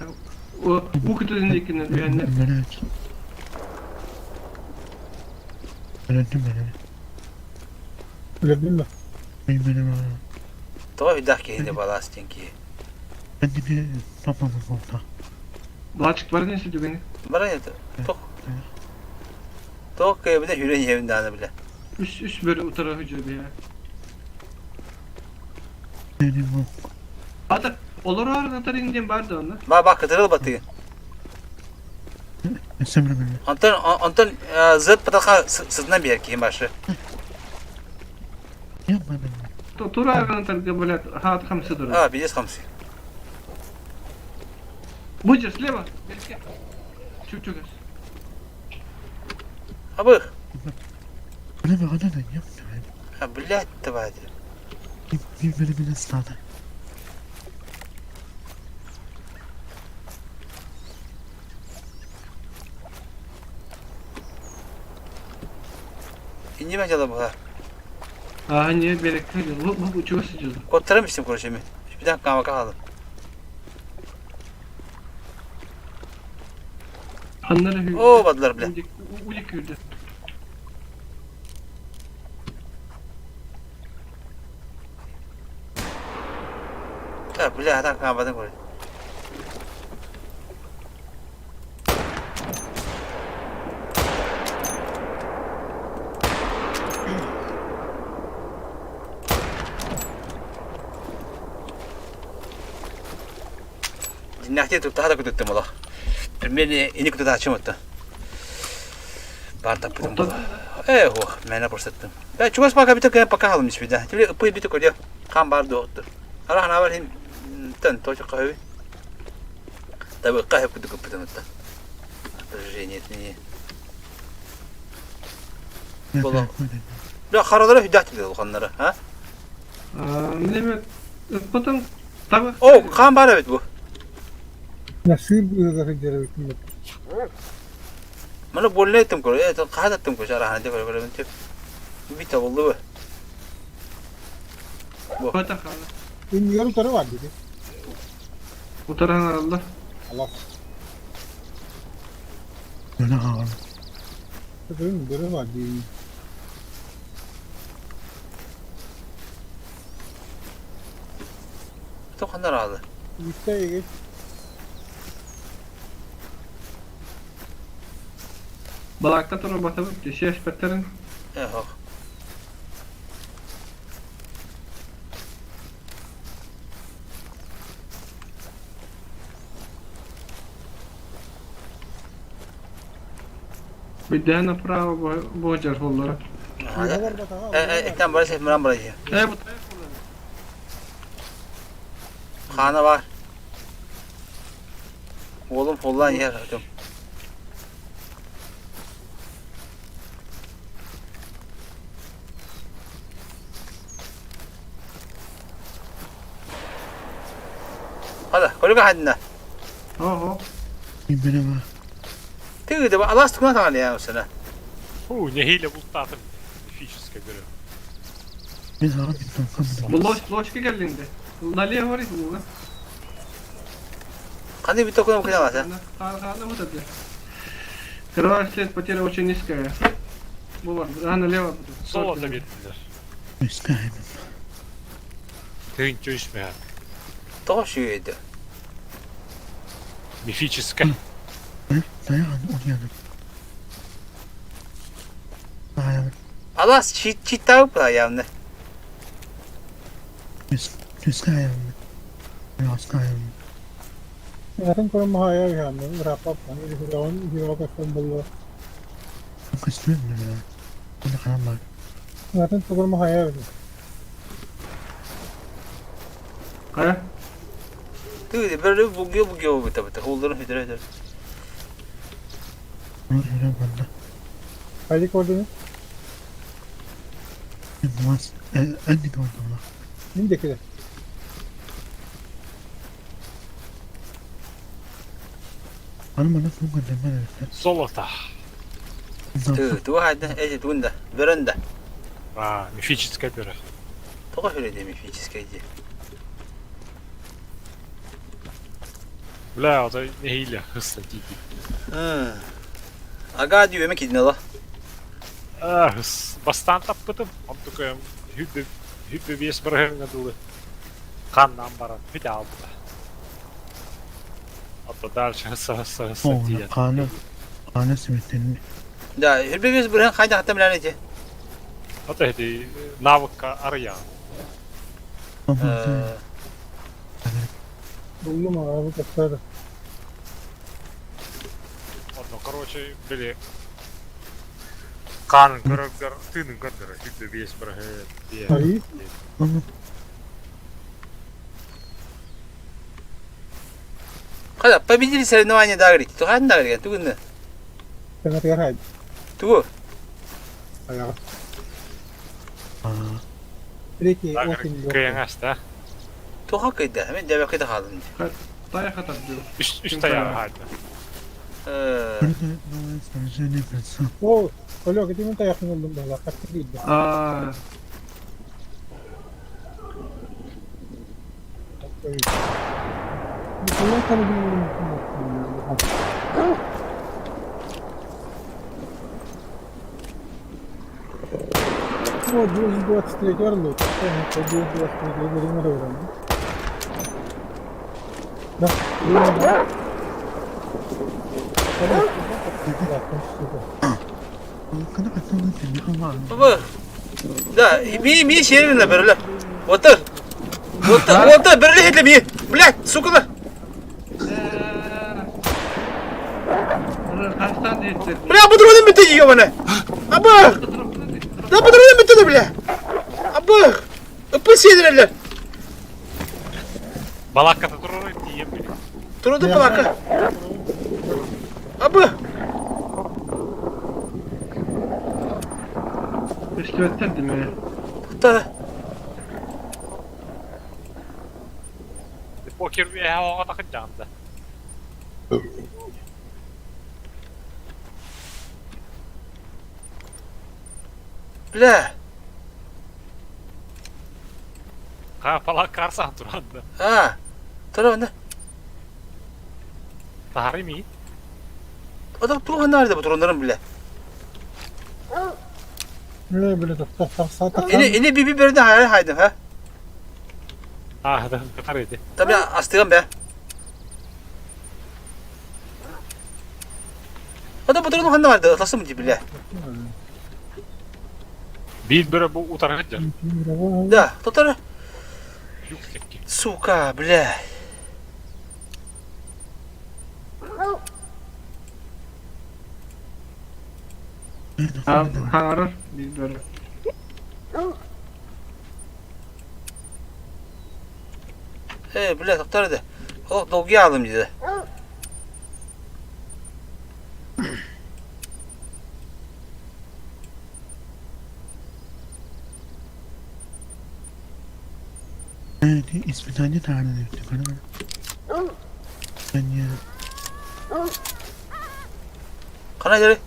G: O bu kutusundakiler diyenler.
J: Ben aç. Öğrendim ben öyle.
F: Öyle değil mi?
J: Benim ağrım.
A: Doğru bir dakika yine balastin ki.
J: Ben de bir toplamam oldu.
G: Daha açık bana ne istiyor beni?
A: Bana yeter. Tok ki bir de hüreyin evinden bile.
G: Üst böyle o tarafa hücrede ya.
J: Benim o.
G: Hatta olur ağrına atar ineceğim bari de onlar.
A: Bak kıtırıl batıyor.
J: Esemre beni.
A: Anton zıt pataka sırtından bir erkeğin başı.
J: Yapmadım.
G: Tur ağrına atar böyle hat hamsi durur.
A: Ha biliyoruz hamsi.
G: Bıcır sleva. Belki. Çok az.
A: Abi.
J: Bana bir ana da yaptı.
A: Ha billahi tabadi.
J: Bir bölümünü ısladı.
A: İnci bence de bu ha.
G: Aa niye berekli bu çok sıcak.
A: Kottaramıştım kroşemi. Bir dakika bakalım.
G: Anlara hücre.
A: Oo badılar bile.
G: Ucuk hücre.
A: Ha bile hata kalmadan koy. Cinnahtiye tuttu hada kututtum ola. Primeri ini kutuda açamadı. Bardak pudum bu. Mene fırsattım. Ben çuvaş baka bir tık bakalım hiçbir de. Şimdi ıpıyı bir tık oluyor. Kan bar doğdu. Allah ne var hem tın toçuk kahve. Tabii kahve kutu kutu hatta. Reniyetini. Bola. Ya karalara hüddet ediyor kanlara, ha?
G: Ne demek? Потом tabii.
A: Oh, kan bar evet bu.
F: Nasıl bir hücre hükümet?
A: Mana bolle ettim koy. Ya kahve ettim koy. Arahane de koy ben tip. Bir tavullu bu.
G: Batak Allah.
F: Bilmiyorum tarı var dedi.
G: Utaran Allah.
F: Allah.
J: Böyle ağır.
F: Tarı var dedi.
A: Tokanlar aldı.
F: Yükseğe geç.
G: Balakta turun batıp şey ekspektörün.
A: Yok.
G: Bir направо боджер холлары.
F: Yürü var bak aha.
A: Ekten burası hep burası.
G: Bu
A: Kana var. Oğlum falan yer hocam. Hadi, koyun hadi.
G: Oho.
J: Merhaba.
A: Tüyde bak Allah sıkıntı var ya o sana.
E: Не хиля bultadım. Мифическая görev.
J: Ben abi kankam.
G: Bu loşka geldiğinde. Налево var bu.
A: Hadi bir tokunum kıyamaz ha.
G: Ага, вот это. Кровавый след потеря очень низкая. Bu var. Налево.
E: Zolota verdiler.
J: Müskayım.
E: Tığın çözmeye.
A: Toşuydu.
E: Мифическая.
J: Dayan oraya. Dayan.
A: Allah çit tavuk da yani.
J: Müskayım. Müskayım.
F: Natin ko mahaya yan. Wrap up lang. Hiraw ka sa dalawa.
J: Gusto mo na. Ano ka naman?
F: Natin ko mahaya yan.
G: Kaya?
A: Tüyde böyle buguyor bu tabi. Holdurun hidre.
J: Öyle bana.
F: Kali coordinate.
J: Mas anni ko na.
F: Hindi kaya.
J: Ano man ako ganda man.
E: Zolota.
A: Tüyde hadi ece dunda. Veranda.
E: Мифическая görev.
A: Toka öyle demiş fiçiskeci.
E: Bля, o da ne hile hızla değil.
A: Aga diyor yemek yedin Allah.
E: Bastan tappadım. Он такой hübbe вес брыгнули. Kandan baran. Bir daha aldı. Hatta dальше
J: Oh, kana simitini.
A: Da hürbemiz buraya kayda hatta bilaneci.
E: Hatta hedi навыка araya.
F: Buldum abi kasar.
E: Ну, короче, были kanın görüp tığının kadar hübbe вес брыгы.
F: Hayır.
A: Kada победили соревнования до Агрики. Тух один Агрики, тух не.
F: Tengah tiga hari.
A: Тух.
F: Ayaw. Peki o senin
E: Kıyangas da.
A: Тух hakıydı. Hemen devre kıydı kaldım.
G: Daya kadar diyor.
E: Üst ayağı hadi.
F: Oh, kalau kita minta yakin belum dah kat tidak.
G: Aa,
F: Kalau kalau belum. Oh, 223 yarlı. Ben 223 bölümü de öğrendim. Dah,
A: Baba. Da bir şey ne böyle. Otur. Otur böyle hedle bir. Bля, сука.
G: kaç tane ettir?
A: Bля, bu durumda bitti yiyor bana. Aba. Da bu durumda bitti de bля. Aba. Öpü şeylerler.
E: Balakata durur diye böyle.
A: Durdu balaka. Aba.
G: Üstü ötterdim mi?
A: Da.
E: Poker bir hava takacağım da.
A: Bля.
E: Ha falan karsan duranda.
A: Ha. Dur ne?
E: Tahri mi?
A: O da durun nerede bu durumların bile?
F: Ne böyle tak sağ tak.
A: Ini bir berde hayır haydi ha.
E: Ah, da katar idi.
A: Tabii astığım be. O da bu durumda hangi vardı? Atlasın mı bile?
E: Bir böyle bu utarı gidecek.
A: Da, tutar.
E: Yüksek.
A: Сука, бля.
G: Arar. Biz böyle.
A: Бля, tutar dedi. O dolgu aldım dedi.
J: İsmi tane tane de. Ben ya.
A: Kana geri.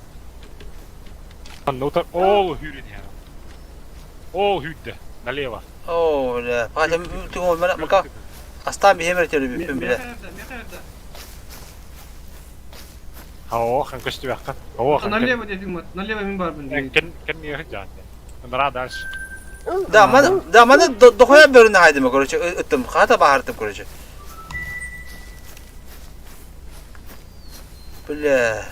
E: Han utar. Åh, hur är det här? Åh, hudde. Налево.
A: Oo, bля. Padem tüm olmalı. Maka. Aslan bir hemer tele bir bile.
E: Ja, han kan styra. Ja, han kan.
G: Налево dedim mi? Налево min var bende.
E: Kan ni hejja? Men radars.
A: Da mana dokuya bölünü haydi mi korucu? Öttüm. Hata bahardım korucu. Bля.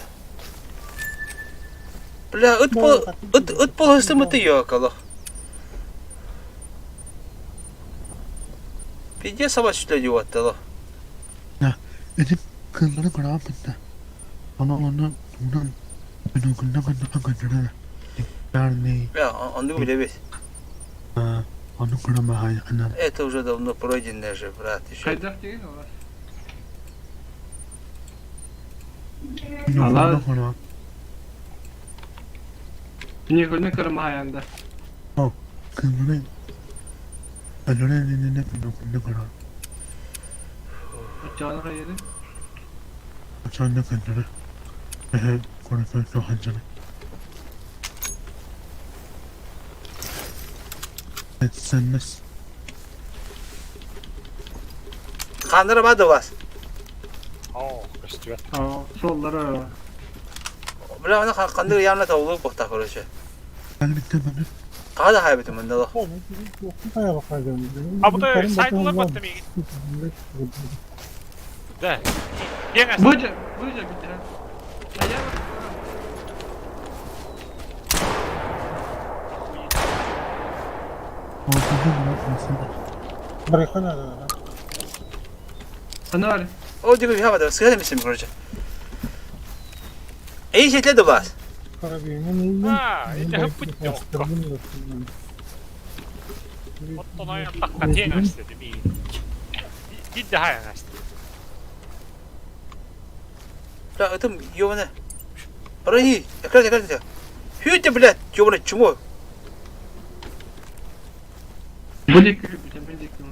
A: Bля, ıt bol hıstı mıtı yok Allah. Pidye savaş işleri vattı Allah.
J: Edip kılları kıramadın. Onu bundan ben okulda kadar. Yani
A: Ya, onu bile biz.
J: onu kıramaya kadar.
A: Это уже давно пройденное же, брат. Еще.
G: Kaydak değil o.
J: Allah Allah.
G: Niye gülme kırma hayanda.
J: 그거는 알로레는 내 거라.
G: Canı hayırı.
J: 저는 간다라. 거기서 또 한잔. Etsenmez.
A: Kandıra bana da bas.
E: Ja, kan styra.
G: Solları.
A: Bırak onu kandıra yanına tavulu bokta korucu.
J: Ben gittim ben.
A: Kahda haybetim ben de Allah.
F: Kaya bakacağım.
E: Ha bu da saydılar mı demeyi? De. Yengen.
G: Buyca bitti ha. Ayağa bak.
F: Bırakana da.
G: Ana var.
A: O diyor bir havada sigara mısın korucu? İyi şekilde de bas.
F: Karabiyinin
E: Ha, inte hüpput yok. Ottan ajan takka tienästä mihin. Gidde hajanästä.
A: Bırak ötüm yuvana. Orayı yakala. Hütte bile yuvana çumu.
G: Bulik bildik mi?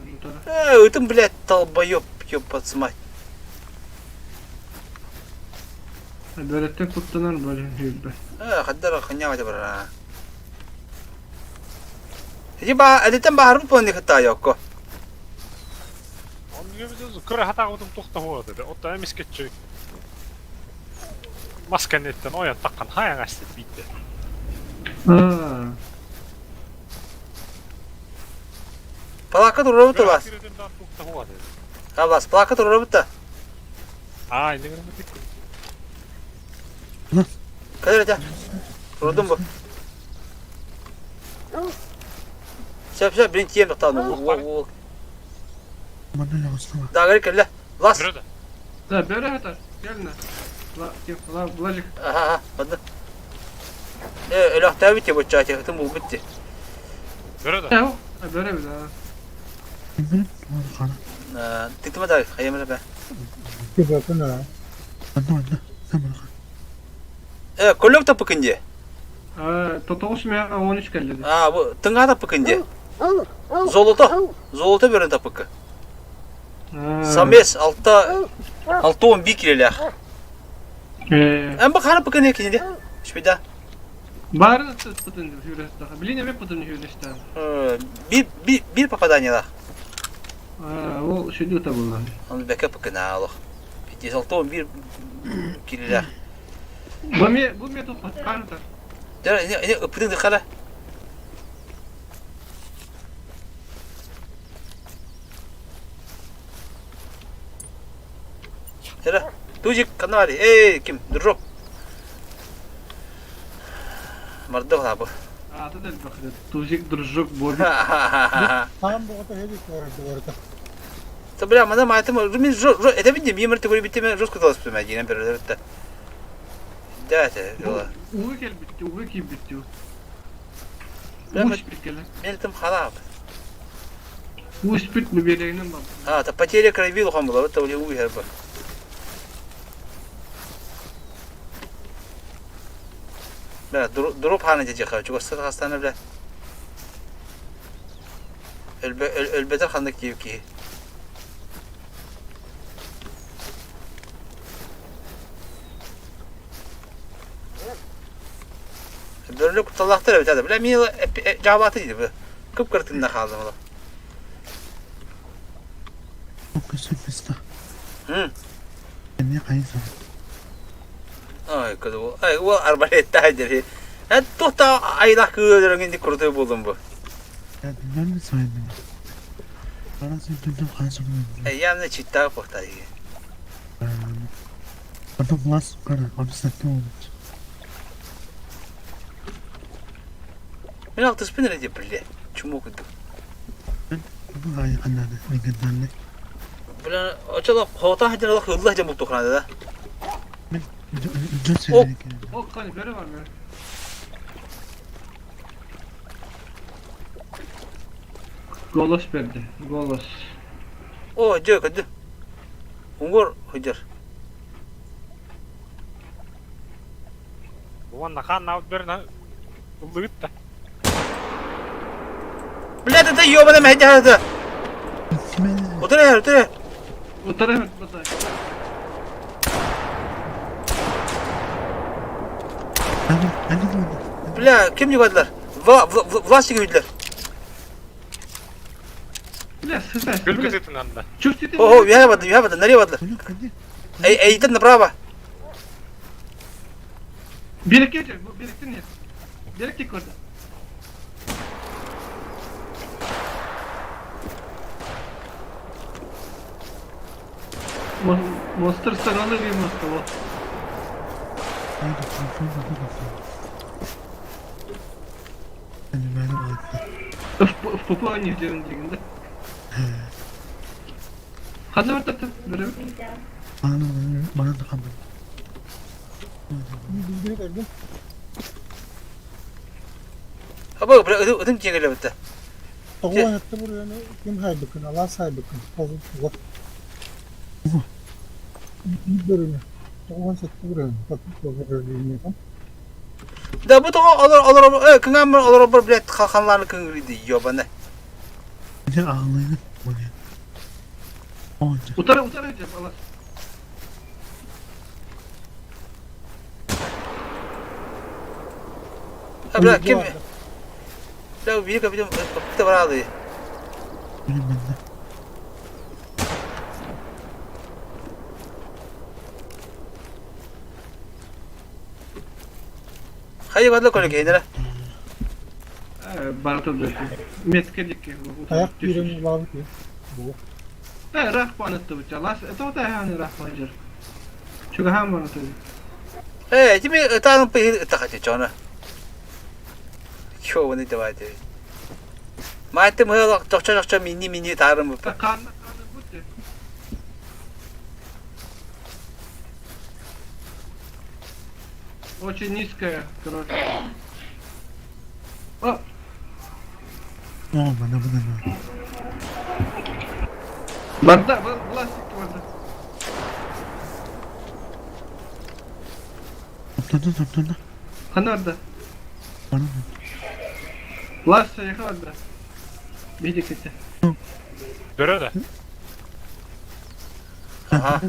A: Ötüm bile talba yok patsmay.
G: Böyle tek kutlanan böyle hübbe.
A: Haddara kanya var bara. Jadi editan bahar pun pon dikata yok ko.
E: On kyllä kyllä hätäauton tuhta huolta. Ottaa emisketsyy. Masken niitten ojan takkan hajanästä pitää.
A: Plaka durur betul bas.
E: Tuhta huolta.
A: Ha bas plaka durur betul.
E: Ai, niin kuin
A: Kadir aja. Durdum bu. Siap birinci yang tahu.
J: Bana lazım.
A: Daha gari kelle. Las.
E: Burada.
G: Da böyle hatar. Gelin. La bulacak.
A: Aha, hadi. Elah tabi bitti bu çay çektim bu bitti.
E: Burada.
G: Ya böyle bir daha.
A: Tiktim da hayamla be.
F: Bırakana.
A: Kolluk da pıkınca.
G: Totoğuş mu ya? 13 geldi.
A: Bu tengah da pıkınca. Zolota verin da pıkı. Sames altta 11 kilolar. Bak hara pıkın ikinci. Şurada.
G: Bağırın tutun hürriyet daha. Bilin mi tutun hürriyet
A: Bir papadan ya da.
G: O şu diyor tabi bunlar.
A: Onu beka pıkın Allah. Bir altta 11 kilolar.
G: Bu mi topat? Karnıtar.
A: Ini öpüdün de kala. Tere. Tujik kanı var. Ey kim? Drop. Marda var bu.
G: Adı da bakıyor. Tujik duruşuk bodu.
F: Tam bu kadar hedik var orada.
A: Tabii ama da maalesef rumin edebildim. Bir mırtı bitti mi? Rus kutu alıp yine bir öyle. Evet. Yola.
G: Uğur gel bitti. Uğur kim bitti?
A: Ben
G: Uğur bitti lan.
A: Мельтом халап.
G: Uğur bitti mi belirinin bak.
A: А, то потеря крови лохом была, это у него герба. Да, дроп хана дедеха, чего хастана, бля. Эльбетер ханна киевки. Böyle kutsalaklar evet hadi. Bile miyla cevapatıydı bu. Kıpkırtında kaldım oğlum.
J: Çok güzel pista.
A: Hı.
J: Ne kayısı?
A: Ay kızım bu. Ay bu arbalette haydi. Ya tuhta ayda kıyıların indi kurutuyu buldum bu.
J: Ya dinler mi söyledin? Bana söyledin kaçırdım.
A: Yalnız çitta pohtayı.
J: Bana bulas kara. Onu sattım olmuş.
A: Ben altı spinner edip bile. Çumu kudu.
J: Bu ay anladı. Ne kadar ne?
A: Böyle açalım. Hota hadi Allah hızlı hadi mutlu kanada da.
J: Önce söyledik yani.
G: O kaniferi var mı? Golos verdi. Golos.
A: O cök hadi. Ungur hıcır.
E: Bu anda kan out birine ıllıgıt da.
A: Bile de yiyor bana mehdi hadi.
J: Kime?
A: Otur ya otur ya.
G: O taraf et batay.
J: Hadi hadi.
A: Bile kim yukarıdılar? Vlas yürüdüler.
G: Bля, сыпай.
E: Gülgüt etin anda.
G: Чуть ты.
A: Oho yuhamadı. Nereye vardılar?
J: Bunu hadi.
A: Eğitim направо.
G: Birikti diyor. Bu birikti ne? Birikti orada. Monster sanalı bir monster o.
J: Hadi kontrol hadi. Hadi benim ayıkta.
G: Popu oynuyor canın. Hadi orada tut. Böyle.
J: Bana da kabul.
F: Bildiğini verdim.
A: Ha bak ödüm çekilir bitti.
F: Tavuğa yattı buraya ne? Kim haybıkın? Allah saybıkın. Tavuk tavuk. Bir bölümü. Tavuğa yattı buraya. Bakıp bakıp
A: Da bu da alır kıngam alır bile kalkanlarını kıngırdı yiyor bana.
J: Bir de ağlayın. Buraya. Onca.
G: Utaracağım Allah.
A: Ha bırak kim? Ya bir kapıda var aldı.
J: Benim bende.
A: Hayır vadla koyun kendine.
G: Barata da. Metkedik.
F: Ayak birini lavuk ya. Bu.
G: Rahpan etti bu çalas. Это da yani rahpancır. Çünkü hem bana
A: Hey, kimi tanım pe takacı çona. Yo ne de vardı. Maite mı çok mini tarım bu.
G: Kan bu. Очень низкая, короче. О!
J: Bana.
G: Barda, plastik vardı.
J: Topladı.
G: Hani orada?
J: Bana.
G: Plastik vardı. Bir dikkat.
E: Döre de.
A: Aha.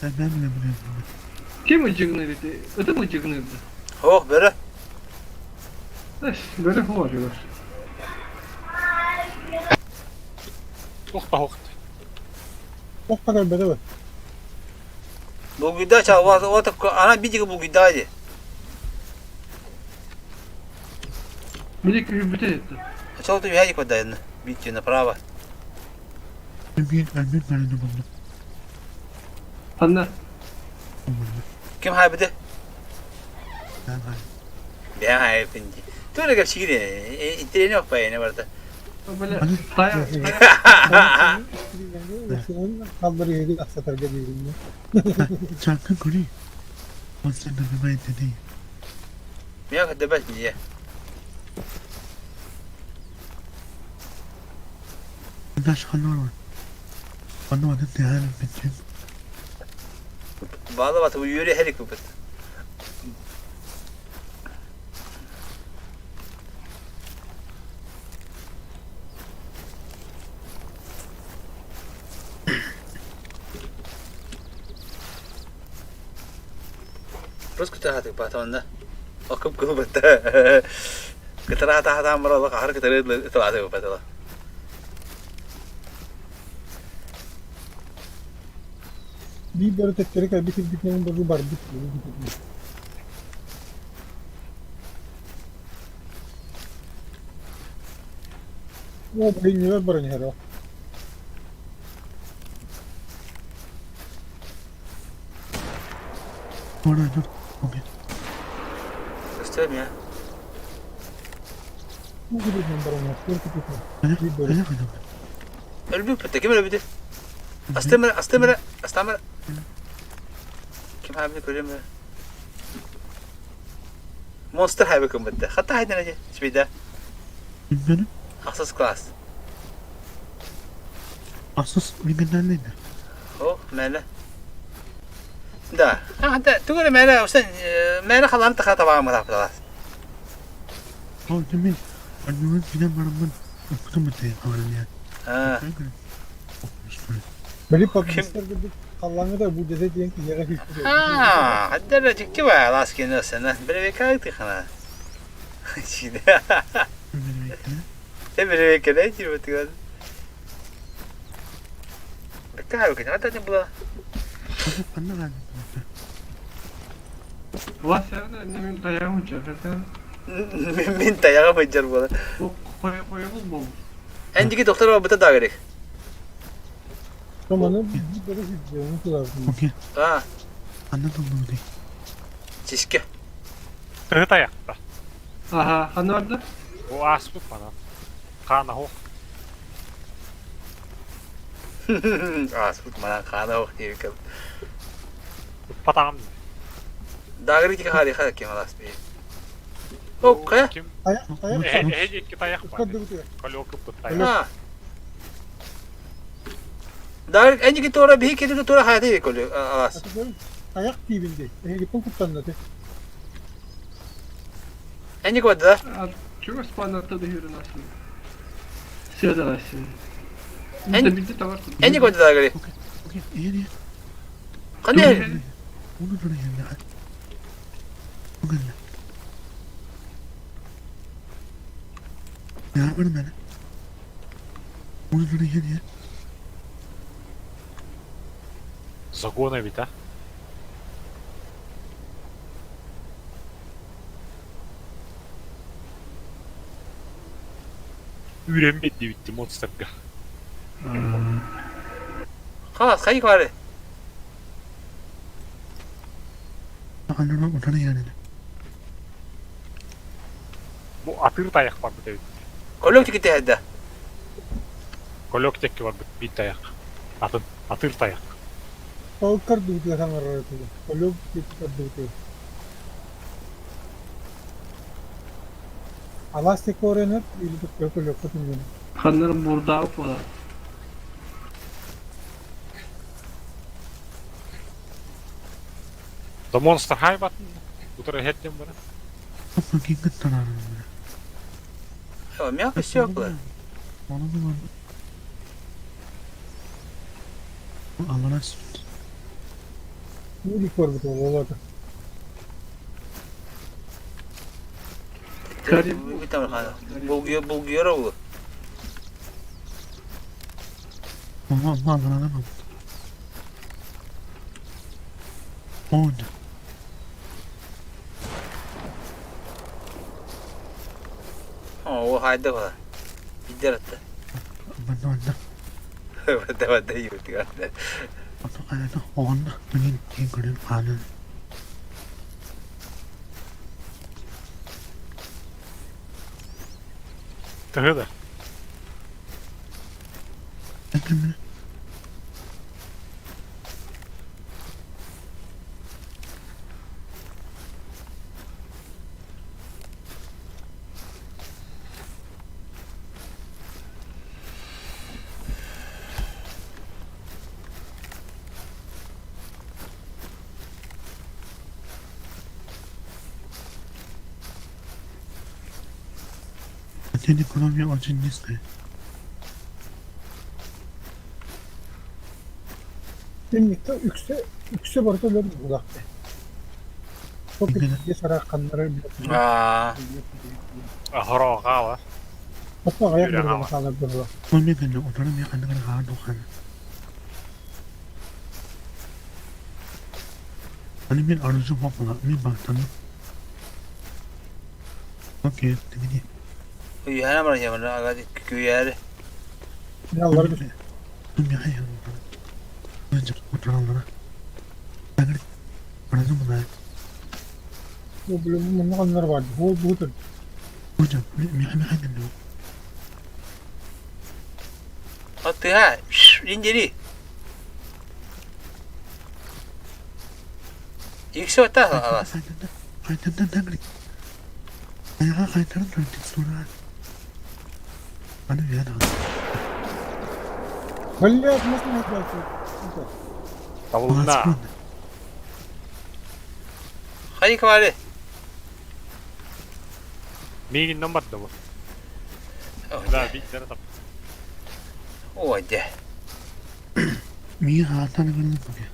J: Ben bile biliyorum.
G: Kim ucugunu dedi? Öte mi ucugunu dedi?
A: Oh böyle.
G: Böyle oluyor.
E: Uhta.
F: O kadar bedava.
A: Bu güda çal o da ana bir bu güdaydı.
G: Bir iki bütün etti.
A: Çal da yaji kodayını. Bitti направо.
J: Ben bir bana buldum.
G: Anne.
A: Kim haybide?
J: Ben hayır.
A: Ben haybinde. Tuğla gel şiiri. İttireni yok bayana vardı.
G: Böyle dayak.
F: Senin kalları yedi aksatar geliyorum.
J: Çakın kuri. O sen de bir baydı değil.
A: Miyak hadi bas diye.
J: Ben şanlar var. Bana var da değerli bittim.
A: Bağla batı bu yürü helik bu. Terus kita hati patahnya, aku betul. Kita hata merasa kahar kita itu ada betul.
F: Bir böyle tekleri kaybetip gitmenin bozu var. O bilmiyor barın hero.
J: Orada dur. Okey.
A: Göstereyim ya.
F: Bu gibi barın hero.
J: Hadi.
F: Bir böyle.
J: Hadi.
A: Ölbü pete kim ölbü? Astemere. Kim habini görüyor mu? Monster habi kumbette. Hatta haydın acı. Şbida.
J: Benim
A: Asas class.
J: asas bilgiler neydi?
A: Oh, mele. Da. Hatta tugure mele. Sen mele kalan tıka tabağı mı taptalar?
J: O demin. Annemin filan barımın okudum mu diye haberim ya.
A: Ha.
F: Böyle paketler gibi kallanı da bu dede diyen ki yere hiç
A: Ha. Hatta racikki var. Laskin nasıl? Böyle bir kayıtı kana. Şimdi. Böyle bir kere çirpetiyor. Bekar bakın. Hatta ne bula?
J: Anne geldi.
G: Ulan sen de annemin dayağı mı çekersen?
A: Minta yaga becer bula.
G: O koyamız mı?
A: Endiki doktor var bıta daha gerek.
F: Romanı bir böyle hiç lazım.
J: Okey.
A: Ha.
J: Anne de oldu değil.
A: Çişke.
E: Tığıt ayakta.
G: Aha, hani orada?
E: O aspık bana. Kana ho.
A: Asbuk mana kana o diye kal.
E: Patam.
A: Daha gerek ki hadi hadi kim alas bir. O kaya.
E: Kim?
F: Ayak
E: Iki tayak var.
F: Kadın diyor.
E: Kolok tayak.
A: Ha. Daha gerek enci ki tora bir kedi tora hayatı bir kolü alas.
F: Atıyorum. Ayak dibinde. Gittim kurtanladı.
A: Enci kodu da.
G: Чего спанато да хиро нас? Все да нас.
A: En-
G: Да биде товар.
A: Enci kodu daha gerek.
J: Okey. İyi değil.
A: Kanı.
J: Onu da yerine. Bugün ne? Ne yapalım ben? Onu da yerine.
E: Загона ведь, а? Ürenmedi bitti monsterga.
A: Kalas kayık var.
J: Anne ona da yerine.
E: Bu atır tayak var bir de.
A: Kolok gitti hadi.
E: Kolok tekki var bir tayak. Atır tayak.
F: और कर दूध का मर रहे थे वो लोग कर दूध आवाज से को रहे ना ये लोग लोग को तुम
G: Hanların burada var.
E: Da monster hayvan. Bu tarafa heddim bana.
J: Ama hakikaten anladım.
A: Ya miyak bir şey yok bu.
J: Onu da var. Allah'a emanet.
F: ये लिखो और बताओ वो बात
A: Bir tane kana. Bulguyor oğlu.
J: Allah'a emanet. Oldu.
A: O hayda var. Gider hatta.
J: Ben de
A: Vada yürüdü.
J: kayada oğluna benim görün anın.
E: Тыгыды.
J: Bakın Senin ekonomi очень низкая.
F: Şimdi ükse barda öyle bir uzakta. Çok bir sarar kanları bile.
E: Хороға ва.
F: Hatta ayak
E: Yürü
F: bir
E: ama.
F: masalar durur.
J: Olmuyor ki oturum ya kanı kadar dokan. Hani bir arzu bakma, bir baktan. Okey, dedi.
A: Uyana mı ya bana agadi kuyarı.
F: Yalları bir
J: Tüm ya ya. Önce oturanlara. Ben arzu mu da?
F: bu bölümün kanları vardı. Bu tür.
J: Hocam, mi hangi ne?
A: Attı ha. İnceli. Yüksek hatta alas.
J: Kayıttan denglik. Ayağa kayıttan döndük sonra. Hani bir yana.
F: Belli yapmasın hep belki.
E: Табылына.
A: Hayır kavali.
E: Мигин барды bu. Да, биттер тап.
A: O hadi.
J: Mi hatan göründü bugün.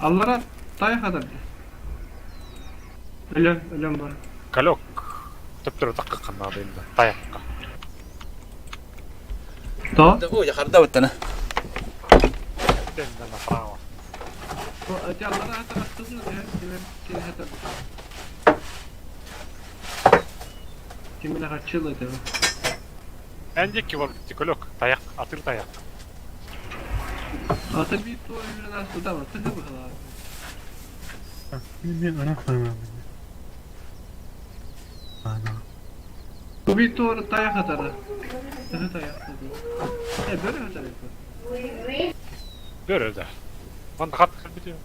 G: Аллара тай kadar. Ölüm var.
E: Калек. Төптөр такка канады енді. Таякка.
G: Da.
A: O yakarda battana.
E: Тенден направо.
G: Öte Allara hatta kızını ya. Kimi hatta. Kimine kaçıyorlar tabi.
E: Әндекке бар бітті көлік. Таяқ, атыр таяқ.
G: Ata bir tuğ evine nasıl da var. Tıkı bakalım.
J: Bir ara koymam. Ana.
G: Bu bir tuğ tayak atar. Tıkı tayak atar. Böyle atar yapar.
E: Бөр өзі. Онда қатты бітіyor.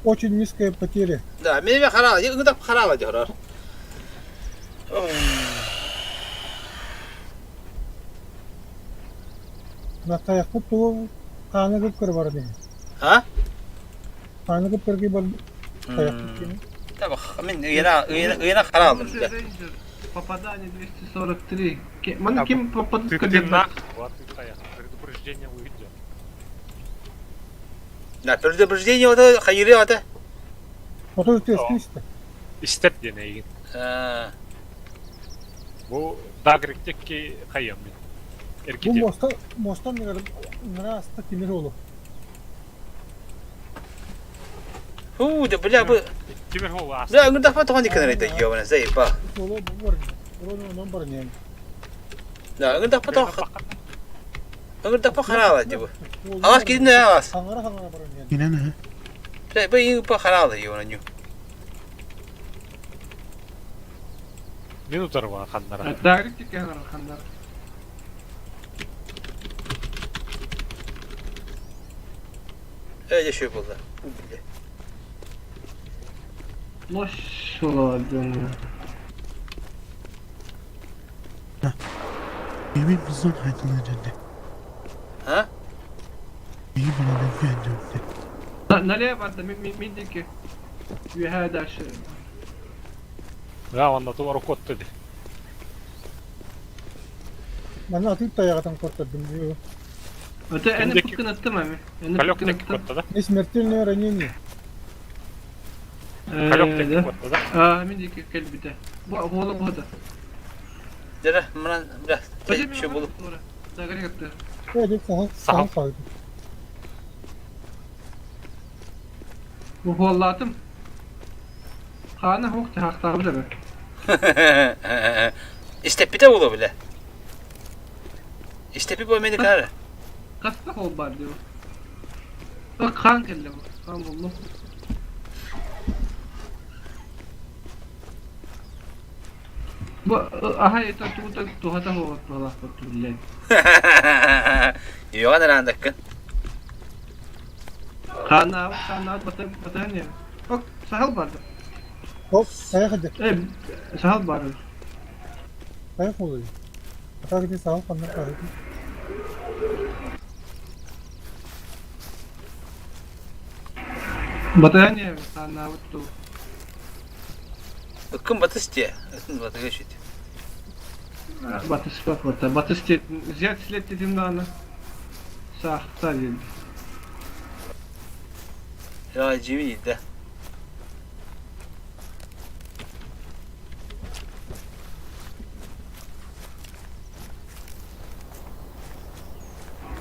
F: Очень низкая потеря.
A: Да, менеме харала. Игда харала диyorlar.
F: Natayakta tuğ kanı kıpkır var değil.
A: Ha?
F: Kanı kıpkır gibi var. Tayak kıpkır.
A: Tabii. Min uyana haraldım.
G: Рейнджер. Попадание 243. Mana kim попадает
E: Ты
G: к
E: где
G: тебе?
E: нахуй, атыр таяқ. Предупреждение уйдет.
A: Да, предупреждение o da hayırlı o da.
F: Motor testi işte.
E: İstep deneyin. Bu Dagrek'teki kayım.
F: Bu
E: Erkek.
F: mostan nere hasta kimir olur.
A: Da bile bu.
E: Timir holu as.
A: Da ngda fa tohan dikene de yiyor bana zayıf ha.
F: Solo bu var. Onun numara ne?
A: Da ngda fa tohan. Ngda fa harala diyor. Alas gidin ne alas.
F: Hangara var ne?
J: Yine ne?
A: Bu iyi fa harala diyor onu.
E: Minutar var kanlara.
G: Direkt çıkıyor kanlar.
A: Öyle şey buldu.
G: Loş olabilir.
J: Yemin bizden haytanacağını.
A: Ha?
J: İyi bana da güvendim.
G: Nereye vardı? Mindeki. Bir hada şey.
E: Ya onda tuvaru kod dedi.
F: Ben atıp tayaktan kurtardım diyor.
G: Öte ene
E: Mindeki-
G: pıkkın attım abi. Ene
E: Калектeki
G: pıkkın attım.
E: kodda da.
F: Ne смертельное ранение.
E: Калектeki kodda da.
G: Aa mindeki kelbide. Bu oğlum bu da.
A: Dere bana biraz bir şey bulup.
G: Dagari yaptı.
F: Böyle sahan kaldı.
G: Bu hollattım. Kana hoktu hakta bu da.
A: İşte bir de bulu bile. İşte bir boy beni kare.
G: Kasta kol var diyor. Bak kan kelle bu. Kan buldu. Bu aha eta tu hata ho Allah patrulle.
A: Yok ana randakkın.
G: Kana batan ya. Bak sahal var.
F: Hop, ayak hadi.
G: Sahal var.
F: Ayak oluyor. Atak hadi sağ ol, kanına kahve.
G: Batan ya. Kana tu.
A: Ikın batış diye. Ikın batış geçiyor.
G: Batış bak orta. Batış ziyad silet dedim de ana. Sağ sadece.
A: Ya civi de.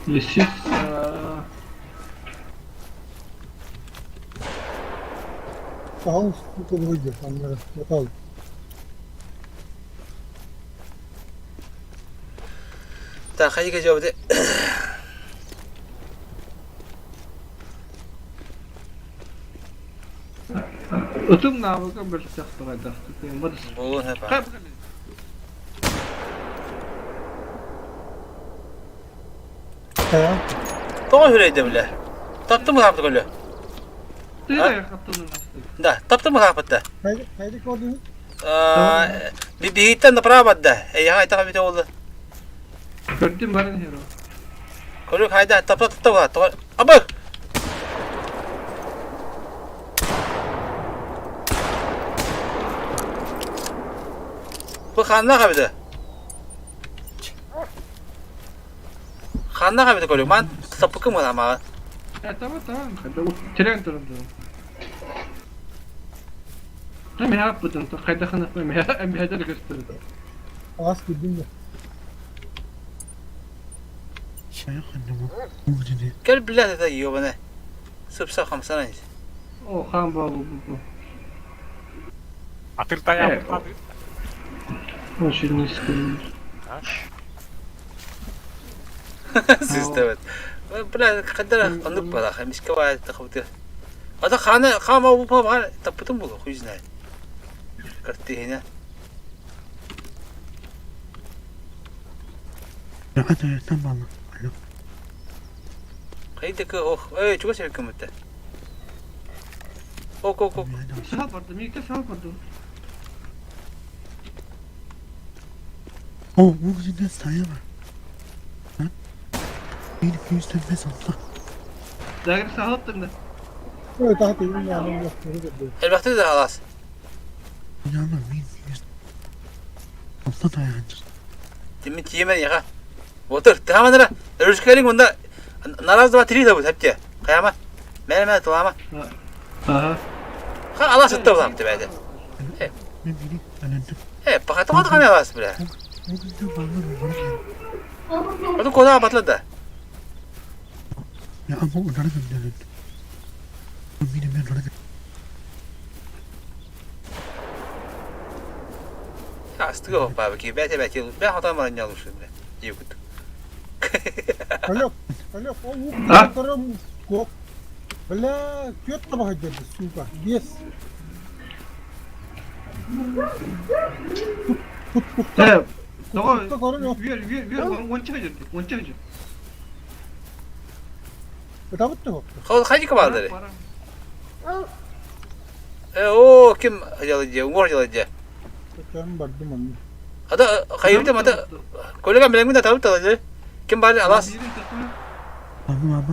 G: Yeşil.
F: Sağ ol, bu buydu. Anlarım. Bakalım.
A: Ta hayır gece de.
G: Otum na bakın bir çaktı kadar. Batış.
A: Bu ne
G: Kap.
F: Tamam.
A: Doğru hüreydi bile. Taptı mı kaptı golü?
G: Tüyler kaptanın.
A: Da, taptı mı kaptı?
F: Haydi gördünüz.
A: Bir hitten de pravat da. Ya hayta kapite oldu.
G: Gördüm barın hero.
A: Golü hayda taptı var. Abi. Bu kanına kapite. Kanına kapite golü. Man sapıkı mı ama?
G: Tamam. Tren durumda. Hem yapmadın. Kayda kanıp hem heder gösterdi.
F: Ağız girdim de.
J: Şey anne bu. Bu dedi.
A: Gel billahi de yiyor bana. Sıpsa kamsana.
G: O kan bu.
E: Atırta yapmadı.
G: O şimdi sıkılıyor.
A: Sistem. Bırak kadar anlık bırak. Hem iske var takıbıtı. Ada kana bu var. Tapıtım bu. Kuyuzna. Kartı hina.
J: Ya hadi tamam. Alo.
A: Haydi ki oh. Çok sevindim kımıttı. Ok.
G: Sağ vardı. Mikte sağ vardı.
J: Bu dedi sayı var. Ha? 1205 altı.
G: Dağır sağ attın da.
F: Evet, daha değil. Yani yok. Öyle de değil.
A: Elbette de halas.
J: İnanma 1200. Altı dayanır.
A: Demin yemen ya. Otur. Tamam da. Rüzgarın bunda naraz da tri de bu hepti. Kıyama. Mele tamam.
G: Aha.
A: Ha Allah sıttı bu hepti bende.
J: Ben biri önündüm.
A: Pakatı oldu kana halas bile.
J: O gün bağlı var.
A: Onu koda patladı.
J: Ya ama onlara gönderildi. Benim ben orada.
A: Ya sıkı o belki. Belki ben hatam var ne olmuş bile. İyi kutu.
F: Alo. O bu karım kok. Bela kötü bakacağız. Süper. Yes.
G: Evet.
F: Tut, sorun yok.
G: Ver. Onu çıkacak.
F: Tamam mı?
A: Hangi kabarları? O kim yalıcı? Umur yalıcı.
F: Canım bardım onu.
A: Ada kayıptı mı da? Kolega bilen mi de tabii tabii. Kim bari alas?
J: Ama.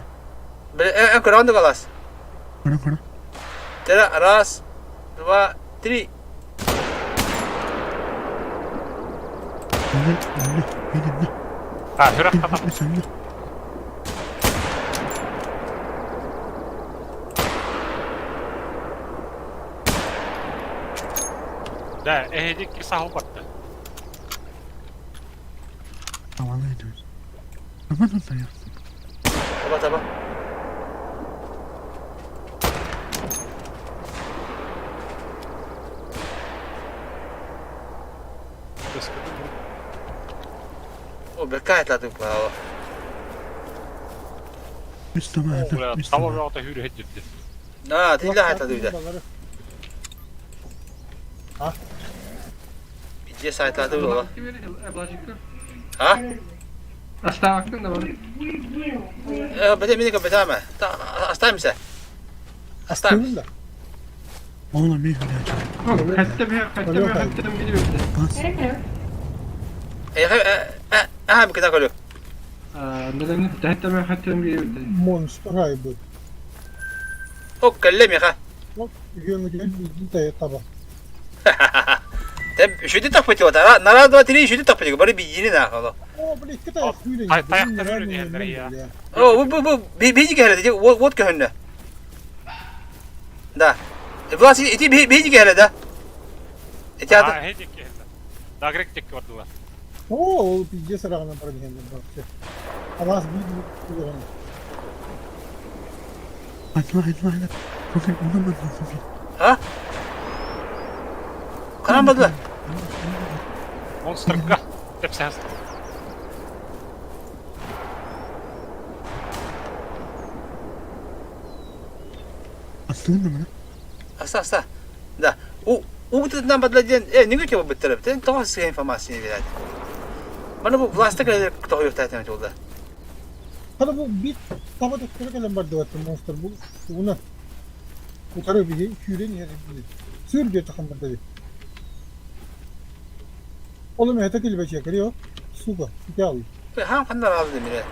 A: En kuranda alas.
J: Bana.
A: Tera ras. 2 3.
J: Benim.
E: Ha hürak kadar.
J: Sen de.
E: Da ehdik ki sahıl battı.
J: Havalı ediyoruz. Aman da ya.
A: Tamam. O bekayet latık bana o.
J: Üstüme
E: Buraya
J: adam.
E: tava
J: Üstüme.
E: bir ata hürü heddirdi.
A: Ha, tilla hayta duydu. İyice saytlarda bu. Ha?
G: Hasta baktın da bana.
A: Bede minik bede ama. Hastayım mısın? Hastayım.
F: Kıyım da.
J: Oğlum bir hülyacı.
G: Hatta bir gidiyor.
J: Bas.
A: Ha bu kadar kalıyor.
G: Neden hatta bir gidiyor.
F: Monster haybu.
A: O kellem ya ha.
F: Bak yömülen bilgi de taba.
A: Tem şudi takpeti o da. Nara da tiri şudi takpeti. Bari bir yeni ne kaldı.
F: O bu iki tane kuyuyla.
E: Ayakta yürü diyenler ya.
A: O bu bir geldi diye vot gönlü. Da. Burası iti bir geldi da. İti adı.
E: Ha hedek geldi. Dagrek tek vardı var.
F: O bilgi sırağına para diyenler bak. Ama bir
J: Hadi. Bugün onu mu?
A: Ha? Karanmadı.
E: Monster ka. Hepsi hasta.
J: Aslında mı?
A: Hasta. Da. O bu badla diyen ne götü bu bitirip de tamam size informasyonu verdi. Bana bu plastik kadar toyuyor zaten oldu.
F: Hadi bu bir taba da kırık elen var da monster bu. Buna. Bu tarafı bir küren yeri bilir. Sür diye takım var dedi. Oğlum hata kelime çekeriyor. Suga. Suga alıyor.
A: Ha kanlar aldı demire.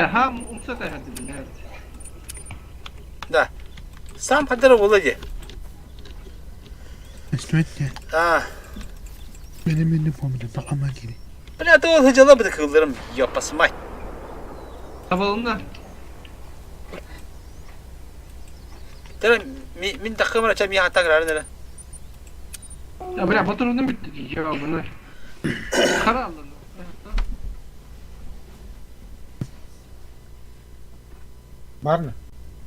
G: Ha umsa da hadi.
A: Da. Sam kadar olacak.
J: Esmet ya.
A: Ha.
J: Benim pomida takama gibi.
A: Bana da o hıcalı bir kıllarım yapasın may.
G: Tabalında.
A: Tere min takımına çam ya hatta karar nere.
G: Ya bırak fotoğrafını bitti cevabını. Kara aldın.
F: Var mı?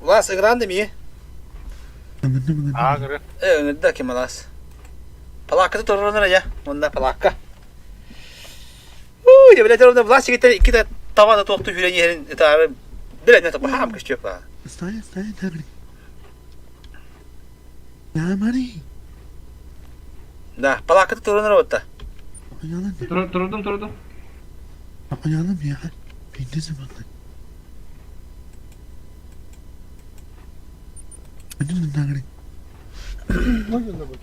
A: Ulan sigran demi.
J: Anladın mı?
E: Ağrı.
A: Önünde kim alas. Plakası torunlara ya. Onda plaka. Ya bile tarafında bulan çekitten iki de tavada toktu hülen yerin etarı. Bile ne tapı ham kış çöp ha.
J: Stay tabii. Ya Mari.
A: Da plakası torunlara otta.
J: Yalan.
G: Durdum.
J: Yalan ya. Bindi zamanla. Ödünün dağırı.
F: Ne geldi bak.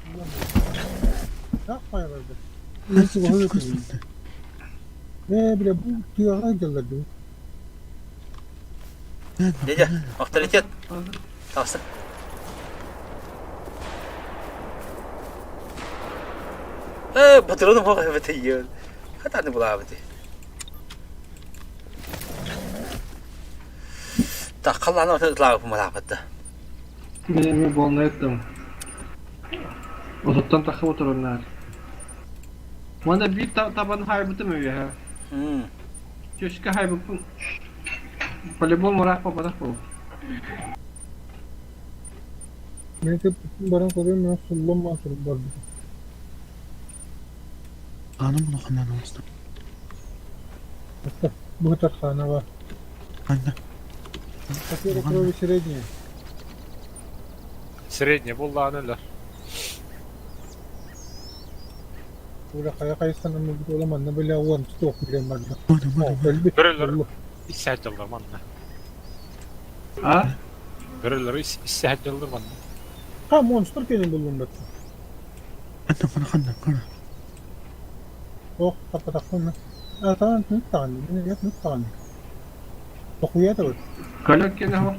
F: Yapma ya verdi.
J: Nasıl
F: Nasıl
J: çok kızdı.
F: Ne bile bu diyara geldi.
A: Nece? Otoriter. Kalsın. Patronum o evet yiyor. Hatta ne bula abi. Ta kallan orta ıtlağı bu malabatta.
G: Benim bolna ettim. Otottan takım otururlar. Bana bir taban haybıtı mı ya? Keşke haybıtı. Voleybol morak babadak bu.
F: Ne ki barang koruyor mu? Sullum masur var.
J: Anım bunu kandan olsun.
F: Bu kadar kana var.
J: Anne.
F: Kapıya koruyor sıraydı.
E: Средне был neler.
F: Burada kaya sana mı bir olamaz ne böyle avan tutup okuyorum ben.
E: Birileri istihacıldır manna.
G: Ha?
E: Birileri istihacıldır manna.
F: Ha monster kenin buldum ben.
J: Anne bana kandan.
F: Oh kapı takımı. Tamam ne tane. Ne yap ne tane. Okuya da var.
G: Galak gene var.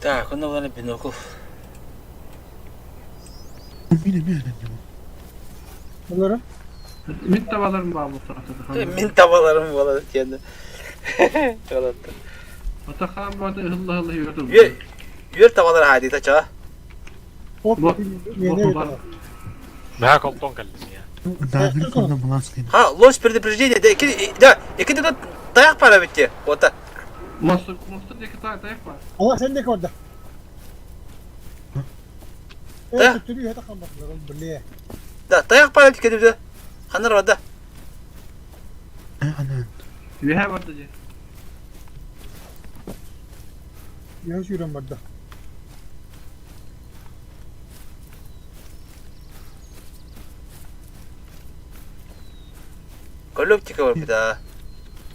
A: Da konu bana binokul.
J: Mine mi anne bu?
F: Bunlara
G: Mit tavalarım bağlı tahtada.
A: Min tavalarım valla kendi. Yalattı.
G: Atakan vardı hıllı yürüdüm.
A: Yür tavalar hadi ta çağa.
F: hop yeni var.
E: Merak olton kallisi ya.
J: Dağırı kandan bulasın.
A: Ha los предупреждение de iki de dayak para bitti. Ota.
G: Monster iki tane dayak var.
F: Ama sen de orada.
A: Da.
F: Tutuyor hata kalmaklar birliğe.
A: Da dayak para bitti kedimde. Anlar orada.
J: Anne.
G: Üye vardı diye.
F: Yavaş yürüyorum burada.
A: Kolloptika var bir daha.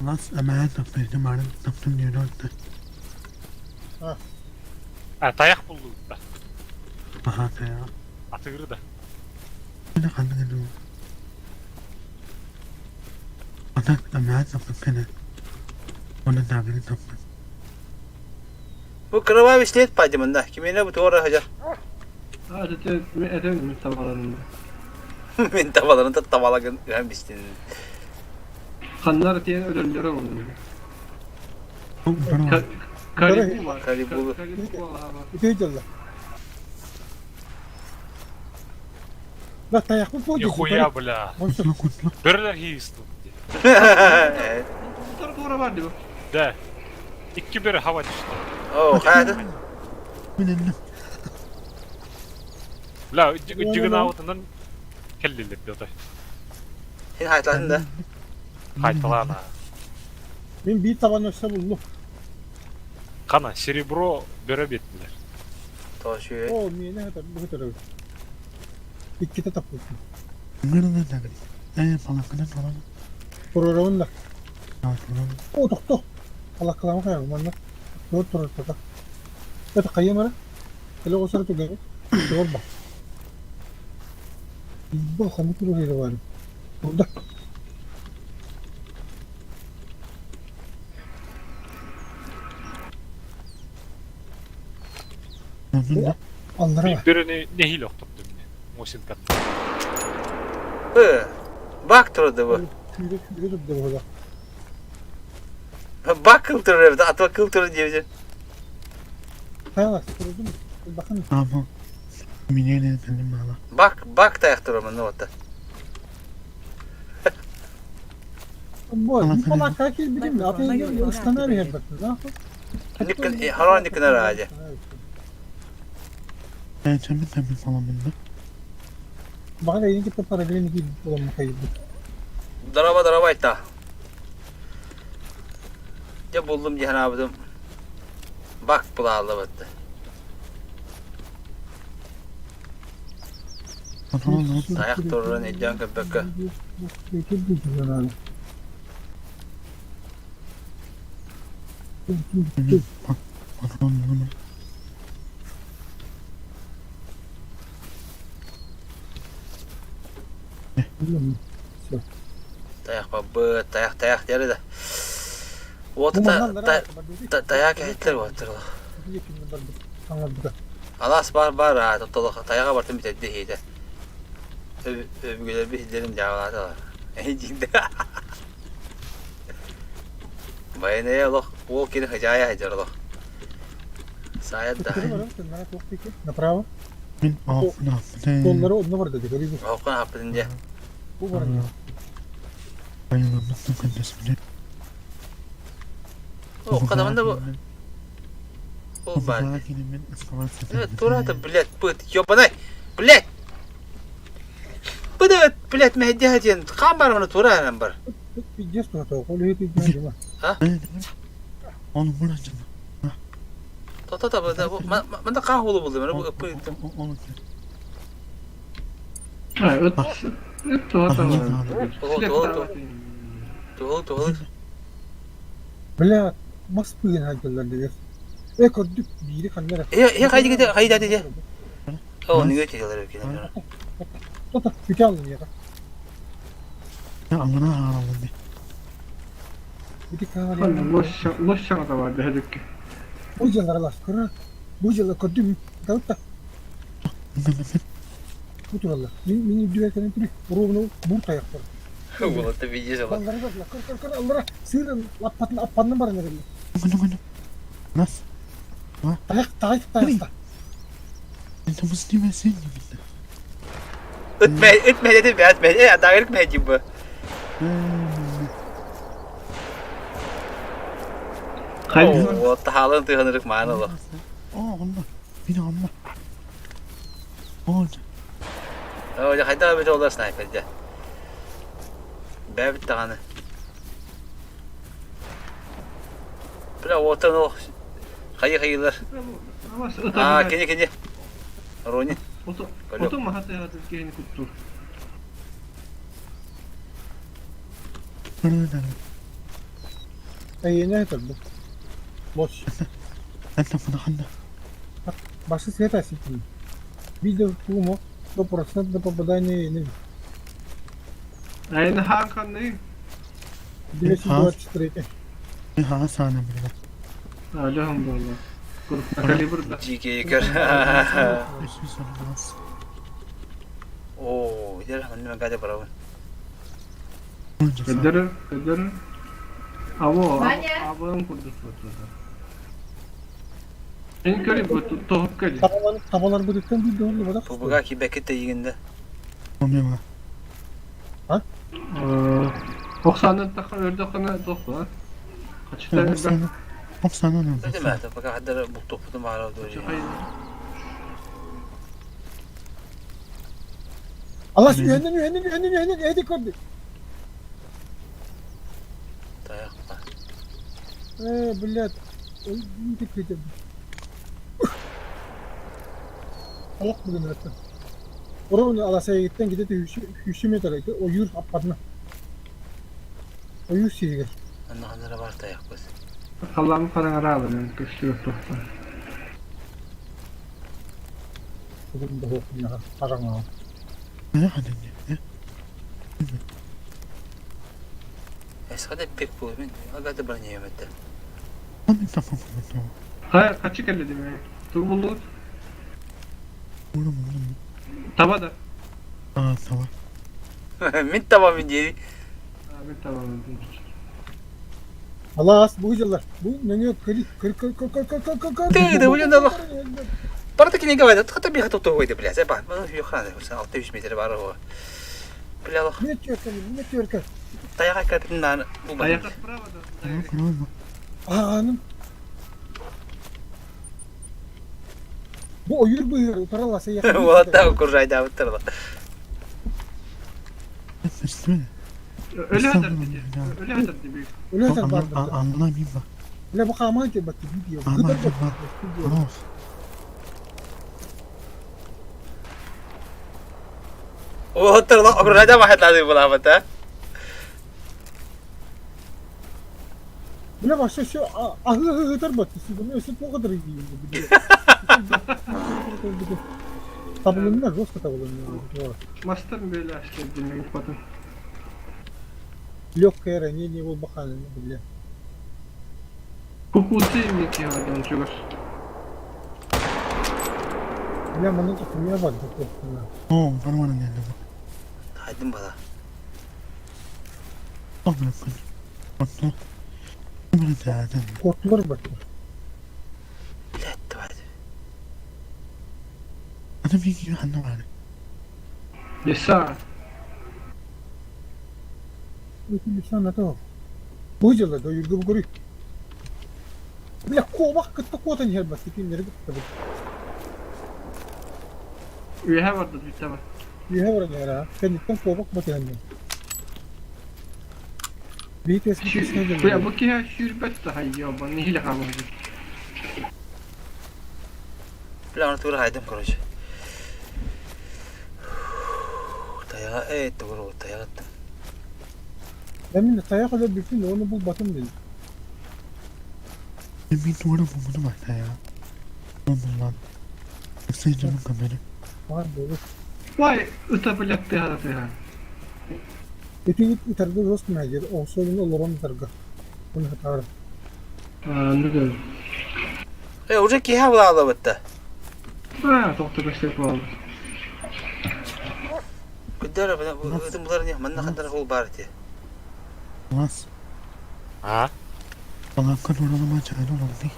J: خلاص أمان نفسي معنا نفسي نيران
E: Tayak bulduk da.
J: Aha ya.
E: Atıgırı da.
J: Ne kadar ne? Atak أمان نفسي كنا. Ona da bir nefes.
A: Bu kırava bir şey paycımında. Kimine bu doğru haca.
G: Hadi edelim tabalarında.
A: Ben tavalarında tavalagın öğrenmiştin.
G: Kanlar diye ölümlere oldu.
J: Bana
G: Karibu var.
A: Karibu.
G: Karibu var.
F: İteyi calla. Bak dayak mı bu?
E: Nихуя, бля.
J: kutla kutla.
E: Biriler hiyist.
G: Bu tarafa doğru vardı bu.
E: De. 2-1 hava düştü.
A: Oo, hayatı.
J: Benim
E: La, ücüğün avutundan kellilip diyordu.
A: Sen hayatladın da.
E: Haytalana.
F: Ben bir taban ölse buldum.
E: Kana, Cerebro böre bittiler.
A: Toşuyor.
F: O niye ne kadar bu kadar öyle. İki de tapıyorsun.
J: ne da. Falan falan.
F: Programın da.
J: Ya falan.
F: O doktor. Allah kılama kayalım bana. Doğru doğru doğru. Evet kayım ara. Hele o sırada gel. Doğru bak. Bu kanı kuru hile var. Burada. Anlara var.
E: Birini nehil okuttu beni. Mosin kattı.
A: Bak durdu bu.
F: Tüyde tuttu burada.
A: Bak kıltırır evde. Atma kıltırır diyeceğim.
F: Hayal kuruldu mu? Bakın.
J: Ama. Minyeyle efendim hala.
A: Bak dayak durumu ne oldu?
F: Bu falan kaki bileyim mi? Abi ıstanır her bakın. Ne yapalım?
A: Haran dikine ağacı.
J: Tabii falan bunda.
F: Bana yeni gidip para birini gibi bulanma kaydı.
A: Daraba itta. Ya buldum Cihan abim. Bak bulağlı battı.
J: Falan
A: Dayak durur ne can köpekü.
F: Bekir bu güzel abi.
J: Falan.
A: Dayak babı, dayak deri de. O dayak ettiler o hatırla. Alas var ha, tutuluk. Dayağa bartın bitedi hiyde. Övgüler bir hillerim cevabı var. Cinde. Bayanaya loh, o kini hacaya hajar loh. Sayad da.
F: Направо.
J: Min afna.
F: Kolları onda var dedi. Garibi.
A: Okan hapın diye.
F: Bu var.
J: Bayılır nasıl kandesini.
A: O kadar da bu. O var. Evet, turada bilet bıt. Yobanay. Bilet. Bilet, bilet mehdi hadiyen. Kambar onu tura number.
F: Bir gez tuha tuha. Kolu hep bir mi?
A: Ha?
J: Onu bırakacağım.
A: Bu manda kahvolu buldum. Bu ıpı.
J: Onu.
G: Ha, öt tuhata var.
A: Tuğul.
F: Bля, mas pıyın hacılar diyor. Koduk biri kanlara.
A: Haydi gide, haydi hadi. O niye çekiyorlar ülkeden?
F: Tut, kötü aldın ya.
J: Ya amına ağladım.
F: Bir kahve.
G: Loş şakada vardı hedük.
F: Bu yıllar Allah kıra. Bu yıllar kodum. Kalta. Kutur Allah. Mini düğe kanı turi. Ruhunu burta yapar.
A: Bu da video zaman.
F: Kanlara bak la. Kır Allah'a. Sığırın. Lapatın appanın var nerede?
J: Bunu. Nasıl?
F: Tayak.
J: Ben de musti mesin gibi.
A: Ütme dedim ya, etme. Ya dağırık mı hacım bu? O tahalın tıhanırık mağanalı.
J: Allah. Beni Allah. Oldu.
A: O haydi abi de olur sniper'de. Ben bir tane. Bıra otan o. Hayırlar.
G: Ama
A: Aa, kene. Ronin.
G: Oto mahatı yaratır ki kuttur.
F: Yeni yapalım. Boş.
J: Ben de bunu anla.
F: Başka света сидим. Видел куму 100% до попадания не.
G: Aynı Hakan değil.
F: 224.
J: Ha sana bile.
G: Elhamdülillah. Kurtma kalibrda.
A: GK yıkar.
J: Hiçbir sorun olmaz.
A: Oo, gider hemen gade bravo.
J: Önce sen.
G: Kadir. Avo,
I: Vanya.
G: avon kurdu fotoğrafı. En kötü bu tohuk kali.
F: Tabalar bıraktan bir doğru bak.
A: Bu buga ki bekette yiginde.
J: Olmuyor mu?
G: 90'dan takı ördekine doktor. Kaç tane ben?
J: 90 ne oldu?
A: Öyle mi? Buga haddara bu topu mağara doğru.
F: Allah yönünü edik oldu.
A: Dayak.
F: Блядь. Ой, не тыкайте. Allah bugün öğretti. Oraya Alasa'ya gitten gidip hüşü metreydi. O yürü appadına. O yürü sihir.
A: Anlahanlara var dayak biz.
G: Allah'ım paranı alırım. Kışlıyor doktor.
F: Bugün de hokum ya. Paran al.
J: Ne hadi ne?
A: Eskade pek bu. Agade bana yemette.
J: Tamam.
G: Hayır kaçı kelle değil mi? Turbulur.
J: Oğlum.
G: Tabada.
J: Aa tamam.
A: Min tamam diye.
G: Abi tamam.
F: Allah as bu yıllar. Bu ne yok kır.
A: Değil bu yıllar bak. Barda ki ne gavayda hatta bir hata tohuydu bile. Sen bak. Bana yok hadi. Sen 600 metre var o. Bile bak.
F: Ne diyor ki?
A: Dayak hakikaten bu bak.
G: Ayakta bravo da.
J: Tamam.
F: Anım. Bu oyur bu yürü. Utar Alasa'ya yakın.
A: Valla kurrayda bitirdi.
J: Üstüne.
G: Öyle hadar dedi. Öyle hadar dedi.
F: Öyle sen bak.
J: Anlamayayım bak.
F: Ne bak aman ki bak video.
J: Aman
F: Gıdır
J: ki
F: bak.
J: bak. Tamam.
A: O bitirdi. Kurrayda vahet lazım bu lafata.
F: Ne bak şu ahı hıdır bak. Bunu ösüt o kadar iyi. Tabulun ne? Roska tabulun ne?
G: Master böyle açtı dinlemek bakın.
F: Легкое ранение в Албахане, бля.
G: Kukutu yemek ya adam çocuk.
F: Бля, манука у меня вода просто.
J: Oo bana ne dedi bu?
A: Haydi bana.
J: Amına koyayım. Bakma. Amına derdim.
F: Korktular bak.
A: Biletti hadi.
J: Ana bir gibi anne var.
G: Yesa.
F: Это лиса на то. Выжила, да юргу говорю. Бля, ковах как-то кота не бас, такие не рыбы.
G: Üye vardı bir tane.
F: Я говорю, не ра. Senitten kovak batı yani. Bir tespit etmedim.
G: Bu ya bu ki ya şürbet daha iyi ya bana neyle kalmadı.
A: Bile onu tuğra haydim kurucu. Dayağı doğru dayağı attım.
F: Ben de tayak kadar bütün de onu bul batım dedi.
J: Bir duvara vurmadı bak ya. Lan. Yoksa canım kamera.
F: Var böyle.
G: Vay ıtabilattı harfi ya.
F: Bütün itarda rost meğer. O sorun olurum targa. Bunu hatar.
G: Anladım.
A: Uca ki ha valla bitti.
G: Ha doktor beşler bağlı.
A: Kudara bana bu bunların ya manna kadar ol barti.
J: Olmaz.
E: Ha?
J: Allah'ım kan oralama çaylı oldu.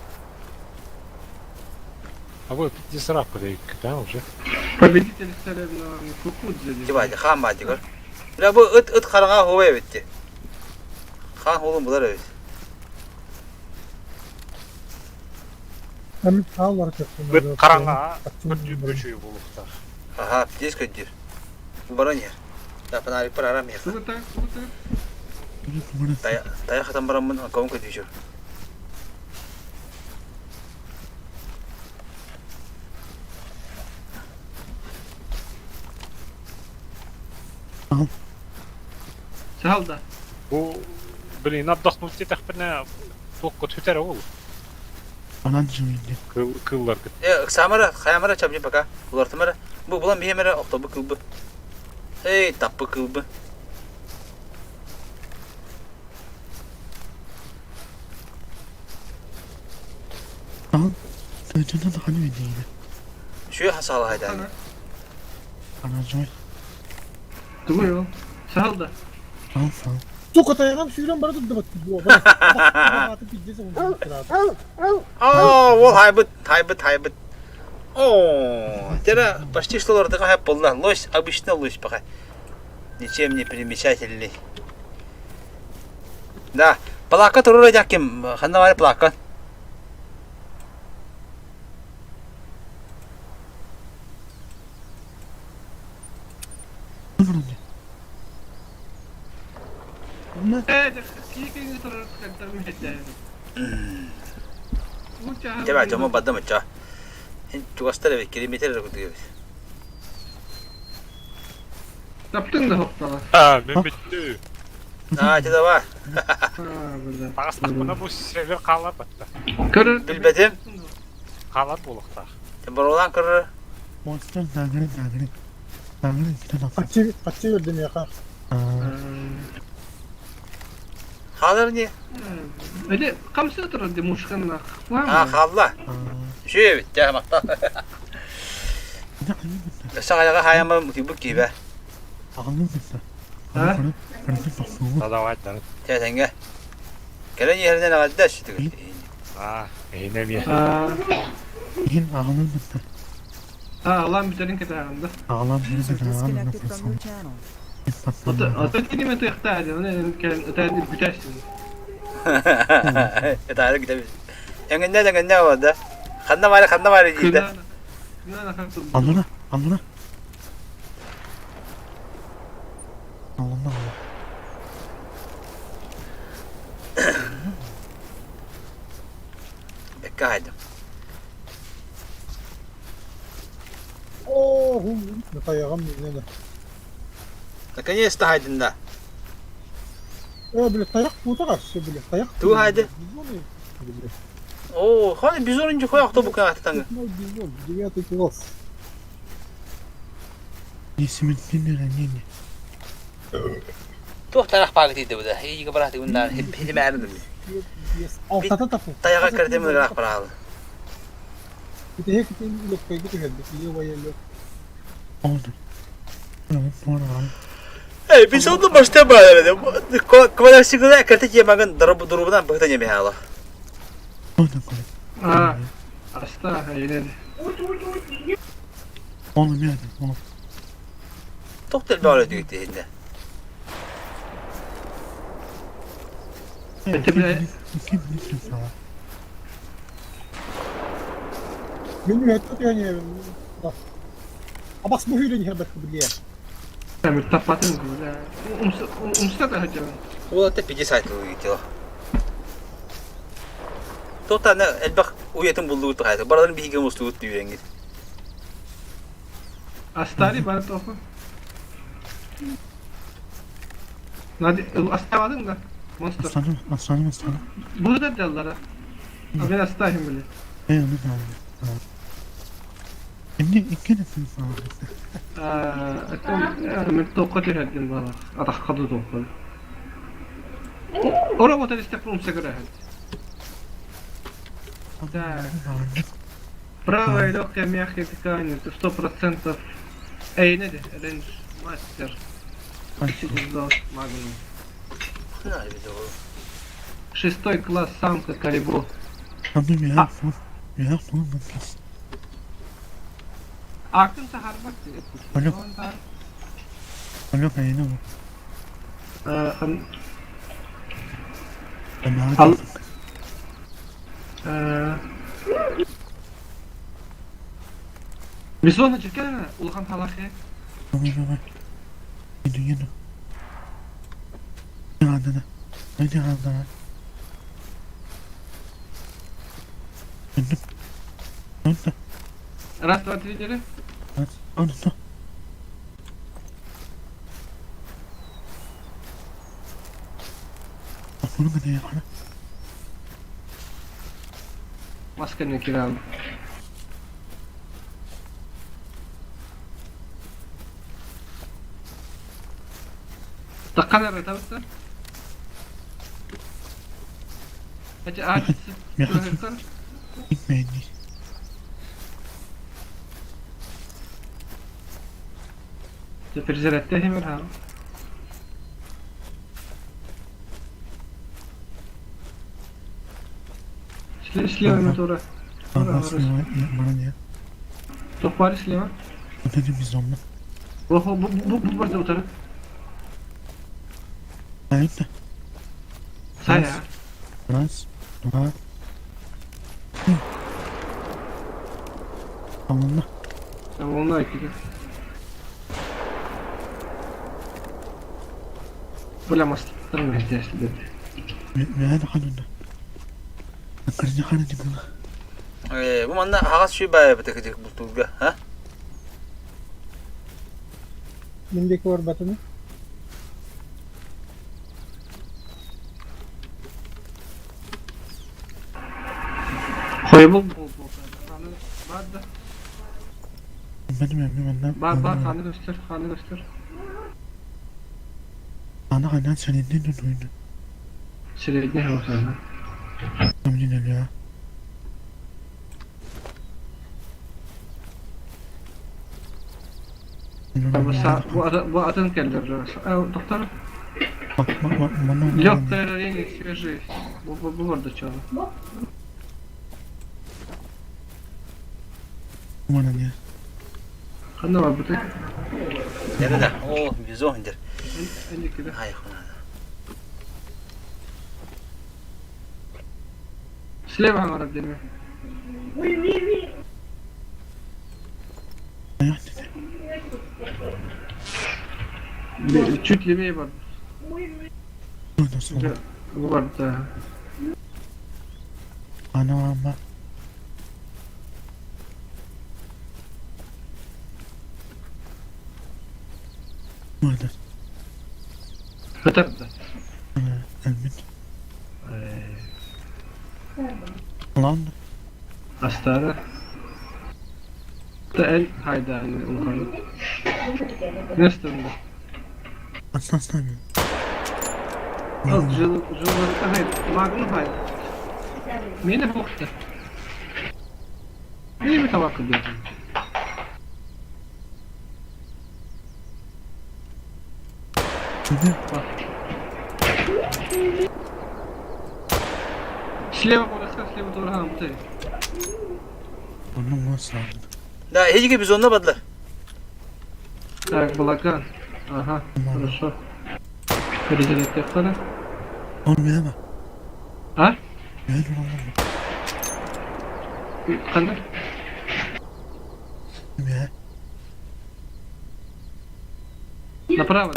E: А вы 50 раз подойдите, да, уже?
G: Победитель стали на Кукудзе.
A: Cibadi kan badi gör. Bile bu ıt karına havaya bitti. Kan oğlum bular evet.
F: Ben sağlar çaktım.
E: Bir karanga, bir böçüğü bulukta.
A: Aha pidez kötüdür. Bu baran yer. Ya bana arayıp para aram yer.
G: Sıvıta.
A: Dayak atan baran bunun kavun kötü işiyor.
G: Sağ da.
E: Bu блин, отдохнуть етек біне тоққа төтер ол.
J: Anan cümle.
E: Kıllar kıt.
A: Samara, kayamara çabuk baka. Ulartımara. Bu bulan bir yemere oktobu kılbı. Hey, tappı kılbı.
J: Al. Sözcüğünden de hani öyleydi.
A: Şu hasalı haydi.
J: Anan cümle.
G: Duruyor. Sağ da.
J: Al sağ ol.
F: Сука, таягам сүйрен бара турду бат. Батып биддесе onu.
A: Oo, haybıt. Oo, тера почти что лорды хай полна. Лось, обычно лось пока. Ничем не примечательный. Да, плака туру дяким. Ханна var плака.
G: İyi durur. Kadar mühedde.
A: Teba cama badda maça. Hin çuğastara ve kilometre kutuyor.
G: Taptın da hoppala.
E: Ha, ben bitti.
A: Aa, çada var.
G: Ha, burada.
E: Tağıstak buna bu server қалар batta.
G: Kırır.
A: Bilbedim.
E: Қалар болықта.
A: Tembar olan kırır.
J: Monster dağırı. Dağırı iki tane atın.
F: Kaçı verdim ya kanka.
A: Kalır ne?
G: Öyle kamsı durur diye muşkanla. Var mı?
A: Ha, kalla. Şu evet, camakta.
J: Ne ayı
A: Sağ ayağı hayama mutibuk gibi.
J: Ağlı mısın?
G: Ha?
J: Kırmızı basılı.
E: Dadavaytlar.
A: Tenge. Gelen yerine ne kadar şu diyor.
E: Ha, eynem ye.
J: Yiyin ağlı mısın?
G: Allah'ın biterin ketarında.
J: Ağlam
D: User
J: mısın? Ağlam
D: disconnected from
J: mısın?
D: your channel.
G: Ata kelime tehtar ediyor. Ne tehtar büteşsin.
A: Yeter gidebilir. Engin ne oldu? Kanna var dedi.
G: Kınana. Kınana kanka.
J: Alına. Allah'ım.
A: Bekle haydi.
F: Oo, taягам ne de.
A: Наконец-то haydın da.
F: Böyle tayak puta karşı böyle tayak.
A: Tu haydi. Oo, hadi biz onuncu koyak da bu kadar tanga.
F: Bizon, 9 класс.
J: İsmin ne?
A: Tuh tarak paketiydi bu da. İyi ki bıraktı bunlar. Hep erdim.
F: Altada tapu.
A: Tayağa kırdım da bırak bırakalım.
F: Bir de hep bir lokaya gidiyor. Bir yuvayla.
J: Oldu. Sonra
A: Ey, biz onu başta bağladım. Kıvadar sigara kırtık yemeğin durumundan bıktı yemeği hala.
J: oldu.
G: Ha. Hasta hayır.
J: Oğlum yani. Oğlum.
A: Toktel böyle diyor şimdi.
J: Kim bilsin sana?
F: Benim hatta yani. Abas bu hüyre niye bakıp biliyor.
G: Tamir tapatın böyle. Umsta da hacı.
A: O da peki saytı gidiyor. Toktel ne elbak uyetim bulduğu hayatı. Baradan bir hikam ustuğu diyor yengil.
G: Astari bana topu. Nadi astamadın da. Monster.
J: Aslanım.
G: Burada derler ha. Ben astayım bile.
J: Onu da aldım. Şimdi iki nefes aldım.
G: من توقعت هاد المرة أتحقق توقع أورا موتر استقلهم سكرة هاد براو يا لوك يا أخي كان 100% أي ندى رينج ماستر بالظبط معلوم шестой класс самка калибру
J: Tabii ya son bakış.
G: Aklın saharmak diye.
J: Alo kayına mı?
G: Al. Бизона чекена, улхан халахе.
J: Tamam. Gidiyorum. Hadi hadi. Döndü.
G: Раз, два, три, четыре.
J: Hadi. Bunu kadar yakana.
G: Maskeni kiram. Takkan tabii. Hadi aç.
J: Gitmeyin.
G: Refrigerette hemen ha. İşliyor mu sonra?
J: Bana ne?
G: Topar işliyor.
J: Bu dedim biz onunla.
G: Oho bu burada otur.
J: Ayıp da.
G: Saya.
J: Biraz. Daha. Tamam mı?
G: Tamam onlar ikili. Bulamazsın. Tamam ihtiyaçlı dedi.
J: Ne kalında? Akarıcı kanı dibuna.
A: Bu manda hagas şu bayağı betekecek bulduğu ha?
F: Mindeki var batını.
G: Koy bu. Vardı.
J: Benim evimden.
G: Var kanı göster.
J: Ana kanan senin ne duydu?
G: Şirek ne var sana?
J: Tamam ya.
G: Bu adın geldi. Doktor.
J: Bak bana.
G: Yok yeni свежий. Bu vardı çağır.
J: Bana ne?
G: Kanı var burada.
A: Nerede de? Oo, güzel indir.
G: 50 kilo.
A: Hayır, ona.
G: Слева var değil mi?
J: Ayak dedi.
G: Чуть левее var.
J: Nasıl?
G: Bu var da.
J: Ana ama. Nerede?
G: Bu tarafta.
J: Elbet. Lan.
G: Hastane. Da el hayda onu. Nasıl mı?
J: Aslan.
G: Az jıl hayır. Magnum hayır. Mene bokta. İyi mi tabak ediyorsun? Bak. Слева подошла, слева дорога мты.
J: Onu nasıl aldın?
A: Da hiç gibi zonda badlar.
G: Так, балаган. Ага, хорошо. Перезарядка вторая.
J: Olmuyor ama.
G: А?
J: Ben olamam.
G: Kanka.
J: Ya.
G: Направо.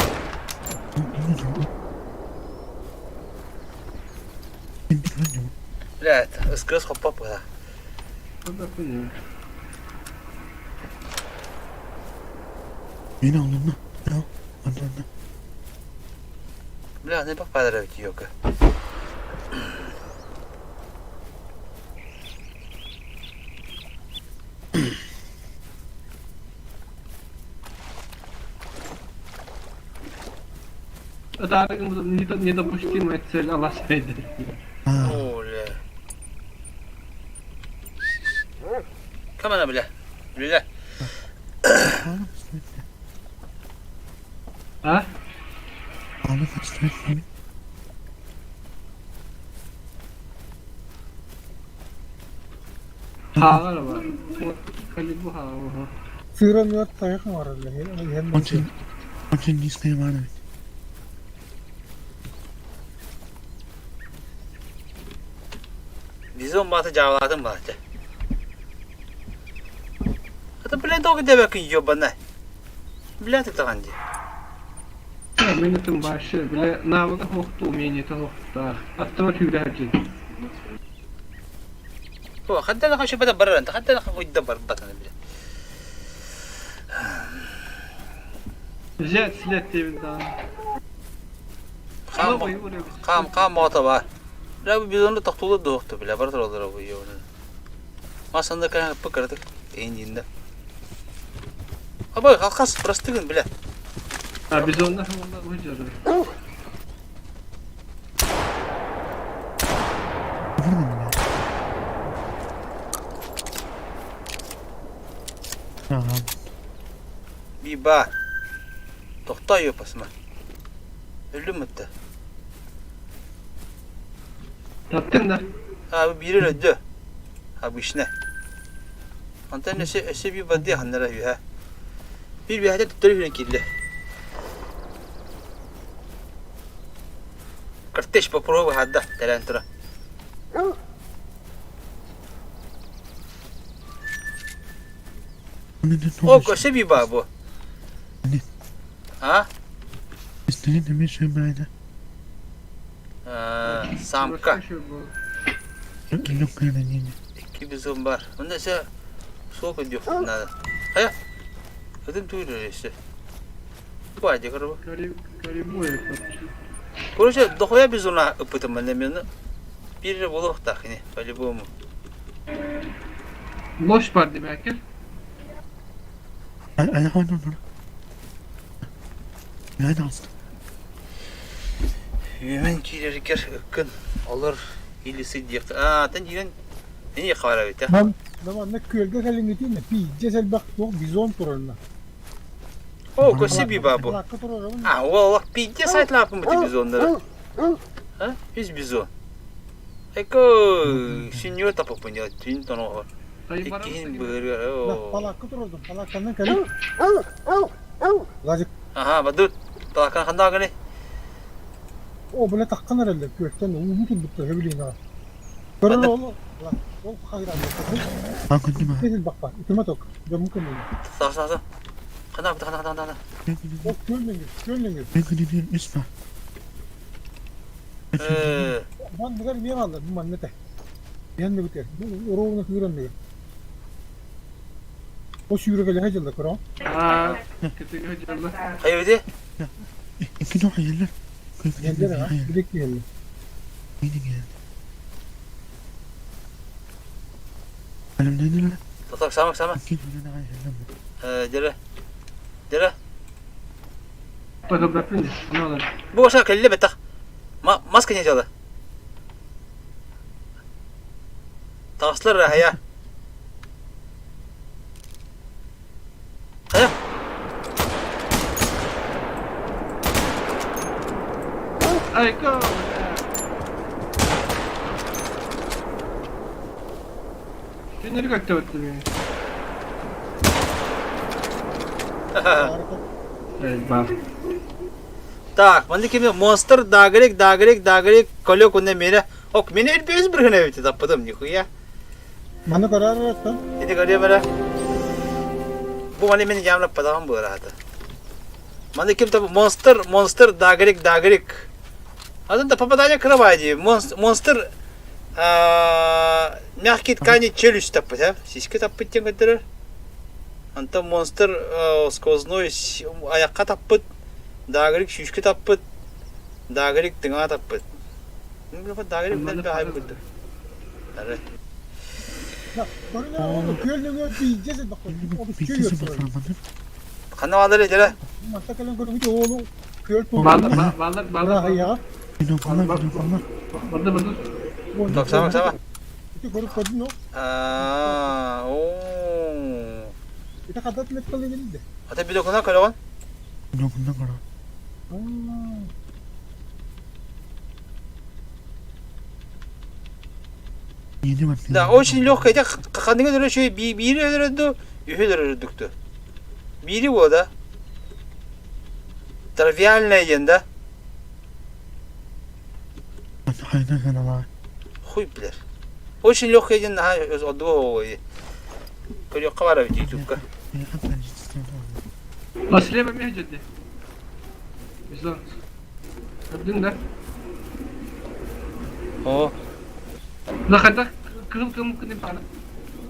A: Блядь, ıskırız hoppa bu da.
G: Куда хуйня?
J: Beni alın mı? Al. Anladın.
A: Блядь, ne bak padara ki yok.
G: Это недопустимая цель Алласпейда.
A: Ola. Kamera bile. Bile.
G: А?
J: Ağlı kaçtı.
G: Hağlar var. Kalib bu hağlar.
F: Führer yok tayak var öyle.
J: Onun isteği var.
A: Bizon batı cavladım bahçe. Hatta bile doğru demek ki yiyor bana. Bile tıklandı.
G: Minutun başı bile navaga hoqtu umeniyeti hoqtu. Attıma tüylerci.
A: هو خد لك شو بدا برا انت خد لك يدبر بطن بلا
G: Ziyad silet devinden.
A: Kam mota var. La biz onu taktulu doğdu bile. Var taraflara bu yolu. Masanda kan pıkırdık. Eğincinde. Abi kalkas bıraktıgın bile.
G: Ha biz ondan uyuyoruz.
J: Tamam.
A: Bir bak. Doktor yapasın. Öldü mü de?
G: Yaptın da.
A: Abi biri öldü. Abi iş ne? Anten nesi bir vadi hanlara ya. Bir hade tutturuyor yine kirli. Kardeş попробуй hadda talentra. O köşe bir babu. Ha?
J: İstediğin de bir şey böyle.
A: Samka.
J: Yok öyle değil.
A: İki bizim var. Onda ise soğuk ediyor. Nada. Haya. Kadın tuyuyor işte. Bu aja karo.
G: Garip bu ya.
A: Короче, дохуя biz ona ıpıtım ben demiyorum. Bir buluk tak yine. Böyle bu mu?
G: Boş parti belki.
J: Ay hayır. Yani aslında.
A: Hemen kilerker ıkkın olur. İlisi diye. Ten jiren. Ne yakara bit ya.
F: Zaman ne kölge kalın gittin ne? Cesel bak bu bizon turuna.
A: O köşe bir babu.
F: Bak turuna.
A: Valla pijje sayt lapım bu biz onları. Ha? Biz on. Eko sinyo tapu punya tin tono. İkin böyle.
F: Bak palak turuna. Palak kanın kalın. Lacık.
A: Aha badut. Palakan kanda gani.
F: O böyle takkan herhalde kökten o mümkün bitti hebilin ha. Körün oğlu. Lan o hayran.
J: Bakın değil mi?
F: Cesel bak bak. İtime tok. Ya mümkün değil.
A: Sağ. Kanda.
F: O gönlün.
J: Ben gideyim isma.
F: Ben bu kadar niye aldım bu mannete? Yani ne biter? Bu oruğunu kıran ne? O şiiri gele hacıldı kuran.
G: Aa, kötü hocam.
A: Hayır de.
J: İki de hayırlı.
F: Geldi ha. Direkt geldi.
J: İyi geldi. Benim ne lan?
A: Tatak sama.
J: İki de hayırlı.
A: Dere.
G: Bakın bakın. Ne olur.
A: Bu aşağı kelle betak. Maske ne çaldı? Taslar ya. Haya.
G: Ay go. Şunları kakta baktım yani. Evet bak.
A: Так, man kim monster dagrik kolyo kunde mera. Ok mene el bez bir hene bitti tapadım nikuya.
F: Bana karar versen.
A: Ini kaliya mera. Bu mane meni jamla padam bu rahata. Man kim tab monster dagrik. Adam da papadanya kravadi. Monster мягкий ткани челюсть таппать, а? Сиськи таппать тем kadar. Anta monster сквозной ayakka tappıt. Dagrik şüşkü tappıt. Dagrik tınga tappıt. Ne bileyim dagrik ben bir hayal kurdum. Evet.
F: Ya, bana gönlün bir cesel bak. O bir köy yapıyor.
A: Kanna vadere jara.
F: Masa kalian kudu bir oğlu köy tu.
G: Vallahi
F: ya.
G: Betul.
A: Tok sama.
F: Itu kudu kudu no. Kita kadat met kali ini deh.
A: Ata bir dokuna kalawan.
J: Dokuna kara. Yeni bak.
A: Da o şimdi yok kayda kanına göre şey biri öldürdü, ühü öldürdü. Biri o da. Trivial leyenda.
J: Hayda kana var.
A: Huy bilir. O şimdi yok kayda ha o da o. Kölü kavara bir YouTube'da.
G: Asliye ben mi ciddi? İslam. Gördün de.
A: O.
G: La kata kırım kırım bana.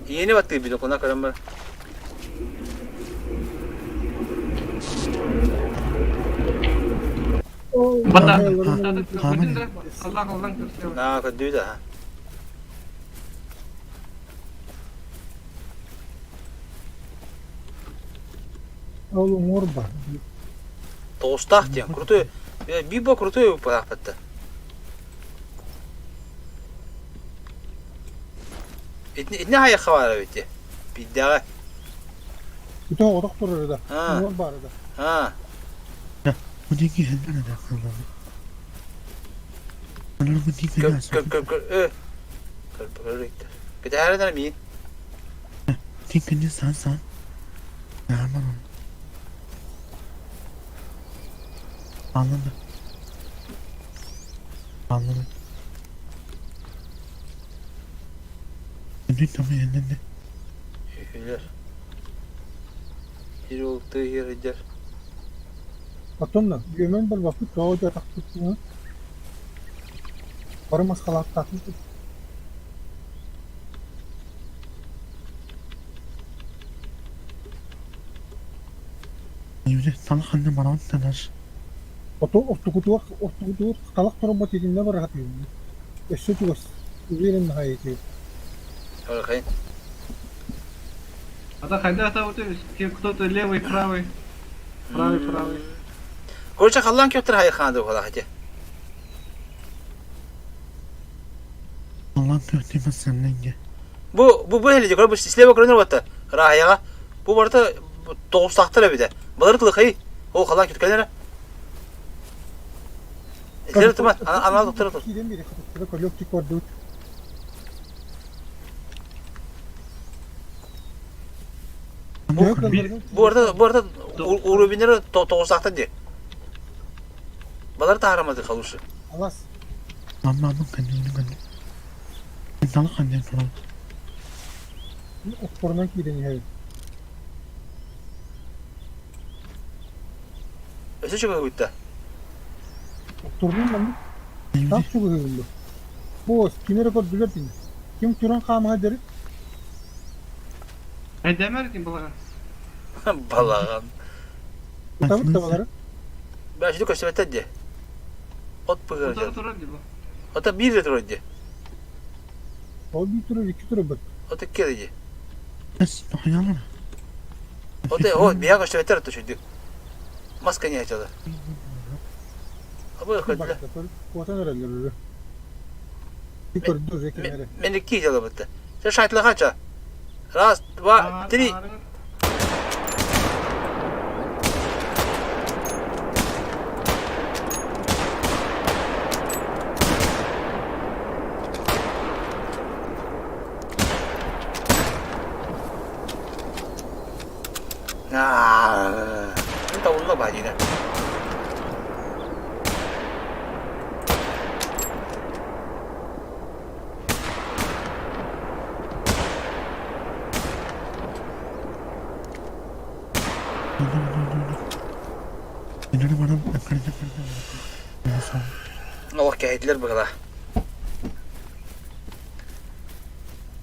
A: Yeni baktı bir dokuna karambar.
G: Bata.
F: hayallerim
G: Allah göster.
A: Ha kötüydü ha.
F: oğlum orba.
A: Толстах тем, крутой. Бибо крутой пахпатта. İtne haya xabar bitti. Biddaga.
F: Bütün odak durur da.
A: Ha.
F: Orba arada.
A: Ha.
J: Bu ne ki ne de kaldı. Bana bu değil ki nasıl?
A: Köp. Gide herden mi?
J: Tinkin sen. Aman. Anladım. Ne tamam ne?
A: Hüler. Bir oldu yeridir.
F: Atomla gömen bir vakit doğuca taktığını. Para maskalat taktı.
J: Yürü sana kandı bana tanış.
F: Ortukutu kalak torba dediğinde var rahat yiyor. Eşit var. Üzerin nihayeti.
A: Öyle kayın.
G: Ата когда-то вот кто-то левый, правый. Правый.
A: Koyacak Allah'ın kötü hayır kandı o kadar hadi.
J: Allah'ın kötü senden ge.
A: Bu helecek. Bu sisleve görünür batta. Rahayaga. Bu barda doğuz taktır bir de. Balırtılık hayır. O kalan kötü kendine. İleri tutma. Anal doktora tut.
F: Giden biri katıkları kolyoktik var dut.
A: Bu arada Uğur binleri doğuz taktır diye. Baları da haramadı kalırsa.
F: Alas.
J: Amma kendini. Sana kandı falan.
F: Okporundan giden nihayet.
A: Öse çok gitti.
F: Oktordun lan bu. Tam çok hızlı. Bu kimi rekor düzeltin. Kim turan kama deri?
G: Demer ki bana.
A: Balağım.
F: Tabii tabaları.
A: Ben şimdi köşemete diye. Ot bıgıracağım.
G: Otur gibi.
A: Ota bir retro diye.
F: O bir turu iki turu bak.
A: Ota iki diye.
J: Es hayalım.
A: O bir köşemete retro şimdi. Maske niye açıldı? Abi
F: Bak kuatan öğrendiler. Bir turu dur zekenere.
A: Menik ki çaldı bitti. Sen şahitlik kaça? Rast, va, tri. Chúng ta uống là bài gì nè?
J: Ini mana kerja.
A: Allah kehitler bıkla.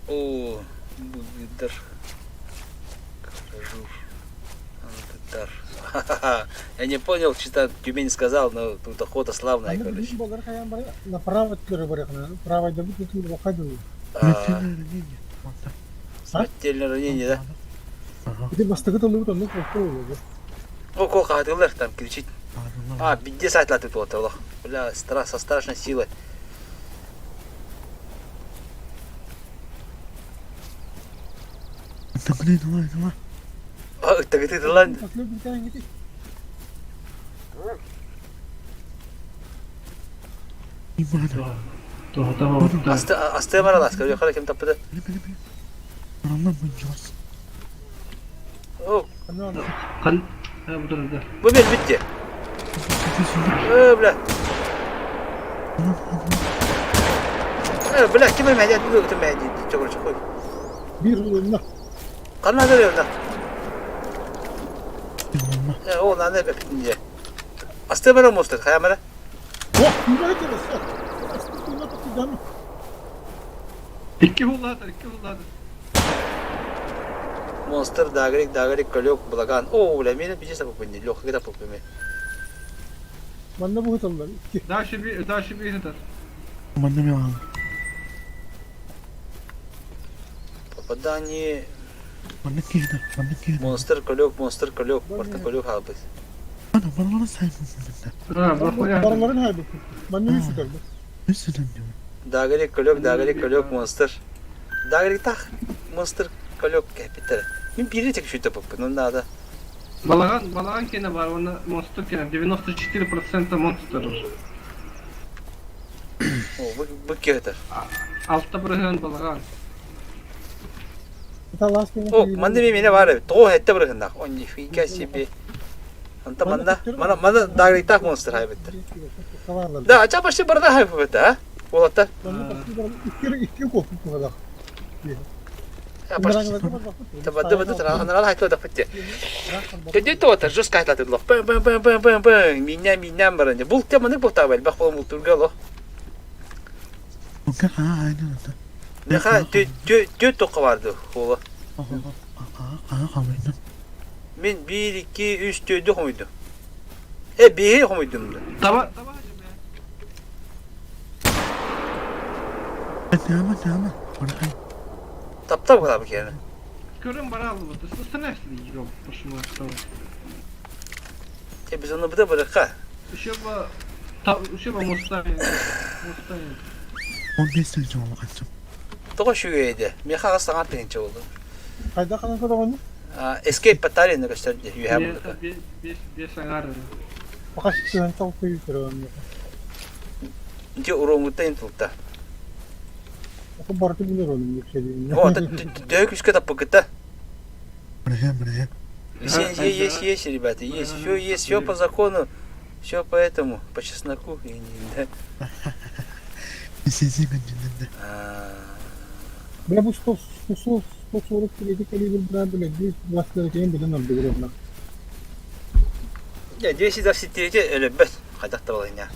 A: Oo, bu gider. Я не понял, что Тюмень сказал, но тут охота славная, короче.
F: Направо правой добыть тут выходил.
A: Смертельное ранение, да?
F: Где бастыгы лут он ну
A: О, коха, ты там кричит. 50 лет тут вот, бля, со страшной силой.
J: Давай.
A: Так ты ладно. Astıya bana da asgari yukarı kim tapıdı?
J: Anlam buncaz.
A: Oh,
G: Kal. Ha bu da.
A: bu bir bitti. Bля. Bля, kim المهدي هتقول لك المهدي تقول شو
F: Bir yılında.
A: قلنا هذا اليوم هو أنا بفتني أستمر مستد خيامنا
F: Oh, güzel çalışıyor. Aslında tutacağım.
G: İki hulladı.
A: Monster dagrik колёк благан. О, бля, меня пиздец попадни, лёгко где попадни.
F: Bana bu hıtalılar.
G: Дальше бей этот.
J: Команда мелан.
A: Попадание.
J: Команда кида.
A: Монстр колек, порта колек халбыз.
J: Бана сайф.
F: Paraların halbuki. Bana yüzü kaldı.
J: Üstünden diyor.
A: Дагрик колек, монстр. Дагрик так, монстр колек капитал. Мен бiri tek şu tapıp, ну надо.
G: Балаган кене бар, оны монстр кене 94% монстр.
A: О, bu kağıtlar.
G: 6% балаган.
A: О, манда мене бар, то хетте бırıkında. O nifika себе. Anta manda Дагрик так монстр haybetti. Da acaba başta burada haybetti ha? Polatlar.
F: İki kopuk bu kadar.
A: Ya başta. Tabii anlar haytla da fıttı. Dedi to ta jus kaytladı lo. Bam. Minnem barınca. Bul temanık bu tabel. Bak bu turgalo.
J: Okey aynen.
A: Ne ha dö toka vardı ola.
J: Kalmayın.
A: Men 1 2 3 4 hoydu. Bir hoydum da.
G: Tamam.
J: Tamam. Bırakın.
A: Tap kadar bir kere.
G: Görün bana aldı bu. Станешли yok başıma stava.
A: Biz onu burada bırak.
G: Еще Мустанг.
J: 15 сил жоо гацсан.
A: Того шүгэдэ. Мехагас санаад энэ ч болов.
F: Kayda kalan kadar onu.
A: Escape battalion нэг өчтөр юу яам бэ?
G: Би санаар.
F: Bakış sen çok büyük bir onu.
A: Чи урангутай энэ тулта.
F: Aku baru bilir onu yükseliyor.
A: Оо дэг искэ тапгата.
J: Брэхэ.
A: Есть, ребята, есть. Все по закону, все по этому, по чесноку.
F: Bile bu 140 kalibre bile bir başları şeyin bilen oldu bir
A: Ya 223 ölübüz. Kaydaktı olayın ya.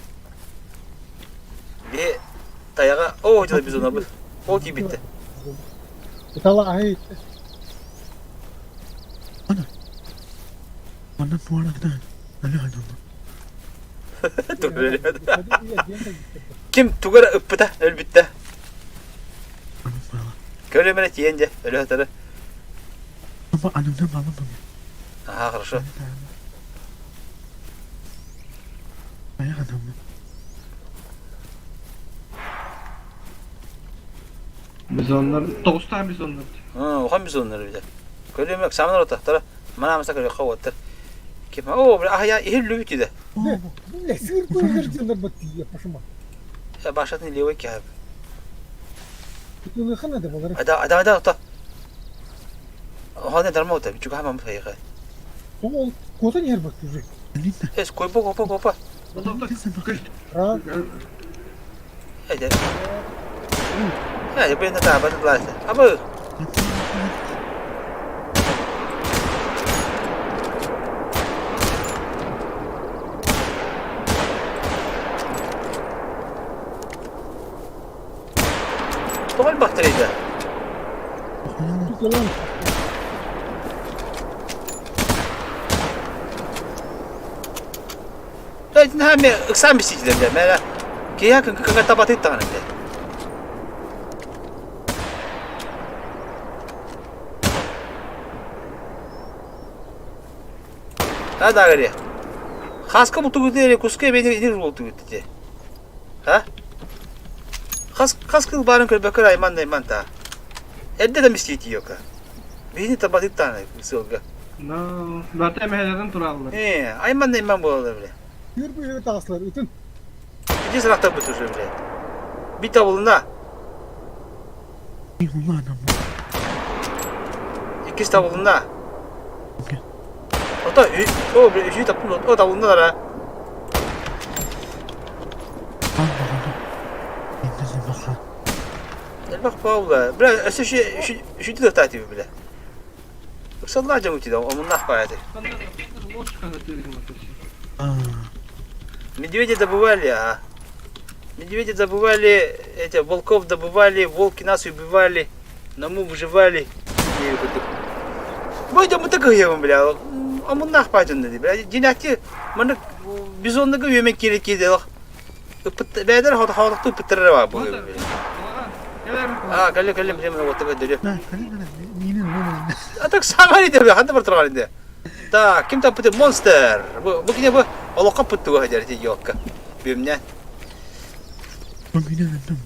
A: Bir dayağa o hocalı biz ona bu. O gibi bitti.
F: İtala ait.
J: Bana bu arada öyle adam.
A: Dur öyle. Kim tugara öppüte ölbütte. Kölemene yiyince öyle hatarı.
J: Ama annemden babam.
A: Aha хорошо.
J: Bayağı adam.
G: Biz onları 9 tane biz onları.
A: Okan biz onları bir de. Kölemek samanlar otaktara. Mana masa köle kavattır. Kim o bir ahya ihillu bitti de.
F: Ne sır koyuyorlar bakıyor başıma.
A: Ya başlatın lewe ki abi.
F: Kutuyu kana da balar.
A: Ada ota. Hadi darma ota. Çünkü hamam fayga.
F: O kotan yer bakıyor.
A: Es kopa.
F: Ha.
A: Hadi. Hadi ben de daha ben de. Abi. Doğal bakteriydi.
F: Yalan.
A: Ben hem ıksan bir şey dedim. Ben ki yakın tabatı tanıdı. Hadi gari. Хаска буту гүдээ кускэ бэний нэр буту гүдээ. Ха? Хаска барын көр бакар айман та. Эдде да мистити ёка. Бэний табадык тана сылга.
G: No, zaten meheleden turallar.
A: Айман болду биле.
F: Bir bu yere taslar bütün.
A: İki sıraqta butuşu bilе. Bir tavulunda.
J: İyi ulan adam.
A: İki tavulunda. O da o bir şey tapın o tavulunda da. Bak Paula, biraz şu da tatlı bile. Sallah canım ki de onun nahbaydı. Медведи добывали, медведи добывали, эти волков добывали, волки нас убивали, но мы выживали. Бойда мы так говорим, бля, а мы нахпадем, бля, деньги, мы Biz ondaki yemek gerekiydi. Beder havalıkta ıpıttırır var bu. Ha, kalli bilemem oturup dönüyor.
J: Lan kalın ninin lan.
A: Atak samari diyor. Hadi berturgan indi. Da kim tapıtı monster. Bu kine bu. Allah kapıttı bu hacer yok. Bilmem.
J: Bu ninin lan.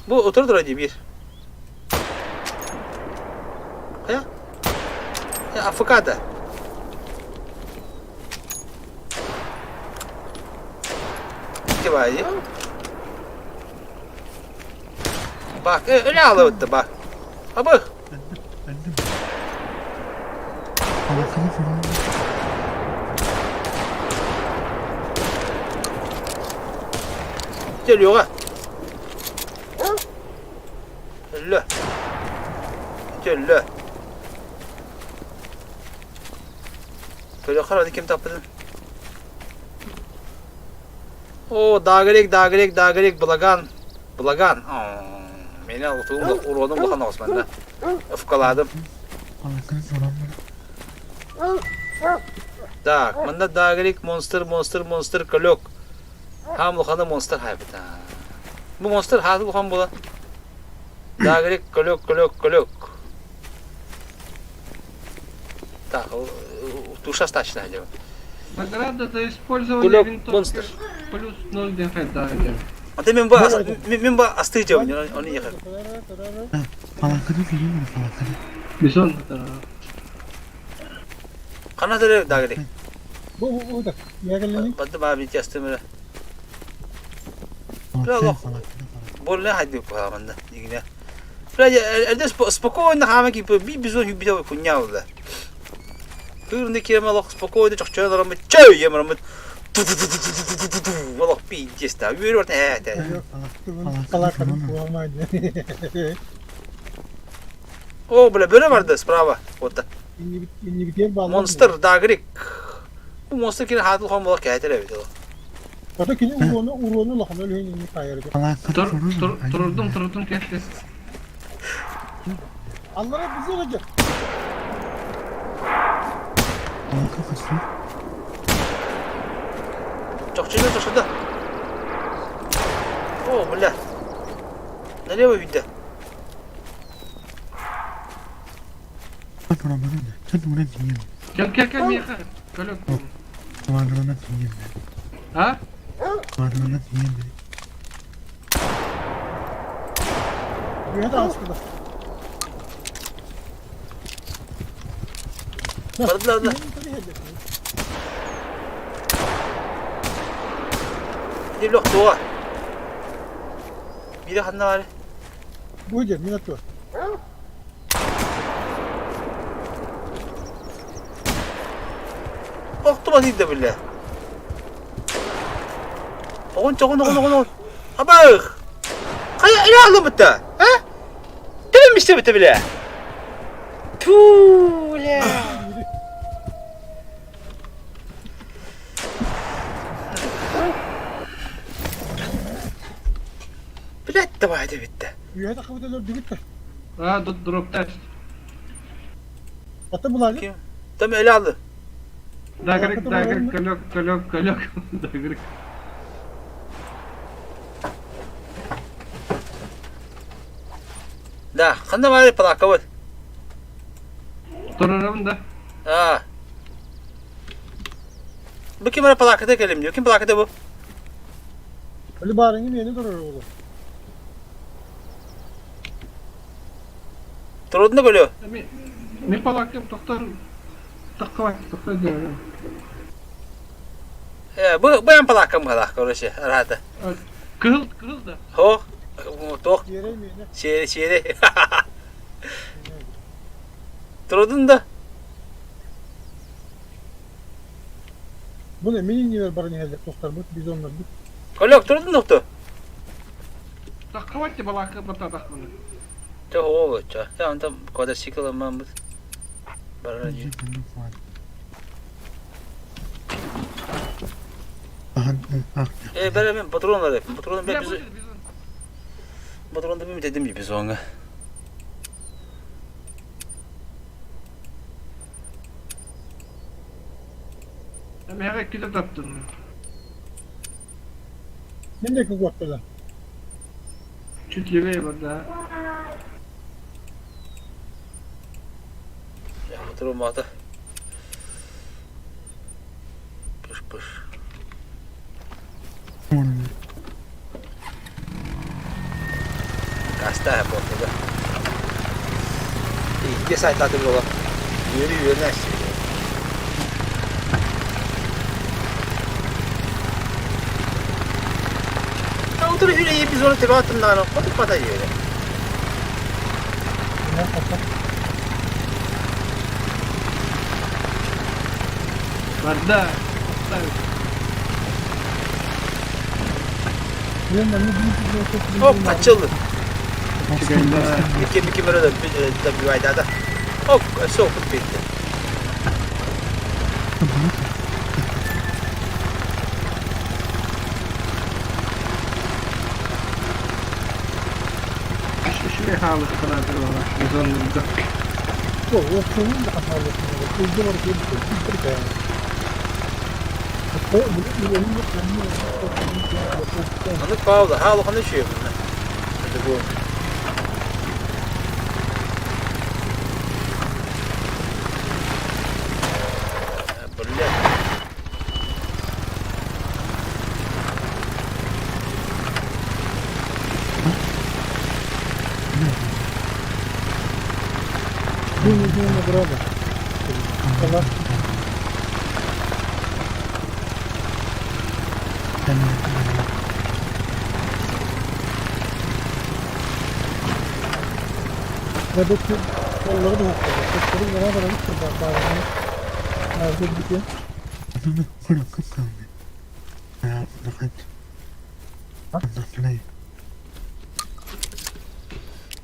A: Bu oturdur hadi bir. Ya. Ya afakada. İki var ya. Bak öyle alıvıttı bak. Ha bak.
J: Annem. Alakalı falan.
A: Geliyor ha. Gel. Gel. Böyle karadı kim tapıdın? O dağırık bulagan. Beni otuğumda uğradım bakan Osman'da. Öfkaladım.
J: Alakalı falan.
A: Так, мында дагрик монстр көлөк. Хам луханы монстр хайбыта. Бу монстр хазы лухан була. Дагрик көлөк. Так, туша стачна дело.
G: Награда за использование
A: Кулек
G: винтовки
A: монстр.
G: плюс 0 дефекта.
A: А ты мен ба астыйча, он ехал.
J: Alakalı film alakalı.
G: Бизон.
A: Канадыр дагрик.
F: Bu da. Yerlerini.
A: Бадды ба бит ястымыр.
J: Alakalı.
A: Болла хайды паламанда. Дигине. Фраja, элдес спокойно хамаки бизон юбита куньяулда. Кырында киремалок спокойно чокчойларым чөй емерим. Волок пиздец-то. Yürüyor te.
F: Kalakanın kullanmaydı.
A: O böyle vardı sprava. Orada.
F: İnli bitiyor bağlı.
A: Monster dagrik. Bu monster kine hadıl ham volok kaytere bidi o.
F: Orada kini uronu lahan öyle inni kayırdı.
J: Alakalı.
G: Turdum kestis.
F: Allah'a bizi olacak.
J: Alakalı.
A: Çokçuyla. O böyle. Nereye bu video?
J: Bak ona bana ne? Sen ona diyeyim.
G: Gel Miha. Kölök.
J: Ona diyeyim.
G: Ha?
J: Ona diyeyim.
F: Dünya da aslında.
A: Vardılar. Bir blok doğa. Biri hanına var.
F: Bu hocam minat var.
A: Korktum değil de bile. Oğun. Ha bak. Kaya ele aldım bitti. Ha? Dememişti bitti bile. Tuuu le. Bilet de vardı bitti.
F: Dünya da kabul ediyor dübüt var.
G: Ha drop test.
F: Hatta bunlar
A: Kim? Tam ele aldı.
G: Dagrik kölök. Dagrik.
A: Da, kanda var plaka var.
G: Turarım da.
A: Ha. Bu kim ara plakada gelim diyor. Kim plakada bu?
F: öyle bağırın yeni durur oğlum.
A: Turudunu geliyor.
G: Ne palakem doktor. Takva diyor.
A: Ya bu yan plakam kadar orası arada.
G: Kırıldı.
A: Ho. Tok.
F: Yere mi yine?
A: Şere. Turudun da.
F: Bu ne minin nivel barın gelecek doktor bu biz onlar bu.
A: Kolok turudun nokta.
G: Takva ki balakı batadak bunu.
A: Çok o ça. Ya anda kadar sıkılamam bu. Barajı. Ben patronlar yapayım. Patronlar ben bizi. Patronlar ben dedim gibi sonra.
G: Hem her iki de tattın.
F: Ben de kıvırttılar.
G: Çütlüğe burada.
A: Ya motor olmadı. Pış. Gasta hep ortada. İyi, bir saat tatil olalım. Yürü ne şey. Ya otur yüreği biz onu tebe attığından o kadar pata yiyor.
F: Ne kapat?
G: Varda.
F: Ben de bir
A: Hop açıldı.
G: Çıkayım da.
A: İki böyle de bir vaydada. Hop soğuk bitti.
G: Şuraya halı kadar var. Güzel.
F: Yok, o senin de hatalasın. Kızdı var diye bir şey. Kızdır be. O bu elimde kendine.
A: Onu pahalı. Halı kanı şey bunlar. Hadi bu. Böyle.
F: Bu yüzüne burada. Allah. Buradaki kolları da hopladı. Kolları beraber alıp burada bağırını. Nerede gidiyor?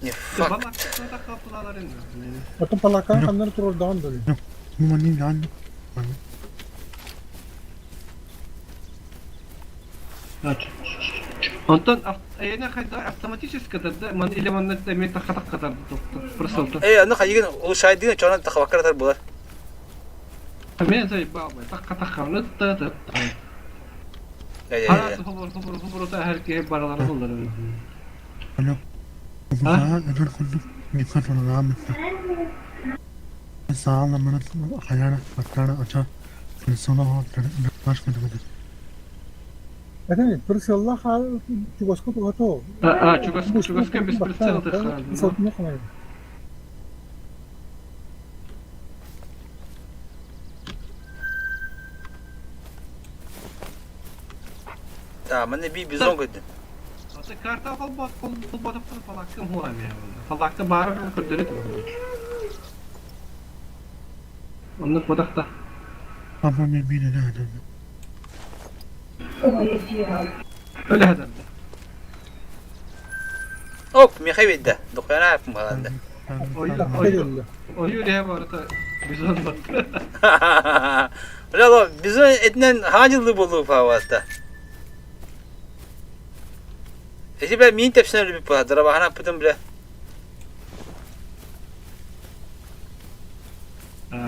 A: Ya fuck.
G: Bana da kapılar indi.
F: Bakın palaka kanları turur dağın böyle.
G: Ondan ayına kadar автоматически да man elemanlar da meta katak kadar doktor. Pırsaltı.
A: Onu kayıgın oluşaydığına çoğuna takavakkar atar bular.
G: Men zay baba tak tak kanı da.
A: Ya.
G: Harası hubur da her ki baralar bunlar.
J: Sağlamanın hayana baktığını açar. Sonra
F: Efendim, pırsallah hal çubaska bu hato.
G: Чугаска без прицела.
F: Satını koyalım.
A: Tamam ne bir bizon gördüm.
G: Ata karta halbat halbat falakka huwa ya. Falakka bağırır kırdırır. Onu kodakta.
J: ama bir de adam.
G: Öyle adam.
A: Hop mi kaybeddi. Dokuyana yapım falan da.
G: Oyu ne var da bizon bak.
A: Bravo bizon etnen hacılı bolu favasta. Ece ben min tepsine öyle bir pahadır ama hana pıtım bile.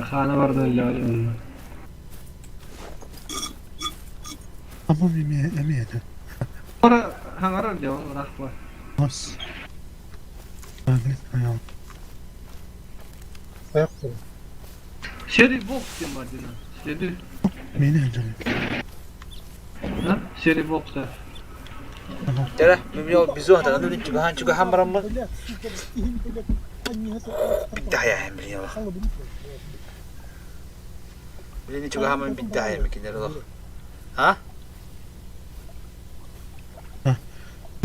G: Khana vardı öyle.
J: Ama bir emiyede.
G: Ora hangarar diyor rahva.
J: Bas. Aglet ayağım.
F: Ayak kolu.
G: Seri box diyor madina. Seri.
J: Beni öldürün.
G: Ha? Seri box da.
A: Jara mimyo bizon da nandu juga hambaram mı? Daya hem biliyor. Beni juga hamam bir daya mı kinder Allah. Ha?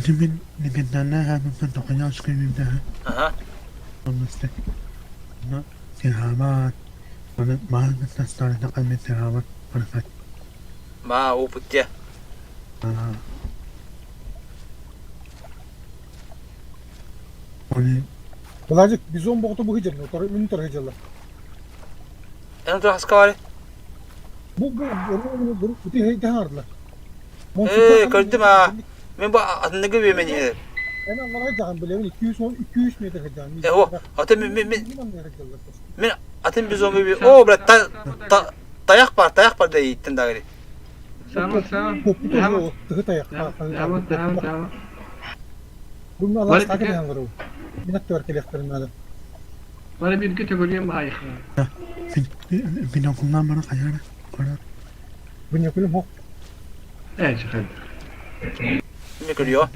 J: Demin legendana hamam dokunya çıkayım da.
A: Aha.
J: Anlasın. Na tihamat. Bana mahal tasarı da kalmet tihamat. Bana kat.
A: Ma o putya.
J: Onu
F: Bulacık bizon boğdu bu hıcırın. Otarı ünlü tarı hıcırlar.
A: En dur haskavali.
F: Bu diye hıcırlar.
A: Gördüm ha. Ben bu adını görüyorum beni.
F: En Allah'a hıcırlar böyle 200 metre hıcırlar.
A: O atın ben atın bizon gibi. O bre dayak var da yittin dagri.
G: Tamam.
F: Köprü
G: Devam.
F: o tıhı dayak.
G: Devam.
F: Bunun
G: Bari
F: Allah takip
G: bir-
F: eden o. Minnet de var keleklerin adam.
G: Bana bir kategoriye mi hayır?
J: Binokuldan bana kayar.
F: Bu ne kulüm hok.
G: Evet çıkardı.
A: Ne gülüyor?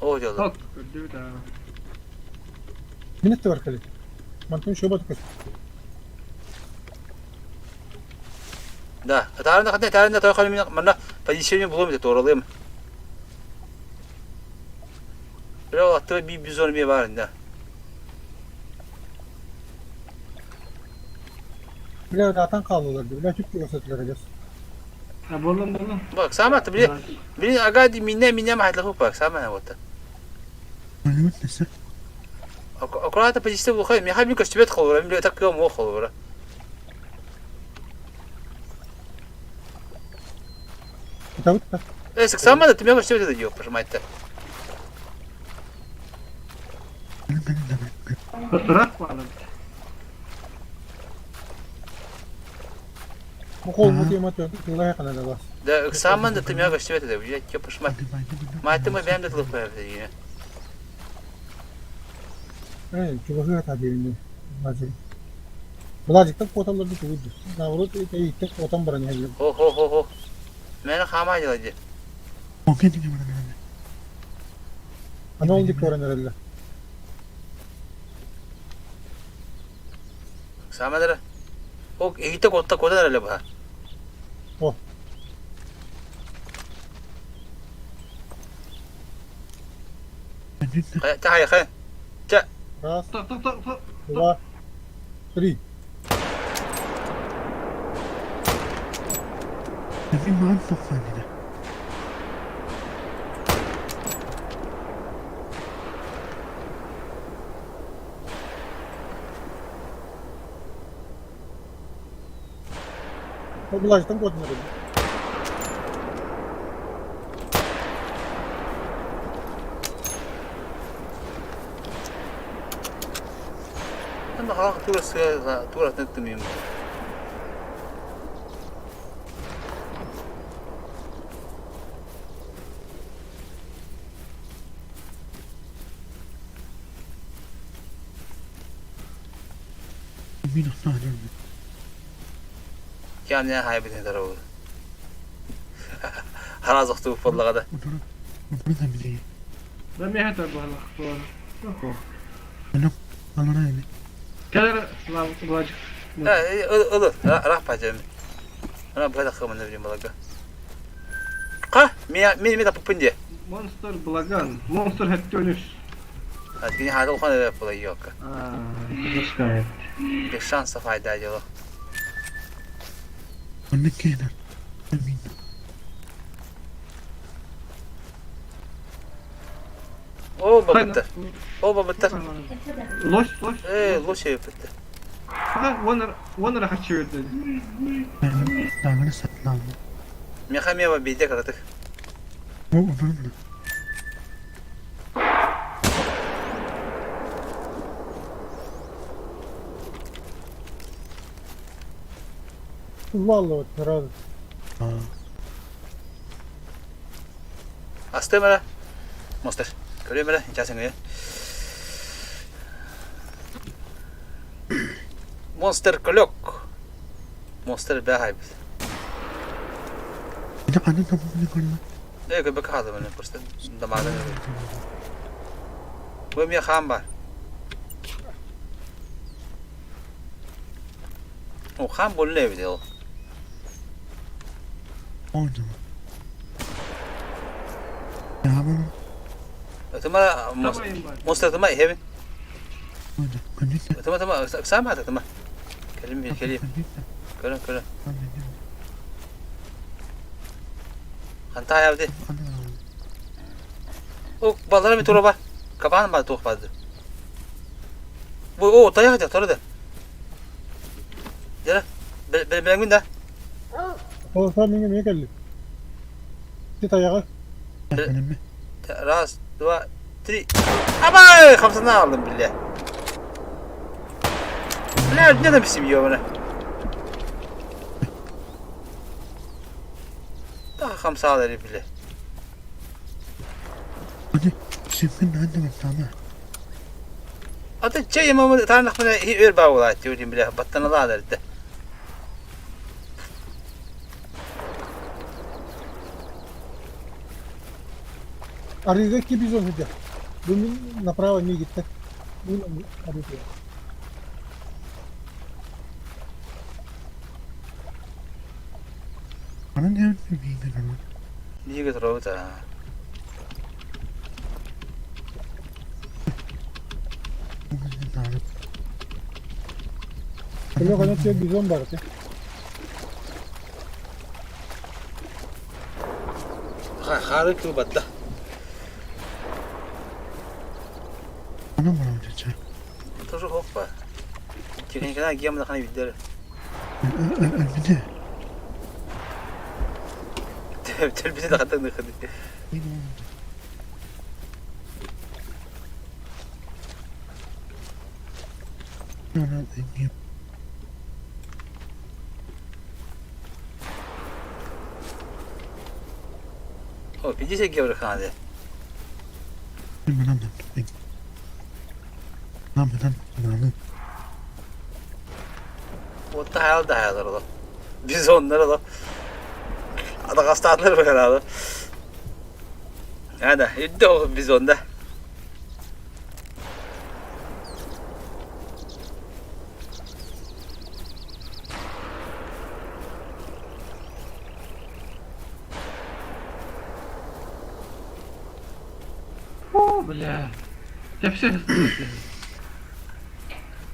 A: O diyorlar.
G: Bak gördü da.
F: Minnet de var kelek. Mantın şu batık.
A: Da, tarihinde toy kalemi bana pozisyonu bulamıyor doğruluyum. Böyle attığı bir bizon bir var da.
F: Bile zaten kaldılar diyor. Ben Türkçe gösterdiler acaba.
G: Ha bollum.
A: Bak Samat biri agadi minne mahalla bak Samat вот.
J: Öyle mi?
A: Аккуратно позиция выходит. Я хабик тебе отхол, я так его мохол.
F: Kitap da.
A: Сама ты меня что это делаешь, пожимать-то.
G: Bırak bana.
F: Bu kol bu diye matıyor. Kıllaya yakın da bas.
A: Да, сама ты меня что это делаешь, я тебе пожимать. Мать ты мой бям да лупая.
F: Evet, çubuklu hata diyelim. Bazı. Birazcık da kotaları da çubuklu. Davulu da iyi tek kotan baran yani.
A: Ho. Beni kama diyorlar.
J: Okey diye bana.
F: Ana oldu ki oranlar herhalde.
A: Sama dara. O evite koda öyle bu ha.
F: O.
A: Hayır.
F: Ras,
G: Tak.
F: 2, 3.
J: Bir man toflandı.
F: O bulaştan kotan herhalde.
A: Ben de halk turası netmiyim.
J: Bir nokta alıyorum.
A: Yani ne haybetini tarafı. Harazık tuğup vallaha da.
J: Bunu da bileyim.
G: Ben mi hatta bana? Yok.
J: Bana ne?
G: Kadar sınav bulacak.
A: Olur. Rah pacım. Ana bu kadar kımın ne bileyim vallaha. Qa, mi tapıpın diye.
G: Monster bulagan. Monster hatta ölür.
A: Hadi yine hadi olkan eve yapılayı yok.
G: Başka.
A: Bir şansa fayda ediyor.
J: Onu kenar. Emin.
A: O babitti.
G: Loş.
A: Loş yapıttı.
G: Ha, one rahat çevirdi.
J: Ben dağını satın aldım.
A: Mekamiye var bir de karatık.
J: O onu.
F: Vallahi herhalde.
A: Astı mı la? Monster. Görüyor musun la? İçersin ya. Monster klok. Monster behayb.
J: Bir de anne tamam ne koyma.
A: Ne bak hadi bana kursta. Damadan. Bu mi kham var. O kham bol ne video.
J: Oldu mu? Ya bana.
A: Tama monster tama heaven.
J: Oldu. Konuşma.
A: Tama sama hada tama. Kelim. Kırın. Hanta yaptı. O balara bir turba. Kapan mı tuhfadı? Bu o dayak da torada. Jara. Ben günde.
F: O sen niye geldi? Git ayağa.
J: Benim mi?
A: Ras, 2, 3. Ama kafasına aldım bile. Ne de bisim yiyor bana. Daha kamsaları bile.
J: Hadi şimdi nerede baksana?
A: Hatta çay yemamı tarnak bana ör bağ olaydı diyordum bile. Battanalı alırdı.
F: Аризеки бизон иде. Бунун направо не гитте. Бунун аризе.
J: Bana ne yapayım lan?
A: Niye götürüyor da?
F: Quello che non c'è bisogno parte.
A: Harika gibi battı.
J: Bana mı olacak?
A: Тоже hoppa. Çünkü kadar giyem de hani bildirir.
J: Bir de.
A: Telbize de katın dıkı.
J: Bana dengim.
A: O pidi se gevre kanade.
J: Bana ne? Bana.
A: O da hayal orada. Biz onlara da. Ada kastatları var herhalde. Hadi, iddi o biz onda.
G: Бля. Я все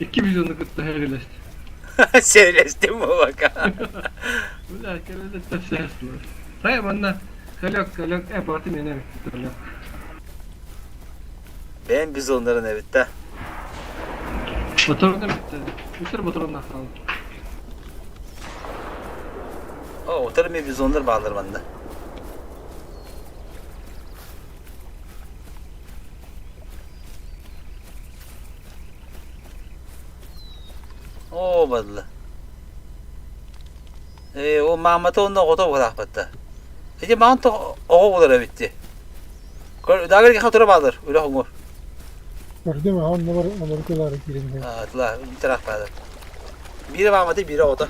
G: İki milyonluk kutlu herleşti.
A: Serileştim mi bak?
G: Bля, kerede tefsirli. Hayır bana. Kalok parti mene kalok.
A: Ben biz onların evinde.
G: Motorun da bitti. Üstler motorun da kaldı.
A: O otarım biz onları bağlarım bende. O badlı. O Mahmut'u ondan kota bırak battı. İşte Mahmut oğu olur bitti. Daha bir kere bağlar. Öyle humur.
F: Gördün mü? Han numara kadar girindi.
A: Allah bir taraf bağlar. Biri Mahmut'u biri o da.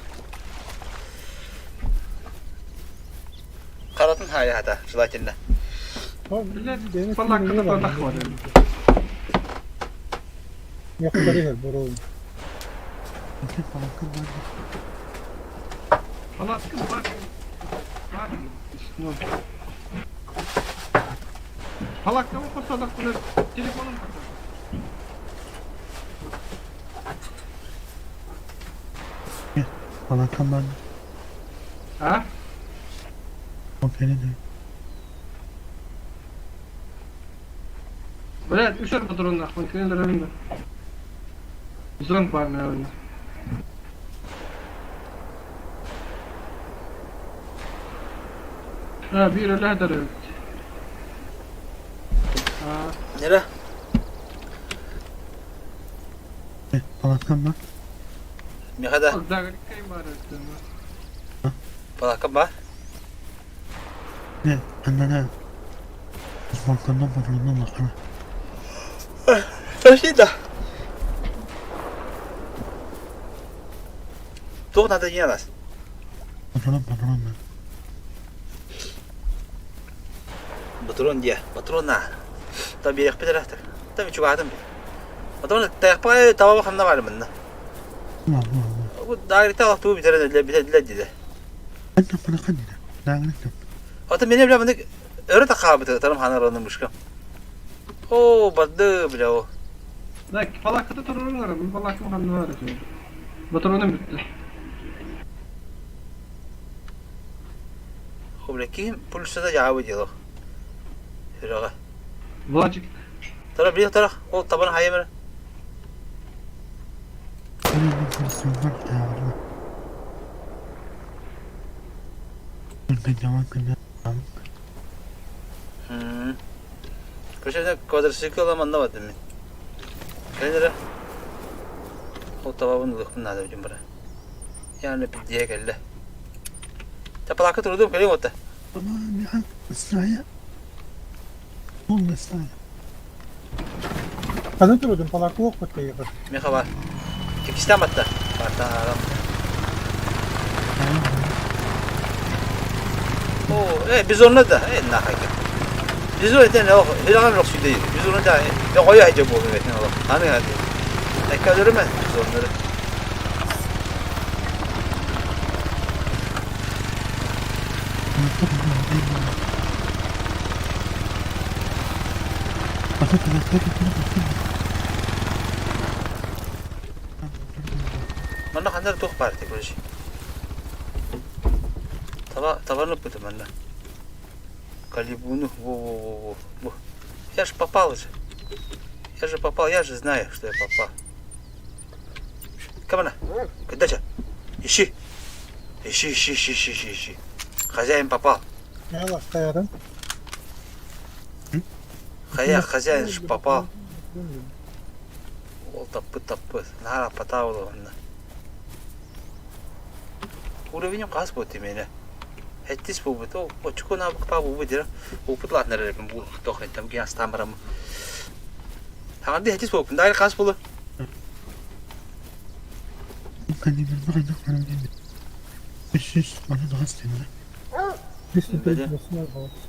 A: Karatın hayı hata. Şulakinle.
G: Bля, falan kadar bakmadı.
F: Yakları her boro.
G: Falan bak. Palak kamu pasadak bunu telefonum kadar.
J: Bana kaman.
G: Ha?
J: O beni de.
G: Bля, üçer motorun nahman köyler önünde. Uzun var ne önünde. Ha bir öyle eder evet. Ha.
A: Nere?
J: Bana kaman.
A: Ne kadar?
G: Bak daha garip kayın var ettim.
A: Palakam var.
J: Ne? Anne. Balkondan bakana.
A: Taşıydı. Doğru da yiyemez.
J: Bana.
A: Patron diye. Patron na. Tabii yakıp bir tarafta. Tabii çok adım. Patron da yakıp tava bakanına var mı? Bu dairete altığı bir tane dedi.
J: Ben de bana kanıyla. Dağınıktım.
A: Hatta benim bile bana öyle takabı tanım hanaranın muşkam. Oo badı bile o.
G: Bak palakta torunun var. Bu palakın hanı var ettim. Motorun bitti.
A: Obleki polise de cevap ediyor. Hıraga.
G: Vacik.
A: Tara bir tara o tabanı hayemere.
J: Benim bir var dağılma. Ben devam kına.
A: Köşede quadricycle ama anlamadım ben. Nere? O tabağını da kunnadı hocam bana. Yani bir diye geldi. Tapalakı durdum geleyim otta.
J: Aman ya. İsrail. Oğlum İsrail.
F: Kadın turudun palakı yok bakıyor yakın.
A: Meka var. Kekistan batta. Batta aram. Oo, biz onu da nahak. Biz onu da ne hilan yok südeyiz. Biz onu da ne koyu hacı bu metin Allah. Hani hadi. Ne kadar mı biz onları. Mana kanlar tuh parti kursi. Tavarını pıtı mana. Коли ну, во. Я же попал же. Я же знаю, что я попал. Камана, дача. Ищи. Хозяин попал.
F: Ne var kayarın?
A: Хозяин же попал. Ол таппы. Нара потавлы онна. Уровень қас бұд емені. Әттес бұл бұд. О чүкі набық па бұл бұд. Ол бұд латынар әріпін бұл тоқын. Там ген астамырамы. Тағанды әттес бұл бұд. Дайыр қас бұлы.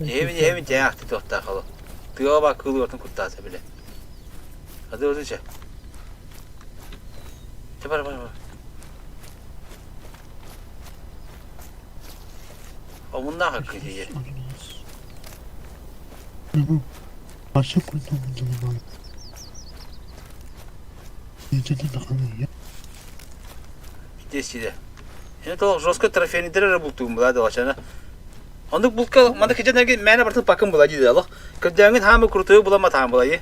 A: Емен жаңақты тоқта қалы. Тыға бақ кылы ортын құттасы біле. Hadi özünce. Var. O bundan hakkı diye.
J: Bu başka kurtulduğum var. Gecede de kalıyor.
A: Здесь. Yani толық жестко трофейниндер бұлтуым болады олашаны. Ондық бұлтқа манда кечен мәні бартын пакын болады дейді алақ. Көрдеңін хамы күртуы бұлама тағым болады.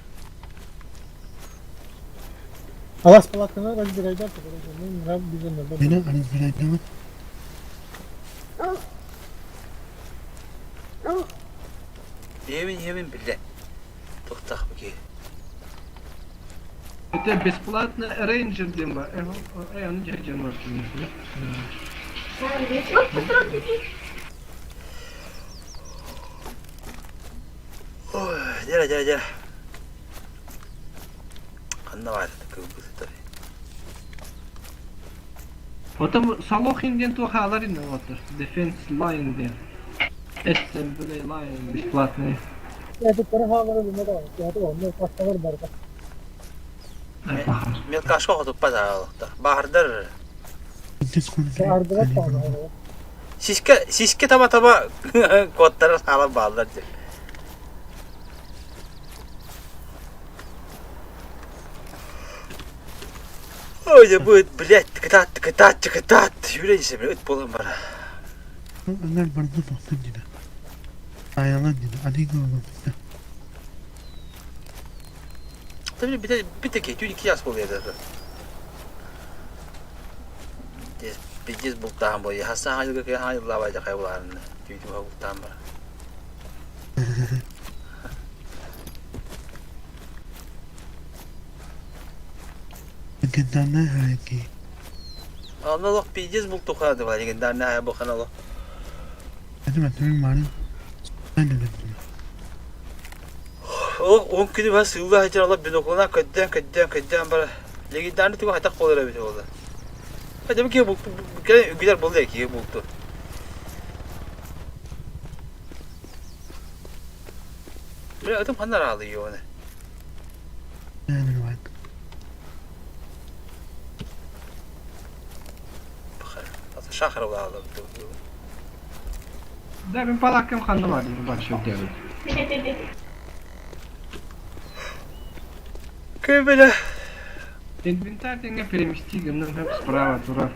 F: Alas palakına ben bir ayda takılacağım. Ne bizim de.
J: Beni arayın bir ayda.
A: Yemin bile. Тоқтақ бөке.
G: Это бесплатно рейнджер демба. Он дядя Мартин.
A: Ой, дера. Қанда бар, көбі таbii.
G: Потом Салохинден тухалар инде вот. Defense line diye. Assembly line бесплатный.
F: Ya da para havaları bulma da var. Ya da onlar pastalar var da.
A: Мен қашқа құтып бада алықта. Бағырдар.
F: Ardıra pahalı.
A: Сиске тама kodları sağlam bağlılar. Öyle bu blять tıkıtat. Yüreği öt bolan var.
J: Onlar bana bakın dedi. Ayalan dedi. Hadi oğlum.
A: Tabii bir tek 2 yaz oluyor da. Biz bultağım boyu. Hasta hayır lavayda kaybolarını. Düydüm ha bultağım var.
J: Legendarna hariki.
A: Allah biz bultuk hadi var. Legendarna ya bakan Allah.
J: Hadi bakalım bana. Ben de dedim.
A: O 10 kilo var sıvı hacer Allah bir okuluna kadden bara. Legendarna tuğ hatta kollara bir oldu. Hadi bir kere bultu. Güzel buldu ki bultu. Böyle adam hanlar alıyor onu.
J: Yani bak.
A: Bakın. Şahır aldı.
G: Demin palakım kandı var diye başlıyor diye.
A: Böyle.
G: Инвентарь деңе перемести гімнің hep справа тұрар.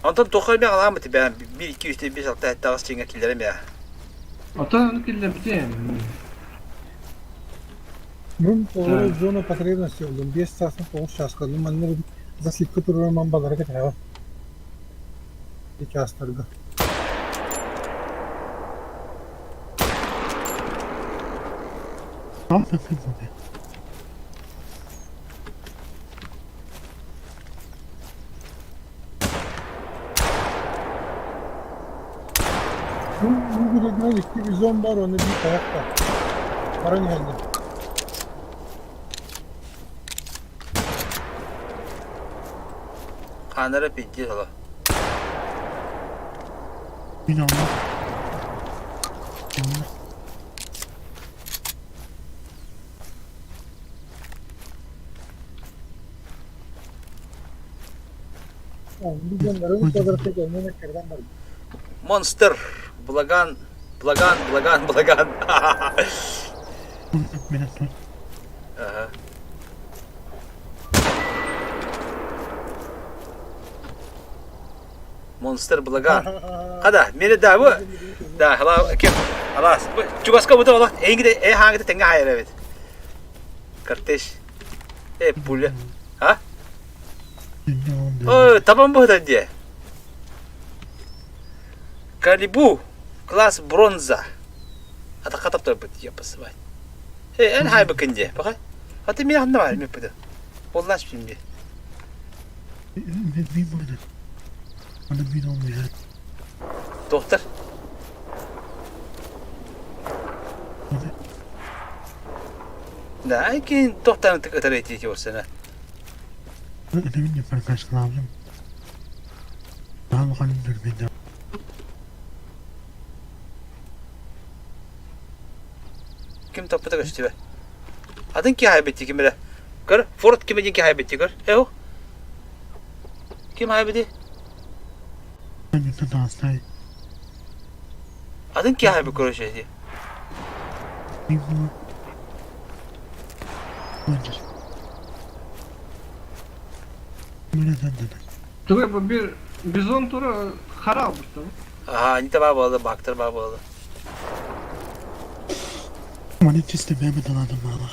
A: Ondan tokar bir alamı ben 1 2 3 4 5 6 hatta az çenge killerim ya.
G: Ата onu killerim.
F: Bunun doğru zona потребности oldum. 5 saatsin soğuş çalışkalım. Anları за слепка турурам амбаларға кетеді. Екі астарға.
J: Aferin.
F: bir iki bizon var, onu bir kayak var. Karın geldi.
A: Kanlara pinti hala.
J: Bin Allah.
F: Bizonları bu kadar tek olmaya kerden var.
A: Monster. Blagan.
J: Benim dur.
A: Aha. Monster Blagan. Hada, meni da bu. Da hala kim? Halas. Çubaska bu da ola. Engi hangi de tenge hayır evet. Kardeş. Pulya. Ha? Tamam bu da diye. Kalibu. Kelas bronza. Ata katap da bu yapısı var. En hay bakın diye. Bakın. Hatta mi anlama var mı bu da? Olmaz şimdi.
J: Bir bu ne? Bana bin olmuyor.
A: Doktor. Da ki doktorun tıkatır ettiği olsun ha.
J: Önemli yapar kaçtın abim. Daha bakalım dur bir daha.
A: Kim topu da göçtü be. Adın ki haybetti kim bile. Gör. Ford kim ki haybetti gör. O. Kim haybetti?
J: Ben yüzden daha hastayım.
A: Adın ki haybetti gör şeydi.
J: Bir bu. Bence. Böyle senden.
G: Dur bu bir bizon turu hara almıştı.
A: Aha, ni tabi bağlı, baktır bağlı.
J: Ama ne çizdi Mehmet anladım bana.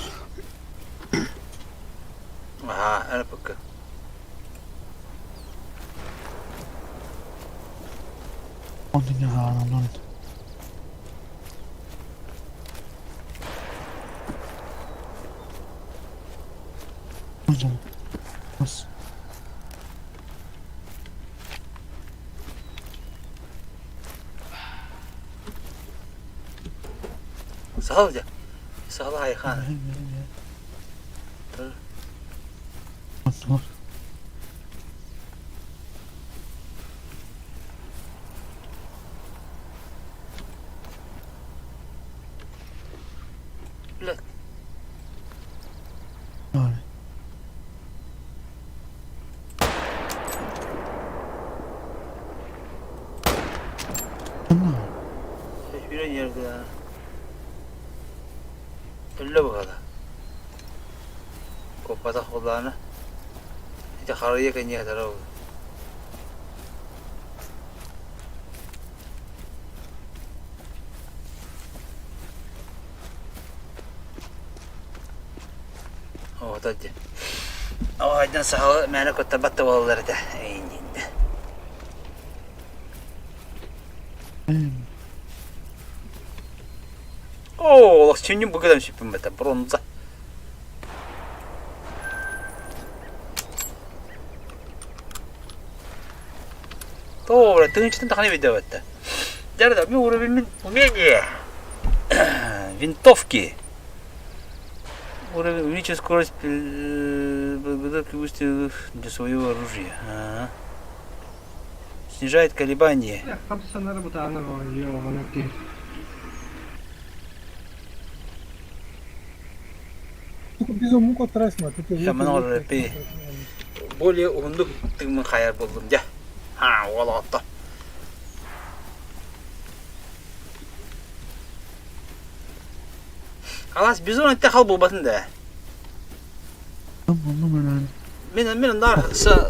A: Aha, ana bakın.
J: On dünya ağlamlar. Hocam. Bas.
A: Sağ ol hocam. Sağ ol Ayhan. Dur.
J: Dur.
A: Ulan.
J: Abi. Tamam.
A: Hiçbir yerde ya. Öyle bakalım. Kopada kulağını. İşte karıya kanya kadar oldu. Oh tadi. Oh aydan sahal mana kota batta vallahi da. Eyninde. Oh, şimdi bu kadar şipim meta bronza. Doğru, tığınçtan da hani video etti. Derdi, mi uğrabimin umeniye. Винтовки. Уровень увеличивает скорость благодаря преимуществу для своего оружия. Ага. Снижает колебания.
G: Ya kapsanları bu tane var. Yo bana ki.
F: Bizon mu kontrasma?
A: Я много репей. Более ундук тыгмын хаяр болдум да. Ha, вала атта. Alas biz onu tekal bulbatın da.
J: Tamam ben
A: Men dar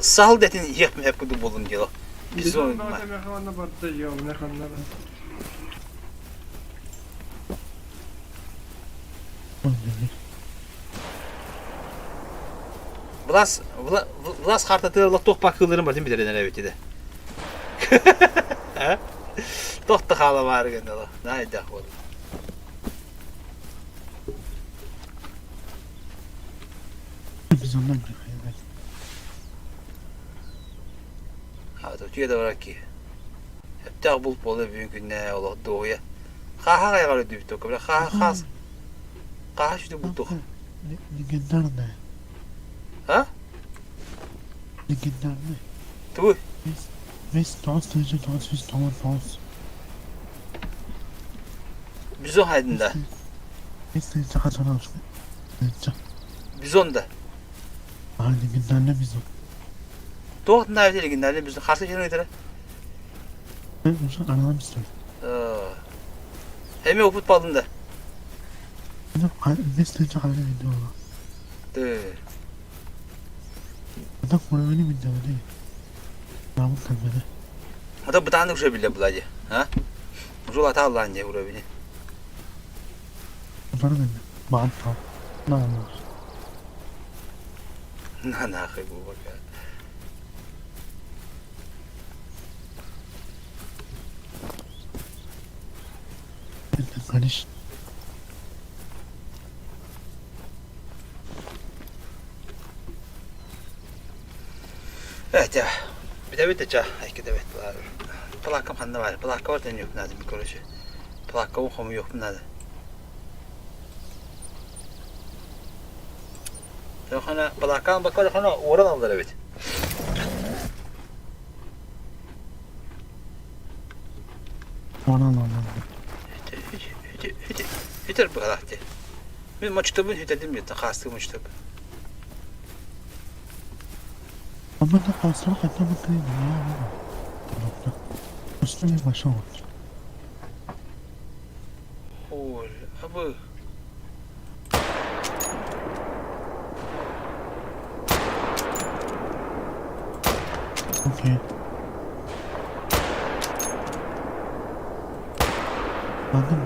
A: sahıl detin yapım hep kudu buldum diyor. Biz onu.
G: Bizon da ne kadar barda yo ne kadar.
A: Vlas hartatı la tohpak kılırım var değil mi bir de evet de. Ha? Tohta hala var gene la. Haydi oğlum.
J: Biz ondan bırakıyoruz.
A: Ha, Türkiye'de var ki. Hep de bulup oluyor bir gün ne ola doğuya. Kaha kaya kalıyor diyor toka. Böyle kaha şu bu toka.
J: Legendarne.
A: Ha?
J: Legendarne.
A: Tu.
J: Vis Thomas.
A: Bizon haydında.
J: Vis de çakaçana olsun.
A: Bizon da.
J: Legendarne bizon.
A: Doğru da evde legendarne bizon. Karşı şeyine gider.
J: Ben uzak anlam istiyorum.
A: Hem o futbolunda.
J: Vis de çakaçana video.
A: De.
J: Adam bunu benim video değil. Namık kalmadı.
A: Hatta bir tane de uçabilir bulacı. Ha? Uçul hata Allah'ınca vurabilir.
J: Bunları ben de. Bağım tamam.
A: Ne akı bu bak ya.
J: Kardeş.
A: Evet ya. Bir de çağ. İki de var. Plakam handa var. Plaka var deniyor lazım bir konusu. Plaka okumu yok bunlarda. Yok hani plakam bakar hani oran aldılar evet.
J: Aman.
A: Hüter bu kadar. Ben maçta bunu hüterdim ya. Kastım maçta.
J: Ama da fazla hatta bakayım ya. Üstüne başa oldu.
A: Ol. Abi.
J: Okey. Anladın mı?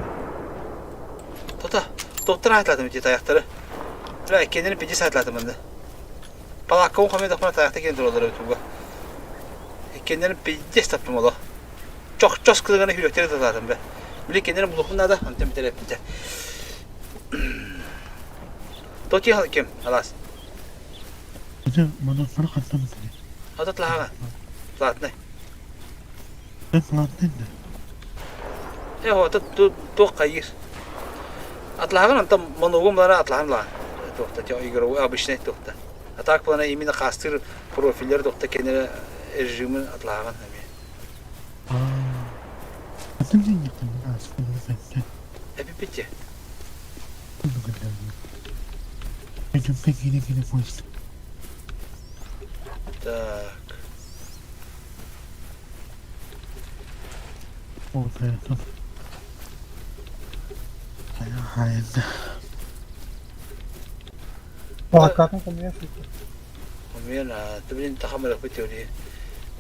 A: Doktor ayetladım diye ayakları. Böyle kendini peki ayetladım ben de. Palakka o kamera da ayakta kendi oraları tuğba. Kendini peki stoptum ola. Çok kızgın hürekleri de zaten be. Bile kendini bulup nada anten bir tarafında. Doktor hakim alas.
J: Bir de bana fark atmadı.
A: Adat laha. Zaten ne?
J: Ben falan değil de.
A: O da kayır. Atlahan antam monogum lara atlahan la. Doktor ya igro abişne doktor. Atak bana emin kastır profiller doktor kendine rejimin atlahan tabii.
J: Atın ne yaptın biraz bunu bende.
A: Hep bitti.
J: Bunu gönderdim. Benim pek yine polis.
A: Tak.
J: Ortaya tut. Hayır.
F: Plakatın konuya sıktı.
A: Komiyana, tabii tahammül yapıyor diye.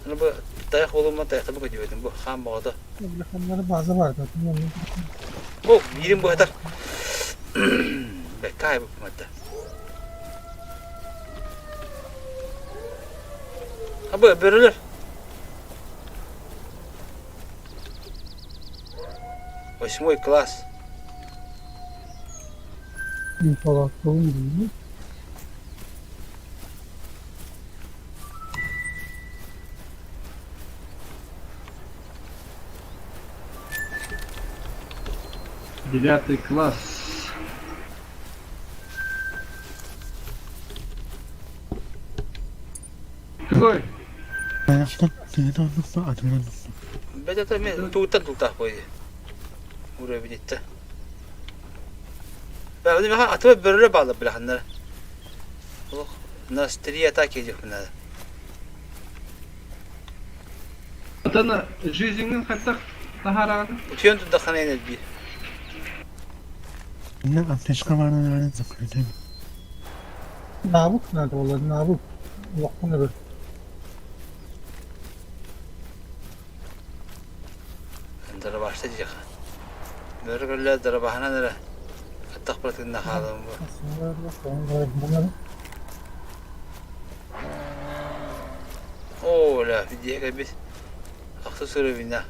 A: Hani bu dayak olma dayak tabii diyordum bu ham bağda.
F: Böyle konuları bazı vardı.
A: Bu birim bu kadar. Bekay bu madde. Ha bu böyleler. Восьмой класс.
F: İmparatorluğun değil.
G: Девятый класс. Какой?
J: Ayakta deli anlıkta adını anlıkta.
A: Beda tabii tuta koydu. Buraya bir gitti. Ben onu atıma böyle bağlı bile hanları. Oh, nasıl triye atak ediyor bunlar.
G: Atana жизненен hatta taharağını.
A: Utuyon da kana enerji.
J: Ne ateşka var ne zakredem.
F: Nabuk nerede olur? Nabuk. Yok bunu bir.
A: Dara başlayacak. Böyle dara bahana nere? Atak pratikinde halim bu.
F: Aslında yok. Bunları
A: Oo la videoya bir aklı soru bina.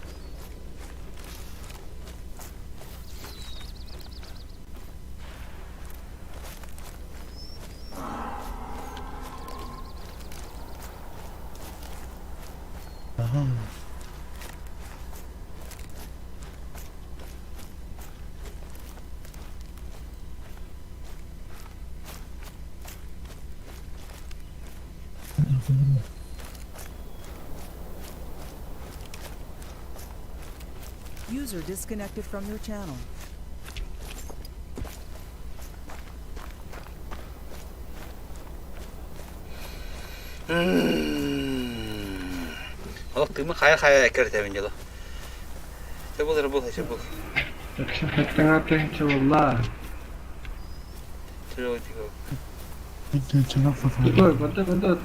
J: Aha.
K: User disconnected from your channel.
A: Tığımı kaya eker temin yolu. Çabuk.
G: Akşam hatta atayım çabukla.
A: Çabuk.
G: Вот.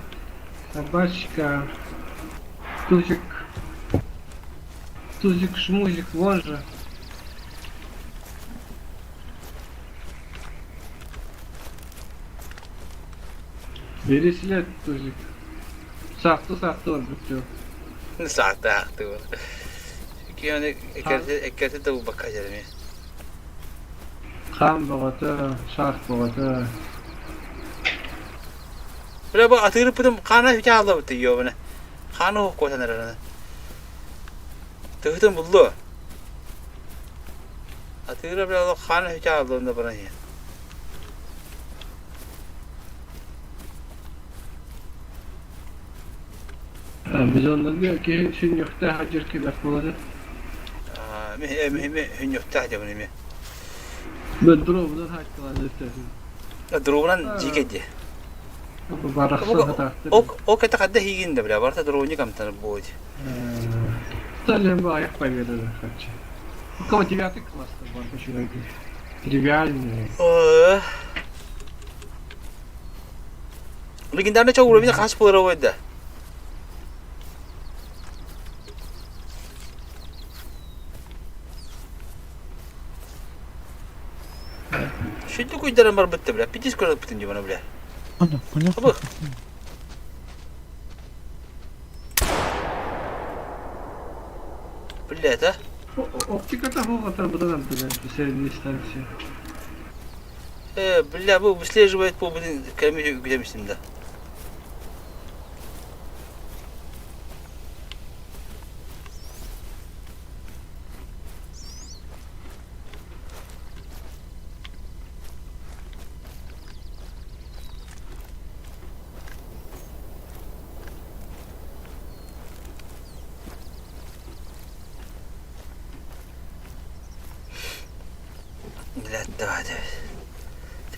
G: Собачка. Тузик, шмузик, вон же. Бересилет тузик. Sahtı var bütün.
A: Ne saatte hakkı var. Çünkü yani ekerte de bu bakacağım ya.
G: Kan boğatı, şart boğatı.
A: Böyle bu atırıp bıdım kana hiç aldı bu diyor bana. Kana o koşan arana. Tığıdım buldu. Atırıp böyle kana hiç aldı onda bana ya.
G: Biz ondan diyor ki şimdi yokta hacır kibak buladı.
A: Mühimi hünyokta hacı bunu mi?
G: Ben durumundan hac kılanı istedim.
A: Durumundan cikedi.
G: Bu baraksa hataktı.
A: O kata kadda higinde bile varsa durumunu kamtanı boğdu.
G: Сталин был, я поверил, хочу. У кого 9 класс, там еще тривиальные.
A: Legendarne çok uğraşınca kaç polar oydu. Şimdi kuyudarım var bitti bile. Pitis koyalım bitince bana bile. Bak. Bile de.
G: Оптика того отрабатывала, средняя станция.
A: Bile bu выслеживает по будин кемире güdemiştim de. Millet de vardı.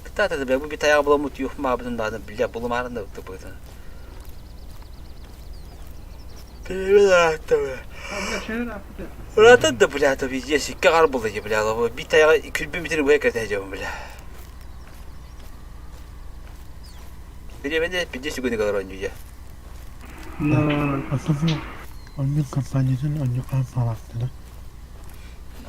A: Tıkta da bu bir tayağı bulamut yok mu abinin da adım bile bulumarın da tık bakın. Bile rahatta be. Rahatta da bile tabi yesi kar bulucu bile bu bir tayağı külbü bitini bu ekret edeceğim bile. Bile bende bir desi günü kadar oynuyor.
J: Aslında oyun kampanyasının oyun kampanyasında.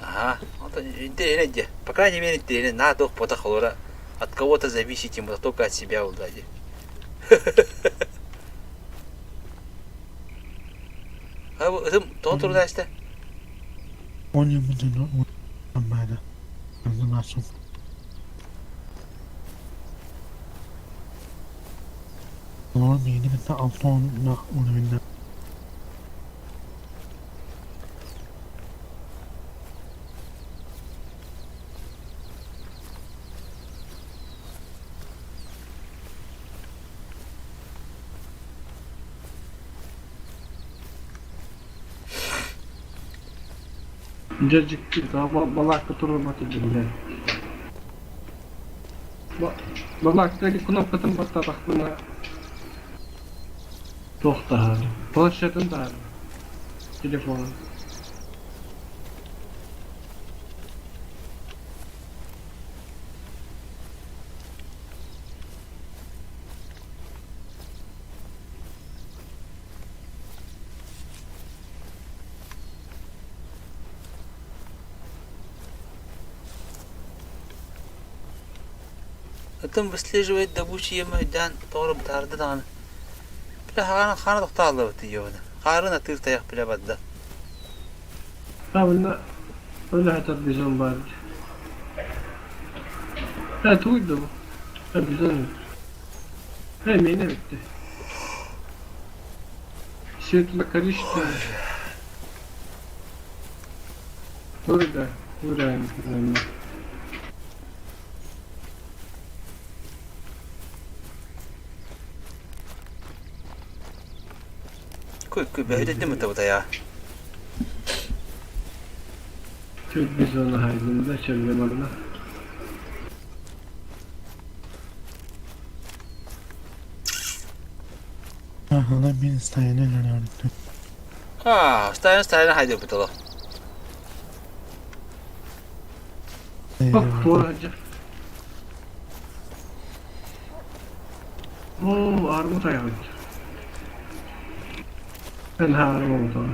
A: Ага, вот интересно. По крайней мере, интересно. Надо потахлора. От кого-то зависеть ему, только от себя удади. А вот тон труда işte.
J: Oyun bütünü kampanyada. Nasıl? Doğru yeni bir altı onla oyununda.
G: Cacık balakta turulmadı bile. Balaktaki knopkatın battı toxta. Planşetin de telefonun.
A: Там выслеживает добычу дан doğru bir tardı da. Bile hana dokta aldı diyor. Harına tır tayak bile badda.
G: Abi öyle hatta bizon var. Evet uydu bu. Ha bizon. Hemen bitti. Светло коричневый. Burada.
A: Kuy ben ödettim mi tabi da ya.
G: Çok güzel haydında çevirmemle.
J: Hala bir istayene öğrendim.
A: Ha, stayne haydi bu talo.
G: Bak doğru hacı. Oo armut ayağı. Ben armut oldu.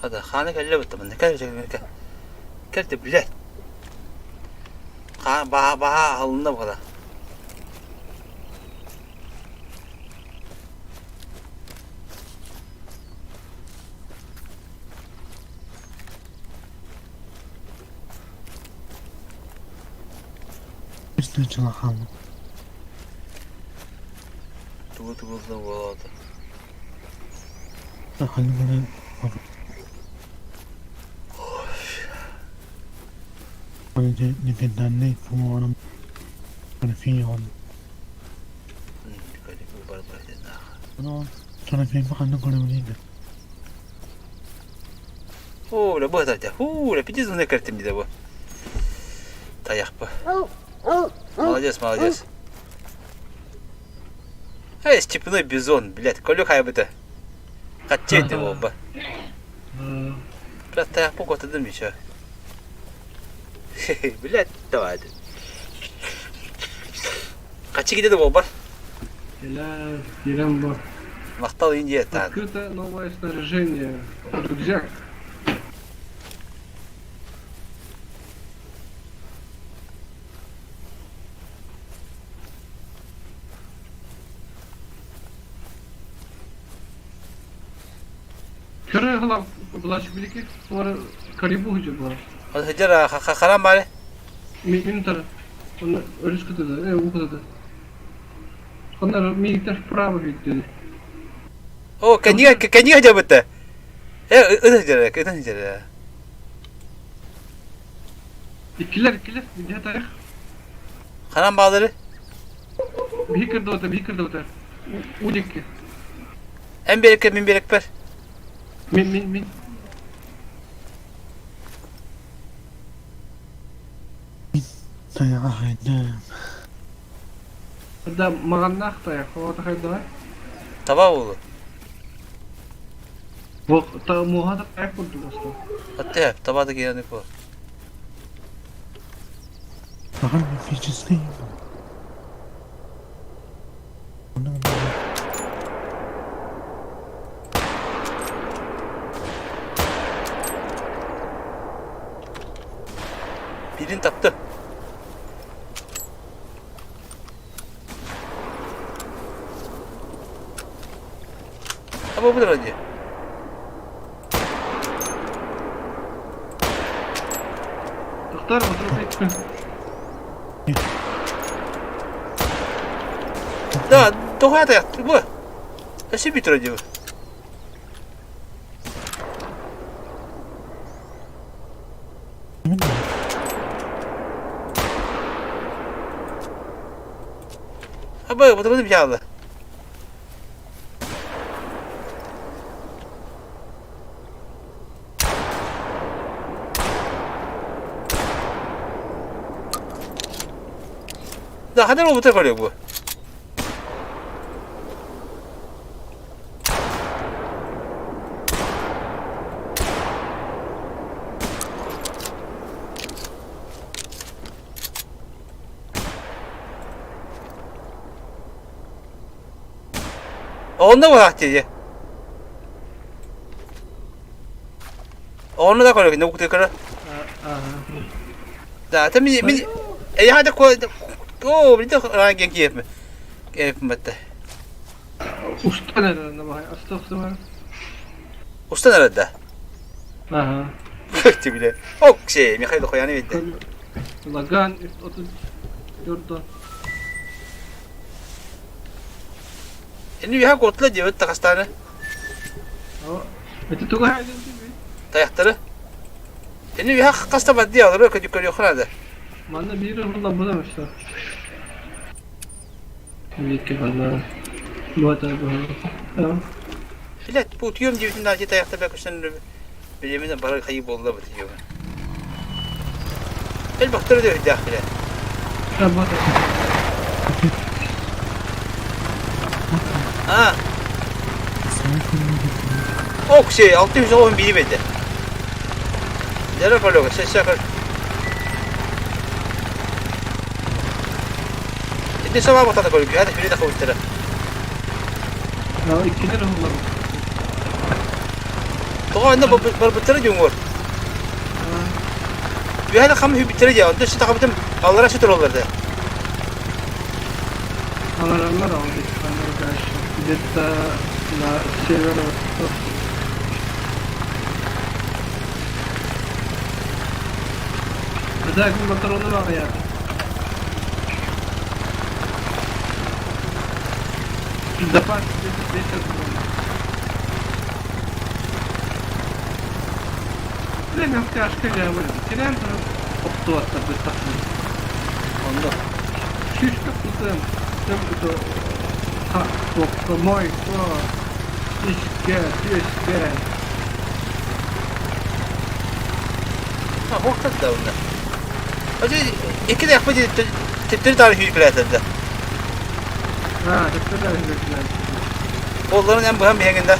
A: Hadi khana kelle bitti ben. Kelle çekmek. Kelle bile. Baha alında bu kadar.
J: Üstüne çılakalım.
A: Tuğulda oldu.
J: Hani böyle önce nefetten ne kullanım fiyon. Bunu sonra fiyon bakanlık görebiliydi.
A: Hula bu da. Hula bir ne kartım bir de bu. Tayak bu. Молодец. Эй, степной бизон, блядь, колю хайбыты. Хотеть его бы. Блядь, таяк по году дым еще. Блядь, давай. Kaçı gidiyordu bu?
G: Helal, Kerem bu.
A: Махтал Индия там.
G: Открыто новое снаряжение. Рюкзак. Körü hılam bulaşık biliki. Sonra karibu hücum var.
A: Hadi hıcara karan bari.
G: Benim taraf. Onu ölüş kıtıdı. Bu kıtıdı. Onlar militer prava bitti.
A: O kendi hıcara bitti. Hıcara.
G: İkiler. Bir daha tarih.
A: Karan bağları.
G: Bir kırdı otar. Udik.
A: En birikler, min birikler.
G: Min.
J: Tayağı haydım.
G: Hatta mağannak da ya. O da hayda.
A: Tava oldu.
G: Bu ta muhada ayak kurdu aslında.
A: Hatta hep tava da giyen bu.
J: Bakın bir fiyatçısı değil.
A: Birini taptı. Ama budur hadi.
G: Doktor oturup bekle.
A: Da, doğaya da yattı bu. Nasıl bitireceğim? Abi bu da bir yağlı. Da hadi robota kalıyor bu. Onda mı hatice? Onu da koyuyor. Ne bu kadar? Da tabii hadi koy. Oo, bir de hangi keyif mi? Keyif mi bitti?
G: Usta nerede var? Usta var.
A: Usta nerede?
G: Aha.
A: Bıktı bile. Ok şey, Mikhail koyanı bitti.
G: Lagan otur. Yurda.
A: Ini bir kotla diyor takastane.
G: Itu tuh aja sih.
A: Tayakları. Ini bir kasta baddi alır yukarı yukarıda.
G: Mana biri burada bulamamışlar. Yeki hala. Bu da bu. Tamam.
A: Bilet bu tüyüm diyorsun da acı ayakta bakıştan bilemeden para kayıp oldu bu diyor. El baktırı diyor dahile.
G: Tamam.
A: Ha. Ok şey 611 verdi. Nere kalıyor? Ses yakar. Şimdi sabah bakata koyuyor. Hadi biri de kavuştura.
G: Ya 2 lira oldu.
A: Toğa anda barbıtları diyor var. Bir hadi kamı hübitleri ya. Onda şu takabıtım Allah'a şükür olurdu.
G: Allah aldı. Kanlar karşı. Detta na şeyler var. Ada aku motor onu var ya. Dapat desa. Benim kaşka cevabı. Kiren taraf optu atta desa. Onda. Şişka tutam. Tempo ha, optu moy. İşke.
A: Ha, hortak da onda. Acı iki de yapmacı tipleri tarihi yükletildi.
G: Ha, tekrar öyle.
A: Kolların hem bu hem bir henginde.
G: Ha.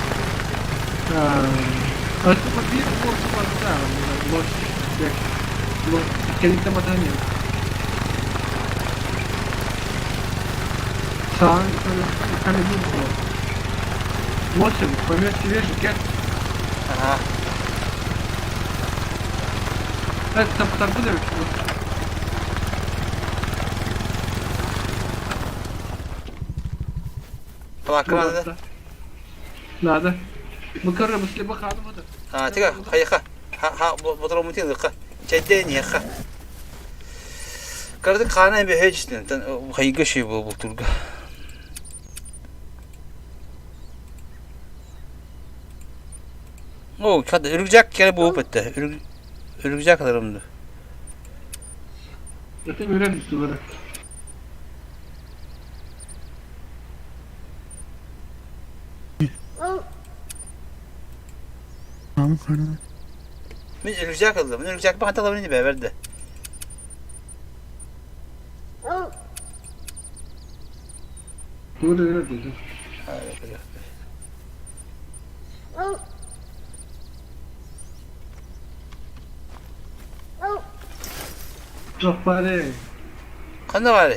G: Aslında bir korku var da. Boş. Boş. Kelikte matanya. Sağ hani bu. Boş. Pamięć wiesz, gdzie?
A: Aha.
G: Evet, tam bu demek.
A: Tamam kımanda.
G: Nada. Bakarım muslim bakalım hadi.
A: Ha, tiga kayaka. Ha, bu tarafı mutin dıkka. Çedden yaka. Kardı kana bir hiç değil. Kayıga şey bu turga. O kadı örgücek kere bu bitti. Örgücek kadarımdı.
G: Zaten öyle düştü böyle.
J: Tamam kardeşim.
A: Ben örgücek kaldım. Örgücek bana tabii ne verdi.
G: Doğru öyle dedi.
A: Ha, öyle.
G: Çok bari.
A: Kanda var.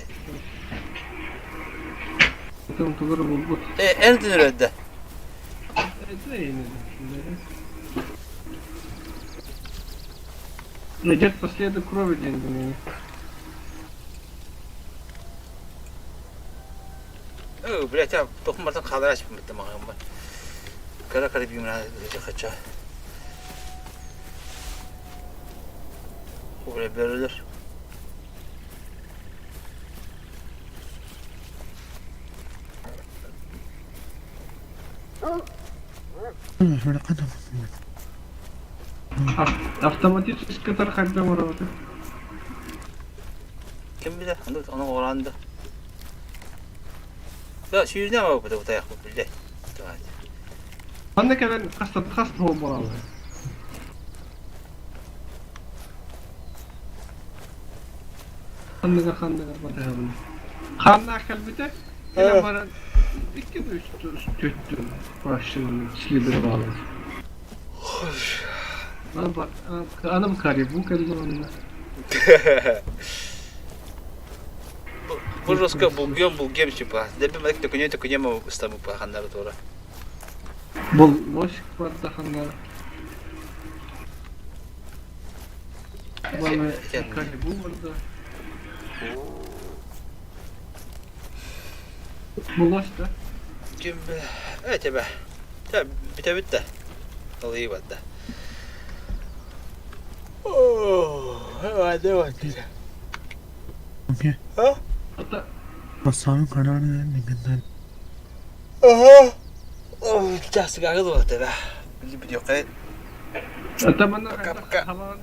G: Tam doğru bu.
A: En dinler ödde.
G: Recep последний крови день до меня.
A: Блять, я тоқмартан қалар ашып бітті маған ба. Кара беймін әдеде қача. Олай берілер.
J: Şöyle adam.
G: Автоматически тархайда ворота.
A: Kim bilir? Onu orandı. Ya şu yüzden mi bu da yapıp bildi. Tamam.
G: Anne kelen hasta olmalı. Anne bakalım. Kanna kalbite. Yine bana 2-3 tüttü. Başını silibir bağlı. Bana bak, anam karı bu kadar.
A: Bu Ruska bulgem типа. Demek tökünye mi İstanbul pahanları doğru.
G: Boş var da hanlar. Bana karı bu burada. Bulaş da.
A: Kim evet be. Tabi bitti. Alayı var da. Hadi vakti.
J: Okey.
A: Ha?
G: Hatta
J: Basanın kararı ne kadar.
A: Aha. Oh, cah segala tuh, teh. Beli video kayak
G: hatta bana
A: Peka.
G: havalan